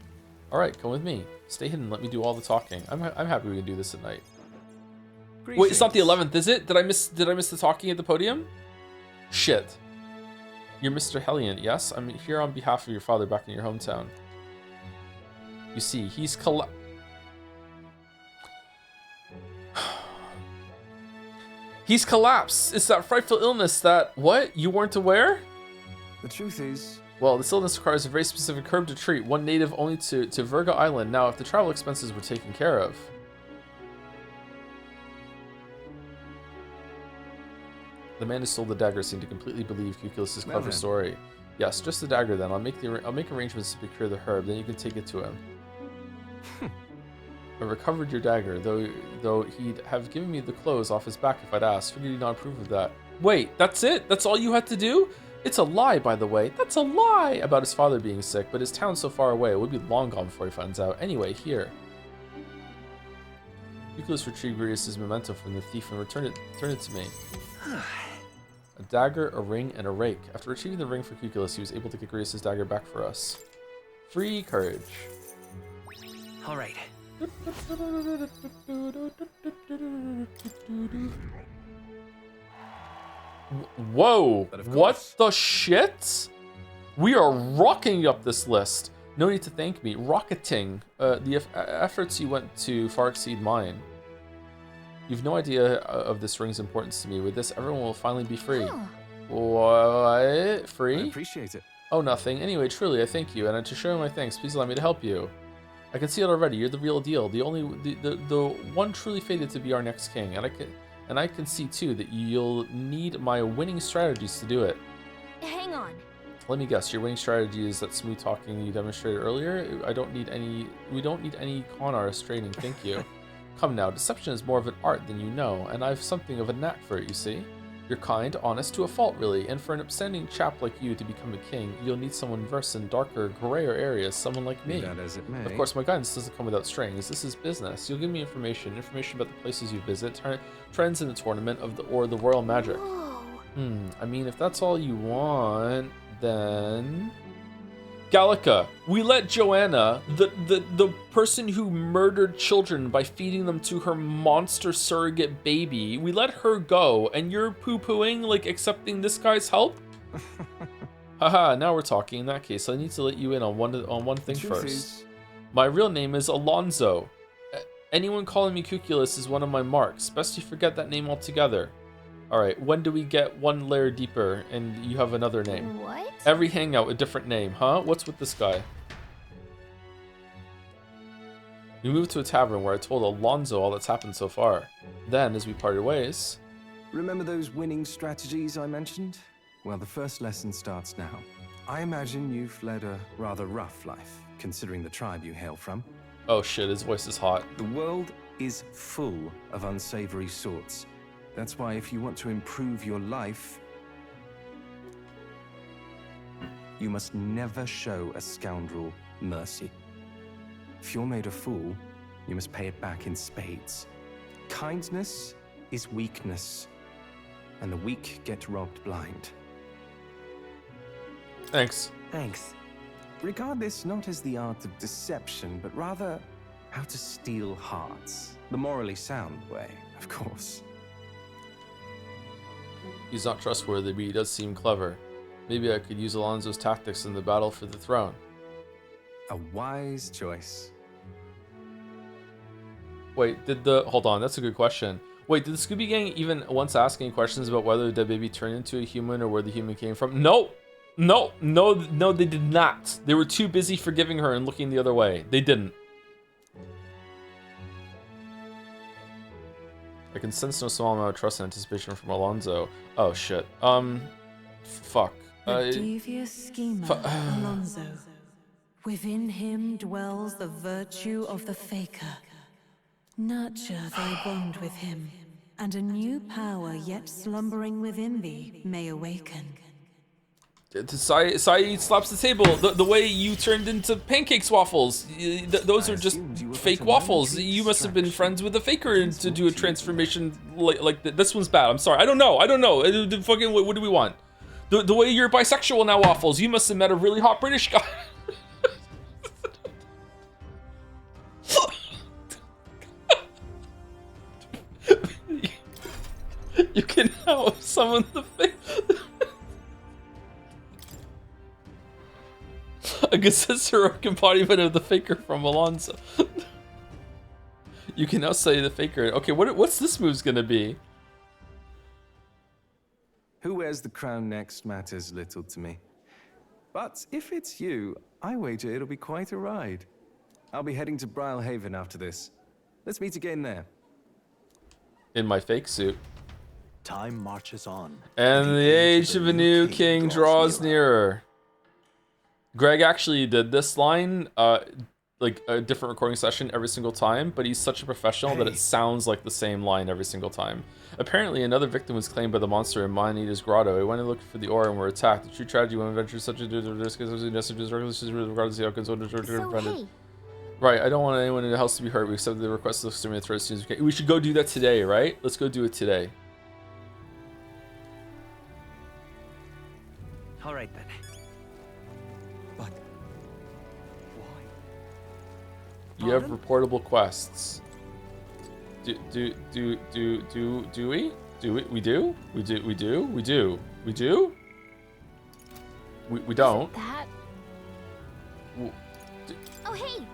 Speaker 1: Alright, come with me. Stay hidden, let me do all the talking. I'm happy we can do this at night.
Speaker 8: Greetings.
Speaker 1: Wait, it's not the 11th, is it? Did I miss the talking at the podium? Shit. You're Mr. Hellion, yes? I'm here on behalf of your father back in your hometown. You see, he's He's collapsed. It's that frightful illness that... What? You weren't aware?
Speaker 8: The truth is...
Speaker 1: Well, this illness requires a very specific herb to treat, one native only to Virga Island. Now, if the travel expenses were taken care of... The man who stole the dagger seemed to completely believe Cuculus's clever story. Yes, just the dagger then. I'll make arrangements to procure the herb, then you can take it to him. I recovered your dagger, though he'd have given me the clothes off his back if I'd asked. Figured he'd not approve of that. Wait, that's it? That's all you had to do? It's a lie, by the way. That's a lie about his father being sick, but his town's so far away, it would be long gone before he finds out. Anyway, here. Cuculus retrieved Grius' memento from the thief and returned it to me. A dagger, a ring, and a rake. After retrieving the ring for Cuculus, he was able to get Grius' dagger back for us. Free courage.
Speaker 3: All right.
Speaker 1: Whoa! What the shit? We are rocking up this list. No need to thank me. Rocketing. The efforts you went to far exceed mine. You've no idea of this ring's importance to me. With this, everyone will finally be free. What? Free?
Speaker 8: I appreciate it.
Speaker 1: Oh, nothing. Anyway, truly, I thank you. And to show my thanks, please allow me to help you. I can see it already. You're the real deal. The one truly fated to be our next king. And I can see too that you'll need my winning strategies to do it.
Speaker 6: Hang on.
Speaker 1: Let me guess. Your winning strategy is that smooth talking you demonstrated earlier. We don't need any con artist training. Thank you. Come now. Deception is more of an art than you know, and I've something of a knack for it. You see. You're kind, honest, to a fault really, and for an upstanding chap like you to become a king, you'll need someone versed in darker, grayer areas, someone like me.
Speaker 8: That as it may.
Speaker 1: Of course, my guidance doesn't come without strings. This is business. You'll give me information about the places you visit, trends in the tournament or the royal magic.
Speaker 6: Whoa.
Speaker 1: I mean, if that's all you want, then... Gallica, we let Joanna, the person who murdered children by feeding them to her monster surrogate baby, we let her go, and you're poo-pooing, like, accepting this guy's help? Haha, now we're talking. In that case, I need to let you in on one thing first. My real name is Alonzo. Anyone calling me Cuculus is one of my marks. Best you forget that name altogether. Alright, when do we get one layer deeper and you have another name?
Speaker 6: What?
Speaker 1: Every hangout a different name, huh? What's with this guy? We moved to a tavern where I told Alonzo all that's happened so far. Then, as we parted ways...
Speaker 8: Remember those winning strategies I mentioned? Well, the first lesson starts now. I imagine you've led a rather rough life, considering the tribe you hail from.
Speaker 1: Oh shit, his voice is hot.
Speaker 8: The world is full of unsavory sorts. That's why if you want to improve your life, you must never show a scoundrel mercy. If you're made a fool, you must pay it back in spades. Kindness is weakness, and the weak get robbed blind.
Speaker 1: Thanks.
Speaker 8: Thanks. Regard this not as the art of deception, but rather how to steal hearts. The morally sound way, of course.
Speaker 1: He's not trustworthy, but he does seem clever. Maybe I could use Alonzo's tactics in the battle for the throne.
Speaker 8: A wise choice.
Speaker 1: Wait, hold on, that's a good question. Wait, did the Scooby Gang even once ask any questions about whether the baby turned into a human or where the human came from? No, they did not. They were too busy forgiving her and looking the other way. They didn't. I can sense no small amount of trust and anticipation from Alonzo. Oh shit. Fuck.
Speaker 12: The devious schemer, Alonzo. Within him dwells the virtue of the faker. Nurture thy bond with him, and a new power yet slumbering within thee may awaken.
Speaker 1: Saeed slaps the table. The way you turned into pancakes waffles. Those are just fake waffles. You must have been friends with a faker to do a transformation like this one's bad. I'm sorry. I don't know. Fucking what do we want? The way you're bisexual now, waffles. You must have met a really hot British guy. You can now summon the fake. A heroic embodiment of the faker from Alonzo. You can now say the faker. Okay, what's this move's gonna be?
Speaker 8: Who wears the crown next matters little to me. But if it's you, I wager it'll be quite a ride. I'll be heading to Brylehaven after this. Let's meet again there.
Speaker 1: In my fake suit.
Speaker 13: Time marches on.
Speaker 1: And the age of a new king draws nearer. Greg actually did this line, like a different recording session every single time, but he's such a professional that it sounds like the same line every single time. Apparently, another victim was claimed by the monster in Maneater's grotto. He went and looked for the ore and were attacked. The true tragedy when adventures such as risk regardless of the outcomes. Right, I don't want anyone in the house to be hurt. We accepted the request of the exterminate threat as soon as we can. We should go do that today, right? Let's go do it today.
Speaker 3: All right then.
Speaker 1: You have reportable quests. Do we? We do? We don't.
Speaker 6: That? Oh, hey!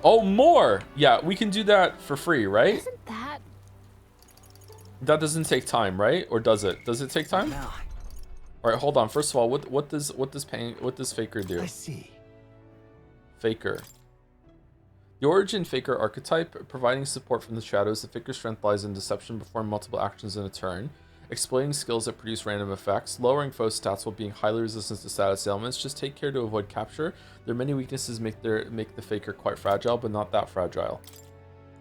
Speaker 1: Oh, more! Yeah, we can do that for free, right?
Speaker 6: Isn't that?
Speaker 1: That doesn't take time, right? Or does it? Does it take time?
Speaker 3: No.
Speaker 1: All right, hold on. First of all, what does Faker do?
Speaker 3: I see.
Speaker 1: Faker. The origin Faker archetype, providing support from the shadows. The Faker's strength lies in deception, perform multiple actions in a turn, exploiting skills that produce random effects, lowering foe stats while being highly resistant to status ailments. Just take care to avoid capture. Their many weaknesses make the Faker quite fragile, but not that fragile.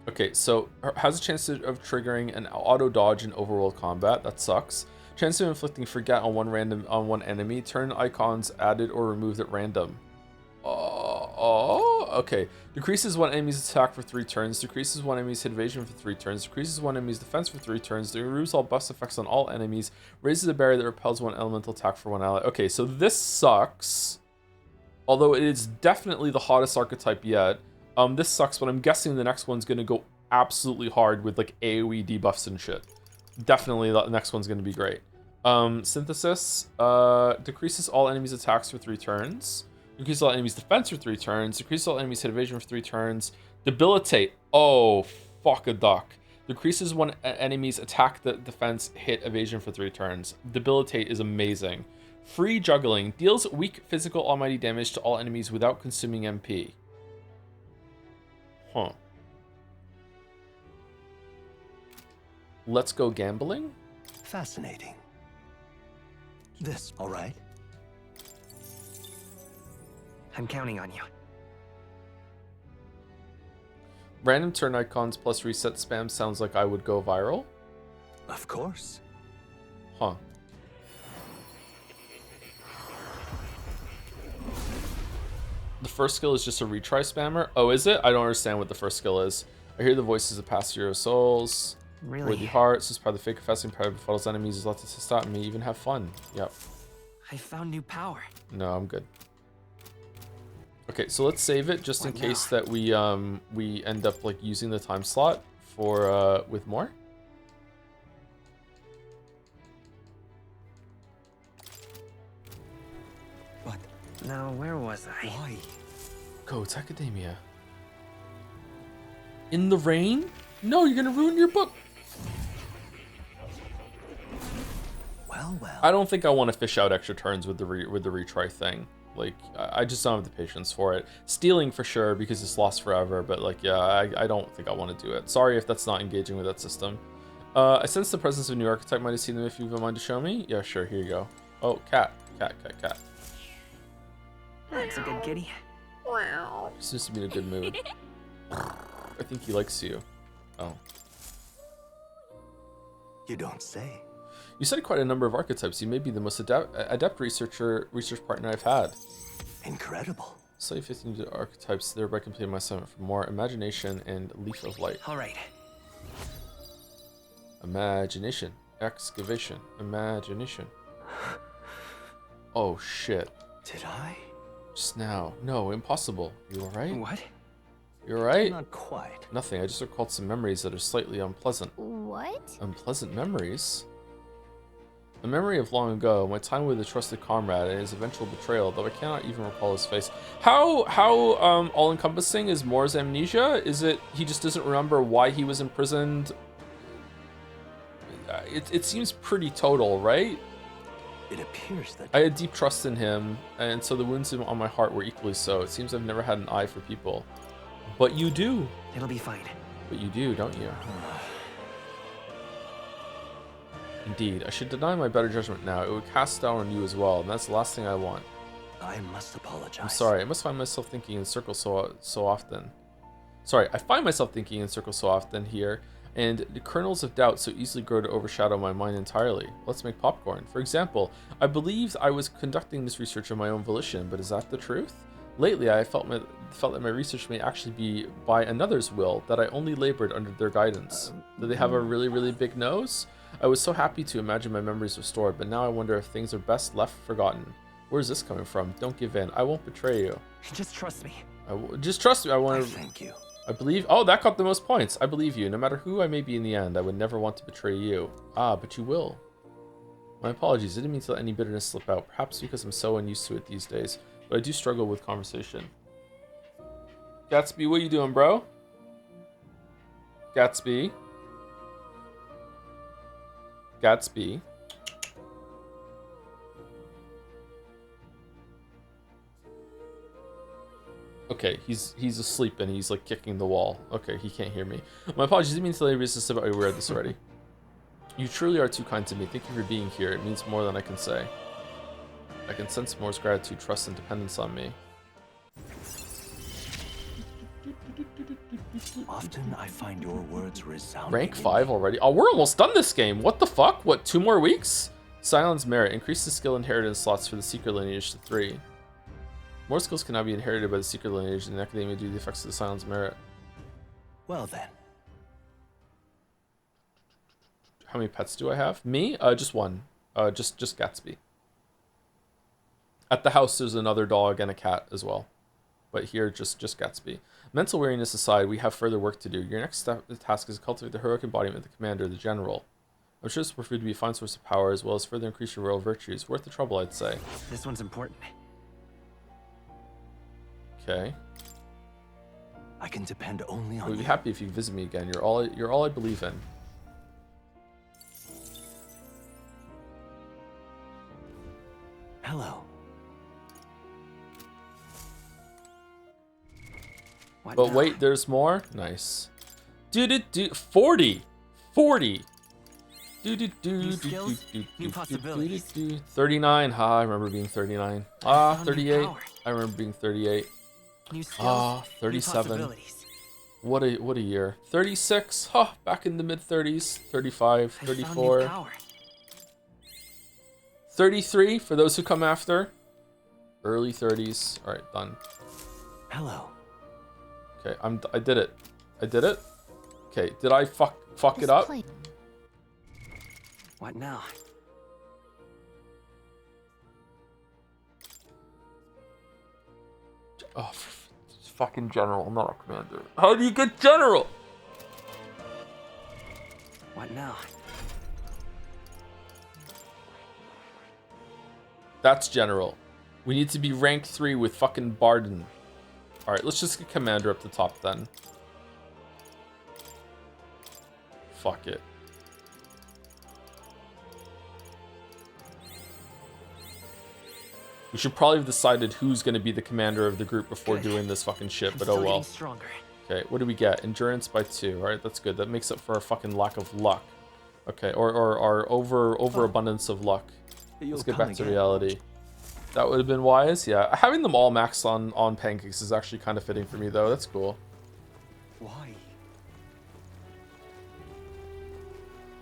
Speaker 1: Okay, so has a chance of triggering an auto dodge in overworld combat. That sucks. Chance of inflicting forget on one enemy. Turn icons added or removed at random. Okay. Decreases one enemy's attack for 3 turns. Decreases one enemy's hit evasion for 3 turns. Decreases one enemy's defense for 3 turns. Removes all buff effects on all enemies. Raises a barrier that repels one elemental attack for one ally. Okay, so this sucks. Although it is definitely the hottest archetype yet. This sucks, but I'm guessing the next one's going to go absolutely hard with like AoE debuffs and shit. Definitely the next one's going to be great. Synthesis decreases all enemies' attacks for 3 turns. Decreases all enemies' defense for 3 turns. Decreases all enemies' hit evasion for 3 turns. Debilitate. Oh, fuck a duck. Decreases one enemy's attack, defense, hit, evasion for 3 turns. Debilitate is amazing. Free juggling. Deals weak physical almighty damage to all enemies without consuming MP. Huh. Let's go gambling?
Speaker 13: Fascinating. This, all right?
Speaker 3: I'm counting on you.
Speaker 1: Random turn icons plus reset spam sounds like I would go viral.
Speaker 13: Of course.
Speaker 1: Huh. The first skill is just a retry spammer? Oh, is it? I don't understand what the first skill is. I hear the voices of past hero souls.
Speaker 3: Really?
Speaker 1: Worthy hearts. This part of the fake confessing part of befuddles enemies is left to stop me. Even have fun. Yep.
Speaker 3: I found new power.
Speaker 1: No, I'm good. Okay, so let's save it just in case that we end up like using the time slot for with more.
Speaker 3: What? Now, where was I?
Speaker 13: Why?
Speaker 1: Go, it's Academia. In the rain? No, you're gonna ruin your book.
Speaker 13: Well.
Speaker 1: I don't think I want to fish out extra turns with the retry thing. Like, I just don't have the patience for it. Stealing for sure because it's lost forever, but like, yeah, I don't think I want to do it. Sorry if that's not engaging with that system. I sense the presence of a new archetype. Might have seen them if you've a mind to show me. Yeah, sure. Here you go. Oh, cat.
Speaker 3: That's a good kitty.
Speaker 1: Wow. He seems to be in a good mood. I think he likes you. Oh.
Speaker 13: You don't say.
Speaker 1: You studied quite a number of archetypes. You may be the most adept research partner I've had.
Speaker 13: Incredible.
Speaker 1: Study 15 archetypes, thereby completing my assignment for more imagination and leaf of light.
Speaker 3: All right.
Speaker 1: Imagination. Excavation. Imagination. Oh, shit.
Speaker 13: Did I?
Speaker 1: Just now. No, impossible. You alright?
Speaker 3: What?
Speaker 1: You alright?
Speaker 13: Not quite.
Speaker 1: Nothing. I just recalled some memories that are slightly unpleasant.
Speaker 6: What?
Speaker 1: Unpleasant memories? A memory of long ago, my time with a trusted comrade and his eventual betrayal, though I cannot even recall his face. How all-encompassing is Moore's amnesia? Is it he just doesn't remember why he was imprisoned? It seems pretty total, right?
Speaker 13: It appears that
Speaker 1: I had deep trust in him, and so the wounds on my heart were equally so. It seems I've never had an eye for people. But you do.
Speaker 3: It'll be fine.
Speaker 1: But you do, don't you? Indeed, I should deny my better judgment now. It would cast down on you as well, and that's the last thing I want.
Speaker 13: I must apologize.
Speaker 1: I'm sorry. I must find myself thinking in circles so often. Sorry, I find myself thinking in circles so often here, and the kernels of doubt so easily grow to overshadow my mind entirely. Let's make popcorn. For example, I believed I was conducting this research of my own volition, but is that the truth? Lately, I felt that my research may actually be by another's will, that I only labored under their guidance. Do they have a really, really big nose? I was so happy to imagine my memories restored, but now I wonder if things are best left forgotten. Where's this coming from? Don't give in. I won't betray you.
Speaker 3: Just trust me.
Speaker 1: Just trust me.
Speaker 13: Thank you.
Speaker 1: I believe. Oh, that got the most points. I believe you. No matter who I may be in the end, I would never want to betray you. Ah, but you will. My apologies. I didn't mean to let any bitterness slip out. Perhaps because I'm so unused to it these days, but I do struggle with conversation. Gatsby, what you doing, bro? Gatsby. Gatsby. Okay, he's asleep and he's like kicking the wall. Okay, he can't hear me. My apologies, I didn't mean to let you resist about. We read this already. You truly are too kind to me. Thank you for being here. It means more than I can say. I can sense Moore's gratitude, trust, and dependence on me.
Speaker 13: Often I find your words resounding.
Speaker 1: Rank 5 already? Oh, we're almost done this game. What the fuck? What, 2 more weeks? Silence Merit. Increase the skill inheritance slots for the secret lineage to 3. More skills cannot be inherited by the secret lineage in the academia due to the effects of the Silence Merit.
Speaker 13: Well then.
Speaker 1: How many pets do I have? Me? Just one. Just Gatsby. At the house, there's another dog and a cat as well. But here, just Gatsby. Mental weariness aside, we have further work to do. Your next task is to cultivate the heroic embodiment of the commander, the general. I'm sure this will prove to be a fine source of power, as well as further increase your royal virtues. Worth the trouble, I'd say.
Speaker 3: This one's important.
Speaker 1: Okay.
Speaker 13: I can depend only on
Speaker 1: We'd be happy if you visit me again. You're all I believe in.
Speaker 3: Hello. What
Speaker 1: But
Speaker 3: now?
Speaker 1: wait, there's more? Nice. 40! 40!
Speaker 3: New skills, new possibilities.
Speaker 1: 39. Ha, I remember being 39. Ah,
Speaker 3: found new
Speaker 1: 38.
Speaker 3: power.
Speaker 1: I remember being 38.
Speaker 3: New skills,
Speaker 1: Ah,
Speaker 3: new
Speaker 1: 37.
Speaker 3: possibilities.
Speaker 1: What a year. 36. Huh, back in the mid 30s. 35,
Speaker 3: I found new
Speaker 1: 34.
Speaker 3: power.
Speaker 1: 33 for those who come after. Early 30s. All right, done.
Speaker 3: Hello.
Speaker 1: Okay, I did it. I did it. Okay, did I fuck it up?
Speaker 3: What now?
Speaker 1: Oh, fucking general. I'm not a commander. How do you get general?
Speaker 3: What now?
Speaker 1: That's general. We need to be rank 3 with fucking Barden. Alright, let's just get commander up the top then. Fuck it. We should probably have decided who's going to be the commander of the group before doing this fucking shit, but oh well. Okay, what do we get? Endurance by 2. Alright, that's good. That makes up for our fucking lack of luck. Okay, or our overabundance of luck. Let's get back to reality. That would have been wise, yeah. Having them all maxed on pancakes is actually kind of fitting for me, though. That's cool.
Speaker 3: Why?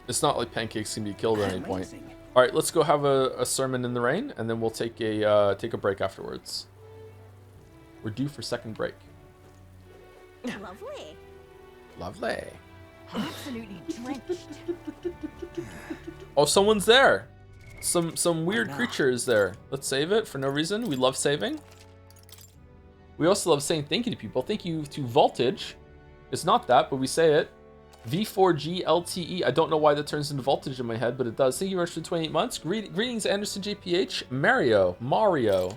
Speaker 1: It's not like pancakes can be killed at any point. All right, let's go have a sermon in the rain, and then we'll take a break afterwards. We're due for second break.
Speaker 6: Lovely.
Speaker 1: Lovely.
Speaker 2: Absolutely drenched.
Speaker 1: Oh, someone's there. Some weird creature is there. Let's save it for no reason. We love saving. We also love saying thank you to people. Thank you to Voltage. It's not that, but we say it. V4GLTE. I don't know why that turns into voltage in my head, but it does. Thank you very much for 28 months. Greetings, Anderson JPH. Mario.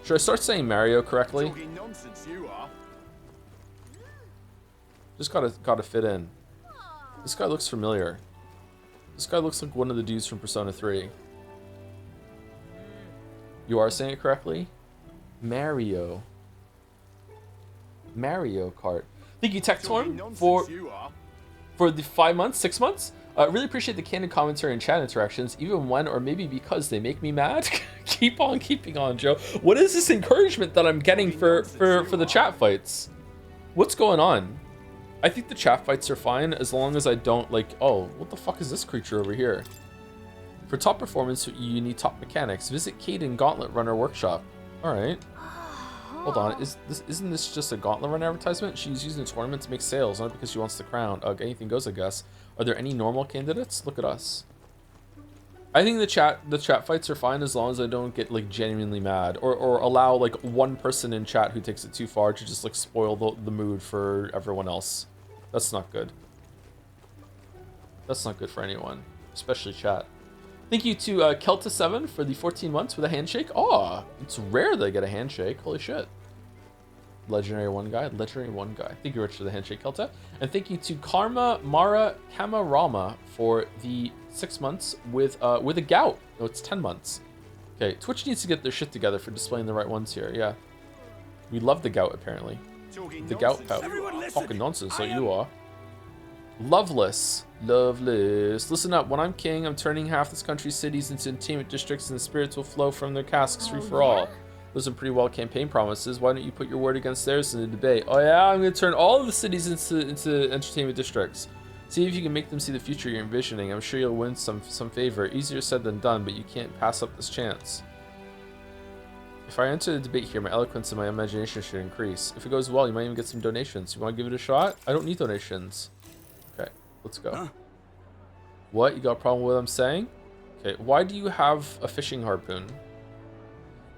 Speaker 1: Should I start saying Mario correctly?
Speaker 14: Talking nonsense, you are.
Speaker 1: Just gotta fit in. This guy looks familiar. This guy looks like one of the dudes from Persona 3. You are saying it correctly? Mario Kart. Thank you, Tectorm, for the 5 months, 6 months. Really appreciate the candid commentary and chat interactions, even when or maybe because they make me mad. Keep on keeping on, Joe. What is this encouragement that I'm getting for the chat fights? What's going on? I think the chat fights are fine as long as I don't like, oh, what the fuck is this creature over here? For top performance, you need top mechanics. Visit Caden Gauntlet Runner Workshop. All right. Hold on, isn't this just a Gauntlet Run advertisement? She's using the tournament to make sales, not because she wants the crown. Anything goes, I guess. Are there any normal candidates? Look at us. I think the chat fights are fine as long as I don't get like genuinely mad or allow like one person in chat who takes it too far to just like spoil the mood for everyone else. That's not good. That's not good for anyone, especially chat. Thank you to Kelta7 for the 14 months with a handshake. Oh, it's rare they get a handshake. Holy shit. Legendary one guy. Thank you, Rich, for the handshake, Kelta. And thank you to Karma Mara Kamarama for the 6 months with a gout. No, it's 10 months. Okay, Twitch needs to get their shit together for displaying the right ones here. Yeah. We love the gout, apparently. The gout pout. Fucking nonsense, so you are. Loveless. Listen up. When I'm king, I'm turning half this country's cities into entertainment districts, and the spirits will flow from their casks free for all. Those are pretty well campaign promises. Why don't you put your word against theirs in the debate? Oh yeah, I'm gonna turn all of the cities into entertainment districts. See if you can make them see the future you're envisioning. I'm sure you'll win some favor. Easier said than done, but you can't pass up this chance. If I enter the debate here, my eloquence and my imagination should increase. If it goes well, you might even get some donations. You want to give it a shot? I don't need donations. Okay, let's go. What? You got a problem with what I'm saying? Okay, why do you have a fishing harpoon?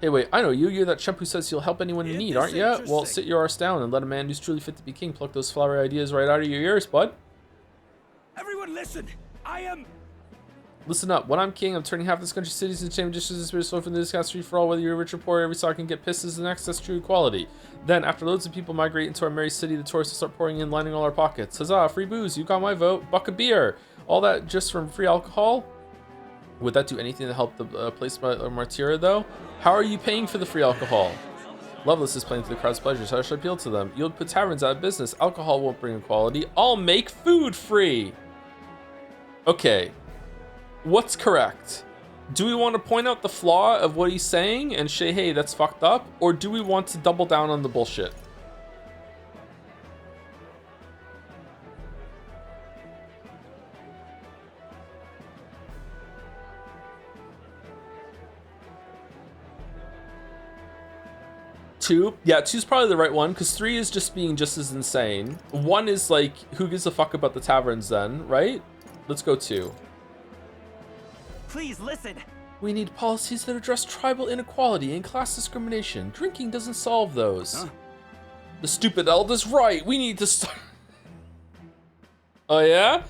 Speaker 1: Hey, wait, I know you. You're that chump who says you'll help anyone in need, aren't you? Well, sit your arse down and let a man who's truly fit to be king pluck those flowery ideas right out of your ears, bud.
Speaker 15: Everyone listen! I am...
Speaker 1: Listen up. When I'm king, I'm turning half this country's cities into chamber dishes and spirit soul from the discount street for all, whether you're rich or poor. Every star can get pissed as an access true equality. Then, after loads of people migrate into our merry city, the tourists will start pouring in, lining all our pockets. Huzzah, free booze. You got my vote. Buck of beer. All that just from free alcohol? Would that do anything to help the place by Martira, though? How are you paying for the free alcohol? Loveless is playing to the crowd's pleasures. How should I appeal to them? You'll put taverns out of business. Alcohol won't bring equality. I'll make food free. Okay. What's correct? Do we want to point out the flaw of what he's saying and say, hey, that's fucked up? Or do we want to double down on the bullshit? Two? Yeah, two's probably the right one, because 3 is just being just as insane. 1 is like, who gives a fuck about the taverns then, right? Let's go 2.
Speaker 3: Please listen.
Speaker 1: We need policies that address tribal inequality and class discrimination. Drinking doesn't solve those. Huh? The stupid elder's right. We need to start. Oh yeah?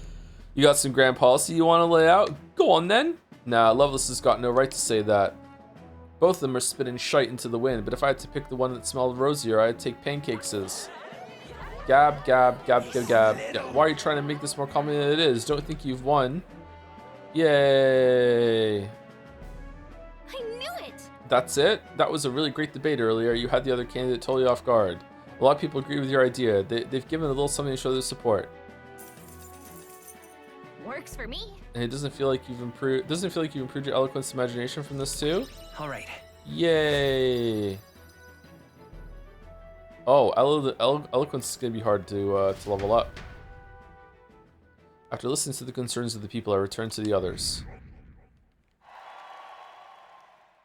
Speaker 1: You got some grand policy you want to lay out? Go on then. Nah, Loveless has got no right to say that. Both of them are spitting shite into the wind, but if I had to pick the one that smelled rosier, I'd take pancakes. Gab, gab, gab, gab, gab. Yeah, why are you trying to make this more common than it is? Don't think you've won. Yay.
Speaker 6: I knew it!
Speaker 1: That's it? That was a really great debate earlier. You had the other candidate totally off guard. A lot of people agree with your idea. They've given a little something to show their support.
Speaker 6: Works for me.
Speaker 1: And it doesn't feel like you've improved. Doesn't it feel like you improved your eloquence and imagination from this too?
Speaker 3: All right.
Speaker 1: Yay! Oh, eloquence is gonna be hard to level up. After listening to the concerns of the people, I return to the others.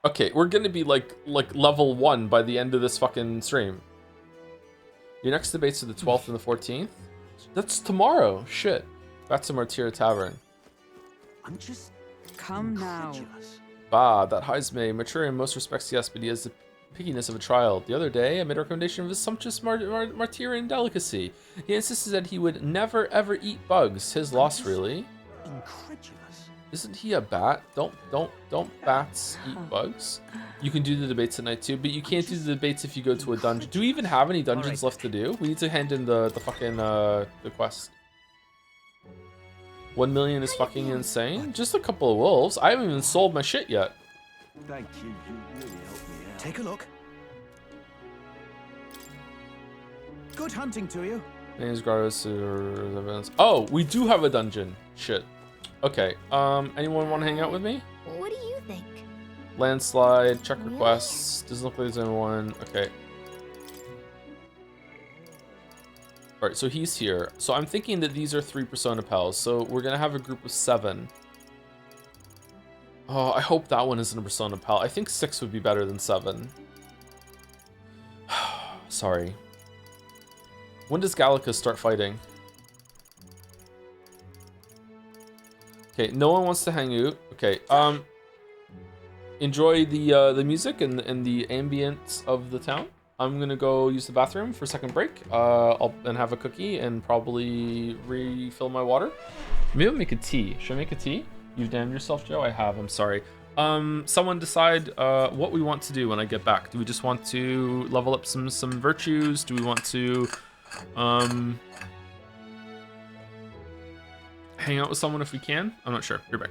Speaker 1: Okay, we're gonna be like level 1 by the end of this fucking stream. Your next debates are the 12th and the 14th. That's tomorrow. Shit. Back to Martyr Tavern.
Speaker 3: I'm just...
Speaker 7: Come now.
Speaker 1: Bah, that Heisme, mature in most respects, yes, but he has the pickiness of a child. The other day, I made a recommendation of a sumptuous Martyrian delicacy. He insisted that he would never ever eat bugs. His loss, really.
Speaker 3: Incredulous.
Speaker 1: Isn't he a bat? Don't bats eat bugs? You can do the debates at night too, but you can't do the debates if you go to a dungeon. Do we even have any dungeons left to do? We need to hand in the fucking the quest. 1 million is fucking insane. Just a couple of wolves. I haven't even sold my shit yet.
Speaker 14: Thank you. You really helped me out.
Speaker 8: Take a look. Good hunting to you.
Speaker 1: Names, Grottos, events. Oh, we do have a dungeon. Shit. Okay. Anyone want to hang out with me?
Speaker 6: What do you think?
Speaker 1: Landslide, check requests. Doesn't look like there's anyone. Okay. Alright, so he's here. So I'm thinking that these are 3 Persona pals. So we're gonna have a group of 7. Oh, I hope that one isn't a Persona pal. I think 6 would be better than 7. Sorry. When does Gallica start fighting? Okay, no one wants to hang out. Okay, enjoy the music and the ambience of the town. I'm gonna go use the bathroom for a second break. I'll have a cookie and probably refill my water. Maybe I'll make a tea. Should I make a tea? You've damned yourself, Joe. I have. I'm sorry. Someone decide what we want to do when I get back. Do we just want to level up some virtues? Do we want to hang out with someone if we can? I'm not sure. You're back.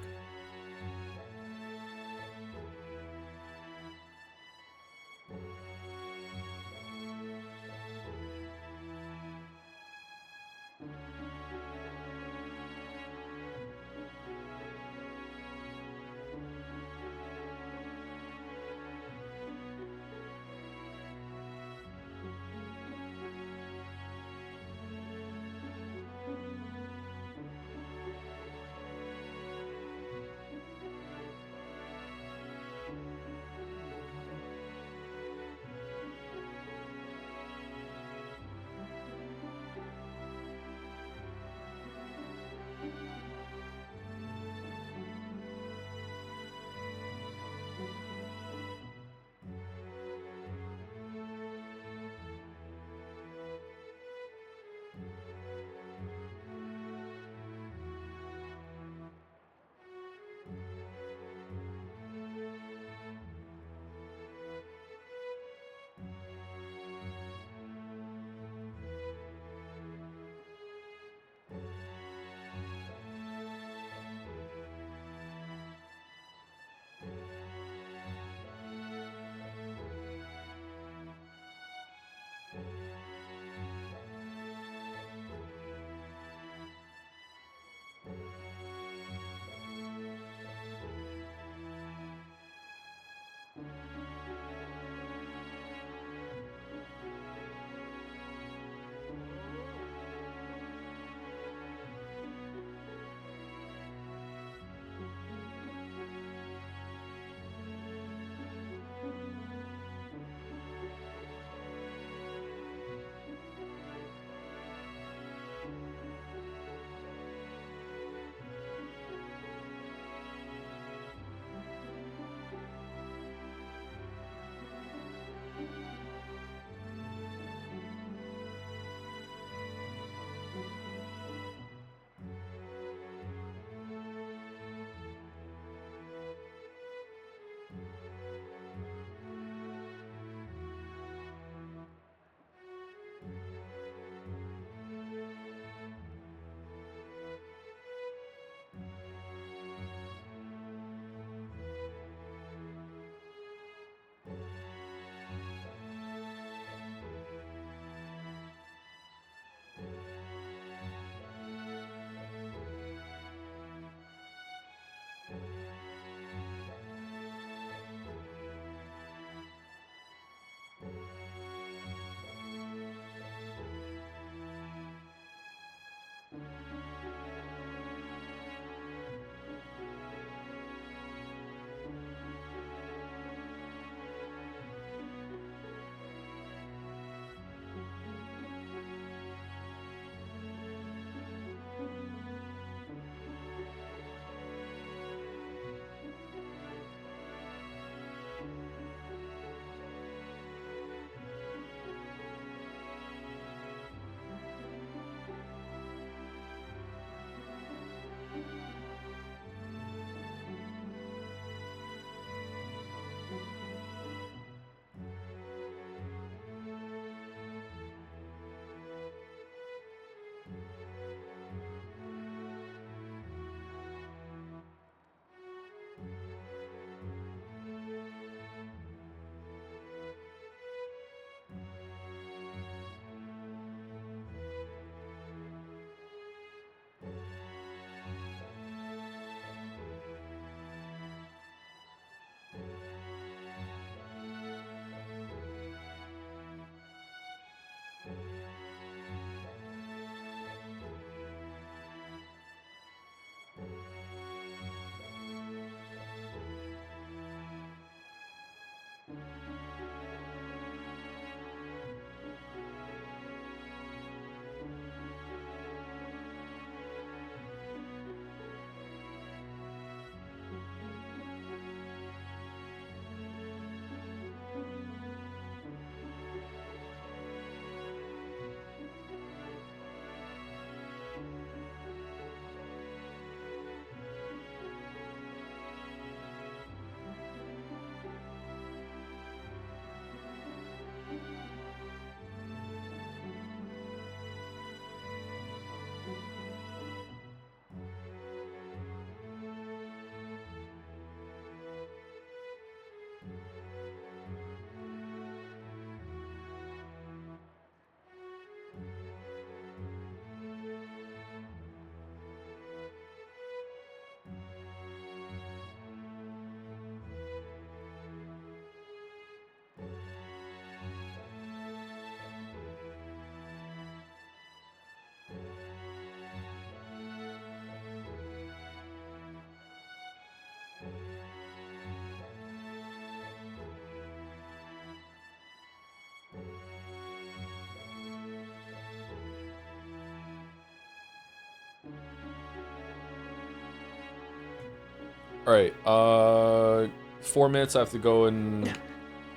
Speaker 1: All right. 4 minutes. I have to go and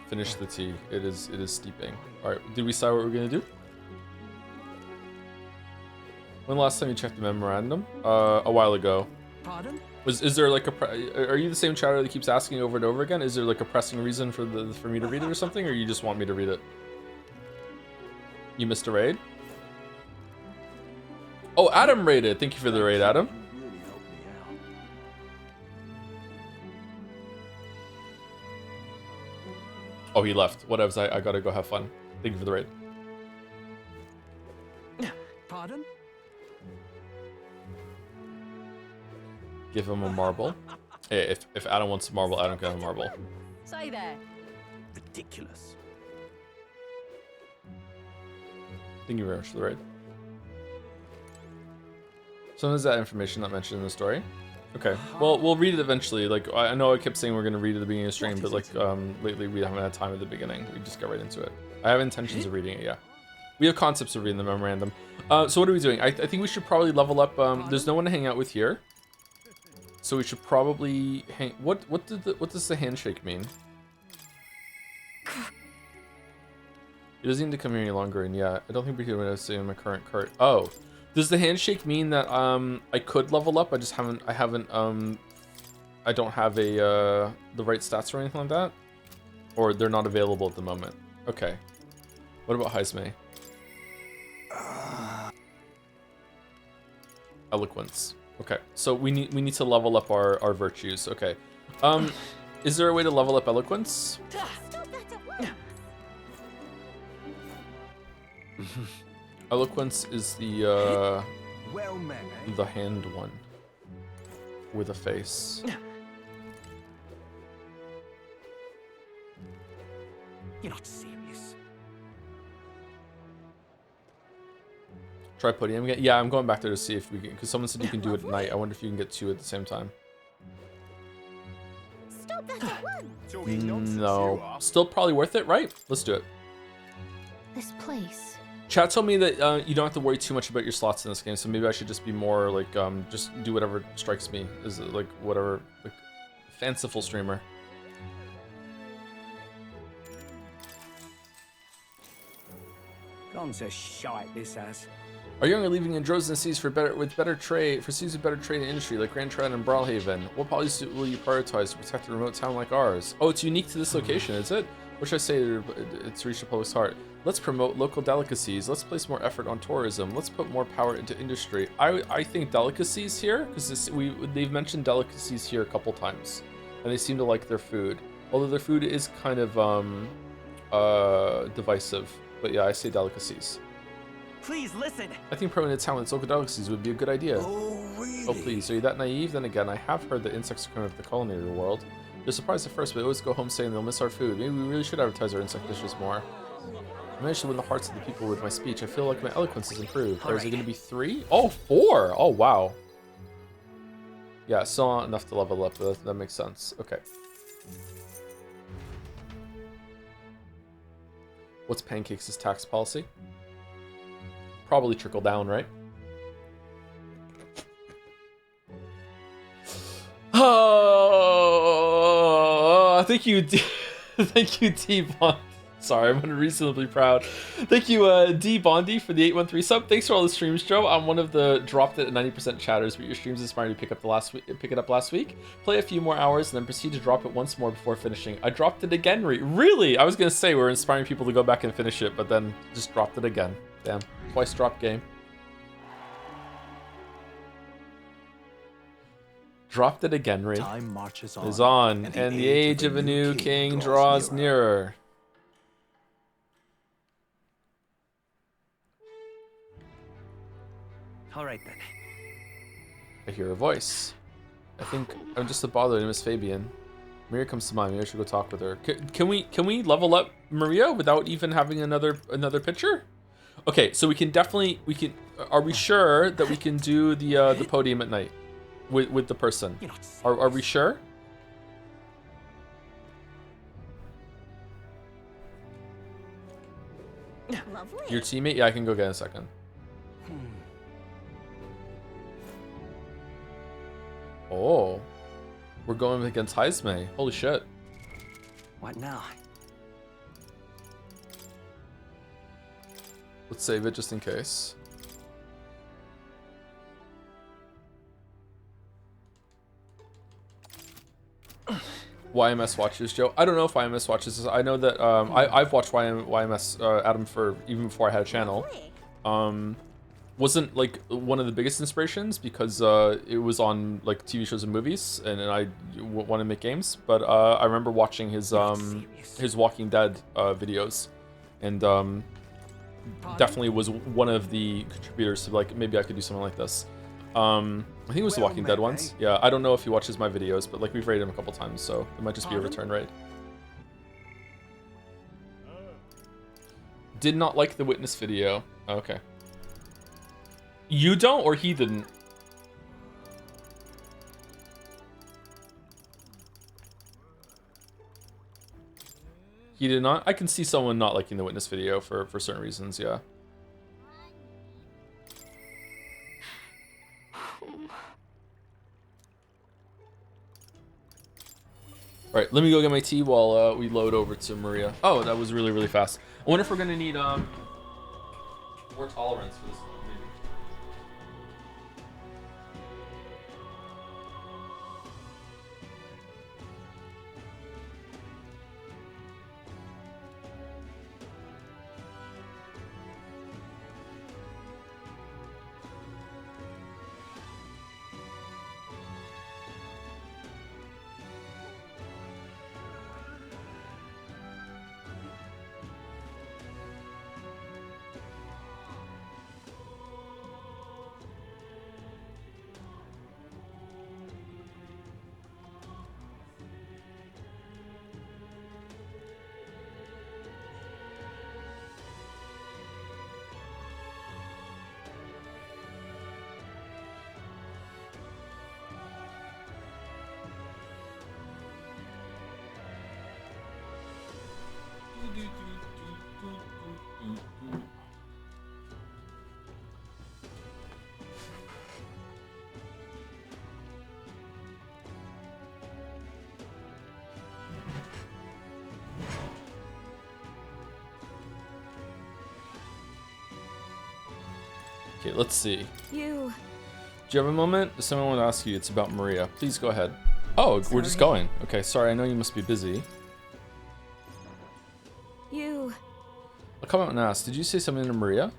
Speaker 1: finish the tea. It is steeping. All right. Did we decide what we're gonna do? When the last time you checked the memorandum? A while ago.
Speaker 8: Pardon?
Speaker 1: Is there like a? Are you the same chatter that keeps asking over and over again? Is there like a pressing reason for me to read it or something, or you just want me to read it? You missed a raid? Oh, Adam raided. Thank you for the raid, Adam. Oh, he left. Whatevs. I gotta go have fun. Thank you for the raid.
Speaker 8: Pardon?
Speaker 1: Give him a marble. Hey, if Adam wants a marble, Adam can have a marble.
Speaker 9: Say there.
Speaker 8: Ridiculous.
Speaker 1: Thank you very much for the raid. Sometimes that information not mentioned in the story. Okay, well, we'll read it eventually. Like, I know I kept saying we're gonna read at the beginning of the stream, but like, lately we haven't had time at the beginning. We just got right into it. I have intentions of reading it, yeah. We have concepts of reading the memorandum. So what are we doing? I think we should probably level up. There's no one to hang out with here. So we should probably hang. What does the handshake mean? He doesn't need to come here any longer, and yeah, I don't think we can see in my current cart. Oh, does the handshake mean that I could level up? I just haven't. I don't have the right stats or anything like that, or they're not available at the moment. Okay. What about Heisme? Eloquence. Okay, so we need to level up our virtues. Okay, is there a way to level up eloquence? Eloquence is the hand one with a face.
Speaker 8: You're not serious.
Speaker 1: Try podium again? Yeah, I'm going back there to see if we can, because someone said you can do it at night. I wonder if you can get 2 at the same time.
Speaker 6: Stop that at once.
Speaker 1: No. Still probably worth it, right? Let's do it.
Speaker 6: This place.
Speaker 1: Chat told me that you don't have to worry too much about your slots in this game, so maybe I should just be more like, just do whatever strikes me. Is it like whatever, like, fanciful streamer.
Speaker 8: Gone to shite, this has.
Speaker 1: Our young are leaving in droves in the seas for better trade and industry like Grand Trad and Brawlhaven. What policies will you prioritize to protect a remote town like ours? Oh, it's unique to this location, is it? What should I say to reach the public's heart? Let's promote local delicacies. Let's place more effort on tourism. Let's put more power into industry. I think delicacies here, because they've mentioned delicacies here a couple times, and they seem to like their food. Although their food is kind of divisive. But yeah, I say delicacies.
Speaker 8: Please listen.
Speaker 1: I think promoting talents local delicacies would be a good idea.
Speaker 15: Oh, really?
Speaker 1: Oh, please. Are you that naive? Then again, I have heard that insects are coming to the culinary world. They're surprised at first, but they always go home saying they'll miss our food. Maybe we really should advertise our insect dishes more. I managed to win the hearts of the people with my speech. I feel like my eloquence has improved. Or is it going to be 3? Oh, 4! Oh, wow. Yeah, still not enough to level up. That makes sense. Okay. What's Pancakes' tax policy? Probably trickle down, right? Oh, thank you, thank you, D Bond. Sorry, I'm unreasonably proud. Thank you, D Bondi, for the 813 sub. Thanks for all the streams, Joe. I'm one of the dropped it at 90% chatters, but your streams inspired me to pick it up last week. Play a few more hours, and then proceed to drop it once more before finishing. I dropped it again. Really? I was gonna say we're inspiring people to go back and finish it, but then just dropped it again. Damn, twice drop game. Dropped it again, Ray.
Speaker 13: Time marches on,
Speaker 1: is on, and the age of a new king draws nearer.
Speaker 8: All right then.
Speaker 1: I hear a voice. I think I'm just a bother to Miss Fabian. Maria comes to mind. Maybe I should go talk with her. Can we level up Maria without even having another picture? Okay, so we can definitely Are we sure that we can do the podium at night with the person? Are we sure?
Speaker 6: Lovely.
Speaker 1: Your teammate? Yeah, I can go get in a second. Oh. We're going against Heisme. Holy shit.
Speaker 3: What now?
Speaker 1: Let's save it just in case. YMS watches, Joe. I don't know if YMS watches this. I know that I've watched YMS Adam for even before I had a channel. Wasn't like one of the biggest inspirations because it was on like TV shows and movies, and I want to make games. But I remember watching his Walking Dead videos, and definitely was one of the contributors to like maybe I could do something like this. I think it was the Walking Dead ones. Yeah, I don't know if he watches my videos, but like we've raided him a couple times, so it might just be a return raid. Did not like the Witness video. Okay. You don't, or he didn't? He did not? I can see someone not liking the Witness video for certain reasons, yeah. Alright, let me go get my tea while we load over to Maria. Oh, that was really, really fast. I wonder if we're gonna need more tolerance for this one, maybe. Okay, let's see. Do you have a moment? Someone want to ask you. It's about Maria. Please go ahead. Oh, we're just going. Okay, sorry. I know you must be busy. I'll come out and ask. Did you say something to Maria?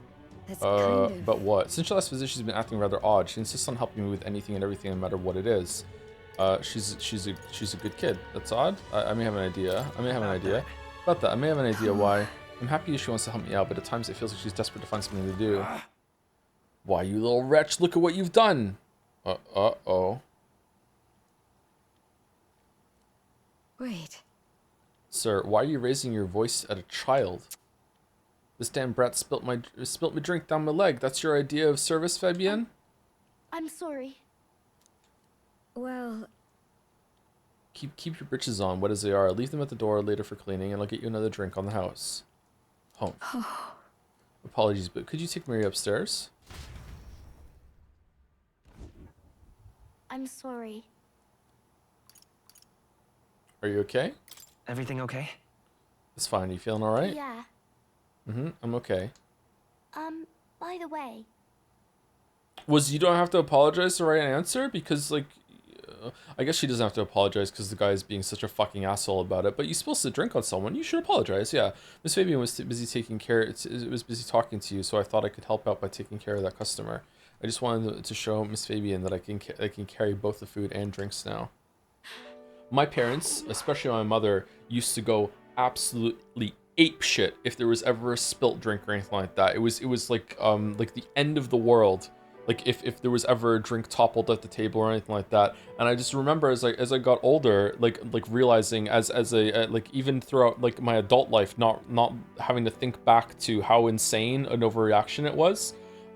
Speaker 1: About what? Since your last visit, she's been acting rather odd. She insists on helping me with anything and everything, no matter what it is. She's a good kid. That's odd. I may have an idea. About that. I may have an idea why. I'm happy she wants to help me out, but at times it feels like she's desperate to find something to do. Why, you little wretch, look at what you've done! Uh-oh.
Speaker 9: Wait.
Speaker 1: Sir, why are you raising your voice at a child? This damn brat spilt my drink down my leg. That's your idea of service, Fabienne?
Speaker 6: I'm sorry.
Speaker 9: Well...
Speaker 1: Keep your britches on, wet as they are. Leave them at the door later for cleaning, and I'll get you another drink on the house. Home. Apologies, but could you take Mary upstairs?
Speaker 6: I'm sorry.
Speaker 1: Are you okay?
Speaker 3: Everything okay?
Speaker 1: It's fine. You feeling alright?
Speaker 6: Yeah.
Speaker 1: I'm okay.
Speaker 6: By the way.
Speaker 1: You don't have to apologize to the right answer? Because, like, I guess she doesn't have to apologize because the guy is being such a fucking asshole about it. But you spilled the drink on someone. You should apologize, yeah. Miss Fabian was busy taking care... It was busy talking to you, so I thought I could help out by taking care of that customer. I just wanted to show Miss Fabian that I can carry both the food and drinks now. My parents, especially my mother, used to go absolutely ape shit if there was ever a spilt drink or anything like that. It was like the end of the world. Like if there was ever a drink toppled at the table or anything like that. And I just remember as I got older, like realizing as like even throughout like my adult life, not having to think back to how insane an overreaction it was.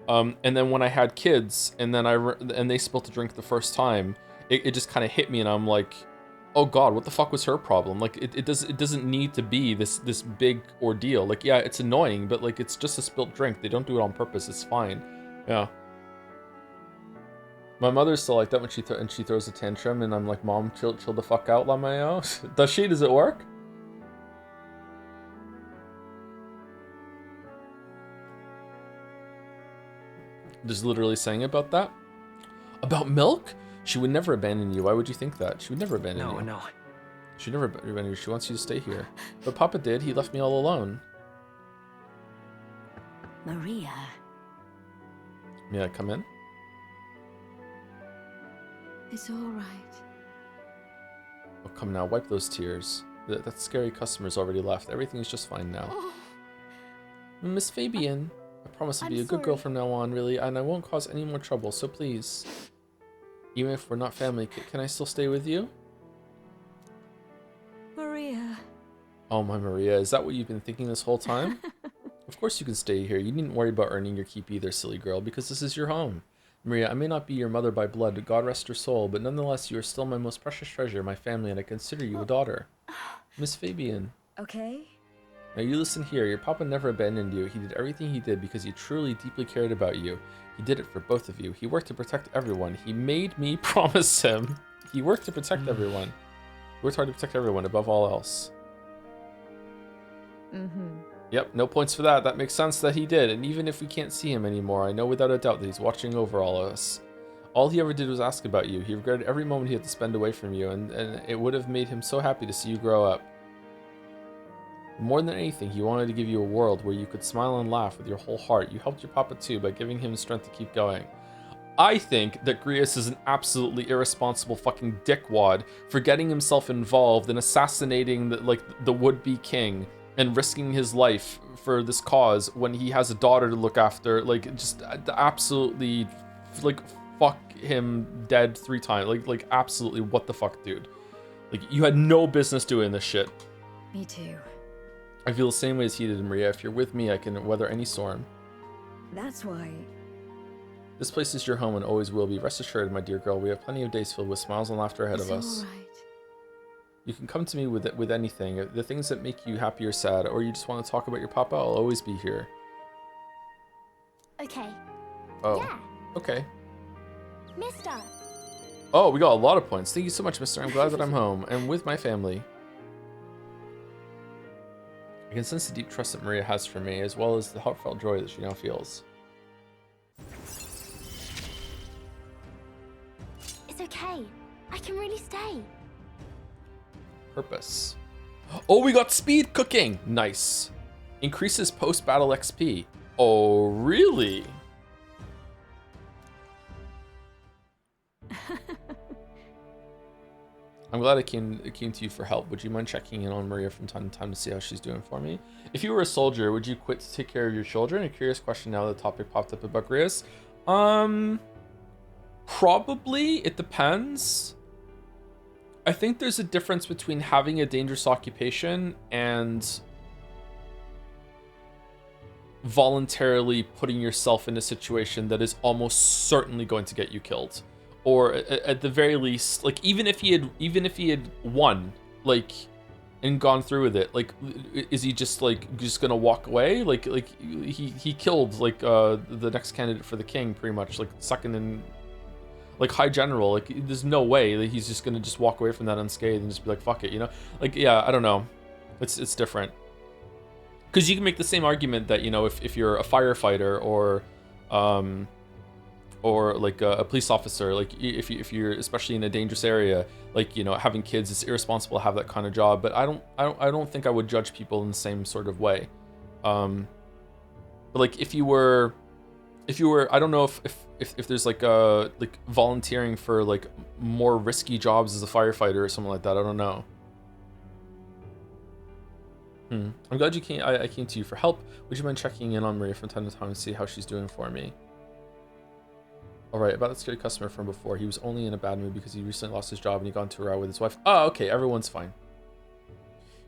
Speaker 1: And then when I had kids and then and they spilt a drink the first time, it just kind of hit me and I'm like, oh god, what the fuck was her problem? Like it doesn't need to be this big ordeal. Like yeah, it's annoying, but like it's just a spilt drink. They don't do it on purpose. It's fine. Yeah. My mother's still like that when she throws a tantrum, and I'm like, Mom, chill the fuck out, Lamayo. Does she? Does it work? Just literally saying about that. About milk? She would never abandon you. Why would you think that? She would never abandon you.
Speaker 3: No.
Speaker 1: She'd never abandon you. She wants you to stay here. But Papa did. He left me all alone.
Speaker 9: Maria.
Speaker 1: May I come in?
Speaker 12: It's all right.
Speaker 1: Oh, come now. Wipe those tears. That scary customer's already left. Everything is just fine now.
Speaker 12: Oh.
Speaker 1: Miss Fabian, I promise to be a good girl from now on, really, and I won't cause any more trouble, so please. Even if we're not family, can I still stay with you?
Speaker 12: Maria.
Speaker 1: Oh, my Maria, is that what you've been thinking this whole time? Of course you can stay here. You needn't worry about earning your keep either, silly girl, because this is your home. Maria, I may not be your mother by blood, God rest her soul, but nonetheless you are still my most precious treasure, my family, and I consider you a daughter. Miss Fabian.
Speaker 9: Okay.
Speaker 1: Now you listen here, your papa never abandoned you. He did everything he did because he truly, deeply cared about you. He did it for both of you. He worked to protect everyone. He made me promise him. He worked to protect everyone. He worked hard to protect everyone above all else. Yep, no points for that. That makes sense that he did. And even if we can't see him anymore, I know without a doubt that he's watching over all of us. All he ever did was ask about you. He regretted every moment he had to spend away from you, and it would have made him so happy to see you grow up. More than anything, he wanted to give you a world where you could smile and laugh with your whole heart. You helped your papa too by giving him strength to keep going. I think that Grius is an absolutely irresponsible fucking dickwad for getting himself involved in assassinating the would-be king and risking his life for this cause when he has a daughter to look after. Like, just absolutely, like, fuck him dead 3 times. Like absolutely, what the fuck, dude? Like, you had no business doing this shit.
Speaker 9: Me too.
Speaker 1: I feel the same way as he did, Maria. If you're with me, I can weather any storm.
Speaker 9: That's why.
Speaker 1: This place is your home and always will be. Rest assured, my dear girl, we have plenty of days filled with smiles and laughter ahead of us.
Speaker 12: All right.
Speaker 1: You can come to me with anything. The things that make you happy or sad, or you just want to talk about your papa, I'll always be here.
Speaker 6: Okay.
Speaker 1: Oh.
Speaker 6: Yeah.
Speaker 1: Okay.
Speaker 6: Mister.
Speaker 1: Oh, we got a lot of points. Thank you so much, mister. I'm glad that I'm home and with my family. I can sense the deep trust that Maria has for me, as well as the heartfelt joy that she now feels.
Speaker 6: It's okay. I can really stay.
Speaker 1: Purpose. Oh, we got speed cooking. Nice. Increases post-battle XP. Oh, really? I'm glad I came to you for help. Would you mind checking in on Maria from time to time to see how she's doing for me? If you were a soldier, would you quit to take care of your children? A curious question now that the topic popped up about Grius. Probably. It depends. I think there's a difference between having a dangerous occupation and voluntarily putting yourself in a situation that is almost certainly going to get you killed. Or at the very least, like, even if he had won, like, and gone through with it, like, is he just gonna walk away? Like he killed like the next candidate for the king, pretty much, like second in, like, high general. Like, there's no way that he's just gonna just walk away from that unscathed and just be like, fuck it, you know? Like, yeah, I don't know. It's different. Because you can make the same argument that, you know, if you're a firefighter or like a police officer, like if you're especially in a dangerous area, like, you know, having kids, it's irresponsible to have that kind of job. But I don't think I would judge people in the same sort of way. But like if you were, I don't know if there's like volunteering for like more risky jobs as a firefighter or something like that. I don't know. I'm glad you came. I came to you for help. Would you mind checking in on Maria from time to time to see how she's doing for me? Alright, about that scary customer from before. He was only in a bad mood because he recently lost his job and he got into a row with his wife. Oh, okay, everyone's fine.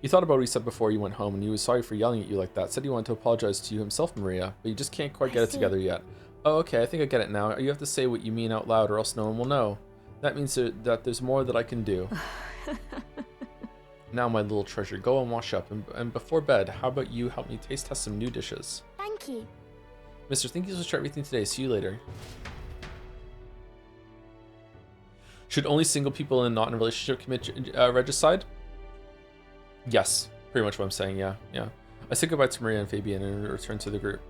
Speaker 1: He thought about what he said before you went home and he was sorry for yelling at you like that. Said he wanted to apologize to you himself, Maria, but you just can't quite get it together yet. Oh, okay, I think I get it now. You have to say what you mean out loud or else no one will know. That means that there's more that I can do. Now, my little treasure, go and wash up. And before bed, how about you help me taste test some new dishes?
Speaker 6: Thank you.
Speaker 1: Mister, thank you so much for everything today. See you later. Should only single people and not in a relationship commit regicide? Yes, pretty much what I'm saying. Yeah, yeah. I say goodbye to Maria and Fabian and return to the group.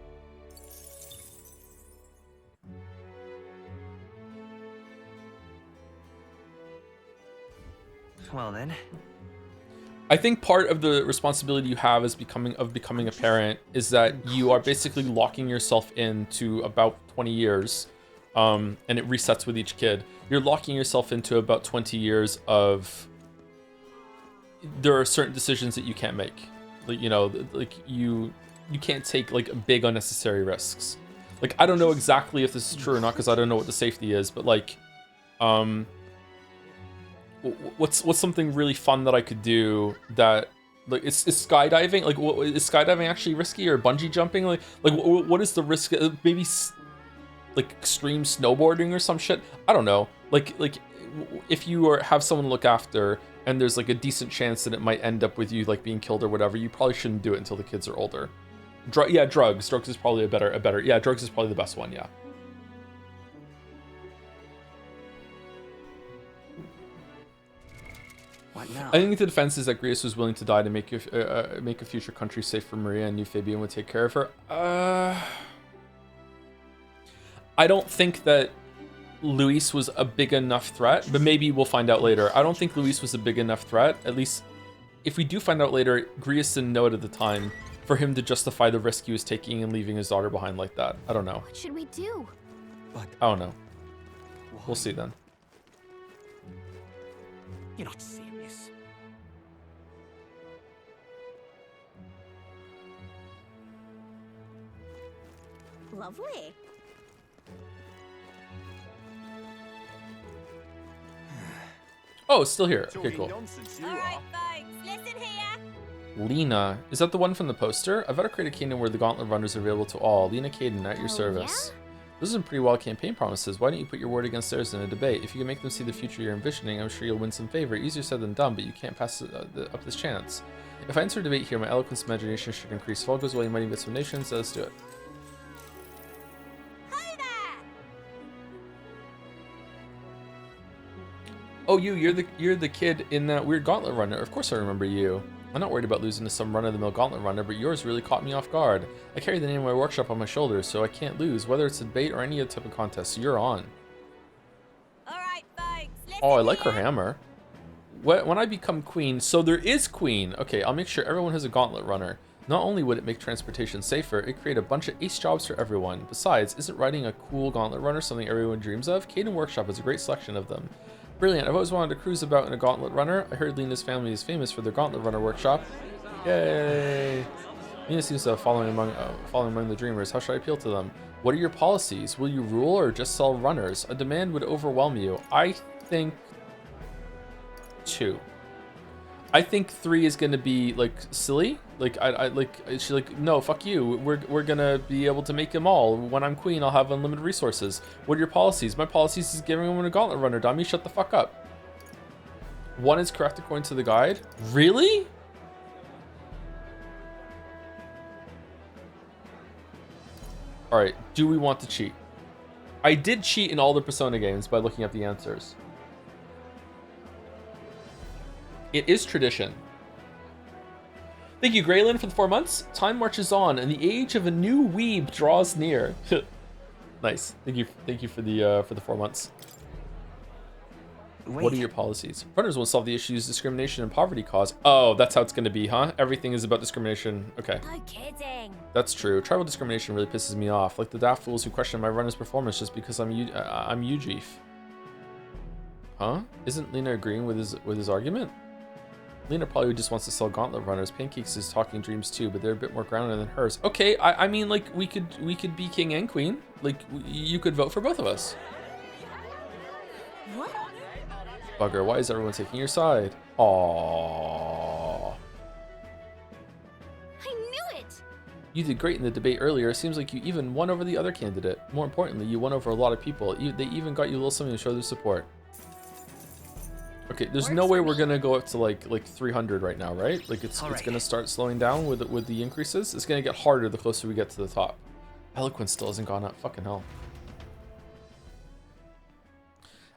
Speaker 3: Well then.
Speaker 1: I think part of the responsibility you have as becoming a parent is that you are basically locking yourself into about 20 years, and it resets with each kid. You're locking yourself into about 20 years of, there are certain decisions that you can't make. Like, you know, like you can't take like big unnecessary risks. Like, I don't know exactly if this is true or not because I don't know what the safety is, but like, what's something really fun that I could do that, like, is skydiving, like, is skydiving actually risky, or bungee jumping? Like what is the risk? Maybe like extreme snowboarding or some shit. I don't know. Like if you have someone to look after and there's like a decent chance that it might end up with you like being killed or whatever, you probably shouldn't do it until the kids are older. Yeah, drugs is probably a better, yeah, drugs is probably the best one. Yeah.
Speaker 3: What now?
Speaker 1: I think the defense is that Greece was willing to die to make a future country safe for Maria, and New Fabian would take care of her. I don't think that Luis was a big enough threat, but maybe we'll find out later. I don't think Luis was a big enough threat. At least, if we do find out later, Greece didn't know it at the time for him to justify the risk he was taking and leaving his daughter behind like that. I don't know.
Speaker 6: What should we do?
Speaker 1: I don't know. We'll see then.
Speaker 8: You're not serious.
Speaker 9: Lovely.
Speaker 1: Oh, it's still here. Okay, cool.
Speaker 2: Alright, folks, listen here.
Speaker 1: Lena. Is that the one from the poster? I've got to create a kingdom where the Gauntlet Runners are available to all. Lena Caden, at your service.
Speaker 6: Yeah?
Speaker 1: Those are some pretty wild campaign promises. Why don't you put your word against theirs in a debate? If you can make them see the future you're envisioning, I'm sure you'll win some favor. Easier said than done, but you can't pass up this chance. If I enter a debate here, my eloquence and imagination should increase. If all goes well, you might even get some nations, so let's do it. Oh, you're the kid in that weird Gauntlet Runner. Of course I remember you. I'm not worried about losing to some run-of-the-mill Gauntlet Runner, but yours really caught me off guard. I carry the name of my workshop on my shoulders, so I can't lose, whether it's a debate or any other type of contest. So you're on.
Speaker 2: Alright, folks.
Speaker 1: Oh, I like her hammer. When I become queen, so there is queen. Okay, I'll make sure everyone has a Gauntlet Runner. Not only would it make transportation safer, it create a bunch of ace jobs for everyone. Besides, isn't riding a cool Gauntlet Runner something everyone dreams of? Caden Workshop has a great selection of them. Brilliant. I've always wanted to cruise about in a Gauntlet Runner. I heard Lena's family is famous for their Gauntlet Runner workshop. Yay! Lena seems to have following among the dreamers. How should I appeal to them? What are your policies? Will you rule or just sell runners? A demand would overwhelm you. I think 2. I think 3 is gonna be like silly. Like she's like, no, fuck you. We're gonna be able to make them all. When I'm queen, I'll have unlimited resources. What are your policies? My policies is giving everyone a Gauntlet Runner. Dummy, shut the fuck up. 1 is correct according to the guide. Really? All right. Do we want to cheat? I did cheat in all the Persona games by looking at the answers. It is tradition. Thank you, Graylin, for the 4 months. Time marches on, and the age of a new weeb draws near. Nice. Thank you for the 4 months.
Speaker 3: Wait.
Speaker 1: What are your policies? Runners will solve the issues discrimination and poverty cause. Oh, that's how it's going to be, huh? Everything is about discrimination. Okay.
Speaker 2: No kidding.
Speaker 1: That's true. Tribal discrimination really pisses me off. Like the daft fools who question my runner's performance just because I'm Ujief. Huh? Isn't Lena agreeing with his argument? Lena probably just wants to sell Gauntlet Runners. Pancakes is talking dreams too, but they're a bit more grounded than hers. Okay, I mean, like, we could be king and queen. Like, you could vote for both of us.
Speaker 2: What?
Speaker 1: Bugger, why is everyone taking your side? Aww.
Speaker 6: I knew it!
Speaker 1: You did great in the debate earlier. Seems like you even won over the other candidate. More importantly, you won over a lot of people. They even got you a little something to show their support. Okay, there's no way we're gonna go up to like 300 right now, right? Like it's gonna start slowing down with the increases. It's gonna get harder the closer we get to the top. Eloquence still hasn't gone up. Fucking hell.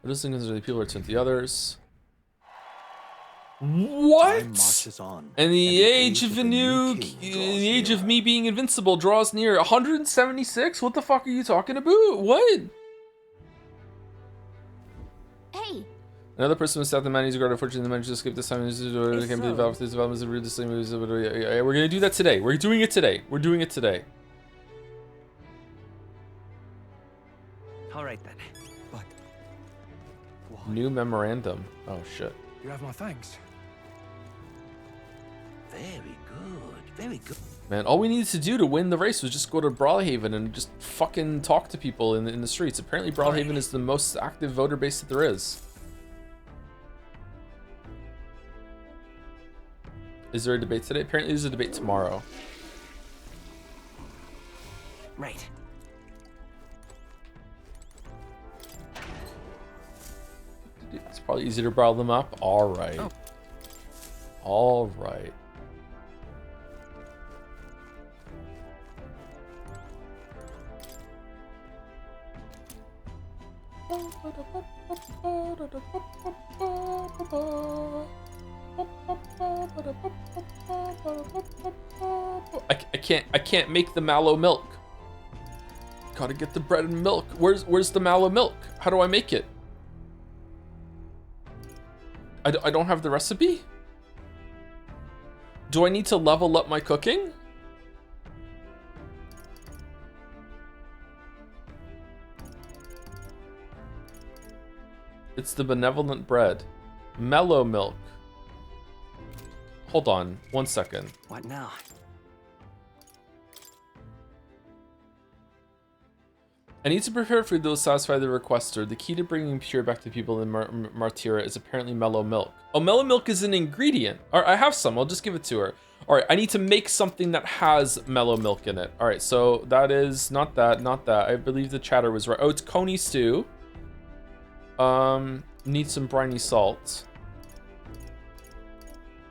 Speaker 1: I just think the people return to the others. What?
Speaker 13: Time marches on,
Speaker 1: And the age of
Speaker 13: the
Speaker 1: the new, the age of me being invincible draws near. 176? What the fuck are you talking about? What?
Speaker 6: Hey.
Speaker 1: Another person was stabbed the man who's guarded. Unfortunately, the man just escaped this time. Can't be developed. These developments are really the same. We're gonna do that today. We're doing it today. We're doing it today.
Speaker 3: All right then. But
Speaker 5: why?
Speaker 1: New memorandum. Oh shit.
Speaker 5: You have my thanks.
Speaker 14: Very good. Very good.
Speaker 1: Man, all we needed to do to win the race was just go to Brawlhaven and just fucking talk to people in the streets. Apparently, Brawlhaven is the most active voter base that there is. Is there a debate today? Apparently, there's a debate tomorrow.
Speaker 3: Right.
Speaker 1: It's probably easy to brawl them up. All right.
Speaker 3: Oh.
Speaker 1: All right. I can't make the mallow milk. Gotta get the bread and milk. Where's the mallow milk? How do I make it? I don't have the recipe? Do I need to level up my cooking? It's the benevolent bread. Mellow milk. Hold on, 1 second.
Speaker 3: What now?
Speaker 1: I need to prepare food that will satisfy the requester. The key to bringing pure back to people in Martira is apparently mellow milk. Oh, mellow milk is an ingredient. All right, I have some. I'll just give it to her. All right, I need to make something that has mellow milk in it. All right, so that is not that. I believe the chatter was right. Oh, it's coney stew. Need some briny salt.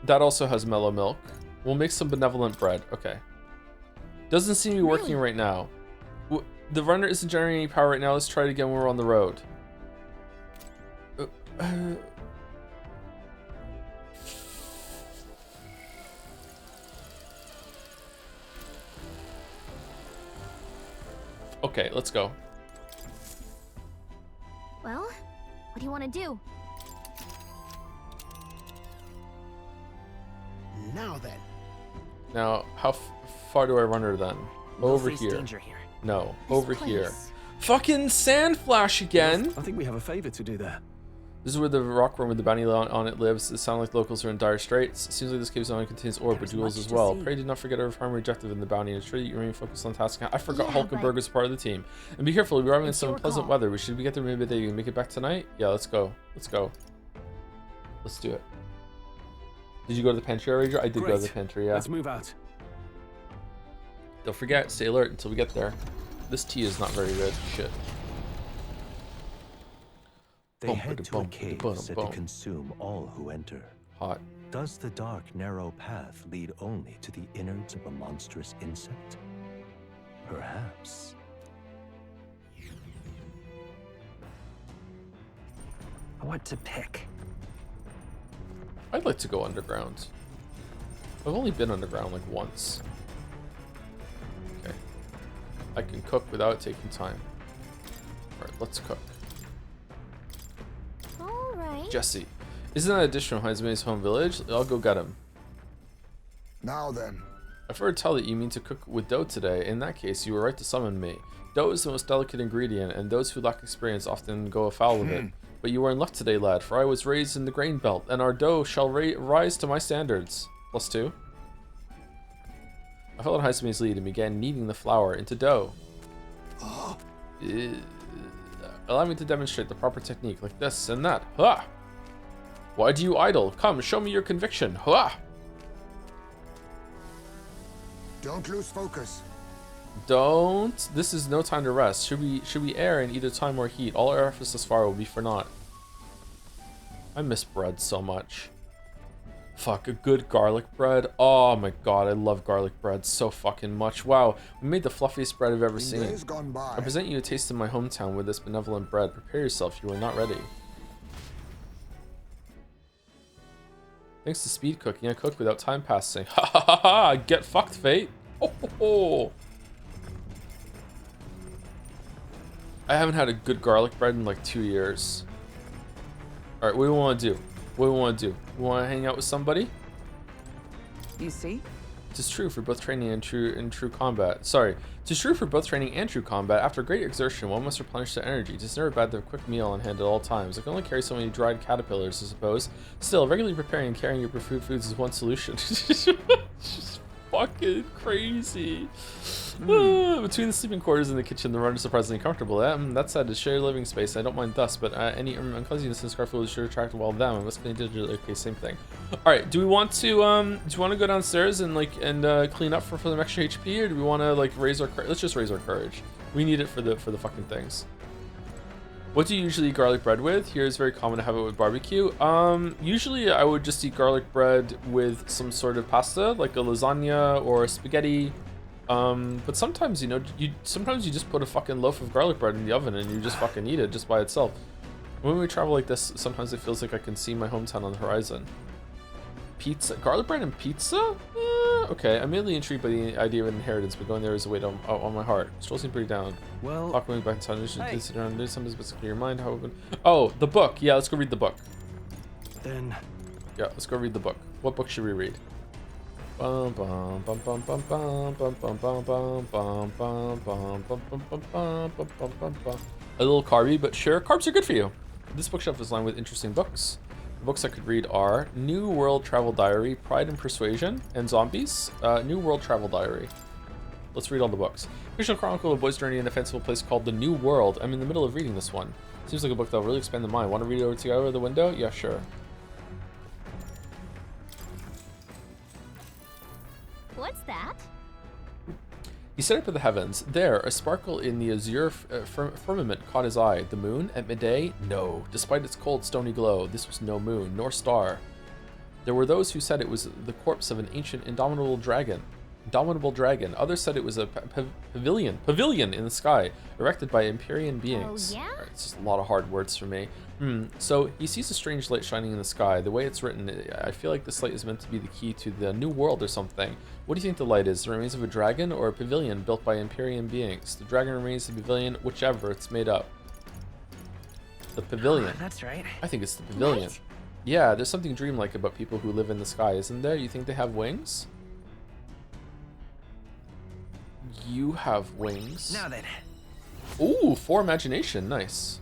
Speaker 1: That also has mellow milk. We'll make some benevolent bread. Okay. Doesn't seem to be working right now. The runner isn't generating any power right now. Let's try it again when we're on the road. Okay, let's go.
Speaker 6: Well, what do you want to do?
Speaker 11: Now then.
Speaker 1: Now, how far do I run her then? Over
Speaker 3: face
Speaker 1: here.
Speaker 3: Danger here.
Speaker 1: No, over here. Fucking sand flash again.
Speaker 5: I think we have a favor to do there.
Speaker 1: This is where the rock worm with the bounty on it lives. It sounds like locals are in dire straits. It seems like this cave zone contains ore, but jewels as well. Pray do not forget our primary objective in the bounty and ensure that you remain focused on tasking. I forgot Hulkenberg is part of the team. And be careful, we're arriving in some pleasant weather. We should get there maybe they can make it back tonight. Yeah, let's go. Let's go. Let's do it. Did you go to the pantry already? I did go to the pantry, yeah.
Speaker 5: Let's move out.
Speaker 1: Don't forget, stay alert until we get there. This tea is not very good. Shit.
Speaker 13: They head to a cave set to consume all who enter.
Speaker 1: Hot.
Speaker 13: Does the dark, narrow path lead only to the innards of a monstrous insect? Perhaps.
Speaker 3: What to pick?
Speaker 1: I'd like to go underground. I've only been underground like once. Okay. I can cook without taking time. Alright, let's cook.
Speaker 6: Alright.
Speaker 1: Jesse. Isn't that a dish from Heisman's home village? I'll go get him.
Speaker 4: Now then.
Speaker 1: I've heard tell that you mean to cook with dough today. In that case, you were right to summon me. Dough is the most delicate ingredient, and those who lack experience often go afoul of it. But you were in luck today, lad, for I was raised in the grain belt, and our dough shall rise to my standards. +2. I followed Heisman's lead and began kneading the flour into dough. Allow me to demonstrate the proper technique, like this and that. Ha! Why do you idle? Come, show me your conviction. Ha!
Speaker 4: Don't lose focus.
Speaker 1: Don't. This is no time to rest. Should we err in either time or heat, all our efforts thus far will be for naught. I miss bread so much. Fuck, a good garlic bread. Oh my god, I love garlic bread so fucking much. Wow, we made the fluffiest bread I've ever seen.
Speaker 4: days gone by.
Speaker 1: I present you a taste of my hometown with this benevolent bread. Prepare yourself, you are not ready. Thanks to speed cooking, I cook without time passing. Ha ha ha ha! Get fucked, fate! Ho ho ho! I haven't had a good garlic bread in like 2 years. Alright, what do we want to do? What do we want to do? We want to hang out with somebody?
Speaker 7: You see?
Speaker 1: It is true for both training and true combat. Sorry. It is true for both training and true combat. After great exertion, one must replenish their energy. It is never bad to have a quick meal on hand at all times. I can only carry so many dried caterpillars, I suppose. Still, regularly preparing and carrying your preferred foods is one solution. Just fucking crazy. Between the sleeping quarters and the kitchen, the run is surprisingly comfortable. That said, it's shared living space. I don't mind dust, but any uncleanliness in Scarfield is sure to attract well them. I must clean digitally. Okay, same thing. All right, do we want to go downstairs and clean up for some extra HP, or do we want to like raise our let's just raise our courage. We need it for the fucking things. What do you usually eat garlic bread with? Here it's very common to have it with barbecue. Usually I would just eat garlic bread with some sort of pasta, like a lasagna or a spaghetti. But sometimes, you know, sometimes you just put a fucking loaf of garlic bread in the oven and you just fucking eat it just by itself. When we travel like this, sometimes it feels like I can see my hometown on the horizon. Pizza, garlic bread and pizza? Okay, I'm mainly intrigued by the idea of inheritance, but going there is a weight on my heart. Still seem pretty down.
Speaker 8: Well,
Speaker 1: talking back in time, you should consider on doing something to clear your mind. How open? Oh, the book. Yeah, let's go read the book.
Speaker 8: Then.
Speaker 1: Yeah, let's go read the book. What book should we read? A little carby, but sure, carbs are good for you. This bookshelf is lined with interesting books. The books I could read are New World Travel Diary, Pride and Persuasion, and Zombies. New World Travel Diary. Let's read all the books. Fictional chronicle of a boy's journey in a fanciful place called the New World. I'm in the middle of reading this one. Seems like a book that'll really expand the mind. Want to read it over together the window? Yeah, sure.
Speaker 6: What's that?
Speaker 1: He stared up at the heavens. There, a sparkle in the azure firmament caught his eye. The moon? At midday? No. Despite its cold, stony glow, this was no moon, nor star. There were those who said it was the corpse of an ancient, indomitable dragon. Others said it was a pavilion in the sky, erected by Empyrean beings.
Speaker 6: Oh, yeah?
Speaker 1: Right, it's just a lot of hard words for me. So he sees a strange light shining in the sky. The way it's written, I feel like this light is meant to be the key to the new world or something. What do you think the light is? The remains of a dragon or a pavilion built by Empyrean beings? The dragon remains the pavilion, whichever, it's made up. The pavilion.
Speaker 3: That's right.
Speaker 1: I think it's the pavilion.
Speaker 6: What?
Speaker 1: Yeah, there's something dreamlike about people who live in the sky, isn't there? You think they have wings? You have wings.
Speaker 3: Now then.
Speaker 1: Ooh, 4 imagination. Nice.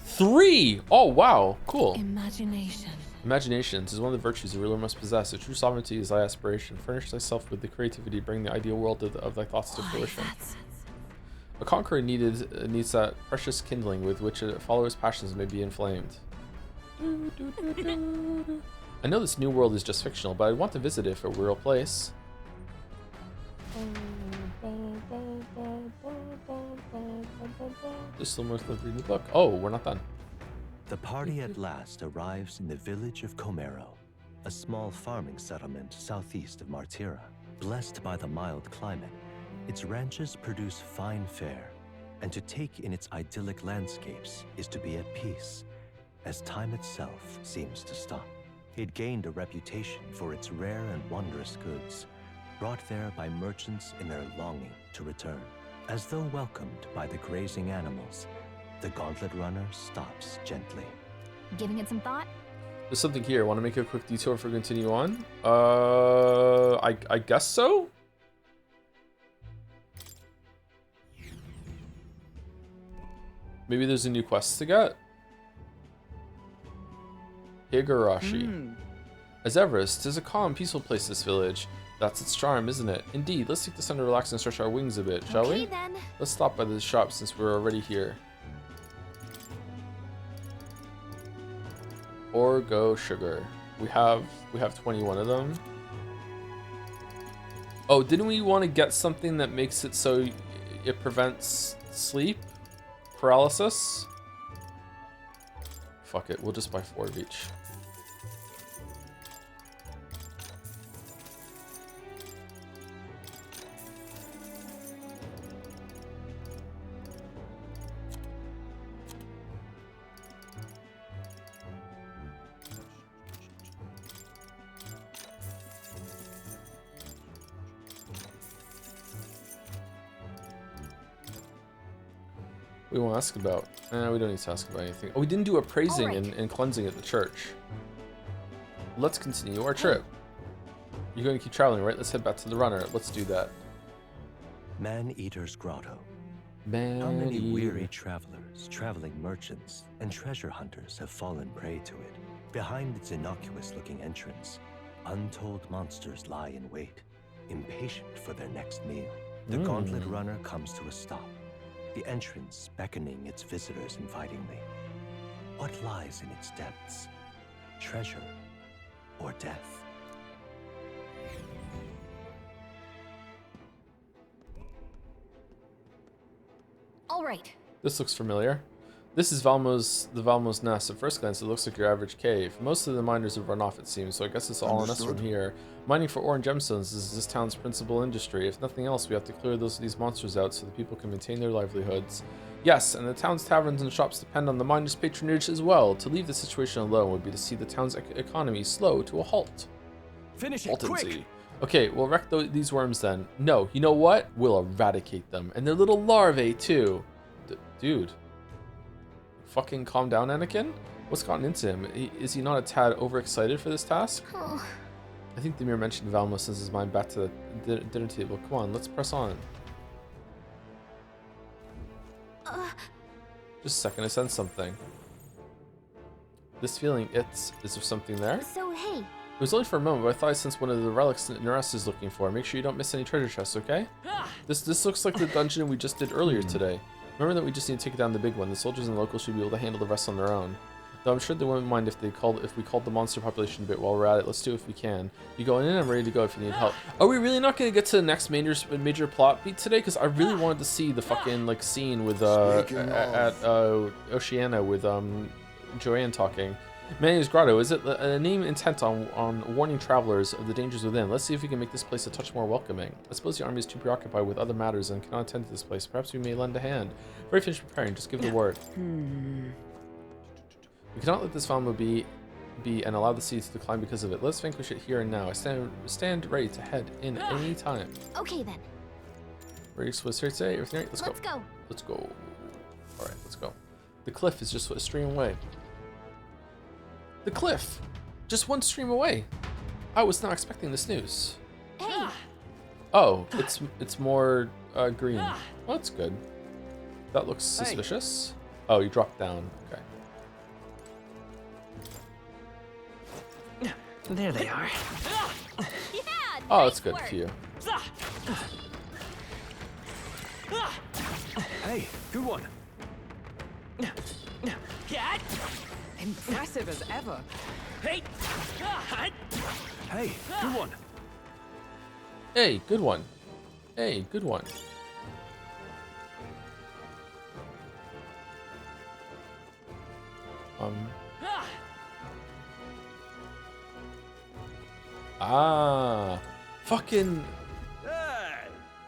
Speaker 1: 3! Oh, wow. Cool.
Speaker 12: Imagination.
Speaker 1: Imagination is one of the virtues a ruler must possess. A true sovereignty is thy aspiration. Furnish thyself with the creativity, bring the ideal world of thy thoughts to fruition. A conqueror needs that precious kindling with which a follower's passions may be inflamed. I know this new world is just fictional, but I want to visit it if it were a real place. There's still more stuff reading the book. Oh, we're not done.
Speaker 13: The party at last arrives in the village of Comero, a small farming settlement southeast of Martira. Blessed by the mild climate, its ranches produce fine fare, and to take in its idyllic landscapes is to be at peace, as time itself seems to stop. It gained a reputation for its rare and wondrous goods, brought there by merchants in their longing to return. As though welcomed by the grazing animals, the gauntlet runner stops gently.
Speaker 6: Giving it some thought?
Speaker 1: There's something here. Want to make a quick detour for continue on? I guess so? Maybe there's a new quest to get? Higurashi. As Everest, 'tis a calm, peaceful place, this village. That's its charm, isn't it? Indeed, let's take the sun to relax and stretch our wings a bit, shall we?
Speaker 6: Then.
Speaker 1: Let's stop by the shop since we're already here. Or go sugar. We have 21 of them. Oh, didn't we want to get something that makes it so it prevents sleep paralysis? Fuck it, we'll just buy 4 of each. We won't ask about. We don't need to ask about anything. Oh, we didn't do appraising and cleansing at the church. Let's continue our trip. You're going to keep traveling, right? Let's head back to the runner. Let's do that.
Speaker 13: Man-Eater's Grotto. How
Speaker 1: Man-Eater.
Speaker 13: many weary travelers, traveling merchants, and treasure hunters have fallen prey to it? Behind its innocuous-looking entrance, untold monsters lie in wait, impatient for their next meal. The gauntlet runner comes to a stop, the entrance beckoning its visitors invitingly. What lies in its depths? Treasure or death?
Speaker 6: All right.
Speaker 1: This looks familiar. This is the Valmo's nest. At first glance, it looks like your average cave. Most of the miners have run off, it seems, so I guess it's all on us from here. Mining for ore and gemstones is this town's principal industry. If nothing else, we have to clear these monsters out so the people can maintain their livelihoods. Yes, and the town's taverns and shops depend on the miners' patronage as well. To leave the situation alone would be to see the town's economy slow to a halt.
Speaker 8: Finish it, quick!
Speaker 1: Okay, we'll wreck these worms then. No, you know what? We'll eradicate them. And their little larvae, too. Dude. Fucking calm down, Anakin? What's gotten into him? Is he not a tad overexcited for this task?
Speaker 6: Oh.
Speaker 1: I think the mere mention of Valmo sends his mind back to the dinner table. Come on, let's press on. Just a second, I sense something. This feeling, is there something there?
Speaker 6: So, hey.
Speaker 1: It was only for a moment, but I thought I sensed one of the relics Naras is looking for. Make sure you don't miss any treasure chests, okay? This looks like the dungeon we just did earlier today. Remember that we just need to take down the big one. The soldiers and the locals should be able to handle the rest on their own. Though I'm sure they wouldn't mind if we called the monster population a bit while we're at it. Let's do it if we can. You going in? I'm ready to go if you need help. Are we really not going to get to the next major plot beat today? Because I really wanted to see the fucking like scene with at Oceania with Joanne talking. Man-Eater's Grotto, is it a name intent on warning travelers of the dangers within? Let's see if we can make this place a touch more welcoming. I suppose the army is too preoccupied with other matters and cannot attend to this place. Perhaps we may lend a hand. Very finished preparing, just give the word. We cannot let this Valmo be and allow the seeds to decline because of it. Let's vanquish it here and now. I stand ready to head in any time.
Speaker 6: Okay then.
Speaker 1: Ready to straight today? Everything right? Let's go. Let's go. All right, let's go. The cliff is just a stream away. The cliff, just one stream away. I was not expecting this news.
Speaker 6: Hey.
Speaker 1: Oh, it's more green. Oh, that's good. That looks suspicious. Oh, you dropped down. Okay.
Speaker 3: There they are.
Speaker 6: Yeah,
Speaker 1: oh, that's good for you.
Speaker 8: Hey, good one.
Speaker 7: Impressive as ever.
Speaker 8: Hey! Hey, good one.
Speaker 1: Hey, good one. Hey, good one. Fucking...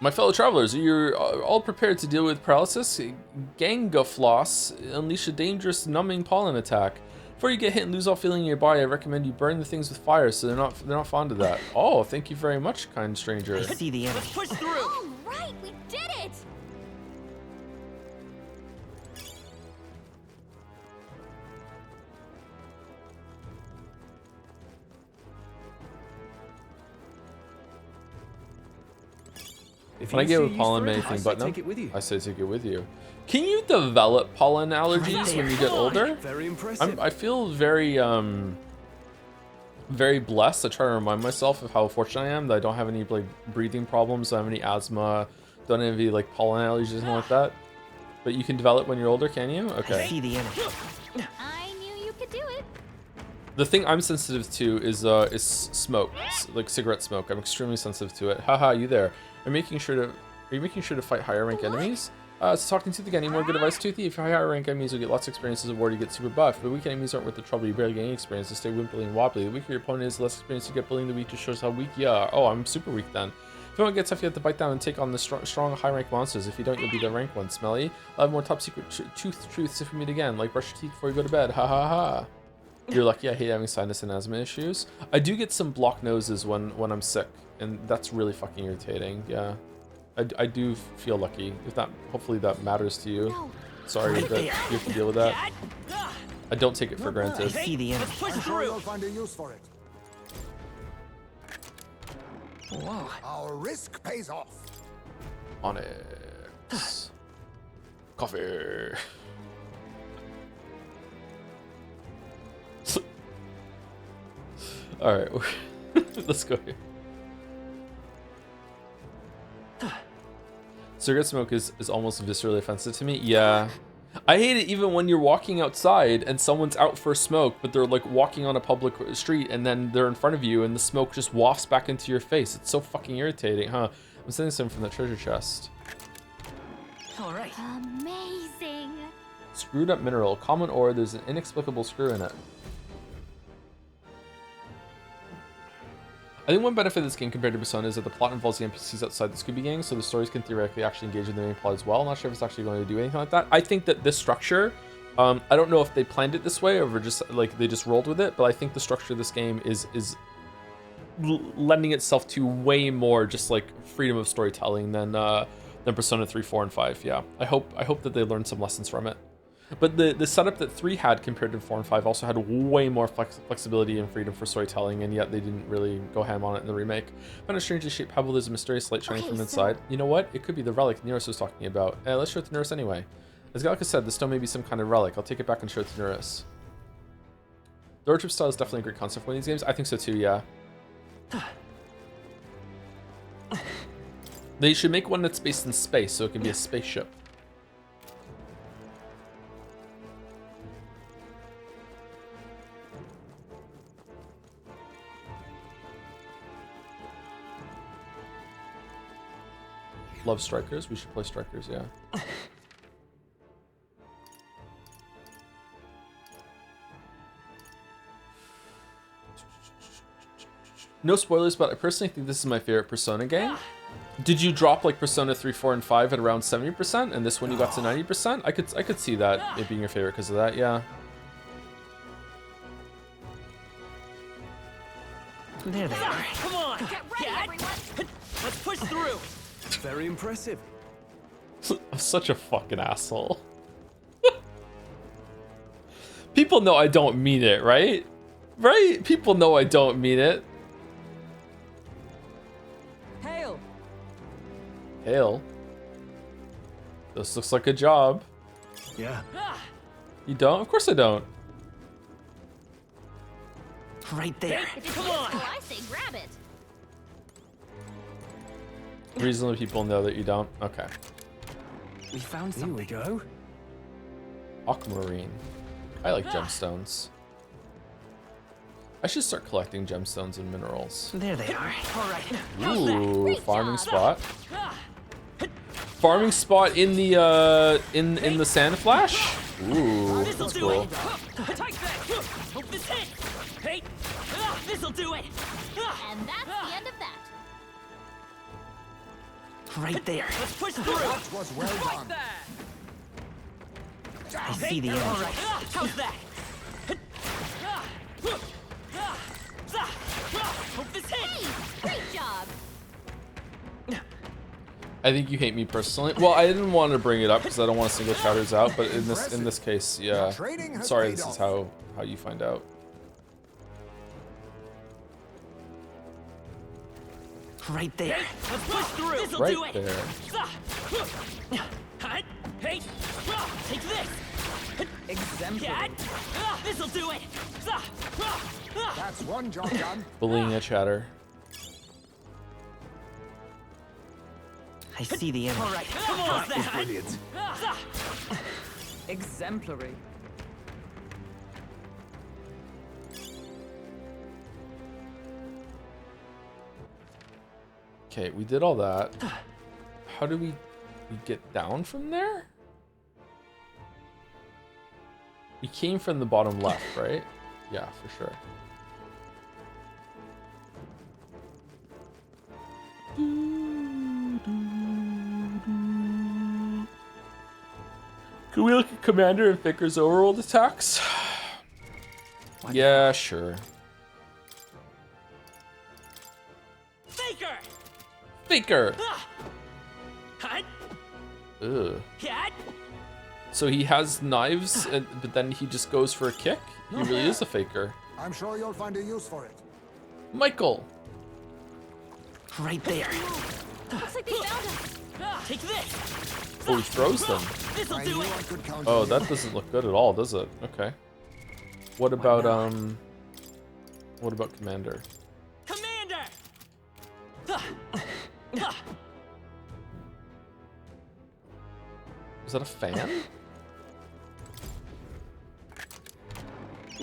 Speaker 1: My fellow travelers, you're all prepared to deal with paralysis? Gangafloss unleash a dangerous numbing pollen attack. Before you get hit and lose all feeling in your body, I recommend you burn the things with fire so they're not fond of that. Oh, thank you very much, kind stranger.
Speaker 3: I see the enemy.
Speaker 8: Push through!
Speaker 6: All right, we did it!
Speaker 1: When I get with pollen anything but no, I say take it with you. Can you develop pollen allergies when you get older?
Speaker 8: Very impressive.
Speaker 1: I feel very very blessed. I try to remind myself of how fortunate I am that I don't have any like breathing problems, don't have any asthma, don't have any like pollen allergies, anything like that. But you can develop when you're older, can you? Okay.
Speaker 3: I see the enemy.
Speaker 6: I knew you could do it.
Speaker 1: The thing I'm sensitive to is smoke, like cigarette smoke. I'm extremely sensitive to it. Haha, you there? Are you making sure to fight higher rank enemies? So talking to the any more good advice, Toothy. If you higher rank enemies, you'll get lots of experiences of war, you get super buff. But weak enemies aren't worth the trouble, you barely get any experience to stay wimply and wobbly. The weaker your opponent is, the less experience you get. Bullying the weak just shows how weak you are. Oh, I'm super weak then. If you want to get tough, you have to bite down and take on the strong high rank monsters. If you don't, you'll be the rank one. Smelly. I'll have more top secret truths if we meet again. Like brush your teeth before you go to bed. Ha ha ha. You're lucky. I hate having sinus and asthma issues. I do get some blocked noses when I'm sick, and that's really fucking irritating. Yeah. I do feel lucky. If that, hopefully that matters to you.
Speaker 6: No,
Speaker 1: Sorry that you have to deal with that. I don't take it for granted.
Speaker 3: See the enemy.
Speaker 4: I'm sure you'll find a use for it.
Speaker 3: Whoa.
Speaker 4: Our risk pays off.
Speaker 1: Onyx. Coffee. Alright, let's go here. Cigarette smoke is almost viscerally offensive to me. Yeah. I hate it even when you're walking outside and someone's out for a smoke, but they're like walking on a public street and then they're in front of you and the smoke just wafts back into your face. It's so fucking irritating, huh? I'm sending some from that treasure chest.
Speaker 2: All right.
Speaker 6: Amazing.
Speaker 1: Screwed up mineral. Common ore, there's an inexplicable screw in it. I think one benefit of this game compared to Persona is that the plot involves the NPCs outside the Scooby Gang, so the stories can theoretically actually engage in the main plot as well. I'm not sure if it's actually going to do anything like that. I think that this structure, I don't know if they planned it this way or just like they just rolled with it, but I think the structure of this game is lending itself to way more just like freedom of storytelling than Persona 3, 4, and 5. Yeah, I hope that they learned some lessons from it. But the setup that 3 had compared to 4 and 5 also had way more flexibility and freedom for storytelling, and yet they didn't really go ham on it in the remake. Found a strangely shaped pebble. There's a mysterious light shining from inside. You know what? It could be the relic Neris was talking about. Let's show it to Neris anyway. As Gallica said, the stone may be some kind of relic. I'll take it back and show it to Neris. The road trip style is definitely a great concept for one of these games. I think so too, yeah. They should make one that's based in space, so it can be a spaceship. Love Strikers. We should play Strikers, yeah. No spoilers, but I personally think this is my favorite Persona game. Did you drop like Persona 3, 4, and 5 at around 70%, and this one you got to 90%? I could see that it being your favorite because of that, yeah.
Speaker 3: There they are.
Speaker 2: Come on. Get ready, everyone. Let's push through.
Speaker 8: Very impressive.
Speaker 1: I'm such a fucking asshole. People know I don't mean it, right? Right? People know I don't mean it.
Speaker 9: Hail.
Speaker 1: Hail. This looks like a job.
Speaker 8: Yeah.
Speaker 1: You don't? Of course I don't.
Speaker 3: Right there.
Speaker 6: If it's useful, I say grab it.
Speaker 1: Reasonably people know that you don't. Okay.
Speaker 3: We found something.
Speaker 8: Here we go.
Speaker 1: Aquamarine. I like gemstones. I should start collecting gemstones and minerals.
Speaker 3: There they are.
Speaker 2: All right.
Speaker 1: Ooh, farming spot. Farming spot in the in the Sand Flash. Ooh, that's cool.
Speaker 2: Hope this hits. Hey, this'll do it.
Speaker 6: And that's the end of that.
Speaker 3: Right there.
Speaker 2: Let's push through.
Speaker 4: That was well done.
Speaker 3: I see the enemy.
Speaker 2: All right. How's that? Hope this hits.
Speaker 6: Hey, great job.
Speaker 1: I think you hate me personally. Well, I didn't want to bring it up because I don't want to single chatters out, but in this case, yeah. I'm sorry, this is how you find out.
Speaker 3: Right there.
Speaker 2: Let's push through. This'll
Speaker 1: Right
Speaker 2: do it.
Speaker 1: there.
Speaker 2: Hey, take this.
Speaker 9: Exemplary.
Speaker 2: This'll do it.
Speaker 4: That's one job done.
Speaker 1: Bullying a chatter.
Speaker 3: I see the enemy.
Speaker 2: All right, come on.
Speaker 8: That was brilliant.
Speaker 9: Exemplary.
Speaker 1: Okay, we did all that. How do we get down from there? We came from the bottom left, right? Yeah, for sure. Can we look at Commander and Faker's overworld attacks? Yeah, sure.
Speaker 2: Faker.
Speaker 1: Faker!
Speaker 2: Hut.
Speaker 1: Ugh.
Speaker 2: Cat.
Speaker 1: So he has knives, but then he just goes for a kick? He really is a faker.
Speaker 4: I'm sure you'll find a use for it.
Speaker 1: Michael!
Speaker 3: Right there.
Speaker 6: Looks like they found us.
Speaker 2: Take this.
Speaker 1: Oh, he throws them.
Speaker 2: This'll do it.
Speaker 1: Oh, that doesn't look good at all, does it? Okay. What about, what about Commander?
Speaker 2: Commander.
Speaker 1: Is that a fan?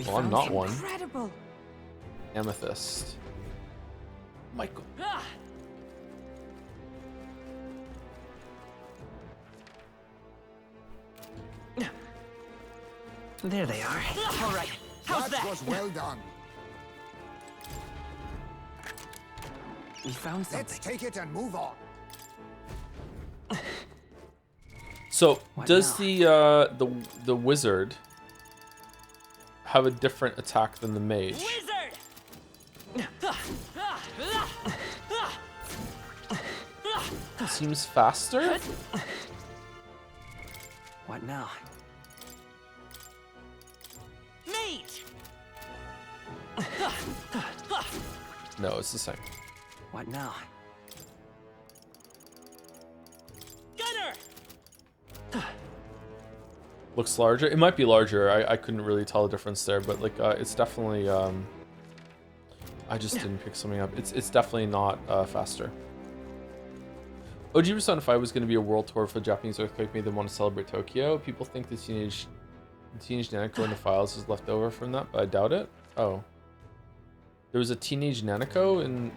Speaker 1: Well, I'm not one.
Speaker 9: Incredible.
Speaker 1: Amethyst. Michael.
Speaker 3: There they are.
Speaker 2: All right. How's that?
Speaker 4: That was well done.
Speaker 3: We found something.
Speaker 4: Let's take it and move on.
Speaker 1: So,
Speaker 3: What
Speaker 1: does
Speaker 3: now?
Speaker 1: the wizard have a different attack than the mage?
Speaker 2: Wizard.
Speaker 1: Seems faster?
Speaker 3: What now?
Speaker 2: Mage.
Speaker 1: No, it's the same.
Speaker 3: What now?
Speaker 2: Gunner.
Speaker 1: Looks larger. It might be larger. I couldn't really tell the difference there, but like it's definitely I just didn't pick something up. It's definitely not faster. OG Persona 5 was going to be a world tour for the Japanese earthquake made them want to celebrate Tokyo. People think the teenage Nanako in the files is left over from that, but I doubt it. Oh, there was a teenage Nanako in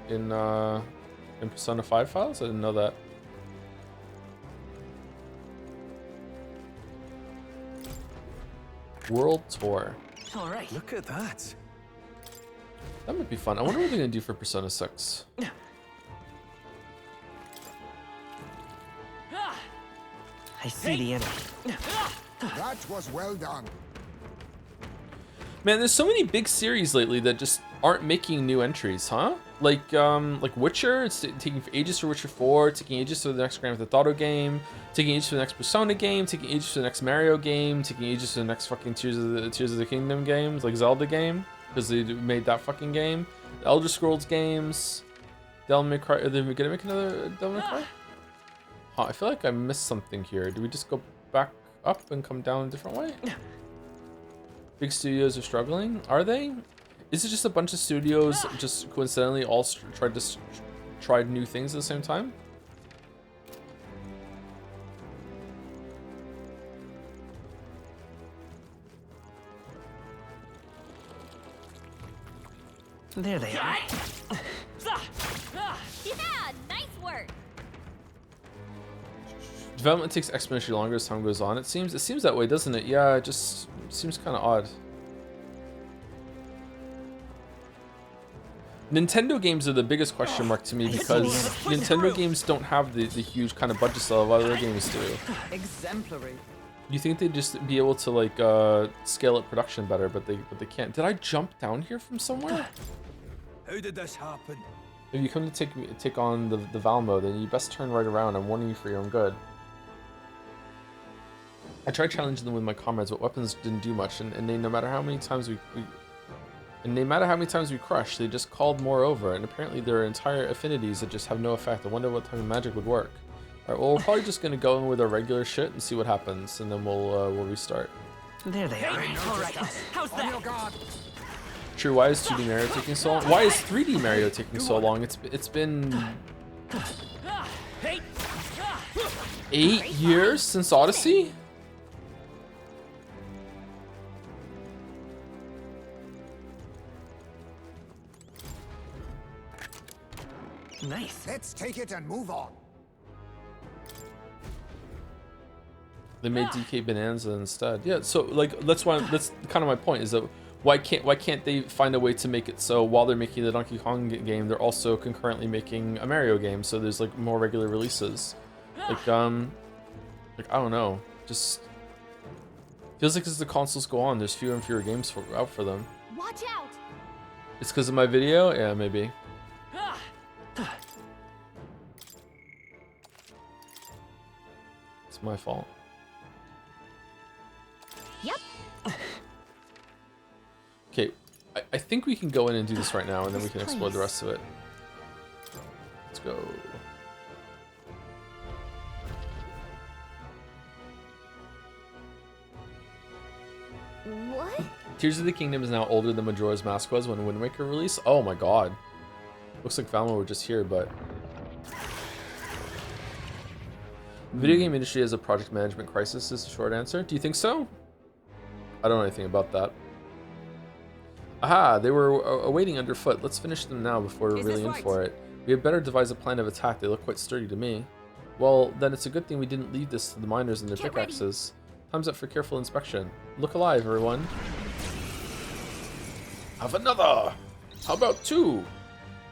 Speaker 1: Persona 5 files. I didn't know that. World tour.
Speaker 2: All right.
Speaker 8: Look at that.
Speaker 1: That might be fun. I wonder what they're gonna do for Persona 6.
Speaker 3: I see the enemy.
Speaker 4: That was well done.
Speaker 1: Man, there's so many big series lately that just aren't making new entries, huh? Like Witcher, it's taking ages for Witcher 4, taking ages for the next Grand Theft Auto game, taking ages for the next Persona game, taking ages for the next Mario game, taking ages for the next fucking Tears of the Kingdom games, like Zelda game, because they made that fucking game. The Elder Scrolls games, Devil May Cry. Are they gonna make another Devil May Cry? Huh, I feel like I missed something here. Do we just go back up and come down a different way? Big studios are struggling. Are they? Is it just a bunch of studios just coincidentally all tried new things at the same time?
Speaker 3: There they are.
Speaker 6: Yeah, nice work.
Speaker 1: Development takes exponentially longer as time goes on. It seems that way, doesn't it? Yeah, it just seems kind of odd. Nintendo games are the biggest question mark to me because Nintendo games don't have the huge kind of budget style other games do.
Speaker 9: Exemplary.
Speaker 1: You think they'd just be able to like scale up production better, but they can't. Did I jump down here from somewhere?
Speaker 14: How did this happen?
Speaker 1: If you come to take on the Valmo, then you best turn right around. I'm warning you for your own good. I tried challenging them with my comrades, but weapons didn't do much, and they, no matter how many times we crushed, they just called more over, and apparently there are entire affinities that just have no effect. I wonder what type of magic would work. Alright, well, we're probably just gonna go in with our regular shit and see what happens, and then we'll restart.
Speaker 3: There they are.
Speaker 2: All right. How's that?
Speaker 1: True, why is 2D Mario taking so long? Why is 3D Mario taking so long? It's been 8 years since Odyssey?
Speaker 3: Nice.
Speaker 4: Let's take it and move on.
Speaker 1: They made DK Bonanza instead. Yeah, so like that's kind of my point is that why can't they find a way to make it so while they're making the Donkey Kong game, they're also concurrently making a Mario game, so there's like more regular releases. Like I don't know, just feels like as the consoles go on, there's fewer and fewer games out for them.
Speaker 6: Watch out!
Speaker 1: It's because of my video? Yeah, maybe. It's my fault. Okay, I think we can go in and do this right now, and then we can explore the rest of it. Let's go.
Speaker 6: What?
Speaker 1: Tears of the Kingdom is now older than Majora's Mask was when Wind Waker released. Oh my god. Looks like Valma were just here, but... The video game industry has a project management crisis is the short answer. Do you think so? I don't know anything about that. Aha, they were awaiting underfoot. Let's finish them now before we're really in for it. We had better devise a plan of attack. They look quite sturdy to me. Well, then it's a good thing we didn't leave this to the miners and their pickaxes. Time's up for careful inspection. Look alive, everyone. Have another! How about two?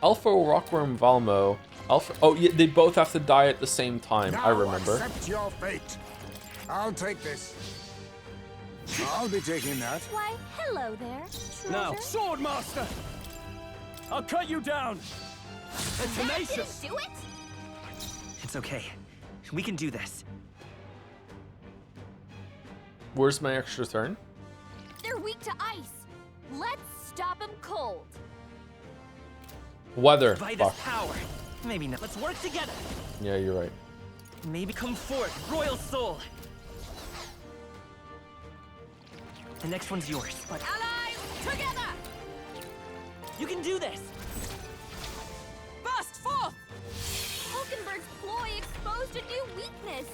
Speaker 1: Alpha Rockworm Valmo. Alpha. Oh, yeah, they both have to die at the same time.
Speaker 4: Now
Speaker 1: I remember.
Speaker 4: Accept your fate. I'll take this. I'll be taking that.
Speaker 6: Why, hello there.
Speaker 8: Now,
Speaker 6: treasure.
Speaker 8: Sword Master! I'll cut you down! And
Speaker 6: That
Speaker 8: tenacious!
Speaker 6: didn't do it?
Speaker 3: It's okay. We can do this.
Speaker 1: Where's my extra turn?
Speaker 6: They're weak to ice. Let's stop them cold.
Speaker 1: Weather.
Speaker 3: By
Speaker 1: Fuck.
Speaker 3: this power. Maybe not. Let's work together.
Speaker 1: Yeah, you're right.
Speaker 3: Maybe come forth, Royal Soul. The next one's yours. But
Speaker 6: Allies, together!
Speaker 3: you can do this.
Speaker 6: Burst forth! Hulkenberg's ploy exposed a new weakness.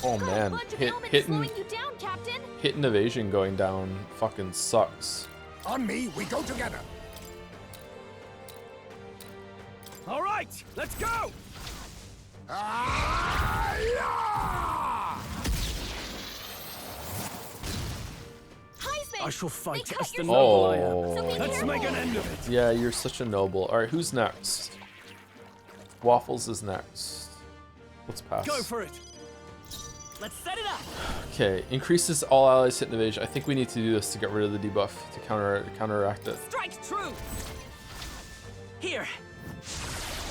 Speaker 1: Oh man,
Speaker 6: Bunch of elements
Speaker 1: hitting
Speaker 6: slowing you down, Captain.
Speaker 1: hitting evasion going down fucking sucks.
Speaker 4: On me, we go together.
Speaker 8: All right, let's go! I shall fight as the noble I am. Let's make an end of it.
Speaker 1: Yeah, you're such a noble. All right, who's next? Waffles is next. Let's pass.
Speaker 8: Go for it.
Speaker 3: Let's set it up.
Speaker 1: Okay, increases all allies hit and evasion. I think we need to do this to get rid of the debuff to counteract it.
Speaker 3: Strike true. Here.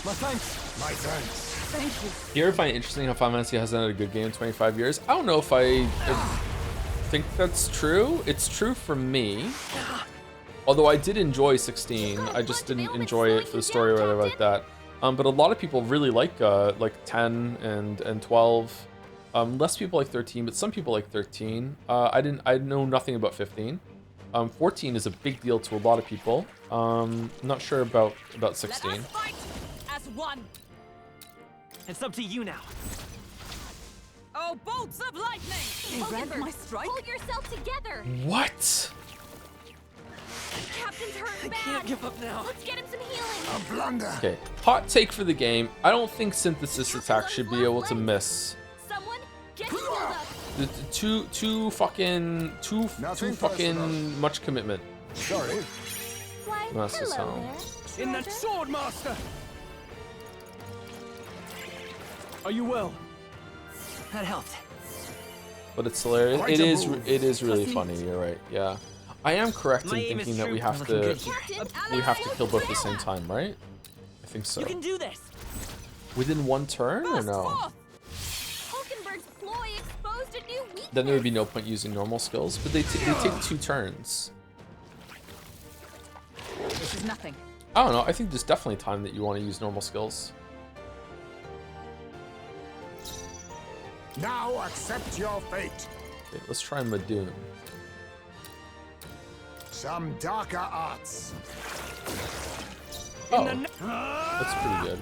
Speaker 8: My thanks.
Speaker 4: My thanks.
Speaker 9: Thank you.
Speaker 1: You ever find it interesting how Final Fantasy hasn't had a good game in 25 years? I don't know if I think that's true. It's true for me. Although I did enjoy 16, I just didn't enjoy it for the story or whatever like that. But a lot of people really like 10 and 12. Less people like 13, but some people like 13. I know nothing about 15. 14 is a big deal to a lot of people. Not sure about 16.
Speaker 3: Let us fight as one. It's up to you now.
Speaker 9: Oh, bolts of lightning!
Speaker 6: Hulkenberg,
Speaker 9: my strike?
Speaker 6: hold yourself together.
Speaker 1: What?
Speaker 6: Captain's hurt bad.
Speaker 3: I can't give up now.
Speaker 6: Let's get him some healing.
Speaker 4: A blunder.
Speaker 1: Okay, hot take for the game. I don't think synthesis attacks should be able to miss.
Speaker 6: Someone get healed up.
Speaker 1: Too fucking much commitment.
Speaker 4: Sorry.
Speaker 6: Why,
Speaker 1: That's the
Speaker 6: hello
Speaker 1: sound.
Speaker 6: there.
Speaker 8: In that
Speaker 6: treasure.
Speaker 8: sword, Master. Are you well?
Speaker 3: That helped.
Speaker 1: But it's hilarious.
Speaker 4: Quite a move.
Speaker 1: It is really funny. You're right. Yeah, I am correct
Speaker 3: My
Speaker 1: in
Speaker 3: aim is
Speaker 1: thinking that we
Speaker 3: true.
Speaker 1: have
Speaker 3: We're
Speaker 1: to
Speaker 3: looking good here.
Speaker 1: kill both at the same time, right? I think so.
Speaker 3: You can do this.
Speaker 1: Within one turn or no?
Speaker 6: Hulkenberg's ploy exposed a new weakness.
Speaker 1: Then there would be no point using normal skills. But they take 2 turns.
Speaker 9: This is nothing.
Speaker 1: I don't know. I think there's definitely time that you want to use normal skills.
Speaker 4: Now accept your fate.
Speaker 1: Okay, let's try Madoon.
Speaker 4: Some darker arts.
Speaker 1: Oh, that's pretty good.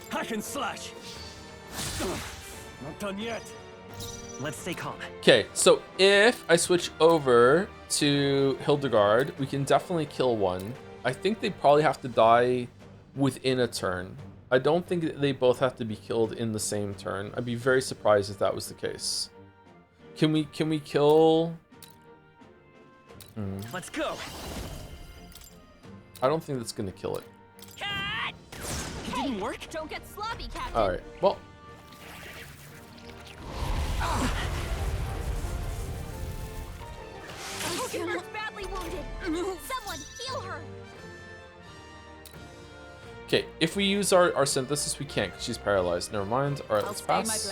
Speaker 8: Hack and slash. Not done yet.
Speaker 3: Let's stay calm.
Speaker 1: Okay, so if I switch over to Hildegard, we can definitely kill one. I think they probably have to die within a turn. I don't think that they both have to be killed in the same turn. I'd be very surprised if that was the case. Can we kill?
Speaker 3: Let's go.
Speaker 1: I don't think that's gonna kill it.
Speaker 3: It didn't work.
Speaker 6: Don't get sloppy, Captain.
Speaker 1: All right. Well,
Speaker 6: Hulkenberg's badly wounded. Someone heal her.
Speaker 1: Okay, if we use our synthesis, we can't because she's paralyzed. Never mind. All right, let's pass.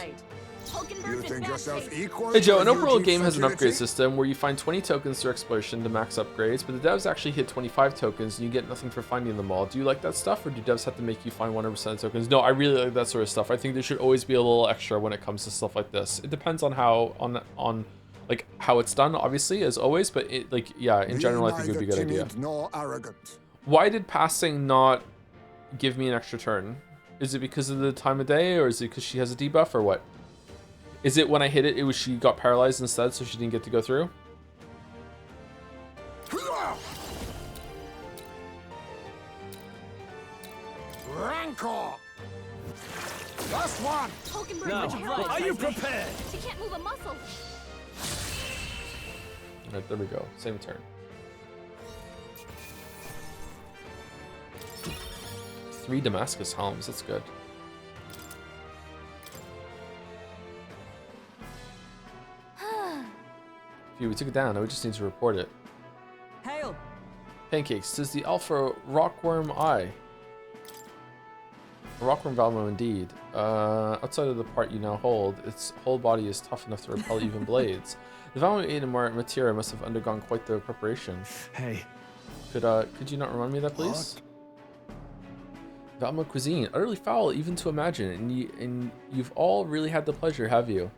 Speaker 4: You think yourself equal?
Speaker 1: Hey Joe,
Speaker 4: to
Speaker 1: an
Speaker 4: a
Speaker 1: open world
Speaker 4: UG
Speaker 1: game has an upgrade
Speaker 4: facility?
Speaker 1: system where you find 20 tokens through exploration to max upgrades, but the devs actually hit 25 tokens and you get nothing for finding them all. Do you like that stuff, or do devs have to make you find 100% of tokens? No, I really like that sort of stuff. I think there should always be a little extra when it comes to stuff like this. It depends on how like how it's done, obviously, as always, but it like yeah, in general, I think it would be a good idea.
Speaker 4: Nor arrogant.
Speaker 1: Why did passing not give me an extra turn? Is it because of the time of day, or is it because she has a debuff, or what? Is it when I hit it, it was she got paralyzed instead, so she didn't get to go through?
Speaker 4: Rancor! Last one!
Speaker 8: Are you prepared?
Speaker 6: She can't move a muscle.
Speaker 1: Alright, there we go. Same turn. 3 Damascus helms, that's good. Phew, we took it down, now we just need to report it.
Speaker 9: Hail!
Speaker 1: Pancakes, says the Alpha Rockworm Eye. A Rockworm Valmo indeed. Outside of the part you now hold, its whole body is tough enough to repel even blades. The Valmo ate in materia must have undergone quite the preparation.
Speaker 5: Hey.
Speaker 1: Could you not remind me of that, please? Valmo cuisine, utterly foul even to imagine, and you've all really had the pleasure, have you?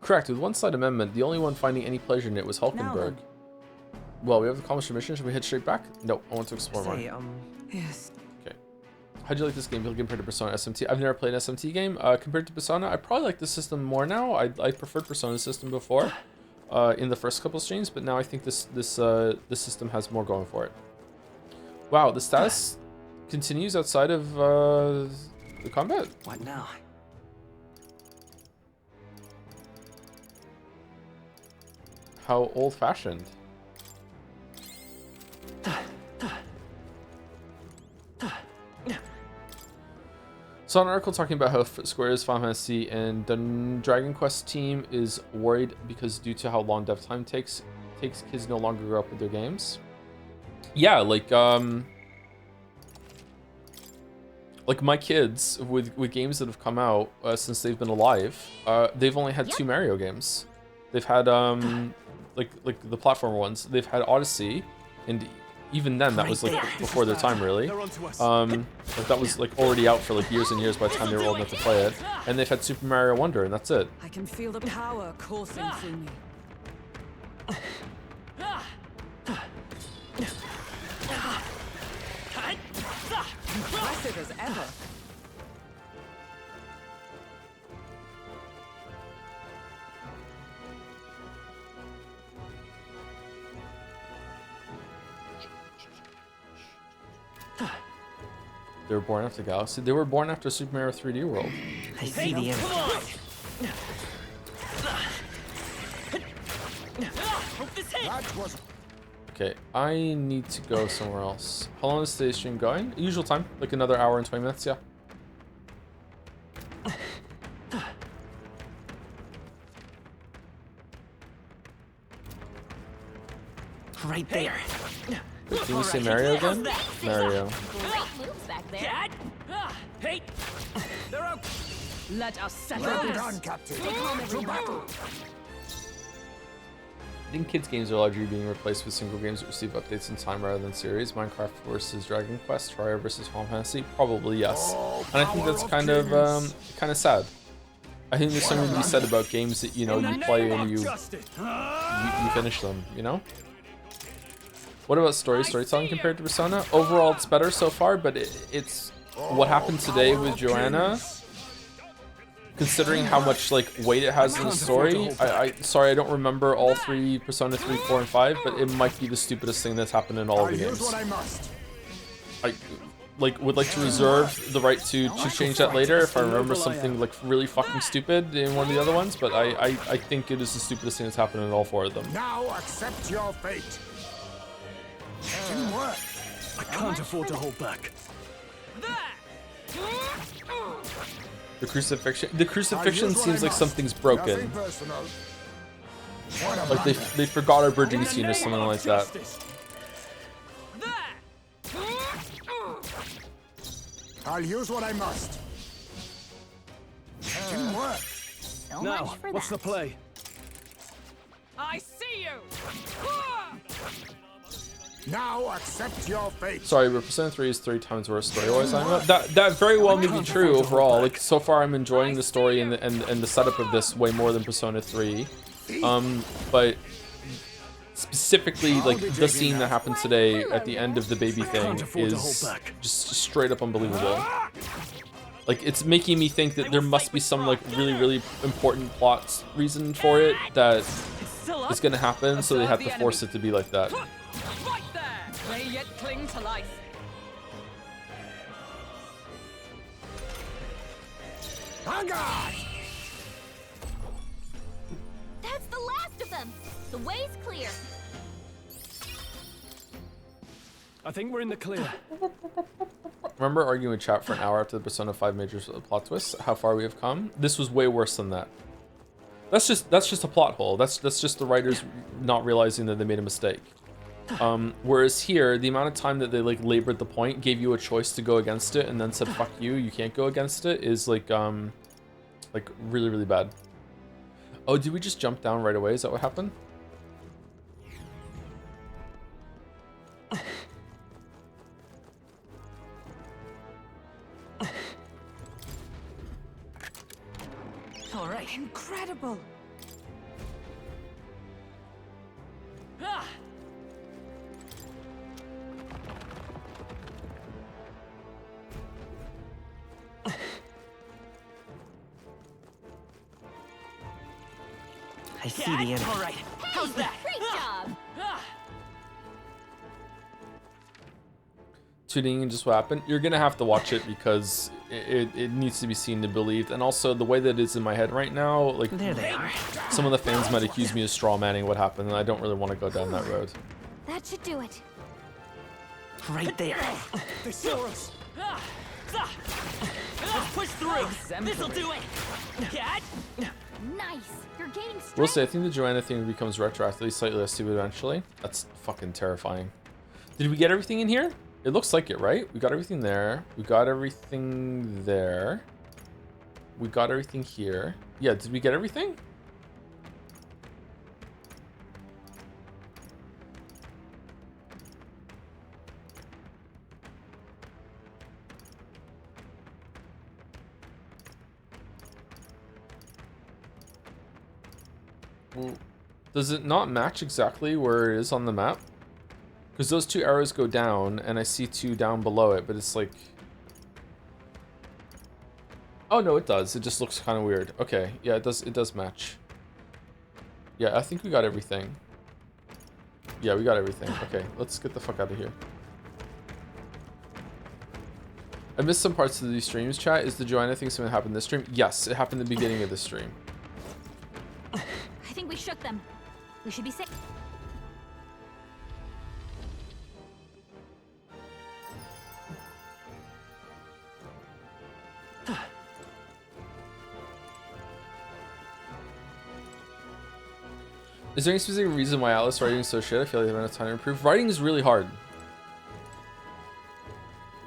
Speaker 1: Correct, with one slight amendment, the only one finding any pleasure in it was Hulkenberg. Well, we have accomplished the mission, should we head straight back? No, I want to explore more.
Speaker 7: Yes.
Speaker 1: Okay. How'd you like this game compared to Persona SMT? I've never played an SMT game. Compared to Persona, I probably like the system more now. I preferred Persona's system before, in the first couple streams, but now I think this system has more going for it. Wow, the status continues outside of the combat.
Speaker 3: What now?
Speaker 1: How old-fashioned. Saw an article talking about how Square's Final Fantasy and the Dragon Quest team is worried because due to how long dev time takes kids no longer grow up with their games. Yeah, like my kids with games that have come out since they've been alive, they've only had 2 Mario games. They've had like the platform ones. They've had Odyssey, and even then that was like before their time, really. Like that was like already out for like years and years by the time they were old enough to play it. And they've had Super Mario Wonder, and that's it.
Speaker 7: I can feel the power coursing through me. Impressive as ever.
Speaker 1: They were born after Galaxy. They were born after Super Mario 3D World.
Speaker 3: I see the end.
Speaker 1: Okay, I need to go somewhere else. How long is today's stream going? Usual time, like another hour and 20 minutes, yeah.
Speaker 3: Right there.
Speaker 1: Wait, can you say Mario again? Mario.
Speaker 6: Great moves back there.
Speaker 8: Dad! Hey! They're out!
Speaker 9: Let us settle
Speaker 4: Well
Speaker 9: this.
Speaker 4: done, Captain.
Speaker 9: To
Speaker 4: battle.
Speaker 1: I think kids' games are largely being replaced with single games that receive updates in time rather than series. Minecraft versus Dragon Quest, Terraria versus Final Fantasy, probably yes. And I think that's kind of sad. I think there's something to be said about games that you play and you finish them, you know? What about storytelling compared to Persona? Overall, it's better so far, but it's what happened today with Joanna. Considering how much like weight it has in the story, sorry I don't remember all 3 Persona 3, 4, and 5, but it might be the stupidest thing that's happened in all of the games. I would like to reserve the right to change that later if I remember something like really fucking stupid in one of the other ones, but I think it is the stupidest thing that's happened in all 4 of them.
Speaker 4: Now accept your fate.
Speaker 8: I can't afford to hold back.
Speaker 1: The crucifixion seems like something's broken. Like they forgot our bridging scene or something like that.
Speaker 4: I'll use what I must. Didn't work.
Speaker 6: So
Speaker 8: Now,
Speaker 6: much for
Speaker 8: what's
Speaker 6: that.
Speaker 8: the play?
Speaker 2: I see you!
Speaker 4: Now accept your fate.
Speaker 1: Sorry, but Persona 3 is 3 times worse story-wise. I know that very well may be true overall. Like so far, I'm enjoying the story and the setup of this way more than Persona 3. But specifically, like the scene that happened today at the end of the baby thing is just straight up unbelievable. Like it's making me think that there must be some like really important plot reason for it that is gonna happen, so they have to force it to be like that.
Speaker 2: Right there! They yet cling to life.
Speaker 6: That's the last of them. The way's clear.
Speaker 5: I think we're in the clear.
Speaker 1: Remember arguing with chat for an hour after the Persona 5 major plot twist? How far we have come? This was way worse than that. That's just a plot hole. That's just the writers not realizing that they made a mistake. Whereas here, the amount of time that they like labored the point, gave you a choice to go against it, and then said "fuck you, you can't go against it," is like really bad. Oh, did we just jump down right away? Is that what happened?
Speaker 2: All right.
Speaker 9: Incredible.
Speaker 2: Ah!
Speaker 3: I see the enemy.
Speaker 2: All right. How's that?
Speaker 6: Great job.
Speaker 2: Ah!
Speaker 1: Tuning and just what happened. You're gonna have to watch it because it needs to be seen to believe, and also the way that it's in my head right now, like
Speaker 3: There they are.
Speaker 1: some of the fans might accuse me of straw manning what happened, and I don't really want to go down that road.
Speaker 6: That should do it.
Speaker 3: Right there.
Speaker 8: They saw us.
Speaker 2: Ah! Ah! Let's push through. This'll do it. Cat.
Speaker 6: Nice. You're gaining strength.
Speaker 1: We'll say I think the Joanna thing becomes retroactively slightly less stupid eventually. That's fucking terrifying. Did we get everything in here? It looks like it, right? We got everything there. We got everything there. We got everything here. Yeah, did we get everything? Well, does it not match exactly where it is on the map? Because those two arrows go down, and I see two down below it, but it's like... Oh, no, it does. It just looks kind of weird. Okay, yeah, it does match. Yeah, I think we got everything. Yeah, we got everything. Okay, let's get the fuck out of here. I missed some parts of these streams, chat. Is the Joanna thing something that happened this stream? Yes, it happened at the beginning of the stream.
Speaker 6: I think we shook them. We should be safe.
Speaker 1: Is there any specific reason why Atlas writing is so shit? I feel like they have enough time to improve. Writing is really hard.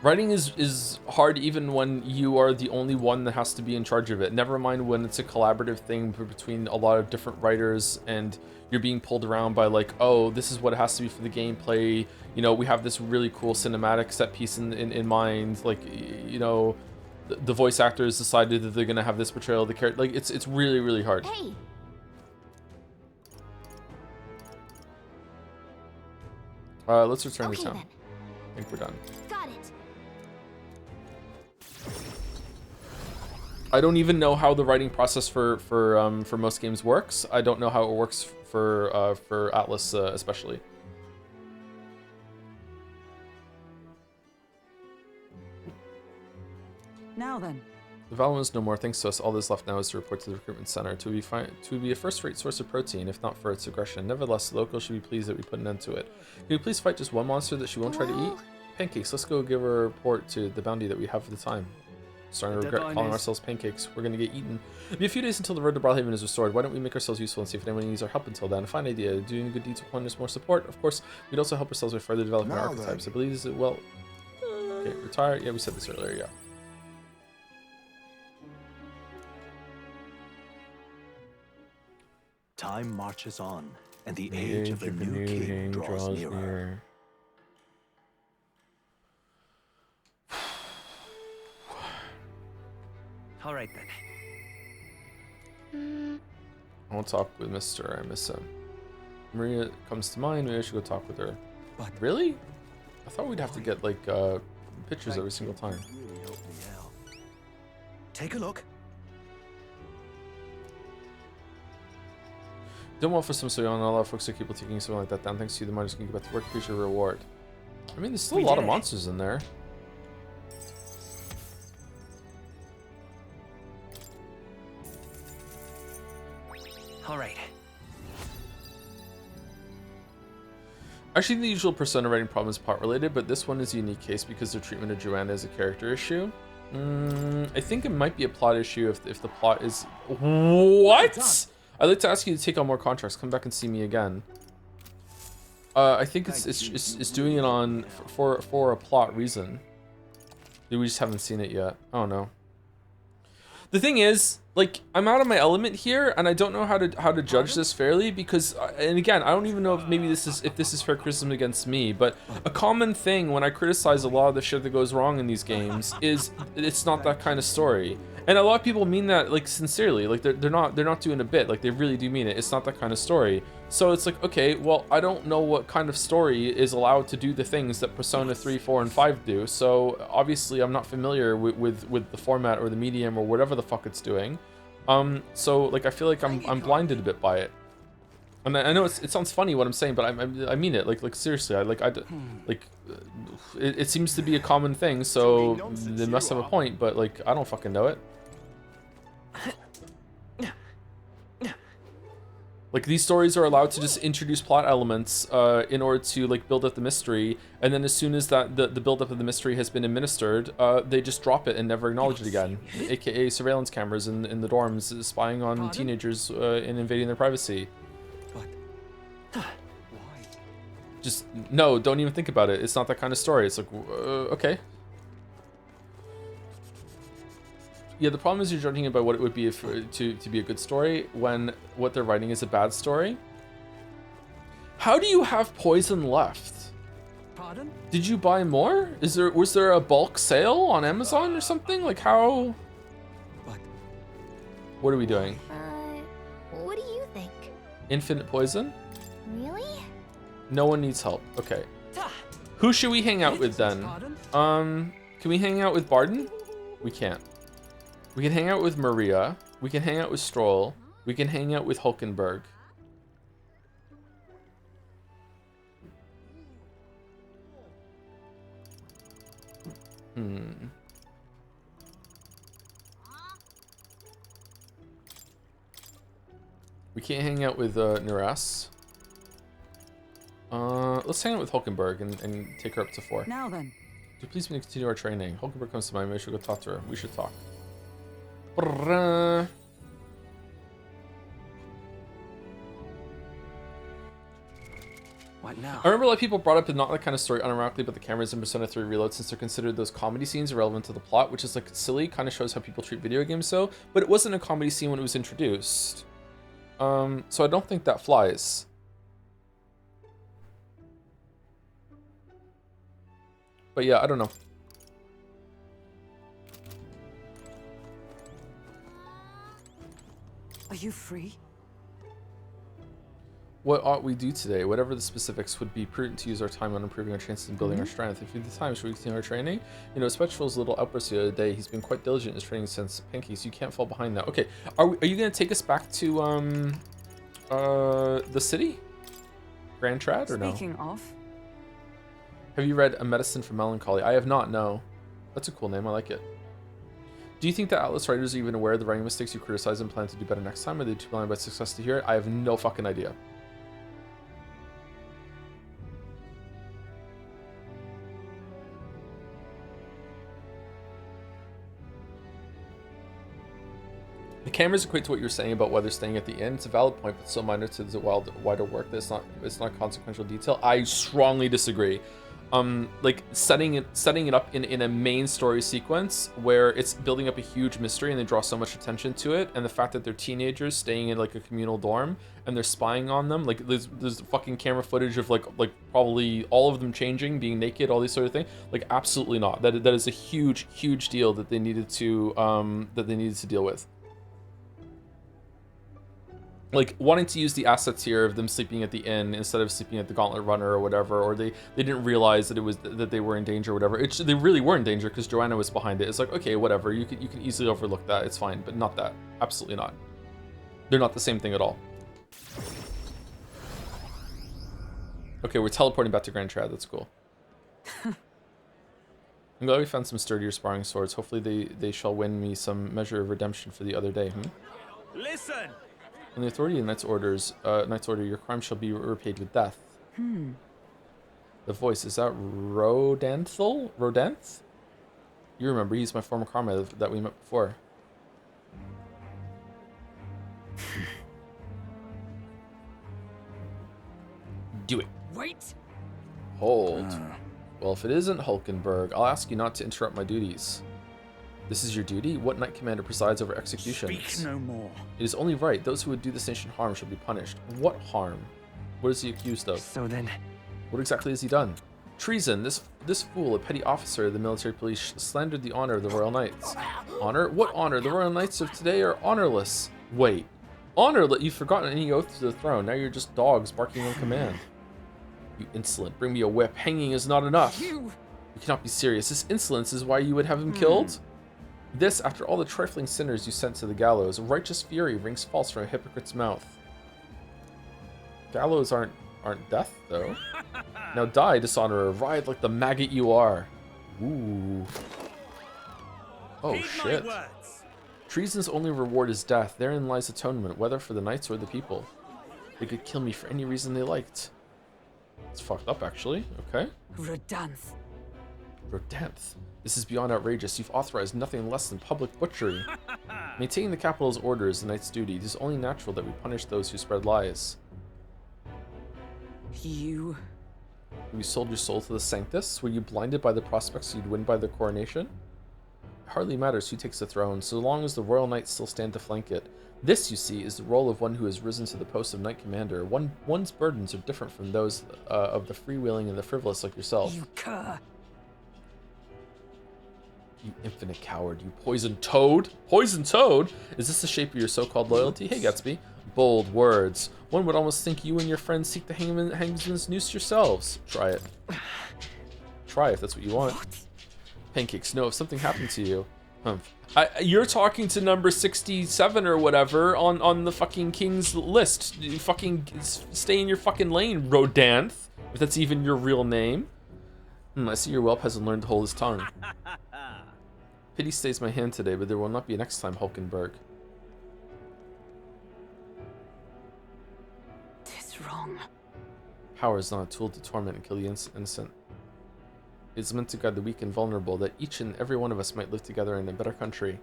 Speaker 1: Writing is hard even when you are the only one that has to be in charge of it. Never mind when it's a collaborative thing between a lot of different writers and you're being pulled around by like, oh, this is what it has to be for the gameplay. You know, we have this really cool cinematic set piece in mind. Like, you know, the voice actors decided that they're gonna have this portrayal of the character. Like, it's really hard.
Speaker 6: Hey.
Speaker 1: Let's return to
Speaker 6: Okay,
Speaker 1: town.
Speaker 6: then.
Speaker 1: I think we're done.
Speaker 6: Got it.
Speaker 1: I don't even know how the writing process for most games works. I don't know how it works for Atlas especially.
Speaker 7: Now then.
Speaker 1: The Valorant is no more. Thanks to us, all that's left now is to report to the recruitment center to be a first-rate source of protein, if not for its aggression. Nevertheless, the locals should be pleased that we put an end to it. Can we please fight just one monster that she won't try to eat? Pancakes. Let's go give her a report to the bounty that we have for the time. Starting to regret calling ourselves pancakes. We're gonna get eaten. It'll be a few days until the road to Broadhaven is restored. Why don't we make ourselves useful and see if anyone needs our help until then? A fine idea. Doing good deeds will find us more support. Of course, we'd also help ourselves by further developing our archetypes. I believe this is well. Okay, retire. Yeah, we said this earlier. Yeah.
Speaker 13: Time marches on, and the age of a new king draws nearer.
Speaker 3: All right then.
Speaker 1: I want to talk with Mr. I miss him. Maria comes to mind. Maybe I should go talk with her.
Speaker 8: But
Speaker 1: really? I thought we'd have to get like pictures every single time.
Speaker 14: Really helped me out. Take a look.
Speaker 1: Done well for some so young. A lot of folks are people taking something like that down. Thanks to you, the miners can get back to work. Here's your reward. I mean, there's still a lot of monsters in there.
Speaker 3: All right.
Speaker 1: Actually, the usual Persona writing problem is plot related, but this one is a unique case because their treatment of Joanna is a character issue. I think it might be a plot issue if the plot is... What? I'd like to ask you to take on more contracts. Come back and see me again. I think it's doing it on for a plot reason. We just haven't seen it yet. I don't know. The thing is, like, I'm out of my element here, and I don't know how to judge this fairly because, and again, I don't even know if maybe this is fair criticism against me, but a common thing when I criticize a lot of the shit that goes wrong in these games is it's not that kind of story. And a lot of people mean that like sincerely, like they're not doing a bit, like they really do mean it. It's not that kind of story. So it's like, okay, well, I don't know what kind of story is allowed to do the things that Persona 3, 4, and 5 do. So obviously I'm not familiar with the format or the medium or whatever the fuck it's doing. So like I feel like I'm blinded a bit by it. And I know it sounds funny what I'm saying, but I mean it. Like seriously, it seems to be a common thing. So they must have a point, but like I don't fucking know it. Like these stories are allowed to just introduce plot elements in order to like build up the mystery, and then as soon as that the build up of the mystery has been administered, they just drop it and never acknowledge it again. AKA surveillance cameras in the dorms spying on teenagers and invading their privacy. Just no, don't even think about it. It's not that kind of story. It's like okay. Yeah, the problem is you're judging it by what it would be if to be a good story when what they're writing is a bad story. How do you have poison left?
Speaker 8: Pardon?
Speaker 1: Did you buy more? Was there a bulk sale on Amazon or something? Like how? What are we doing?
Speaker 6: What do you think?
Speaker 1: Infinite poison?
Speaker 6: Really?
Speaker 1: No one needs help. Okay. Who should we hang out with then? Can we hang out with Barden? We can't. We can hang out with Maria. We can hang out with Stroll. We can hang out with Hulkenberg. We can't hang out with Nuras. Let's hang out with Hulkenberg and take her up to 4.
Speaker 7: Now then.
Speaker 1: Do please continue our training. Hulkenberg comes to mind. Maybe we should go talk to her. We should talk.
Speaker 3: What now?
Speaker 1: I remember a lot of people brought up the not that kind of story unironically about the cameras in Persona 3 Reload since they're considered those comedy scenes irrelevant to the plot, which is like silly, kind of shows how people treat video games so, but it wasn't a comedy scene when it was introduced. So I don't think that flies. But yeah, I don't know.
Speaker 7: Are you free?
Speaker 1: What ought we do today? Whatever the specifics, would be prudent to use our time on improving our chances and building our strength. If we have the time, should we continue our training? You know, Spectral's little outburst the other day, he's been quite diligent in his training since Pancakes. You can't fall behind now. Okay, are you going to take us back to the city? Grand Trad or no?
Speaker 7: Speaking of.
Speaker 1: Have you read A Medicine for Melancholy? I have not, no. That's a cool name, I like it. Do you think that Atlas writers are even aware of the writing mistakes you criticize and plan to do better next time? Are they too blind by success to hear it? I have no fucking idea. The cameras equate to what you're saying about whether staying at the end. It's a valid point, but so minor to the wider work that it's not consequential detail. I strongly disagree. like setting it up in a main story sequence where it's building up a huge mystery and they draw so much attention to it, and the fact that they're teenagers staying in like a communal dorm and they're spying on them, like there's fucking camera footage of like probably all of them changing, being naked, all these sort of things. Like absolutely not. That is a huge deal that they needed to deal with. Like wanting to use the assets here of them sleeping at the inn instead of sleeping at the Gauntlet Runner or whatever, or they didn't realize that they were in danger or whatever. They really were in danger because Joanna was behind it. It's like, okay, whatever, you can easily overlook that, it's fine, but not that. Absolutely not. They're not the same thing at all. Okay, we're teleporting back to Grand Trad, that's cool. I'm glad we found some sturdier sparring swords. Hopefully they shall win me some measure of redemption for the other day,
Speaker 8: Listen!
Speaker 1: On the authority of Knight's Order, your crime shall be repaid with death. The voice, is that Rodanthal? Rodanth? You remember, he's my former comrade that we met before. Do it.
Speaker 8: Wait!
Speaker 1: Hold. Well, if it isn't Hulkenberg, I'll ask you not to interrupt my duties. This is your duty? What Knight Commander presides over executions?
Speaker 8: Speak no more.
Speaker 1: It is only right. Those who would do this nation harm shall be punished. What harm? What is he accused of?
Speaker 3: So then...
Speaker 1: What exactly has he done? Treason. This fool, a petty officer of the military police, slandered the honor of the Royal Knights. Honor? What honor? The Royal Knights of today are honorless. Wait. Honorless? You've forgotten any oath to the throne. Now you're just dogs barking on command. You insolent. Bring me a whip. Hanging is not enough. You cannot be serious. This insolence is why you would have him killed? This, after all the trifling sinners you sent to the gallows. Righteous fury rings false from a hypocrite's mouth. Gallows aren't death, though. Now die, dishonorer. Ride like the maggot you are. Ooh. Oh, shit. Treason's only reward is death. Therein lies atonement, whether for the knights or the people. They could kill me for any reason they liked. It's fucked up, actually. Okay.
Speaker 7: Rodanth.
Speaker 1: Rodanth. This is beyond outrageous. You've authorized nothing less than public butchery. Maintaining the capital's order is the knight's duty. It is only natural that we punish those who spread lies.
Speaker 7: You...
Speaker 1: Have you sold your soul to the Sanctus? Were you blinded by the prospects you'd win by the coronation? It hardly matters who takes the throne, so long as the royal knights still stand to flank it. This, you see, is the role of one who has risen to the post of knight commander. One's burdens are different from those of the freewheeling and the frivolous like yourself.
Speaker 7: You cur.
Speaker 1: You infinite coward, you poisoned toad? Poisoned toad? Is this the shape of your so-called loyalty? Hey, Gatsby. Bold words. One would almost think you and your friends seek the hangman's noose yourselves. Try it. Try if that's what you want. Pancakes, no, if something happened to you. You're talking to number 67 or whatever on the fucking king's list. You fucking stay in your fucking lane, Rodanth. If that's even your real name. I see your whelp hasn't learned to hold his tongue. Pity stays my hand today, but there will not be next time, Hulkenberg.
Speaker 7: Tis wrong.
Speaker 1: Power is not a tool to torment and kill the innocent. It is meant to guide the weak and vulnerable, that each and every one of us might live together in a better country.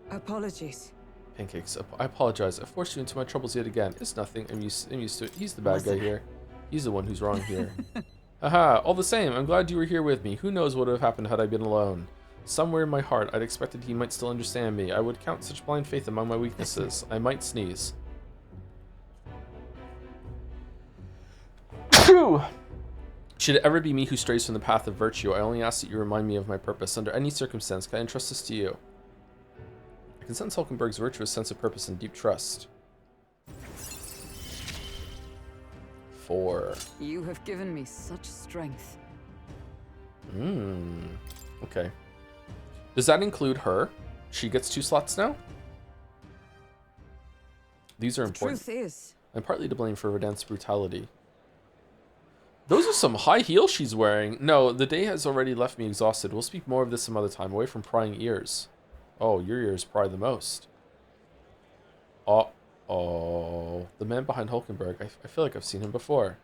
Speaker 7: Apologies.
Speaker 1: Pancakes, I apologize. I forced you into my troubles yet again. It's nothing. I'm used to it. He's the bad guy here. He's the one who's wrong here. Aha, all the same, I'm glad you were here with me. Who knows what would have happened had I been alone? Somewhere in my heart, I'd expected he might still understand me. I would count such blind faith among my weaknesses. I might sneeze. Should it ever be me who strays from the path of virtue, I only ask that you remind me of my purpose. Under any circumstance, can I entrust this to you? I can sense Hulkenberg's virtuous sense of purpose and deep trust. 4.
Speaker 7: You have given me such strength.
Speaker 1: Okay. Does that include her? She gets 2 slots now? These are important.
Speaker 7: Truth is,
Speaker 1: I'm partly to blame for Rodanth's brutality. Those are some high heels she's wearing. No, the day has already left me exhausted. We'll speak more of this some other time, away from prying ears. Oh, your ears pry the most. Uh-oh. The man behind Hulkenberg. I feel like I've seen him before.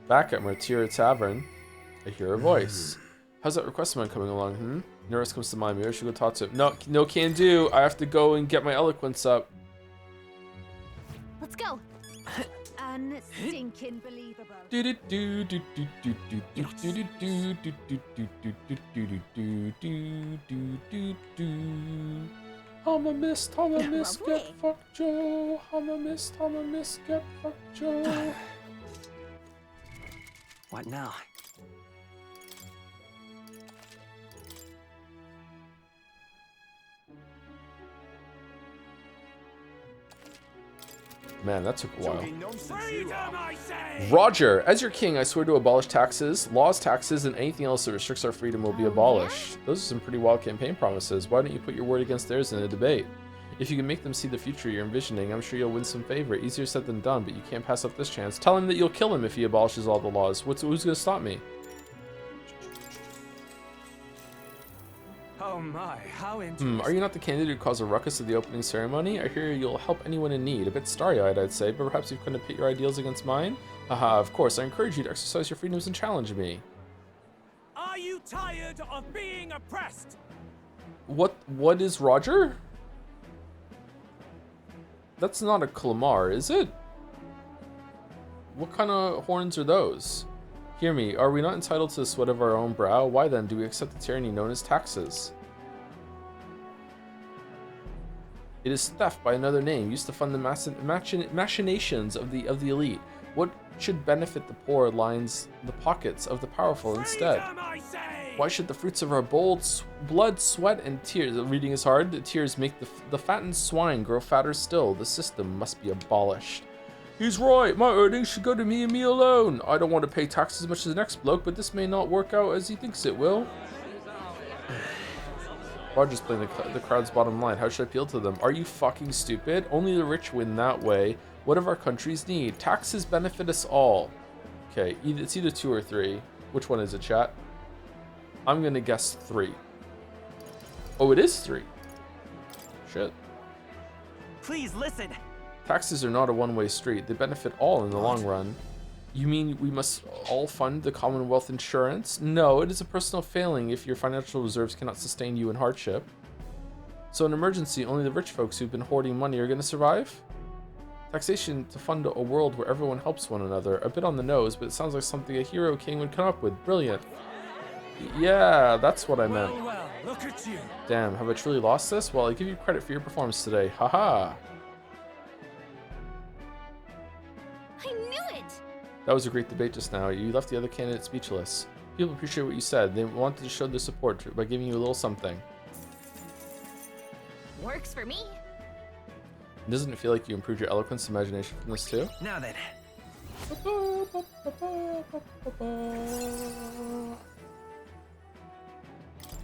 Speaker 1: Back at Martyra Tavern, I hear a voice. How's that request man coming along, Nervous comes to mind. Maybe I should go talk to him. No, no can do. I have to go and get my eloquence up.
Speaker 6: Let's go.
Speaker 9: Unstinking believable.
Speaker 1: I'm a mist, get fucked Joe. I'm a mist, get fucked Joe.
Speaker 3: What now?
Speaker 1: Man, that took a while.
Speaker 15: Freedom, I say!
Speaker 1: Roger, as your king, I swear to abolish taxes, laws, taxes, and anything else that restricts our freedom will be abolished. Those are some pretty wild campaign promises. Why don't you put your word against theirs in a debate? If you can make them see the future you're envisioning, I'm sure you'll win some favor. Easier said than done, but you can't pass up this chance. Tell him that you'll kill him if he abolishes all the laws. Who's gonna stop me?
Speaker 8: Oh my, how interesting.
Speaker 1: Are you not the candidate who caused a ruckus at the opening ceremony? I hear you'll help anyone in need. A bit starry-eyed, I'd say, but perhaps you couldn't pit your ideals against mine? Haha, of course, I encourage you to exercise your freedoms and challenge me.
Speaker 8: Are you tired of being oppressed?
Speaker 1: What is Roger? That's not a Calamar, is it? What kind of horns are those? Hear me, are we not entitled to the sweat of our own brow? Why then do we accept the tyranny known as taxes? It is theft by another name, used to fund the machinations of the elite. What should benefit the poor lines the pockets of the powerful instead? Why should the fruits of our bold blood, sweat, and tears, reading is hard, the tears make the fattened swine grow fatter still? The system must be abolished. He's right, my earnings should go to me and me alone. I don't want to pay taxes as much as the next bloke, but this may not work out as he thinks it will. Roger's playing the crowd's bottom line. How should I appeal to them? Are you fucking stupid? Only the rich win that way. What do our countries need? Taxes benefit us all. Okay, it's either 2 or 3. Which one is it, chat? I'm gonna guess 3. Oh, it is 3. Shit.
Speaker 3: Please listen.
Speaker 1: Taxes are not a one-way street. They benefit all in the long run. You mean we must all fund the Commonwealth insurance? No, it is a personal failing if your financial reserves cannot sustain you in hardship. So in emergency, only the rich folks who've been hoarding money are going to survive? Taxation to fund a world where everyone helps one another. A bit on the nose, but it sounds like something a hero king would come up with. Brilliant. Yeah, that's what I meant.
Speaker 8: Well, look at you.
Speaker 1: Damn, have I truly lost this? Well, I give you credit for your performance today. Haha.
Speaker 6: I knew it!
Speaker 1: That was a great debate just now. You left the other candidate speechless. People appreciate what you said. They wanted to show their support by giving you a little something.
Speaker 6: Works for me.
Speaker 1: Doesn't it feel like you improved your eloquence and imagination from this too?
Speaker 3: Now then.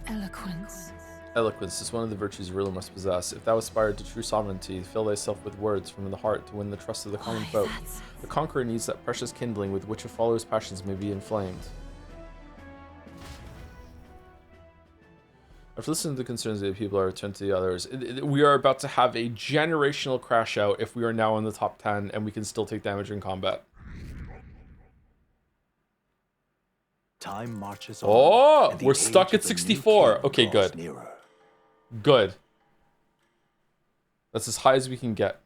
Speaker 12: Eloquence.
Speaker 1: Eloquence is one of the virtues you really must possess. If thou aspired to true sovereignty, fill thyself with words from the heart to win the trust of the common folk. The conqueror needs that precious kindling with which a follower's passions may be inflamed. After listening to the concerns of the people, I return to the others. We are about to have a generational crash out if we are now in the top 10 and we can still take damage in combat.
Speaker 13: Time marches on.
Speaker 1: Oh, we're stuck at 64. Okay, good. Good. That's as high as we can get.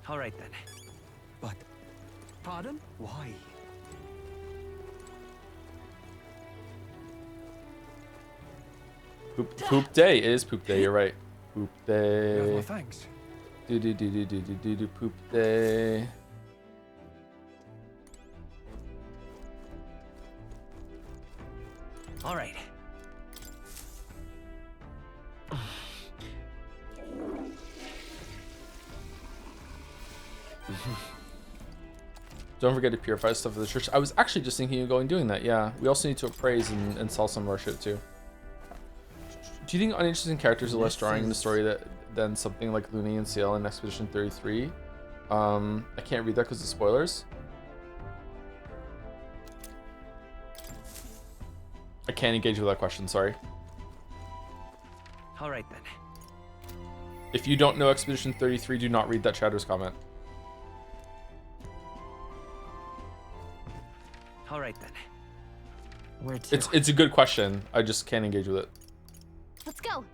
Speaker 3: All right then.
Speaker 8: But, pardon? Why?
Speaker 1: Poop day. It is poop day. You're right. Poop day.
Speaker 8: Well, thanks.
Speaker 1: Do poop day.
Speaker 3: All right.
Speaker 1: Don't forget to purify stuff for the church. I was actually just thinking of going doing that. Yeah, we also need to appraise and sell some of our shit too. Do you think uninteresting characters are less drawing in the story than something like Looney and Ciel in Expedition 33? I can't read that because of spoilers. I can't engage with that question, sorry.
Speaker 3: All right then.
Speaker 1: If you don't know Expedition 33, do not read that chatter's comment.
Speaker 3: All right then. Where to?
Speaker 1: It's a good question. I just can't engage with it.
Speaker 6: Let's go.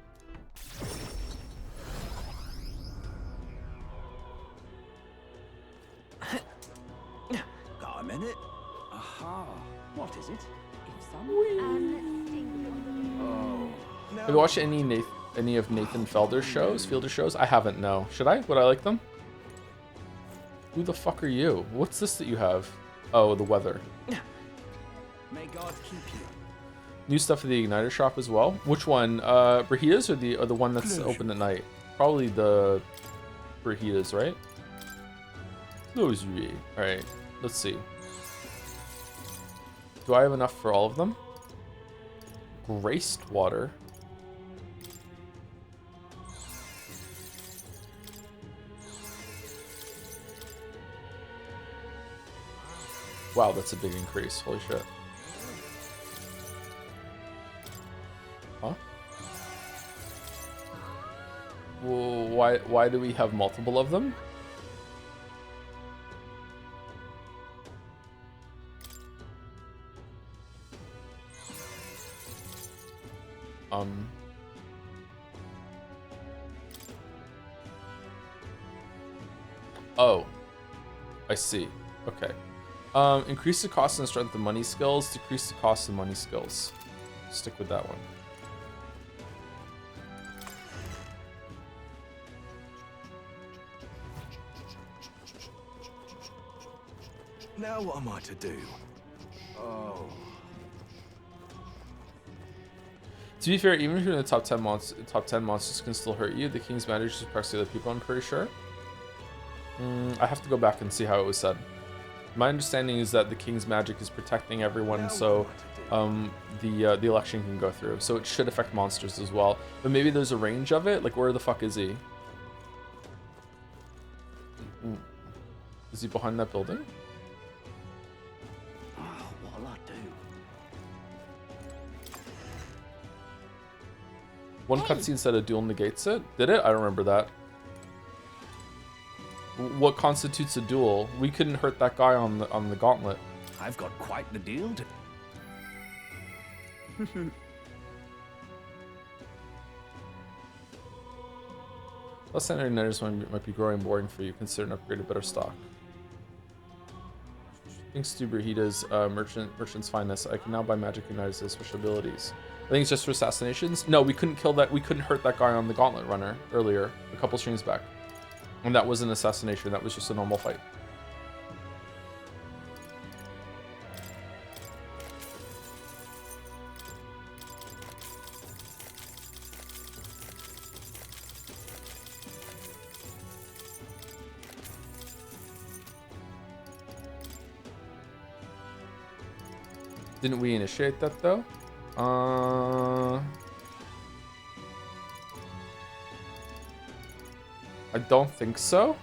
Speaker 14: Got a minute? Aha. What is it? Oh.
Speaker 1: Have you watched any of Nathan Fielder's shows? I haven't, no. Should I? Would I like them? Who the fuck are you? What's this that you have? Oh, the weather.
Speaker 14: May God keep you.
Speaker 1: New stuff at the Igniter shop as well. Which one? Burritos or the one that's open at night? Probably the Burritos, right? Those really. Alright, let's see. Do I have enough for all of them? Graced water. Wow, that's a big increase. Holy shit. Huh? Well, why do we have multiple of them? Oh, I see. Okay. Increase the cost and strength of money skills, decrease the cost of money skills. Stick with that one.
Speaker 14: Now what am I to do? Oh.
Speaker 1: To be fair, even if you're in the top 10 monsters can still hurt you. The King's Magic just protects the other people, I'm pretty sure. I have to go back and see how it was said. My understanding is that the King's Magic is protecting everyone, so the election can go through. So it should affect monsters as well. But maybe there's a range of it. Like, where the fuck is he? Is he behind that building?
Speaker 14: What'll I do?
Speaker 1: One cutscene said a duel negates it. Did it? I don't remember that. What constitutes a duel? We couldn't hurt that guy on the gauntlet.
Speaker 14: I've got quite the deal to...
Speaker 1: Less than Igniters might be growing boring for you. Consider an upgraded better stock. Thanks to Burrito's Merchant's Finest, I can now buy magic Igniters with special abilities. I think it's just for assassinations. No, we couldn't kill that. We couldn't hurt that guy on the gauntlet runner earlier, a couple streams back. And that was an assassination. That was just a normal fight. Didn't we initiate that though? I don't think so.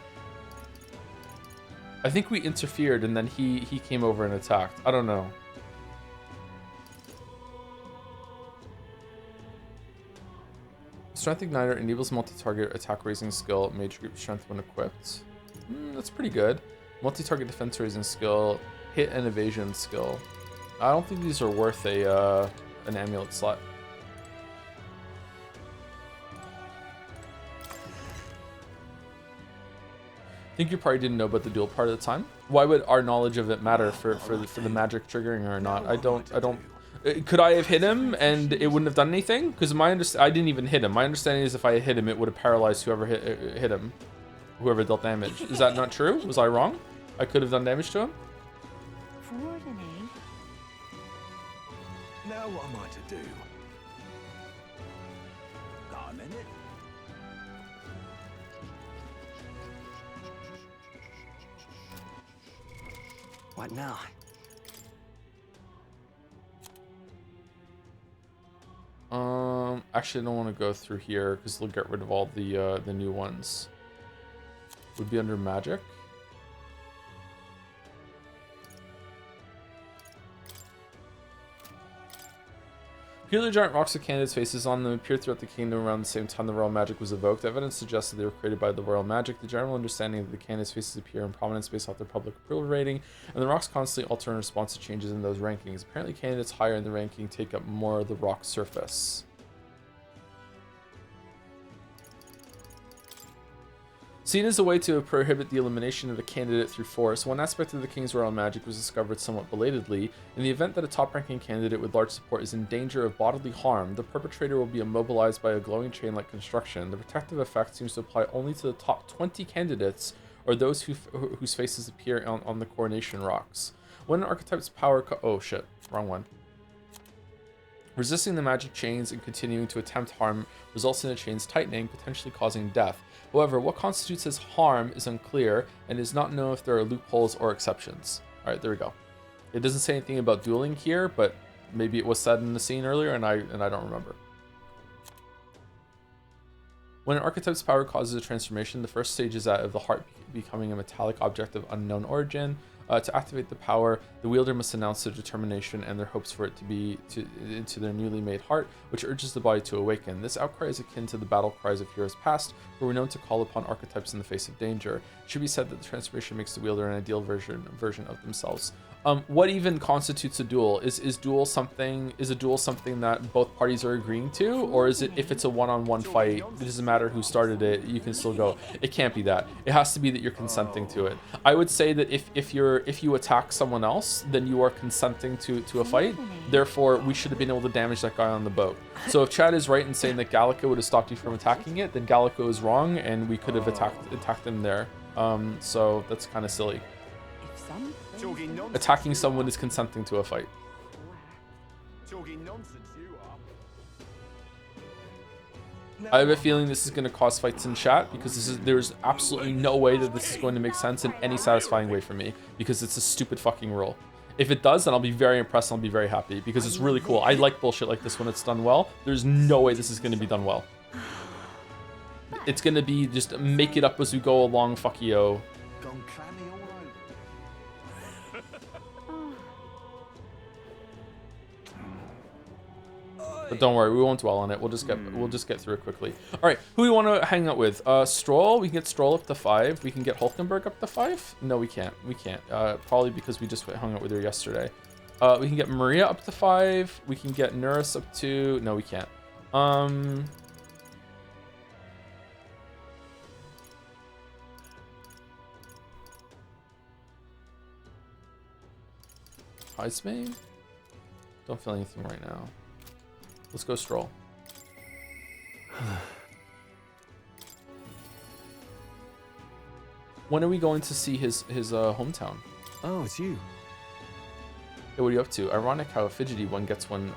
Speaker 1: I think we interfered and then he came over and attacked. I don't know. Strength Igniter enables multi-target attack raising skill, mage group strength when equipped. That's pretty good. Multi-target defense raising skill, hit and evasion skill. I don't think these are worth a an amulet slot. I think you probably didn't know about the duel part at the time. Why would our knowledge of it matter for the magic triggering or not? I don't. Could I have hit him and it wouldn't have done anything? Because I didn't even hit him. My understanding is if I hit him, it would have paralyzed whoever hit him, whoever dealt damage. Is that not true? Was I wrong? I could have done damage to him.
Speaker 14: Now what am I to do? Got a minute?
Speaker 3: What now?
Speaker 1: Actually, I don't want to go through here because they'll get rid of all the new ones. Would be under magic. Peculiar giant rocks with candidates' faces on them appeared throughout the kingdom around the same time the royal magic was evoked. Evidence suggests that they were created by the royal magic. The general understanding that the candidates' faces appear in prominence based off their public approval rating, and the rocks constantly alter in response to changes in those rankings. Apparently, candidates higher in the ranking take up more of the rock surface. Seen as a way to prohibit the elimination of a candidate through force, one aspect of the king's royal magic was discovered somewhat belatedly. In the event that a top-ranking candidate with large support is in danger of bodily harm, the perpetrator will be immobilized by a glowing chain-like construction. The protective effect seems to apply only to the top 20 candidates or those whose faces appear on the coronation rocks. When an archetype's power oh shit, wrong one. Resisting the magic chains and continuing to attempt harm results in the chains tightening, potentially causing death. However, what constitutes as harm is unclear and is not known if there are loopholes or exceptions. Alright, there we go. It doesn't say anything about dueling here, but maybe it was said in the scene earlier and I don't remember. When an archetype's power causes a transformation, the first stage is that of the heart becoming a metallic object of unknown origin. To activate the power, the wielder must announce their determination and their hopes for it to be into their newly made heart, which urges the body to awaken. This outcry is akin to the battle cries of heroes past, who were known to call upon archetypes in the face of danger. It should be said that the transformation makes the wielder an ideal version of themselves. What even constitutes a duel? Is a duel something that both parties are agreeing to, or is it if it's a one-on-one fight, it doesn't matter who started it, you can still go? It can't be that. It has to be that you're consenting to it. I would say that if you attack someone else, then you are consenting to a fight. Therefore, we should have been able to damage that guy on the boat. So if Chad is right in saying that Gallica would have stopped you from attacking it, then Gallica is wrong, and we could have attacked him there. So that's kind of silly. Attacking someone is consenting to a fight. I have a feeling this is going to cause fights in chat because there's absolutely no way that this is going to make sense in any satisfying way for me because it's a stupid fucking rule. If it does, then I'll be very impressed and I'll be very happy because it's really cool. I like bullshit like this when it's done well. There's no way this is going to be done well. It's going to be just make it up as we go along, fuck yo. But don't worry, we won't dwell on it. We'll just get through it quickly. All right, who do we want to hang out with? Stroll. We can get Stroll up to 5. We can get Hulkenberg up to 5. No, we can't. We can't. Probably because we just hung out with her yesterday. We can get Maria up to 5. We can get Nurse up to. No, we can't. Heisman? Don't feel anything right now. Let's go Stroll. When are we going to see his hometown?
Speaker 5: Oh, it's you.
Speaker 1: Hey, what are you up to? Ironic how a fidgety one gets when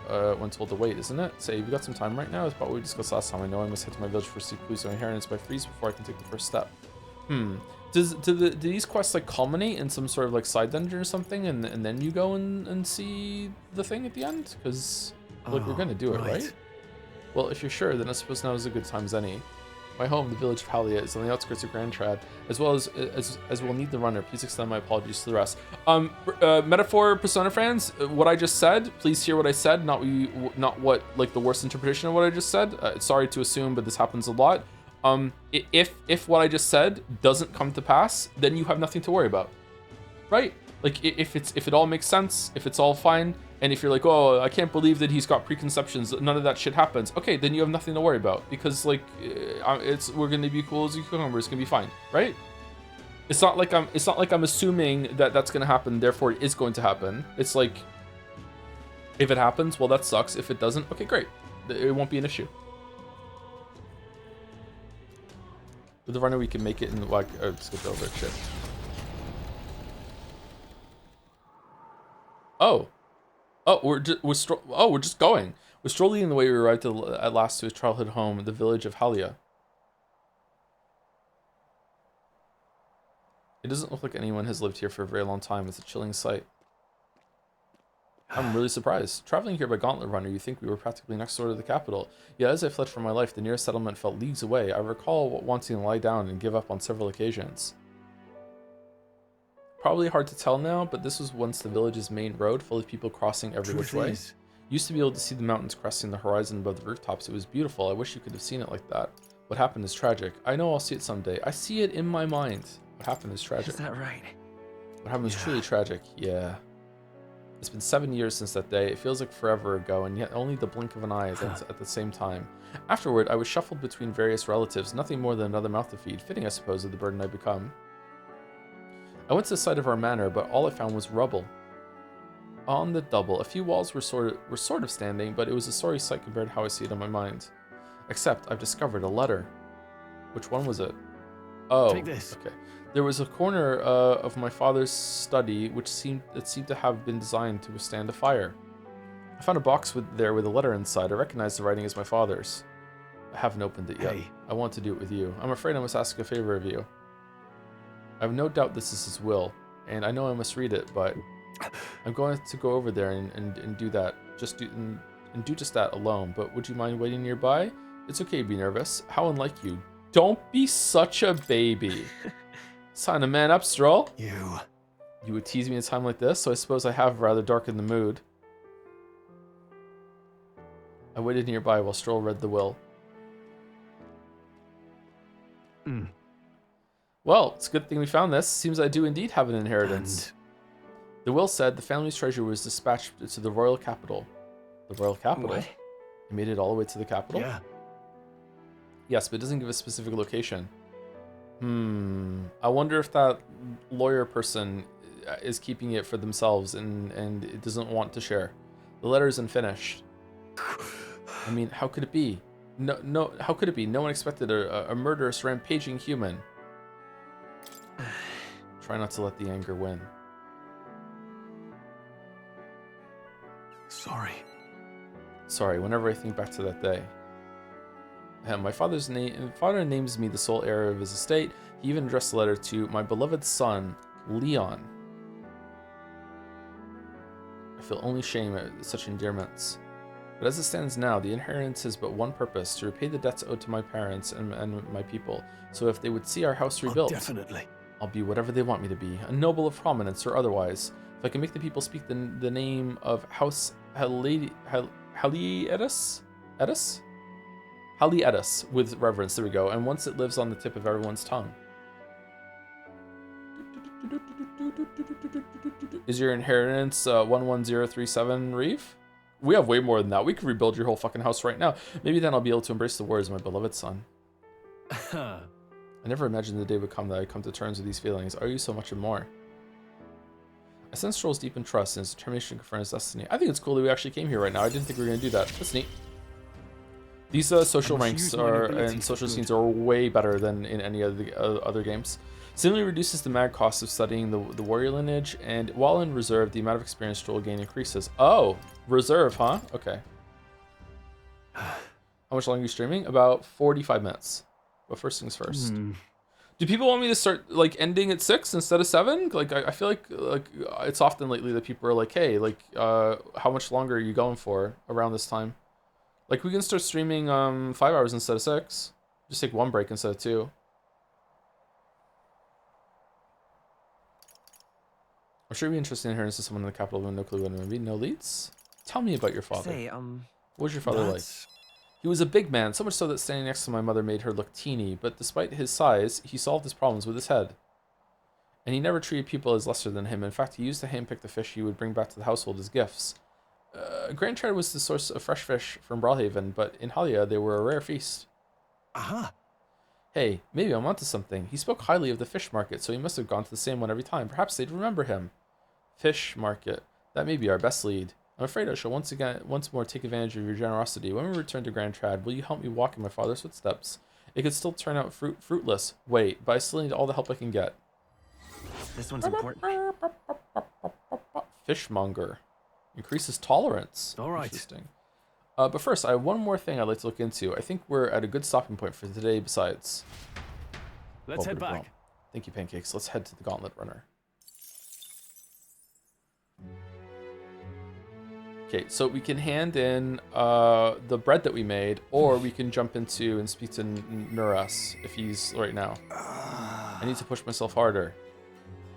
Speaker 1: told to wait, isn't it? Say, have you got some time right now? It's about what we discussed last time. I know I must head to my village for seek clues of inheritance by freeze before I can take the first step. Do these quests like culminate in some sort of like side dungeon or something, and then you go and see the thing at the end? Because look, we're gonna do it, right? Well, if you're sure, then I suppose now is a good time as any. My home, the village of Halia, is on the outskirts of Grand Trad, as well as we'll need the runner. Please extend my apologies to the rest. Metaphor Persona fans, what I just said, please hear what I said, not what like the worst interpretation of what I just said. Sorry to assume, but this happens a lot. If what I just said doesn't come to pass, then you have nothing to worry about, right? Like if it all makes sense, if it's all fine, and if you're like, oh, I can't believe that he's got preconceptions, none of that shit happens. Okay, then you have nothing to worry about because like we're gonna be cool as a cucumber. It's gonna be fine, right? It's not like I'm assuming that that's gonna happen. Therefore, it is going to happen. It's like if it happens, well, that sucks. If it doesn't, okay, great. It won't be an issue. With the runner, we can make it in like skip over it. Shit. We're just going. We're strolling the way we arrived at last to his childhood home, the village of Halia. It doesn't look like anyone has lived here for a very long time. It's a chilling sight. I'm really surprised. Traveling here by gauntlet runner, you think we were practically next door to the capital. Yet as I fled for my life, the nearest settlement felt leagues away. I recall wanting to lie down and give up on several occasions. Probably hard to tell now, but this was once the village's main road, full of people crossing every which way. Used to be able to see the mountains cresting the horizon above the rooftops. It was beautiful. I wish you could have seen it like that. What happened is tragic. I know I'll see it someday. I see it in my mind. What happened is tragic.
Speaker 3: Is that right?
Speaker 1: What happened was truly tragic. Yeah. It's been 7 years since that day. It feels like forever ago, and yet only the blink of an eye at the same time. Afterward, I was shuffled between various relatives, nothing more than another mouth to feed, fitting, I suppose, of the burden I become. I went to the site of our manor, but all I found was rubble. On the double, a few walls were sort of standing, but it was a sorry sight compared to how I see it in my mind. Except, I've discovered a letter. Which one was it? Oh,
Speaker 5: Take this.
Speaker 1: Okay. There was a corner of my father's study which seemed to have been designed to withstand a fire. I found a box there with a letter inside. I recognized the writing as my father's. I haven't opened it yet.
Speaker 5: Hey.
Speaker 1: I want to do it with you. I'm afraid I must ask a favor of you. I have no doubt this is his will, and I know I must read it, but I'm going to go over there and do that. Do just that alone. But would you mind waiting nearby? It's okay to be nervous. How unlike you. Don't be such a baby. It's time to man up, Stroll.
Speaker 5: You
Speaker 1: would tease me at a time like this, so I suppose I have rather darkened the mood. I waited nearby while Stroll read the will. Well, it's a good thing we found this. Seems I do indeed have an inheritance. The will said the family's treasure was dispatched to the royal capital. The royal capital?
Speaker 5: What?
Speaker 1: It made it all the way to the capital?
Speaker 5: Yeah.
Speaker 1: Yes, but it doesn't give a specific location. I wonder if that lawyer person is keeping it for themselves and it doesn't want to share. The letter isn't finished. I mean, how could it be? No, how could it be? No one expected a murderous, rampaging human. Try not to let the anger win. Sorry, whenever I think back to that day. My father names me the sole heir of his estate. He even addressed the letter to my beloved son, Leon. I feel only shame at such endearments. But as it stands now, the inheritance has but one purpose, to repay the debts owed to my parents and my people. So if they would see our house rebuilt,
Speaker 5: definitely.
Speaker 1: I'll be whatever they want me to be, a noble of prominence or otherwise. If I can make the people speak the name of House Halietis with reverence, there we go, and once it lives on the tip of everyone's tongue. Is your inheritance 11037, Reeve? We have way more than that. We could rebuild your whole fucking house right now. Maybe then I'll be able to embrace the words, my beloved son. I never imagined the day would come that I'd come to terms with these feelings. Are you so much and more? I sense Stroll's deep in trust and his determination to confront his destiny. I think it's cool that we actually came here right now. I didn't think we were going to do that. That's neat. These social ranks and social scenes are way better than in any of the other games. Similarly reduces the mad cost of studying the warrior lineage, and while in reserve, the amount of experience Stroll gain increases. Oh, reserve, huh? Okay. How much longer are you streaming? About 45 minutes. But first things first. Do people want me to start like ending at 6 instead of 7? Like I feel like it's often lately that people are like, hey, like how much longer are you going for around this time? Like we can start streaming 5 hours instead of 6. Just take one break instead of 2. I'm sure it'd be interesting to hear into someone in the capital with no clue what it would be. No leads? Tell me about your father.
Speaker 3: Say,
Speaker 1: what was your father like? He was a big man, so much so that standing next to my mother made her look teeny, but despite his size, he solved his problems with his head. And he never treated people as lesser than him. In fact, he used to handpick the fish he would bring back to the household as gifts. Grand Trad was the source of fresh fish from Brawlhaven, but in Halia they were a rare feast.
Speaker 5: Aha!
Speaker 1: Hey, maybe I'm onto something. He spoke highly of the fish market, so he must have gone to the same one every time. Perhaps they'd remember him. Fish market. That may be our best lead. I'm afraid I shall once more take advantage of your generosity. When we return to Grand Trad, will you help me walk in my father's footsteps? It could still turn out fruitless. Wait, but I still need all the help I can get.
Speaker 3: This one's important.
Speaker 1: Fishmonger. Increases tolerance.
Speaker 5: All right.
Speaker 1: Interesting. But first, I have one more thing I'd like to look into. I think we're at a good stopping point for today besides.
Speaker 5: Let's head back.
Speaker 1: Thank you, Pancakes. Let's head to the Gauntlet Runner. Okay, so we can hand in the bread that we made, or we can jump into and speak to Nuras if he's right now. I need to push myself harder.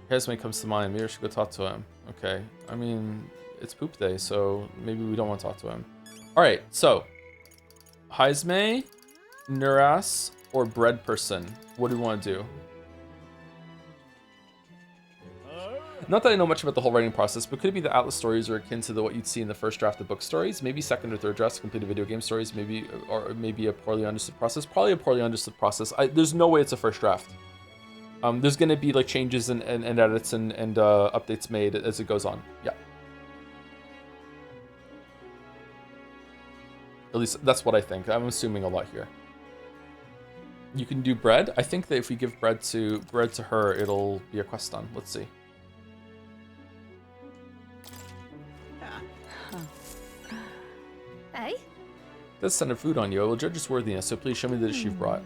Speaker 1: Hesme comes to mind. Maybe I should go talk to him. Okay. I mean, it's poop day, so maybe we don't want to talk to him. All right. So, Hesme, Nuras, or bread person. What do we want to do? Not that I know much about the whole writing process, but could it be the Atlas stories are akin to what you'd see in the first draft of book stories? Maybe second or third drafts, completed video game stories, maybe, or maybe a poorly understood process. Probably a poorly understood process. There's no way it's a first draft. There's going to be like changes and edits and updates made as it goes on. Yeah. At least that's what I think. I'm assuming a lot here. You can do bread. I think that if we give bread to her, it'll be a quest done. Let's see.
Speaker 6: Hey?
Speaker 1: Does send a food on you. I will judge its worthiness, so please show me the dish you've brought.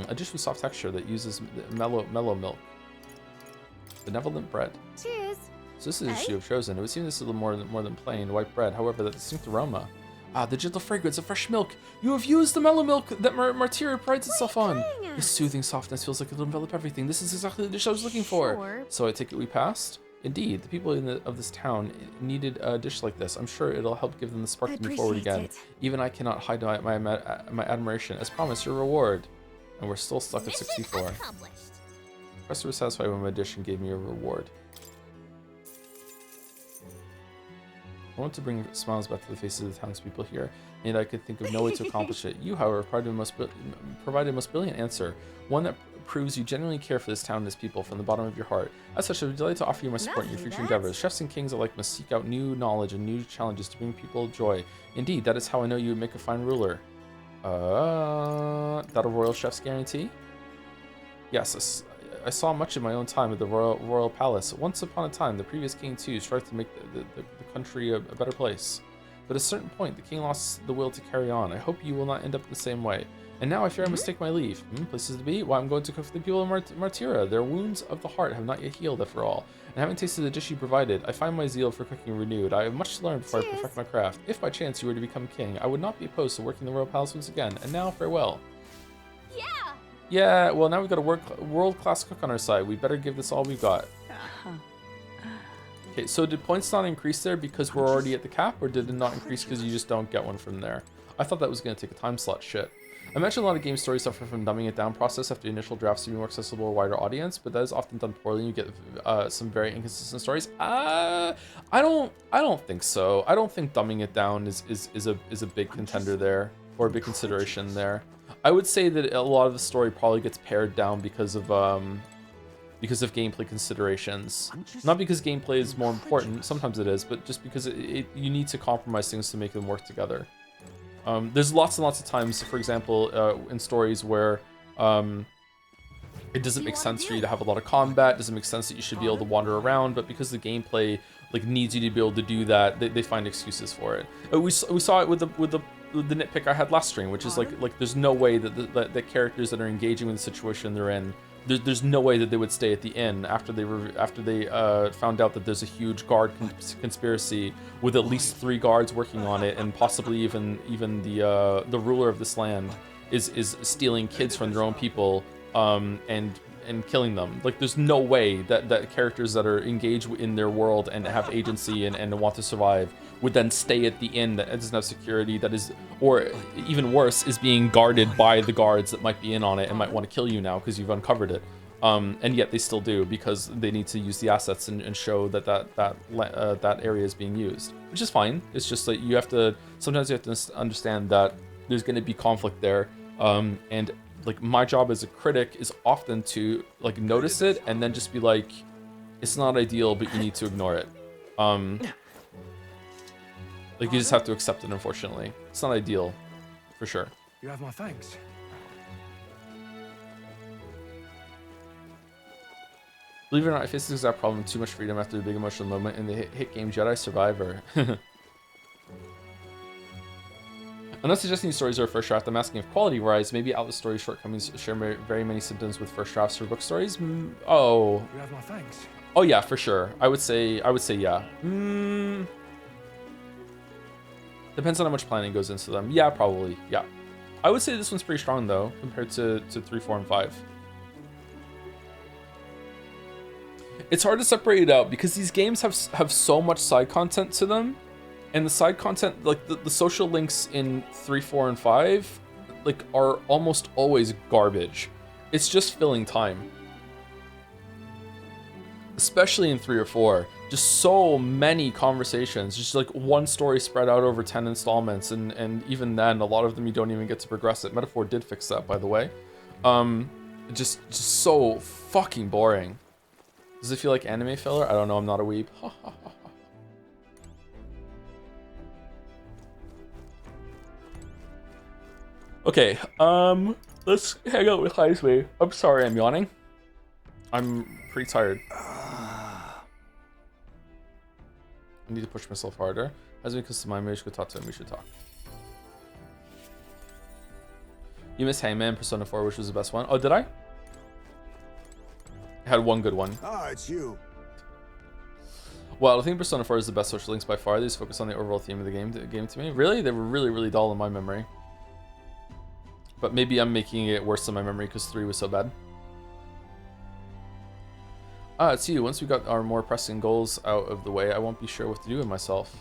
Speaker 1: A dish with soft texture that uses mellow milk. Benevolent bread.
Speaker 6: Cheers.
Speaker 1: So this is the dish you have chosen. It would seem this is a little more than plain white bread. However, the distinct aroma. Ah, the gentle fragrance of fresh milk. You have used the mellow milk that Martyria prides itself on. The soothing softness feels like it'll envelop everything. This is exactly the dish I was looking for. So I take it we passed? Indeed, the people of this town needed a dish like this. I'm sure it'll help give them the spark to move forward again. Even I cannot hide my admiration. As promised, your reward. And we're still stuck at 64. Quester was satisfied with my dish and gave me a reward. I want to bring smiles back to the faces of the townspeople here, and I could think of no way to accomplish it. You, however, provided a most brilliant answer, one that proves you genuinely care for this town and its people from the bottom of your heart. As such, I would delight to offer you my support in your future endeavors. Chefs and kings alike must seek out new knowledge and new challenges to bring people joy. Indeed, that is how I know you would make a fine ruler. That a royal chef's guarantee? Yes, I saw much of my own time at the royal palace. Once upon a time, the previous king too strived to make the country a better place. But at a certain point, the king lost the will to carry on. I hope you will not end up the same way. And now I fear I must take my leave. Places to be? Well, I'm going to cook for the people of Martyria. Their wounds of the heart have not yet healed, after all. And having tasted the dish you provided, I find my zeal for cooking renewed. I have much to learn before I perfect my craft. If by chance you were to become king, I would not be opposed to working the royal palace once again. And now, farewell. Yeah, well, now we've got a world-class cook on our side. We better give this all we've got. Okay, so did points not increase there because we're already at the cap, or did it not increase because you just don't get one from there? I thought that was going to take a time slot. Shit. I mentioned a lot of game stories suffer from dumbing it down process after initial drafts to be more accessible to a wider audience, but that is often done poorly and you get some very inconsistent stories. I don't think so. I don't think dumbing it down is a big contender there, or a big consideration there. I would say that a lot of the story probably gets pared down because of gameplay considerations. Not because gameplay is more important, sometimes it is, but just because you need to compromise things to make them work together. There's lots and lots of times, for example, in stories where it doesn't make sense for you to have a lot of combat, it doesn't make sense that you should be able to wander around, but because the gameplay like needs you to be able to do that, they find excuses for it. We saw it with the nitpick I had last stream, which is like there's no way that the characters that are engaging with the situation they're in, there's no way that they would stay at the inn after they found out that there's a huge guard conspiracy with at least 3 guards working on it, and possibly even the ruler of this land is stealing kids from their own people and killing them. Like, there's no way that characters that are engaged in their world and have agency and want to survive would then stay at the inn that doesn't have security, that is, or even worse, is being guarded by the guards that might be in on it and might want to kill you now because you've uncovered it. And yet they still do, because they need to use the assets and show that area is being used, which is fine. It's just that sometimes you have to understand that there's going to be conflict there. And like, my job as a critic is often to like notice it and then just be like, it's not ideal, but you need to ignore it. Like, you just have to accept it, unfortunately. It's not ideal, for sure.
Speaker 5: You have my thanks.
Speaker 1: Believe it or not, I faced this exact problem, too much freedom after the big emotional moment in the hit game Jedi Survivor. I'm not suggesting these stories are a first draft. I'm asking if quality-wise, maybe Atlas stories' shortcomings share very many symptoms with first drafts for book stories. Oh.
Speaker 5: You have my thanks.
Speaker 1: Oh yeah, for sure. I would say yeah. Depends on how much planning goes into them. Yeah, probably. Yeah. I would say this one's pretty strong though, compared to 3, 4, and 5. It's hard to separate it out because these games have so much side content to them, and the side content, like the social links in 3, 4, and 5, like are almost always garbage. It's just filling time. Especially in 3 or 4, just so many conversations, just like one story spread out over 10 installments, and even then, a lot of them you don't even get to progress it. Metaphor did fix that, by the way. Just so fucking boring. Does it feel like anime filler? I don't know, I'm not a weeb. Okay, let's hang out with Heisway. I'm sorry I'm yawning. I'm pretty tired. I need to push myself harder. Heisway, because my maybe should talk to him, we should talk. You missed Hangman, Persona 4, which was the best one. Oh, did I? I had one good one.
Speaker 4: Ah, it's you.
Speaker 1: Well, I think Persona 4 is the best social links by far. They just focus on the overall theme of the game to me. Really? They were really, really dull in my memory. But maybe I'm making it worse in my memory because 3 was so bad. Ah, it's you. Once we got our more pressing goals out of the way, I won't be sure what to do with myself.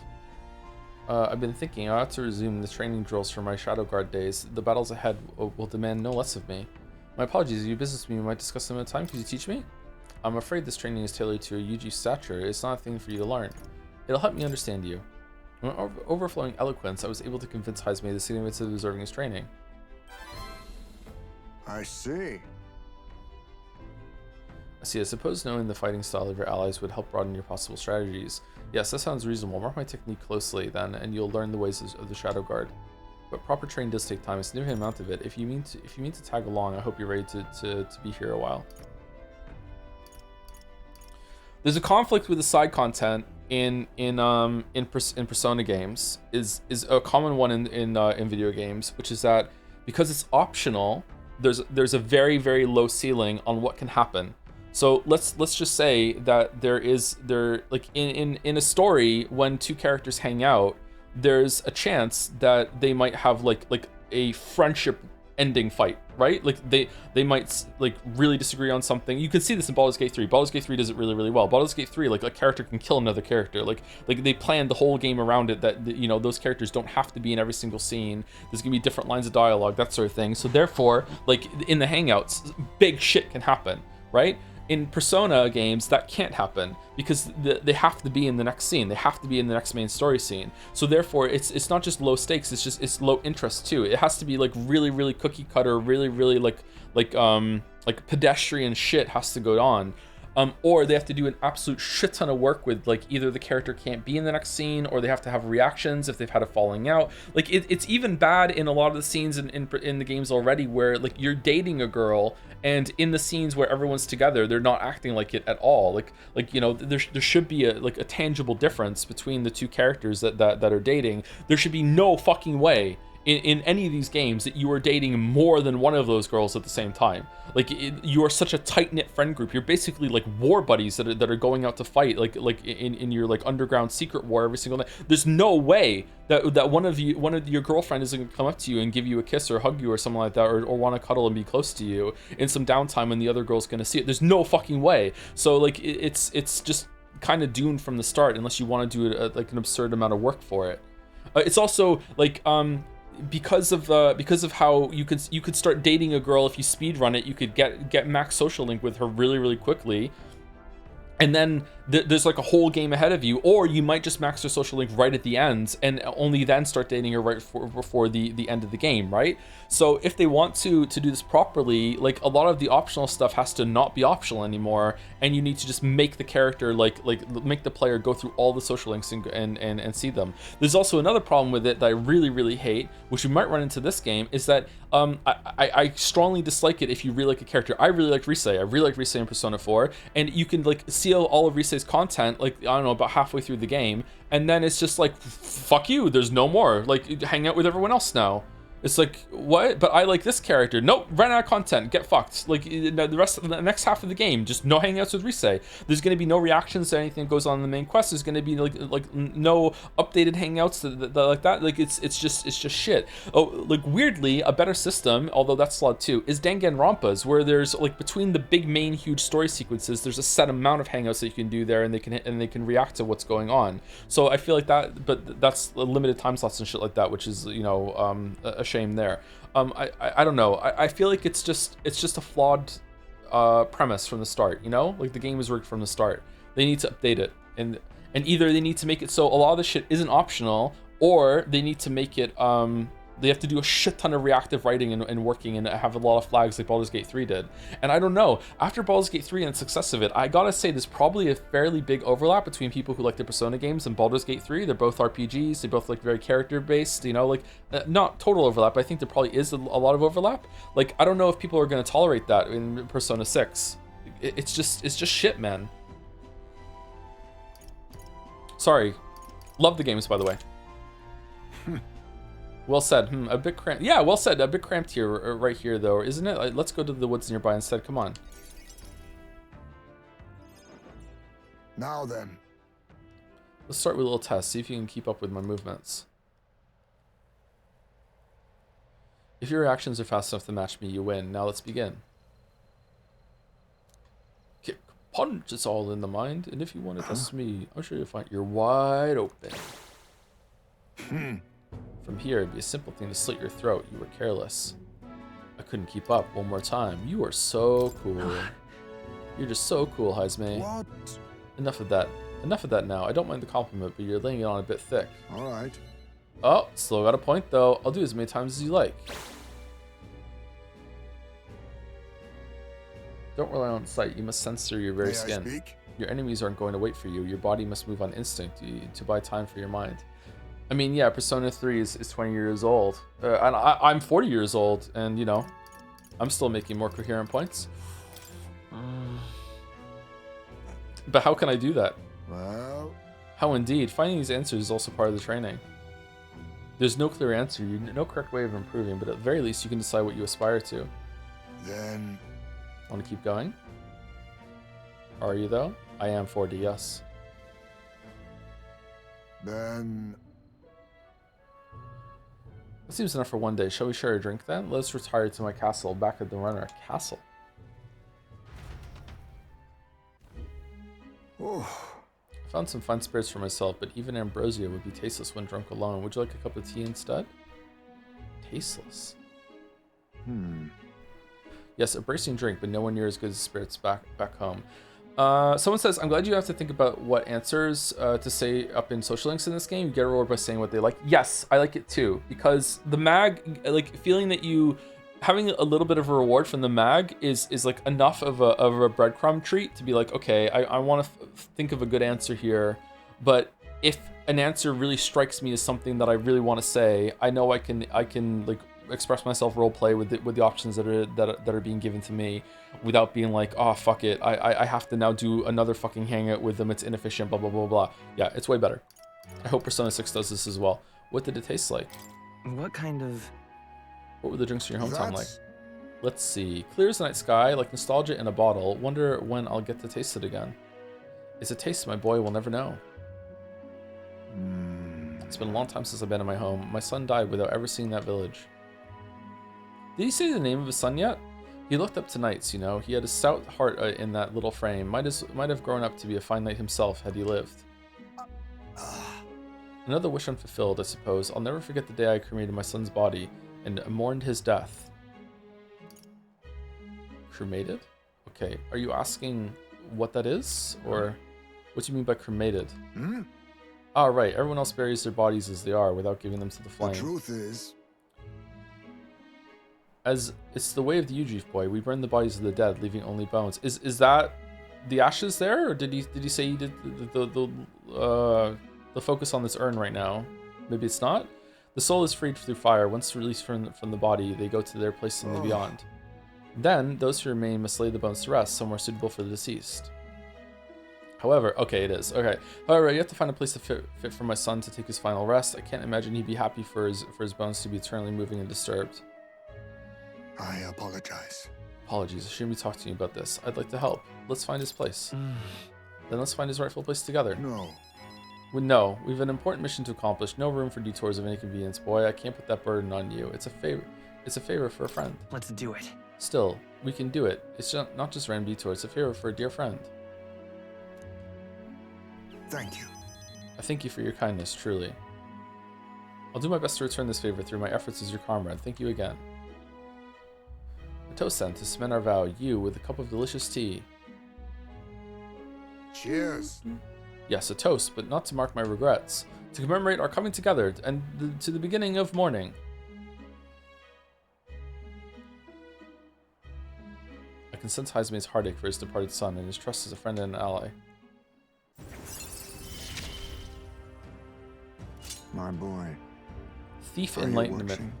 Speaker 1: I've been thinking I ought to resume the training drills from my Shadow Guard days. The battles ahead will demand no less of me. My apologies, you business with me, we might discuss them at a time. Could you teach me? I'm afraid this training is tailored to a Yuji stature. It's not a thing for you to learn. It'll help me understand you. With overflowing eloquence, I was able to convince Heisme the significance of observing his training.
Speaker 4: I see.
Speaker 1: I suppose knowing the fighting style of your allies would help broaden your possible strategies. Yes, that sounds reasonable. Mark my technique closely then, and you'll learn the ways of the Shadow Guard. But proper training does take time, a significant amount of it. If you mean to tag along, I hope you're ready to be here a while. There's a conflict with the side content in Persona games. Is a common one in video games, which is that because it's optional, there's a very, very low ceiling on what can happen. So let's just say that like in a story, when two characters hang out, there's a chance that they might have like a friendship ending fight, right? Like they might like really disagree on something. You can see this in Baldur's Gate 3. Baldur's Gate 3 does it really, really well. Baldur's Gate 3, like a character can kill another character. Like they planned the whole game around it that, you know, those characters don't have to be in every single scene. There's gonna be different lines of dialogue, that sort of thing. So therefore, like in the hangouts, big shit can happen, right? In Persona games, that can't happen because they have to be in the next scene. They have to be in the next main story scene. So therefore, it's not just low stakes. It's low interest too. It has to be like really, really cookie cutter, really, really like pedestrian shit has to go on. Or they have to do an absolute shit ton of work with, like, either the character can't be in the next scene, or they have to have reactions if they've had a falling out. Like it's even bad in a lot of the scenes in the games already, where like you're dating a girl, and in the scenes where everyone's together, they're not acting like it at all. Like you know, there should be a tangible difference between the two characters that are dating. There should be no fucking way in any of these games that you are dating more than one of those girls at the same time. Like you are such a tight-knit friend group. You're basically like war buddies that are going out to fight, like in your like underground secret war every single night. There's no way that one of your girlfriend is gonna come up to you and give you a kiss or hug you or something like that, or want to cuddle and be close to you in some downtime when the other girl's gonna see it. There's no fucking way. So like it's just kind of doomed from the start unless you want to do like an absurd amount of work for it. It's also like because of how you could start dating a girl. If you speed run it, you could get max social link with her really, really quickly, and then there's like a whole game ahead of you. Or you might just max her social link right at the end and only then start dating her right before the end of the game, right? So if they want to do this properly, like a lot of the optional stuff has to not be optional anymore, and you need to just make the character like make the player go through all the social links and see them. There's also another problem with it that I really, really hate, which we might run into this game, is that I strongly dislike it if you really like a character. I really like Rise. I really like Rise in Persona 4, and you can like see all of Rise's content, like, I don't know, about halfway through the game, and then it's just like, fuck you, there's no more. Like, hang out with everyone else now. It's like, what? But I like this character. Nope, ran out of content. Get fucked. Like, the rest of the next half of the game, just no hangouts with Rise. There's going to be no reactions to anything that goes on in the main quest. There's going to be like no updated hangouts like that. Like, it's just shit. Oh, like, weirdly, a better system, although that's slot 2, is Danganronpa's, where there's like between the big main huge story sequences, there's a set amount of hangouts that you can do there, and they can react to what's going on. So I feel like that, but that's limited time slots and shit like that, which is, you know, a shame there. I don't know. I feel like it's just a flawed premise from the start, you know? Like, the game was rigged from the start. They need to update it, and either they need to make it so a lot of this shit isn't optional, or they need to make it they have to do a shit ton of reactive writing and working and have a lot of flags like Baldur's Gate 3 did. And I don't know, after Baldur's Gate 3 and the success of it, I gotta say there's probably a fairly big overlap between people who like the Persona games and Baldur's Gate 3. They're both RPGs, they both like very character based, you know, like not total overlap, but I think there probably is a lot of overlap. Like, I don't know if people are gonna tolerate that in Persona 6. It's just shit, man. Sorry. Love the games, by the way. Well said. A bit cramped. Yeah, well said. A bit cramped here, right here, though, isn't it? Like, let's go to the woods nearby instead. Come on.
Speaker 4: Now then.
Speaker 1: Let's start with a little test. See if you can keep up with my movements. If your reactions are fast enough to match me, you win. Now let's begin. Kick, punch, it's all in the mind. And if you want to test me, I'm sure you'll find you're wide open. From here, it'd be a simple thing to slit your throat. You were careless. I couldn't keep up. One more time. You are so cool. You're just so cool, Heisme.
Speaker 4: What?
Speaker 1: Enough of that. Enough of that now. I don't mind the compliment, but you're laying it on a bit thick.
Speaker 4: All right.
Speaker 1: Oh, Slow got a point, though. I'll do as many times as you like. Don't rely on sight. You must sense through your very skin.
Speaker 4: May I speak?
Speaker 1: Your enemies aren't going to wait for you. Your body must move on instinct to buy time for your mind. I mean, yeah, Persona 3 is 20 years old. And I'm 40 years old, and, you know, I'm still making more coherent points. But how can I do that?
Speaker 4: Well...
Speaker 1: How indeed. Finding these answers is also part of the training. There's no clear answer, no correct way of improving, but at the very least, you can decide what you aspire to.
Speaker 4: Then...
Speaker 1: Want to keep going? Are you, though? I am 40, yes.
Speaker 4: Then...
Speaker 1: That seems enough for one day. Shall we share a drink then? Let's retire to my castle, back at the runner. Castle.
Speaker 4: Oh.
Speaker 1: I found some fine spirits for myself, but even ambrosia would be tasteless when drunk alone. Would you like a cup of tea instead? Tasteless. Yes, a bracing drink, but nowhere near as good as spirits back home. Someone says, I'm glad you have to think about what answers to say up in social links in this game. You get a reward by saying what they like. Yes, I like it too, because the mag, like, feeling that you having a little bit of a reward from the mag is like enough of a breadcrumb treat to be like, okay, I want to think of a good answer here, but if an answer really strikes me as something that I really want to say, I know I can like express myself role play with the options that are being given to me without being like, oh fuck it, I have to now do another fucking hangout with them, it's inefficient, blah blah blah blah. Yeah, it's way better. I hope Persona 6 does this as well. What did it taste like? What were the drinks in your hometown like? Let's see. Clear as the night sky, like nostalgia in a bottle. Wonder when I'll get to taste it again. It's a taste my boy will never know. It's been a long time since I've been in my home. My son died without ever seeing that village. Did he say the name of his son yet? He looked up to knights, you know. He had a stout heart in that little frame. Might have grown up to be a fine knight himself had he lived. Another wish unfulfilled, I suppose. I'll never forget the day I cremated my son's body and mourned his death. Cremated? Okay, are you asking what that is? Or what do you mean by cremated? Ah, right, everyone else buries their bodies as they are without giving them to the flame.
Speaker 4: The truth is...
Speaker 1: As it's the way of the Ujief boy, we burn the bodies of the dead, leaving only bones. Is that the ashes there, or did he say he did the focus on this urn right now? Maybe it's not? The soul is freed through fire. Once released from the body, they go to their place in the beyond. Then, those who remain must lay the bones to rest, somewhere suitable for the deceased. However, okay, it is. Okay. However, you have to find a place to fit for my son to take his final rest. I can't imagine he'd be happy for his bones to be eternally moving and disturbed.
Speaker 4: I apologize.
Speaker 1: Apologies. I shouldn't be talking to you about this. I'd like to help. Let's find his place. Then let's find his rightful place together.
Speaker 4: No.
Speaker 1: No, we have an important mission to accomplish. No room for detours of any convenience. Boy, I can't put that burden on you. It's a favor. It's a favor for a friend.
Speaker 3: Let's do it.
Speaker 1: Still, we can do it. It's not just random detours. It's a favor for a dear friend.
Speaker 4: Thank you.
Speaker 1: I thank you for your kindness, truly. I'll do my best to return this favor through my efforts as your comrade. Thank you again. A toast then to cement our vow. You with a cup of delicious tea.
Speaker 4: Cheers.
Speaker 1: Yes, a toast, but not to mark my regrets. To commemorate our coming together and to the beginning of mourning. I can sense Heismay's heartache for his departed son and his trust as a friend and an ally.
Speaker 4: My boy.
Speaker 1: Thief
Speaker 4: Are you
Speaker 1: Enlightenment.
Speaker 4: watching?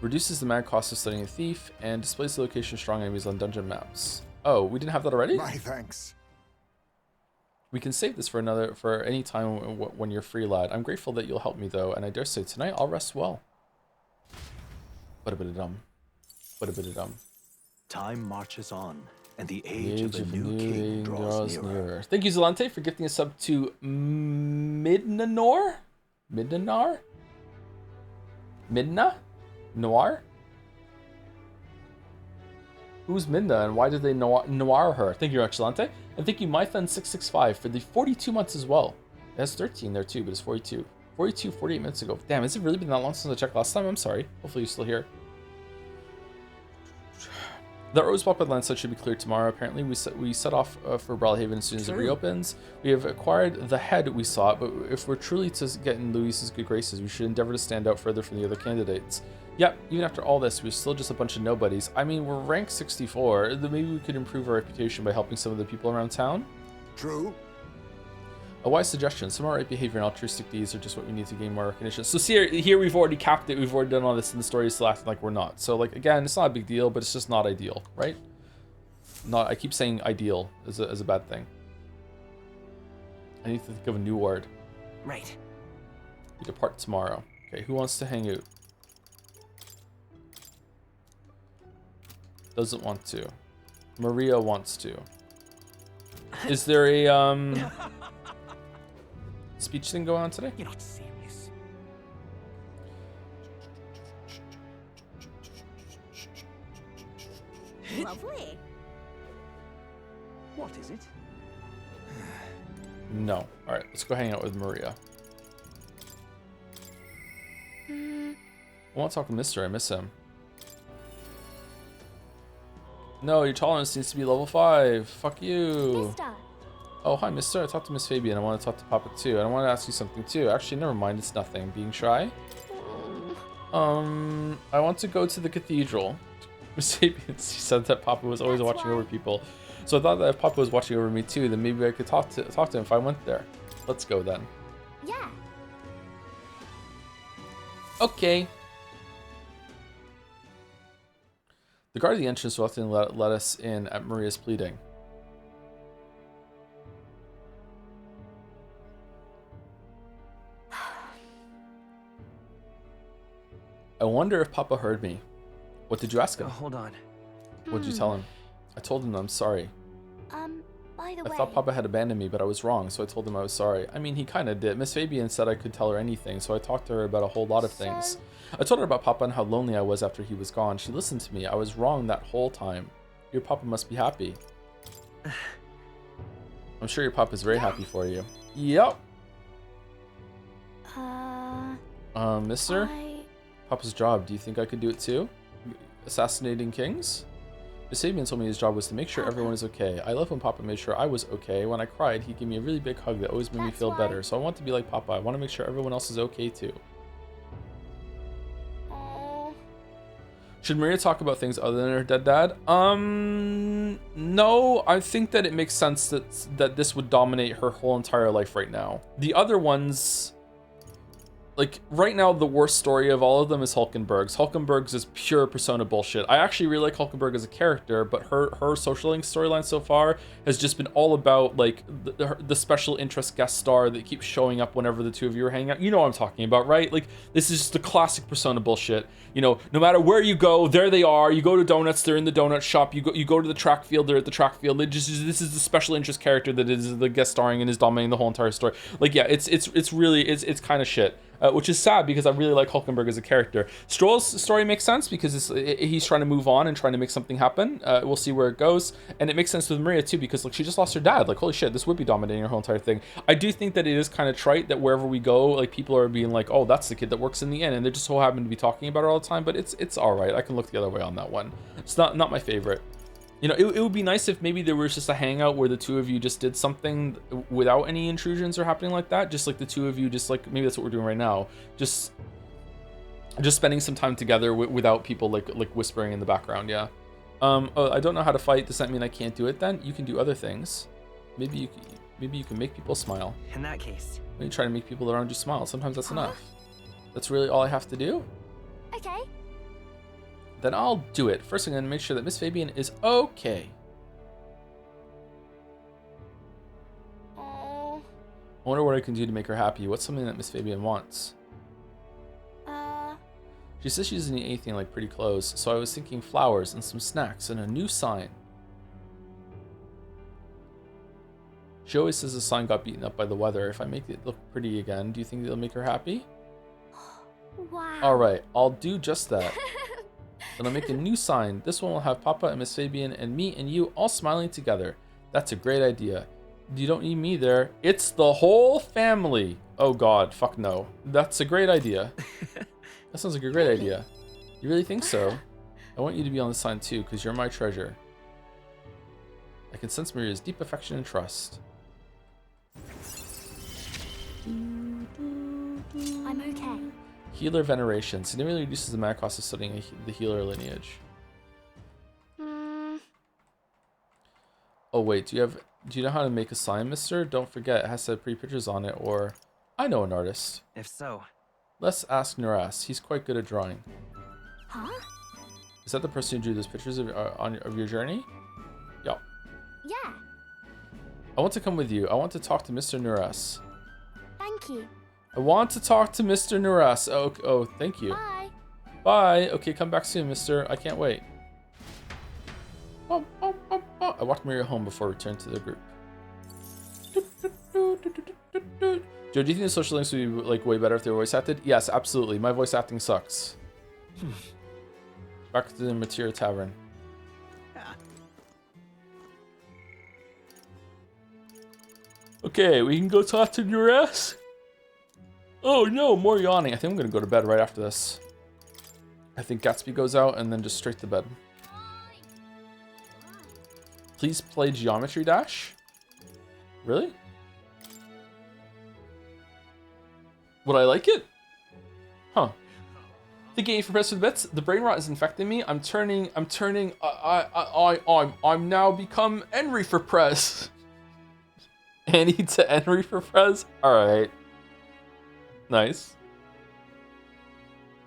Speaker 1: Reduces the mad cost of studying a thief and displays the location of strong enemies on dungeon maps. Oh, we didn't have that already?
Speaker 4: My thanks. We
Speaker 1: can save this for any time when you're free, lad. I'm grateful that you'll help me though, and I dare say tonight I'll rest well. But a bit of dumb.
Speaker 13: Time marches on, and the age of the new king
Speaker 1: king
Speaker 13: draws nearer.
Speaker 1: Thank you, Zelante, for gifting a sub to Midna? Noir? Who's Midna and why did they noir her? Thank you, Excelente. And thank you, Mython665 for the 42 months as well. It has 13 there too, but it's 42. 48 minutes ago. Damn, has it really been that long since I checked last time? I'm sorry. Hopefully you're still here. The Rosebud Landside should be cleared tomorrow. Apparently, we set off for Brawlhaven as soon as it reopens. We have acquired the head we sought, but if we're truly to get in Luis's good graces, we should endeavor to stand out further from the other candidates. Yep, even after all this, we're still just a bunch of nobodies. I mean, we're rank 64. Maybe we could improve our reputation by helping some of the people around town.
Speaker 4: True.
Speaker 1: A wise suggestion. Some alright behavior and altruistic deeds are just what we need to gain more recognition. So here we've already capped it. We've already done all this, and the story is still acting like we're not. So like again, it's not a big deal, but it's just not ideal, right? I keep saying ideal as a bad thing. I need to think of a new word.
Speaker 3: Right.
Speaker 1: We depart tomorrow. Okay, who wants to hang out? Doesn't want to. Maria wants to. Is there a speech thing going on today?
Speaker 3: You're not serious.
Speaker 9: Lovely.
Speaker 3: What is it?
Speaker 1: No. Alright, let's go hang out with Maria. I want to talk to Mister. I miss him. No, your tolerance needs to be level 5. Fuck you.
Speaker 6: Mister.
Speaker 1: Oh, hi, Mister. I talked to Miss Fabian. I want to talk to Papa too. And I want to ask you something too. Actually, never mind. It's nothing. Being shy. I want to go to the cathedral. Miss Fabian, she said that Papa was always watching over people. So I thought that if Papa was watching over me too, then maybe I could talk to him if I went there. Let's go then.
Speaker 6: Yeah.
Speaker 1: Okay. The guard at the entrance reluctantly let us in at Maria's pleading. I wonder if Papa heard me. What did you ask him?
Speaker 3: Hold on.
Speaker 1: What did you tell him? I told him I'm sorry.
Speaker 6: By the
Speaker 1: I
Speaker 6: way.
Speaker 1: thought Papa had abandoned me, but I was wrong, so I told him I was sorry. I mean, he kind of did. Miss Fabian said I could tell her anything, so I talked to her about a whole lot of things. I told her about Papa and how lonely I was after he was gone. She listened to me. I was wrong that whole time. Your Papa must be happy. I'm sure your Papa's very happy for you. Yep. Mister? Papa's job. Do you think I could do it too? Assassinating kings? Miss Fabian told me his job was to make sure everyone is okay. I love when Papa made sure I was okay. When I cried, he gave me a really big hug that always made me feel better. So I want to be like Papa. I want to make sure everyone else is okay too. Should Maria talk about things other than her dead dad? No. I think that it makes sense that this would dominate her whole entire life right now. The other ones, like right now the worst story of all of them is Hulkenberg's. Hulkenberg's is pure Persona bullshit. I actually really like Hulkenberg as a character, but her social link storyline so far has just been all about like the special interest guest star that keeps showing up whenever the two of you are hanging out. You know what I'm talking about, right? Like this is just the classic Persona bullshit. You know, no matter where you go, there they are. You go to donuts, they're in the donut shop. You go to the track field, they're at the track field. This is the special interest character that is the guest starring and is dominating the whole entire story. Like yeah, it's kind of shit. Which is sad because I really like Hulkenberg as a character. Stroll's story makes sense because he's trying to move on and trying to make something happen. We'll see where it goes. And it makes sense with Maria too because like she just lost her dad. Like holy shit, this would be dominating her whole entire thing. I do think that it is kind of trite that wherever we go, like people are being like, oh, that's the kid that works in the inn, and they just so happen to be talking about it all the time. But it's all right. I can look the other way on that one. It's not my favorite. You know, it would be nice if maybe there was just a hangout where the two of you just did something without any intrusions or happening like that. Just like the two of you, just like maybe that's what we're doing right now. Just spending some time together without people like whispering in the background. Yeah. Oh, I don't know how to fight. Does that mean I can't do it then? You can do other things. Maybe you can make people smile.
Speaker 3: In that case,
Speaker 1: when you try to make people around you smile, sometimes that's enough. That's really all I have to do.
Speaker 6: Okay.
Speaker 1: Then I'll do it. First, I'm going to make sure that Miss Fabian is okay. I wonder what I can do to make her happy. What's something that Miss Fabian wants? She says she doesn't need anything like pretty clothes, so I was thinking flowers and some snacks and a new sign. She always says the sign got beaten up by the weather. If I make it look pretty again, do you think it'll make her happy?
Speaker 6: Wow.
Speaker 1: Alright, I'll do just that. Then I'll make a new sign. This one will have Papa and Miss Fabian and me and you all smiling together. That's a great idea. You don't need me there. It's the whole family. Oh god, fuck no. That's a great idea. That sounds like a great idea. You really think so? I want you to be on the sign too, because you're my treasure. I can sense Maria's deep affection and trust.
Speaker 6: I'm okay.
Speaker 1: Healer veneration significantly reduces the mana cost of studying the healer lineage. Oh wait, do you know how to make a sign, mister? Don't forget, it has to have pretty pictures on it, or I know an artist.
Speaker 3: if so,
Speaker 1: Let's ask Nuras. He's quite good at drawing.
Speaker 6: Huh?
Speaker 1: Is that the person who drew those pictures of your journey? Yeah.
Speaker 6: Yeah.
Speaker 1: I want to come with you. I want to talk to Mr. Nuras.
Speaker 6: Thank you.
Speaker 1: I want to talk to Mr. Nuras. Oh, thank you.
Speaker 6: Bye.
Speaker 1: Bye. Okay, come back soon, mister. I can't wait. I walked Maria home before returning to the group. Joe, do you think the social links would be like way better if they were voice acted? Yes, absolutely. My voice acting sucks. Back to the Materia Tavern. Okay, we can go talk to Nuras. Oh no, more yawning. I think I'm gonna go to bed right after this. I think Gatsby goes out and then just straight to bed. Please play Geometry Dash? Really? Would I like it? Huh. Thank you for pressing the bits. The brain rot is infecting me. I'm now become Henry for press. Annie to Henry for press? Alright. Nice.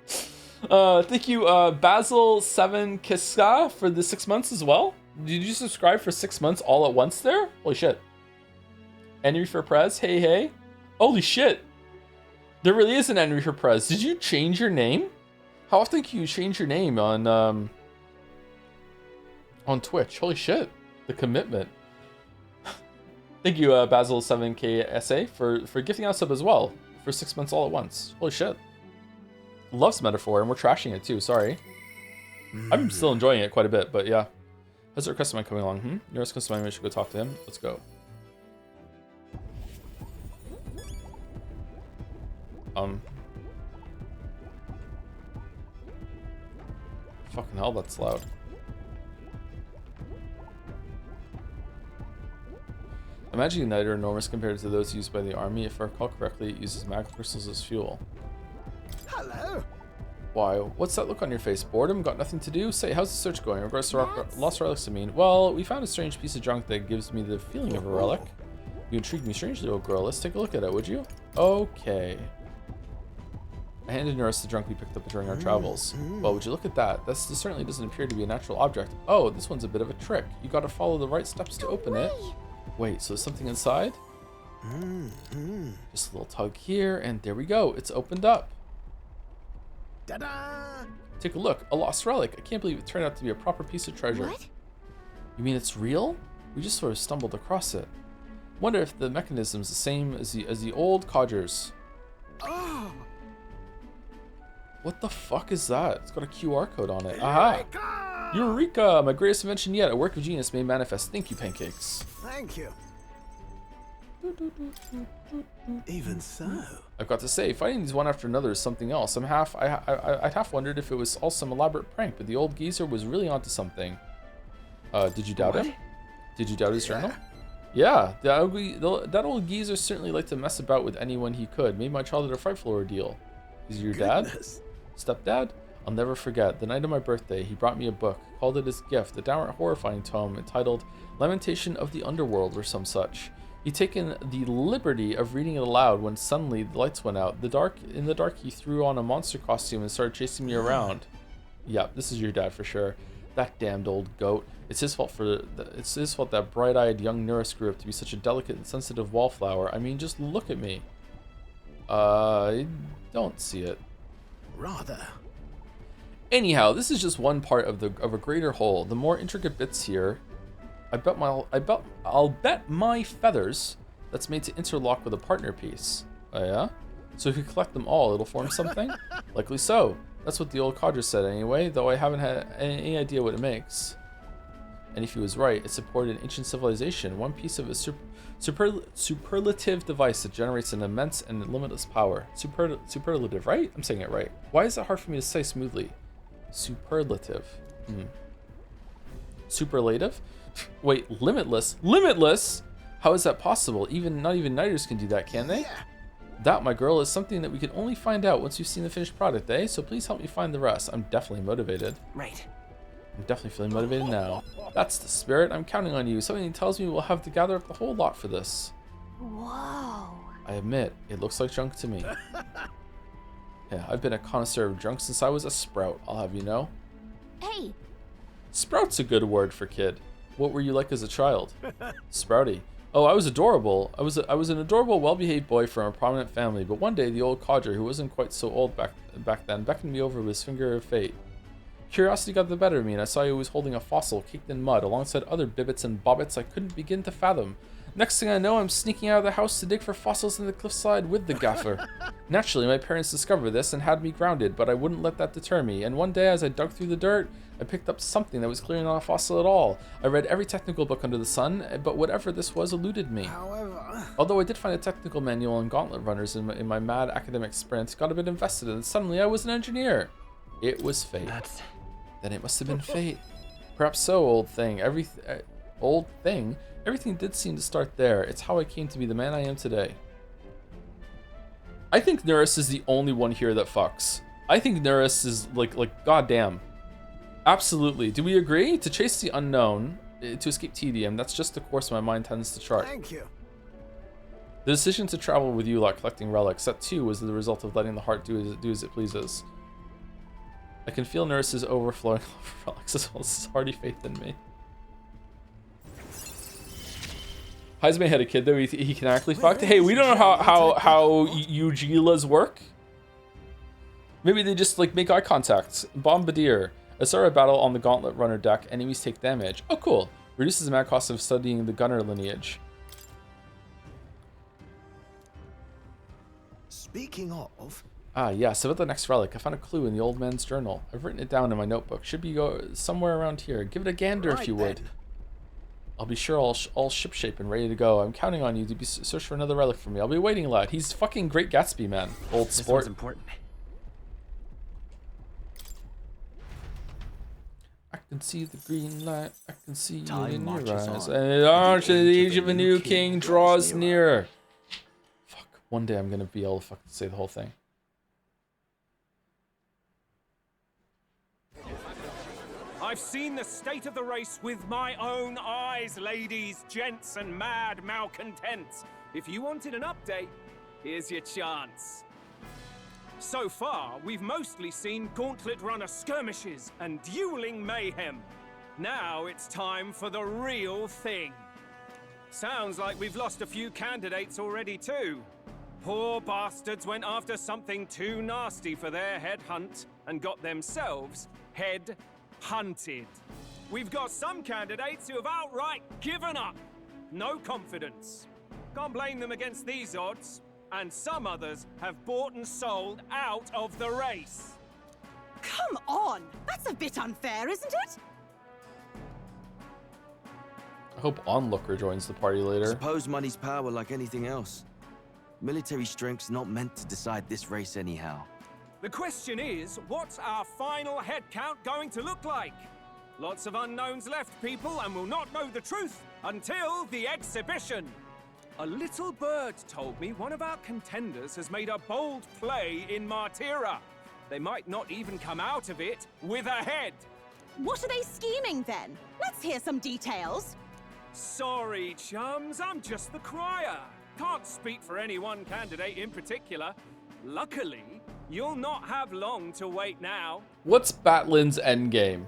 Speaker 1: Thank you, Basil7 Kiska for the 6 months as well. Did you subscribe for 6 months all at once there? Holy shit. Henry for Prez, hey. Holy shit. There really is an Henry for Prez. Did you change your name? How often can you change your name on Twitch? Holy shit. The commitment. Thank you, Basil7KSA for gifting us up as well for 6 months all at once. Holy shit. Loves Metaphor, and we're trashing it too, sorry. I'm still enjoying it quite a bit, but yeah. How's the request of mine coming along? Nearest customer, we should go talk to him. Let's go. Fucking hell, that's loud. The magic igniter are enormous compared to those used by the army. If I recall correctly, it uses magic crystals as fuel.
Speaker 11: Hello.
Speaker 1: Why? What's that look on your face? Boredom? Got nothing to do? Say, how's the search going? Regards to lost relics, I mean. Well, we found a strange piece of junk that gives me the feeling of a relic. You intrigued me strangely, old girl. Let's take a look at it, would you? Okay. I handed Norris the junk we picked up during our travels. Well, would you look at that? This certainly doesn't appear to be a natural object. Oh, this one's a bit of a trick. You gotta follow the right steps to open it. Wait, so there's something inside? Just a little tug here, and there we go. It's opened up.
Speaker 11: Ta-da!
Speaker 1: Take a look. A lost relic. I can't believe it turned out to be a proper piece of treasure.
Speaker 6: What?
Speaker 1: You mean it's real? We just sort of stumbled across it. Wonder if the mechanism's the same as the old codgers.
Speaker 11: Oh!
Speaker 1: What the fuck is that? It's got a QR code on it. Aha! Eureka! My greatest invention yet. A work of genius made manifest. Thank you, pancakes.
Speaker 11: Thank you. Even so.
Speaker 1: I've got to say, fighting these one after another is something else. I'd half wondered if it was all some elaborate prank, but the old geezer was really onto something. Did you doubt him? Did you doubt his journal? Yeah, that old geezer certainly liked to mess about with anyone he could. Made my childhood a frightful ordeal. Is he your dad? Stepdad? I'll never forget. The night of my birthday, he brought me a book, called it his gift, a downright horrifying tome entitled Lamentation of the Underworld or some such. He'd taken the liberty of reading it aloud when suddenly the lights went out. In the dark, he threw on a monster costume and started chasing me around. Yep, this is your dad for sure. That damned old goat. It's his fault that bright-eyed young Norris grew up to be such a delicate and sensitive wallflower. I mean, just look at me. I don't see it.
Speaker 11: Rather.
Speaker 1: Anyhow, this is just one part of a greater whole. The more intricate bits here, I'll bet my feathers that's made to interlock with a partner piece. Oh yeah? So if you collect them all, it'll form something? Likely so. That's what the old codger said anyway, though I haven't had any idea what it makes. And if he was right, it supported an ancient civilization, one piece of a superlative device that generates an immense and limitless power. Superlative, right? I'm saying it right. Why is it hard for me to say smoothly? Superlative. Superlative? Wait, limitless? Limitless? How is that possible? Not even Nighters can do that, can they?
Speaker 11: Yeah.
Speaker 1: That, my girl, is something that we can only find out once you've seen the finished product, eh? So please help me find the rest. I'm definitely motivated.
Speaker 3: Right.
Speaker 1: I'm definitely feeling motivated now. That's the spirit. I'm counting on you. Something tells me we'll have to gather up the whole lot for this.
Speaker 6: Whoa.
Speaker 1: I admit, it looks like junk to me. Yeah, I've been a connoisseur of junk since I was a sprout, I'll have you know.
Speaker 6: Hey.
Speaker 1: Sprout's a good word for kid. What were you like as a child? Sprouty. Oh, I was adorable. I was an adorable, well-behaved boy from a prominent family, but one day the old codger, who wasn't quite so old back then, beckoned me over with his finger of fate. Curiosity got the better of me, and I saw he was holding a fossil caked in mud alongside other bibbits and bobbits I couldn't begin to fathom. Next thing I know, I'm sneaking out of the house to dig for fossils in the cliffside with the gaffer. Naturally, my parents discovered this and had me grounded, but I wouldn't let that deter me, and one day as I dug through the dirt, I picked up something that was clearly not a fossil at all. I read every technical book under the sun, but whatever this was eluded me.
Speaker 11: However...
Speaker 1: Although I did find a technical manual on gauntlet runners in my mad academic sprint, got a bit invested, and suddenly I was an engineer. It was fate. Then it must have been fate. Perhaps so, old thing. Everything did seem to start there. It's how I came to be the man I am today. I think Norris is the only one here that fucks. I think Norris is like goddamn. Absolutely. Do we agree? To chase the unknown, to escape tedium, that's just the course my mind tends to chart.
Speaker 11: Thank you.
Speaker 1: The decision to travel with you, like collecting relics, that too was the result of letting the heart do as it pleases. I can feel Norris's overflowing love for relics as well as his hearty faith in me. Heisman had a kid though, he can actually fuck. Hey, we don't know how Eugilas work. Maybe they just like make eye contact. Bombardier. I start a battle on the gauntlet runner deck, enemies take damage. Oh cool. Reduces the mad cost of studying the gunner lineage.
Speaker 11: Speaking of...
Speaker 1: Ah yes, about the next relic. I found a clue in the old man's journal. I've written it down in my notebook. Should be somewhere around here. Give it a gander if you would. I'll be sure all shipshape and ready to go. I'm counting on you to search for another relic for me. I'll be waiting, lad. He's fucking Great Gatsby, man. Old sport.
Speaker 3: This one's important.
Speaker 1: I can see the green light. I can see you
Speaker 3: Time
Speaker 1: in your
Speaker 3: marches
Speaker 1: eyes.
Speaker 3: on.
Speaker 1: And the age of a new king draws nearer. Fuck. One day I'm gonna be able to fucking say the whole thing.
Speaker 16: I've seen the state of the race with my own eyes, ladies, gents, and mad malcontents. If you wanted an update, here's your chance. So far, we've mostly seen Gauntlet Runner skirmishes and dueling mayhem. Now it's time for the real thing. Sounds like we've lost a few candidates already too. Poor bastards went after something too nasty for their head hunt and got themselves head hunted. We've got some candidates who have outright given up. No confidence. Can't blame them against these odds. And some others have bought and sold out of the race.
Speaker 9: Come on! That's a bit unfair, isn't it?
Speaker 1: I hope Onlooker joins the party later.
Speaker 17: Suppose money's power like anything else. Military strength's not meant to decide this race anyhow.
Speaker 16: The question is, what's our final head count going to look like? Lots of unknowns left, people, and we'll not know the truth until the exhibition. A little bird told me one of our contenders has made a bold play in Martira. They might not even come out of it with a head.
Speaker 9: What are they scheming then? Let's hear some details.
Speaker 16: Sorry, chums, I'm just the crier. Can't speak for any one candidate in particular. Luckily, you'll not have long to wait now.
Speaker 1: What's Batlin's endgame?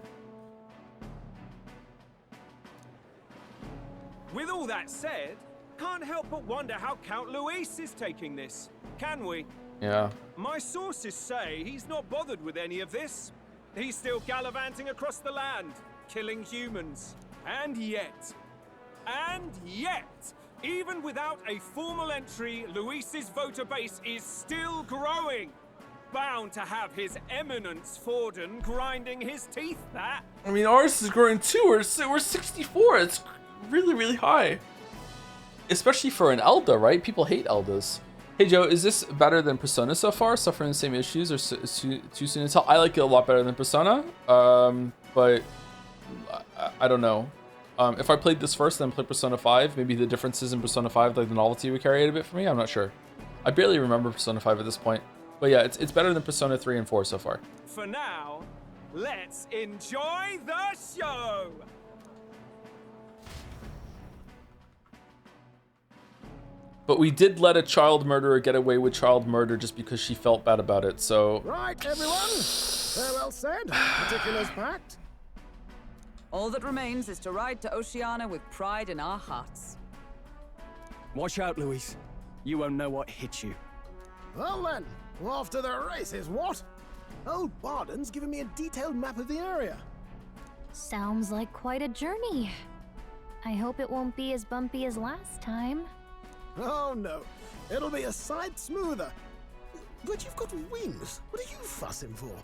Speaker 16: With all that said, can't help but wonder how Count Luis is taking this, can we?
Speaker 1: Yeah.
Speaker 16: My sources say he's not bothered with any of this. He's still gallivanting across the land, killing humans. And yet, even without a formal entry, Luis's voter base is still growing. Bound to have his eminence Forden grinding his teeth, that.
Speaker 1: I mean, ours is growing too. We're 64. It's really, really high. Especially for an Elda, right? People hate Eldas. Hey Joe, is this better than Persona so far? Suffering the same issues or too soon to tell? I like it a lot better than Persona, but I don't know. If I played this first, then played Persona 5, maybe the differences in Persona 5, like the novelty would carry it a bit for me. I'm not sure. I barely remember Persona 5 at this point. But yeah, it's better than Persona 3 and 4 so far.
Speaker 16: For now, let's enjoy the show!
Speaker 1: But we did let a child murderer get away with child murder just because she felt bad about it, so...
Speaker 11: Right, everyone. Farewell said. Particulars packed.
Speaker 7: All that remains is to ride to Oceania with pride in our hearts.
Speaker 8: Watch out, Luis. You won't know what hit you.
Speaker 11: Well then, off to the races, what? Old Barden's given me a detailed map of the area.
Speaker 6: Sounds like quite a journey. I hope it won't be as bumpy as last time.
Speaker 11: Oh no, it'll be a sight smoother. But you've got wings. What are you fussing for?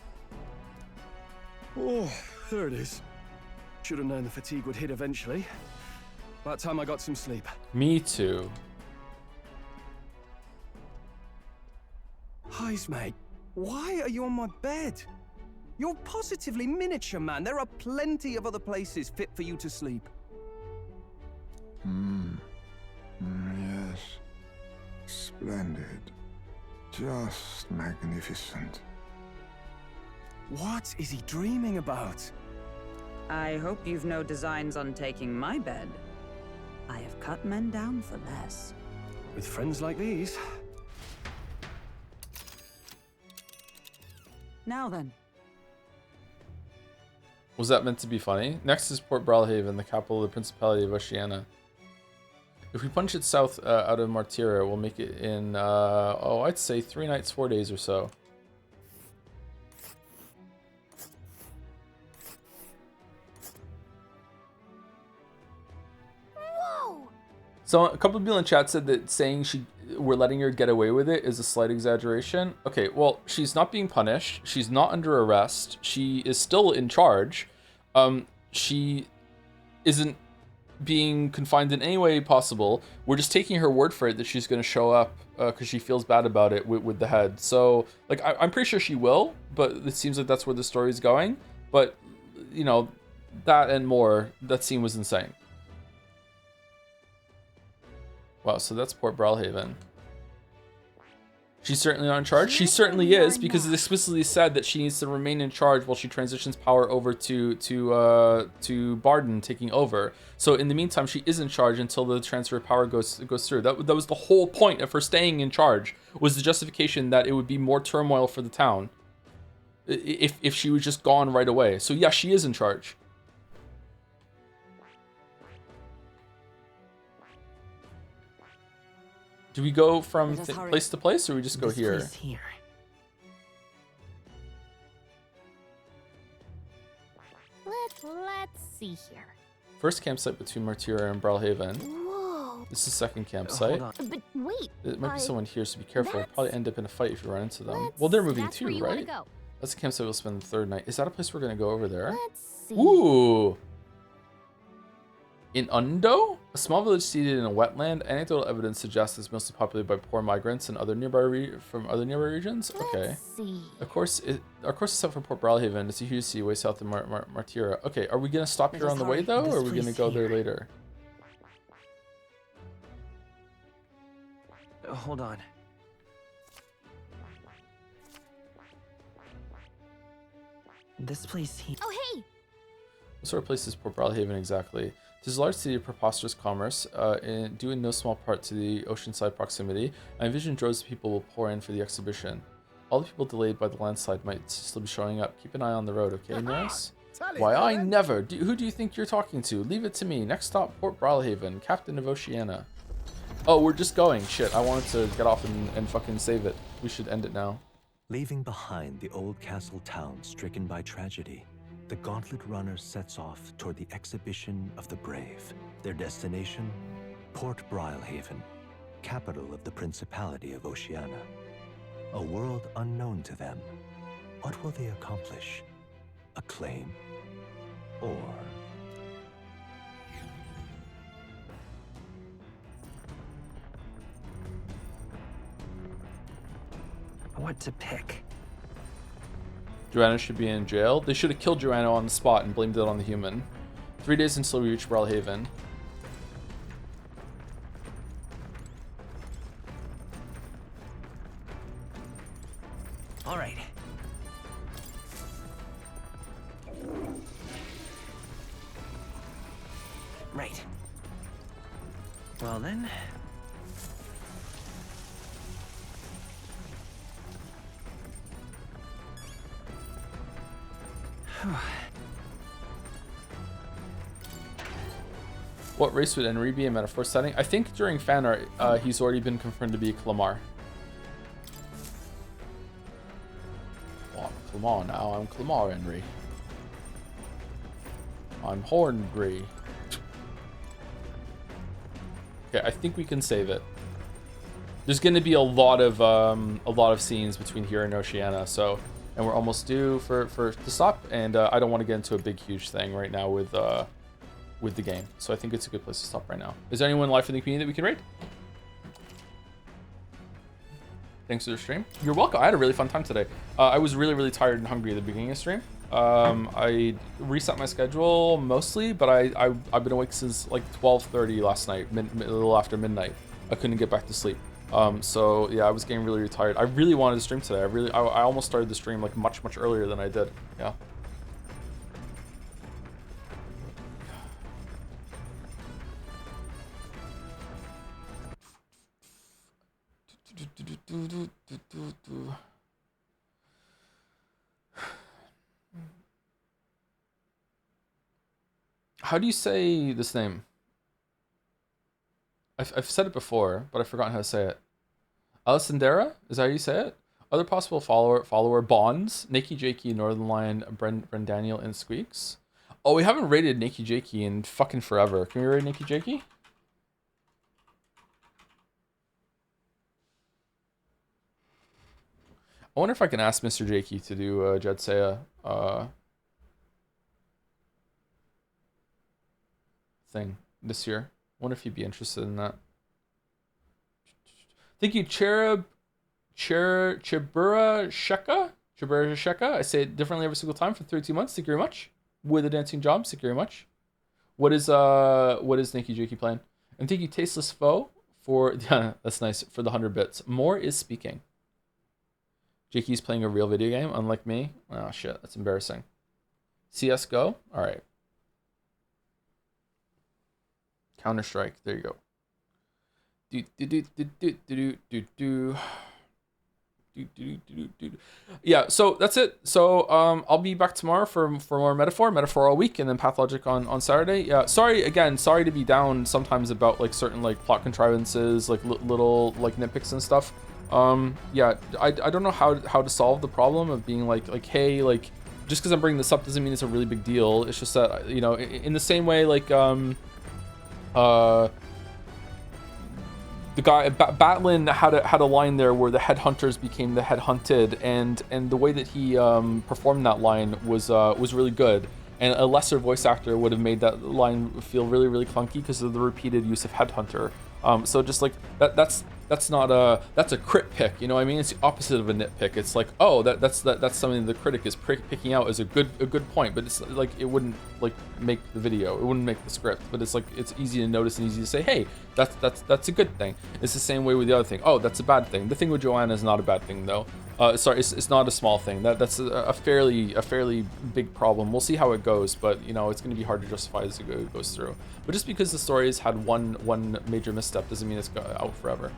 Speaker 5: Oh, there it is. Should have known the fatigue would hit eventually. About time I got some sleep.
Speaker 1: Me too.
Speaker 8: Heis, mate. Why are you on my bed? You're positively miniature, man. There are plenty of other places fit for you to sleep.
Speaker 4: Yes. Splendid. Just magnificent.
Speaker 8: What is he dreaming about?
Speaker 7: I hope you've no designs on taking my bed. I have cut men down for less.
Speaker 5: With friends like these.
Speaker 7: Now then.
Speaker 1: Was that meant to be funny? Next is Port Brawlhaven, the capital of the Principality of Oceania. If we punch it south out of Martira, we'll make it in, I'd say 3 nights, 4 days or so.
Speaker 6: Whoa!
Speaker 1: So a couple of people in chat said that saying we're letting her get away with it is a slight exaggeration. Okay, well, she's not being punished. She's not under arrest. She is still in charge. She isn't being confined in any way possible. We're just taking her word for it that she's going to show up because she feels bad about it with the head. So, like, I'm pretty sure she will, but it seems like that's where the story's going. But, you know, that and more, that scene was insane. Wow, so that's Port Brawlhaven. She's certainly not in charge. She certainly is, because it explicitly said that she needs to remain in charge while she transitions power over to Barden taking over. So in the meantime, she is in charge until the transfer of power goes through. That was the whole point of her staying in charge, was the justification that it would be more turmoil for the town if she was just gone right away. So yeah, she is in charge. Do we go from place to place, or we just go here?
Speaker 6: Let's see here.
Speaker 1: First campsite between Martyra and Brawlhaven.
Speaker 6: Whoa.
Speaker 1: This is second campsite.
Speaker 6: But wait.
Speaker 1: There might be someone here, so be careful. You'll probably end up in a fight if you run into them. Well, they're moving too, right? That's the campsite we'll spend the third night. Is that a place we're gonna go over there?
Speaker 6: Let's see.
Speaker 1: Ooh. In Undo, a small village seated in a wetland, anecdotal evidence suggests it's mostly populated by poor migrants and other nearby regions. Okay.
Speaker 6: Let's see.
Speaker 1: Of course, our course is set for Port Brawlhaven. It's a huge sea way south of Martyra. Okay, are we gonna stop here on the way though, or are we gonna go there later?
Speaker 3: Hold on. This place here.
Speaker 6: Oh, hey!
Speaker 1: What sort of place is Port Brawlhaven exactly? It is a large city of preposterous commerce, due in no small part to the oceanside proximity. I envision droves of people will pour in for the exhibition. All the people delayed by the landslide might still be showing up. Keep an eye on the road, okay, Nurse? Why, I never. Who do you think you're talking to? Leave it to me. Next stop, Port Brawlhaven, Captain of Oceania. Oh, we're just going. Shit, I wanted to get off and fucking save it. We should end it now.
Speaker 13: Leaving behind the old castle town stricken by tragedy, the Gauntlet Runner sets off toward the exhibition of the brave. Their destination, Port Brawlhaven, capital of the Principality of Oceania. A world unknown to them. What will they accomplish? Acclaim? Or...
Speaker 3: What to pick?
Speaker 1: Joanna should be in jail. They should have killed Joanna on the spot and blamed it on the human. 3 days until we reach Brawlhaven.
Speaker 3: All right. Right. Well then.
Speaker 1: What race would Henry be in Metaphor setting? I think during fan art, he's already been confirmed to be Clamar. Well, I'm Clamar now. I'm Clamar Henry. I'm Hornbury. Okay, I think we can save it. There's going to be a lot of scenes between here and Oceania, so, and we're almost due for to stop, and I don't want to get into a big huge thing right now with the game, so I think it's a good place to stop right now. Is there anyone live in the community that we can raid? Thanks for the stream. You're welcome. I had a really fun time today. I was really tired and hungry at the beginning of the stream. I reset my schedule mostly, but I've been awake since like 12:30 last night, a little after midnight. I couldn't get back to sleep. So yeah, I was getting really tired. I really wanted to stream today. I almost started the stream like much earlier than I did. Yeah. How do you say this name? I've said it before, but I've forgotten how to say it. Alessandra? Is that how you say it? Other possible follower Bonds, Nikki Jakey, Northern Lion, Brendaniel, and Squeaks. Oh, we haven't rated Nikki Jakey in fucking forever. Can we rate Nikki Jakey? I wonder if I can ask Mr. Jakey to do Jedsea thing this year. I wonder if he'd be interested in that. Thank you, Chibura Sheka. I say it differently every single time for 32 months. Thank you very much. With a dancing job. Thank you very much. What is Nikki Jakey playing? And thank you, Tasteless Foe, for yeah, that's nice, for the 100 bits. More is speaking. Jakey's playing a real video game, unlike me. Oh shit, that's embarrassing. CS:GO? Alright. Counter-Strike, there you go. Yeah, so that's it. So I'll be back tomorrow for more Metaphor all week, and then Pathologic on Saturday. Yeah, sorry to be down sometimes about like certain like plot contrivances, like little like nitpicks and stuff. Yeah, I don't know how to solve the problem of being like hey, like just because I'm bringing this up doesn't mean it's a really big deal. It's just that, you know, in the same way like the guy Batlin had a line there where the headhunters became the headhunted, and the way that he performed that line was really good. And a lesser voice actor would have made that line feel really clunky because of the repeated use of headhunter. So just like that's not that's a crit pick, you know what I mean? It's the opposite of a nitpick. It's like, oh, that's something the critic is picking out as a good point, but it's like it wouldn't like make the video, it wouldn't make the script, but it's like it's easy to notice and easy to say, hey, that's a good thing. It's the same way with the other thing. Oh, that's a bad thing. The thing with Joanna is not a bad thing though. Sorry, it's not a small thing. That's a fairly big problem. We'll see how it goes, but you know, it's going to be hard to justify as it goes through. But just because the story has had one major misstep doesn't mean it's out forever.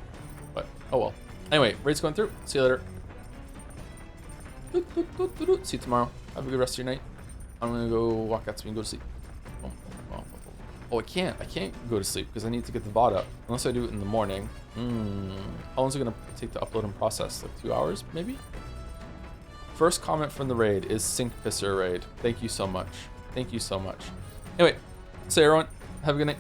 Speaker 1: But oh well. Anyway, raid's going through. See you later. See you tomorrow. Have a good rest of your night. I'm gonna go walk out and go to sleep. Oh, I can't go to sleep because I need to get the VOD up. Unless I do it in the morning. How long is it gonna take to upload and process? Like 2 hours, maybe? First comment from the raid is Sink Pisser raid. Thank you so much. Thank you so much. Anyway, say everyone, have a good night.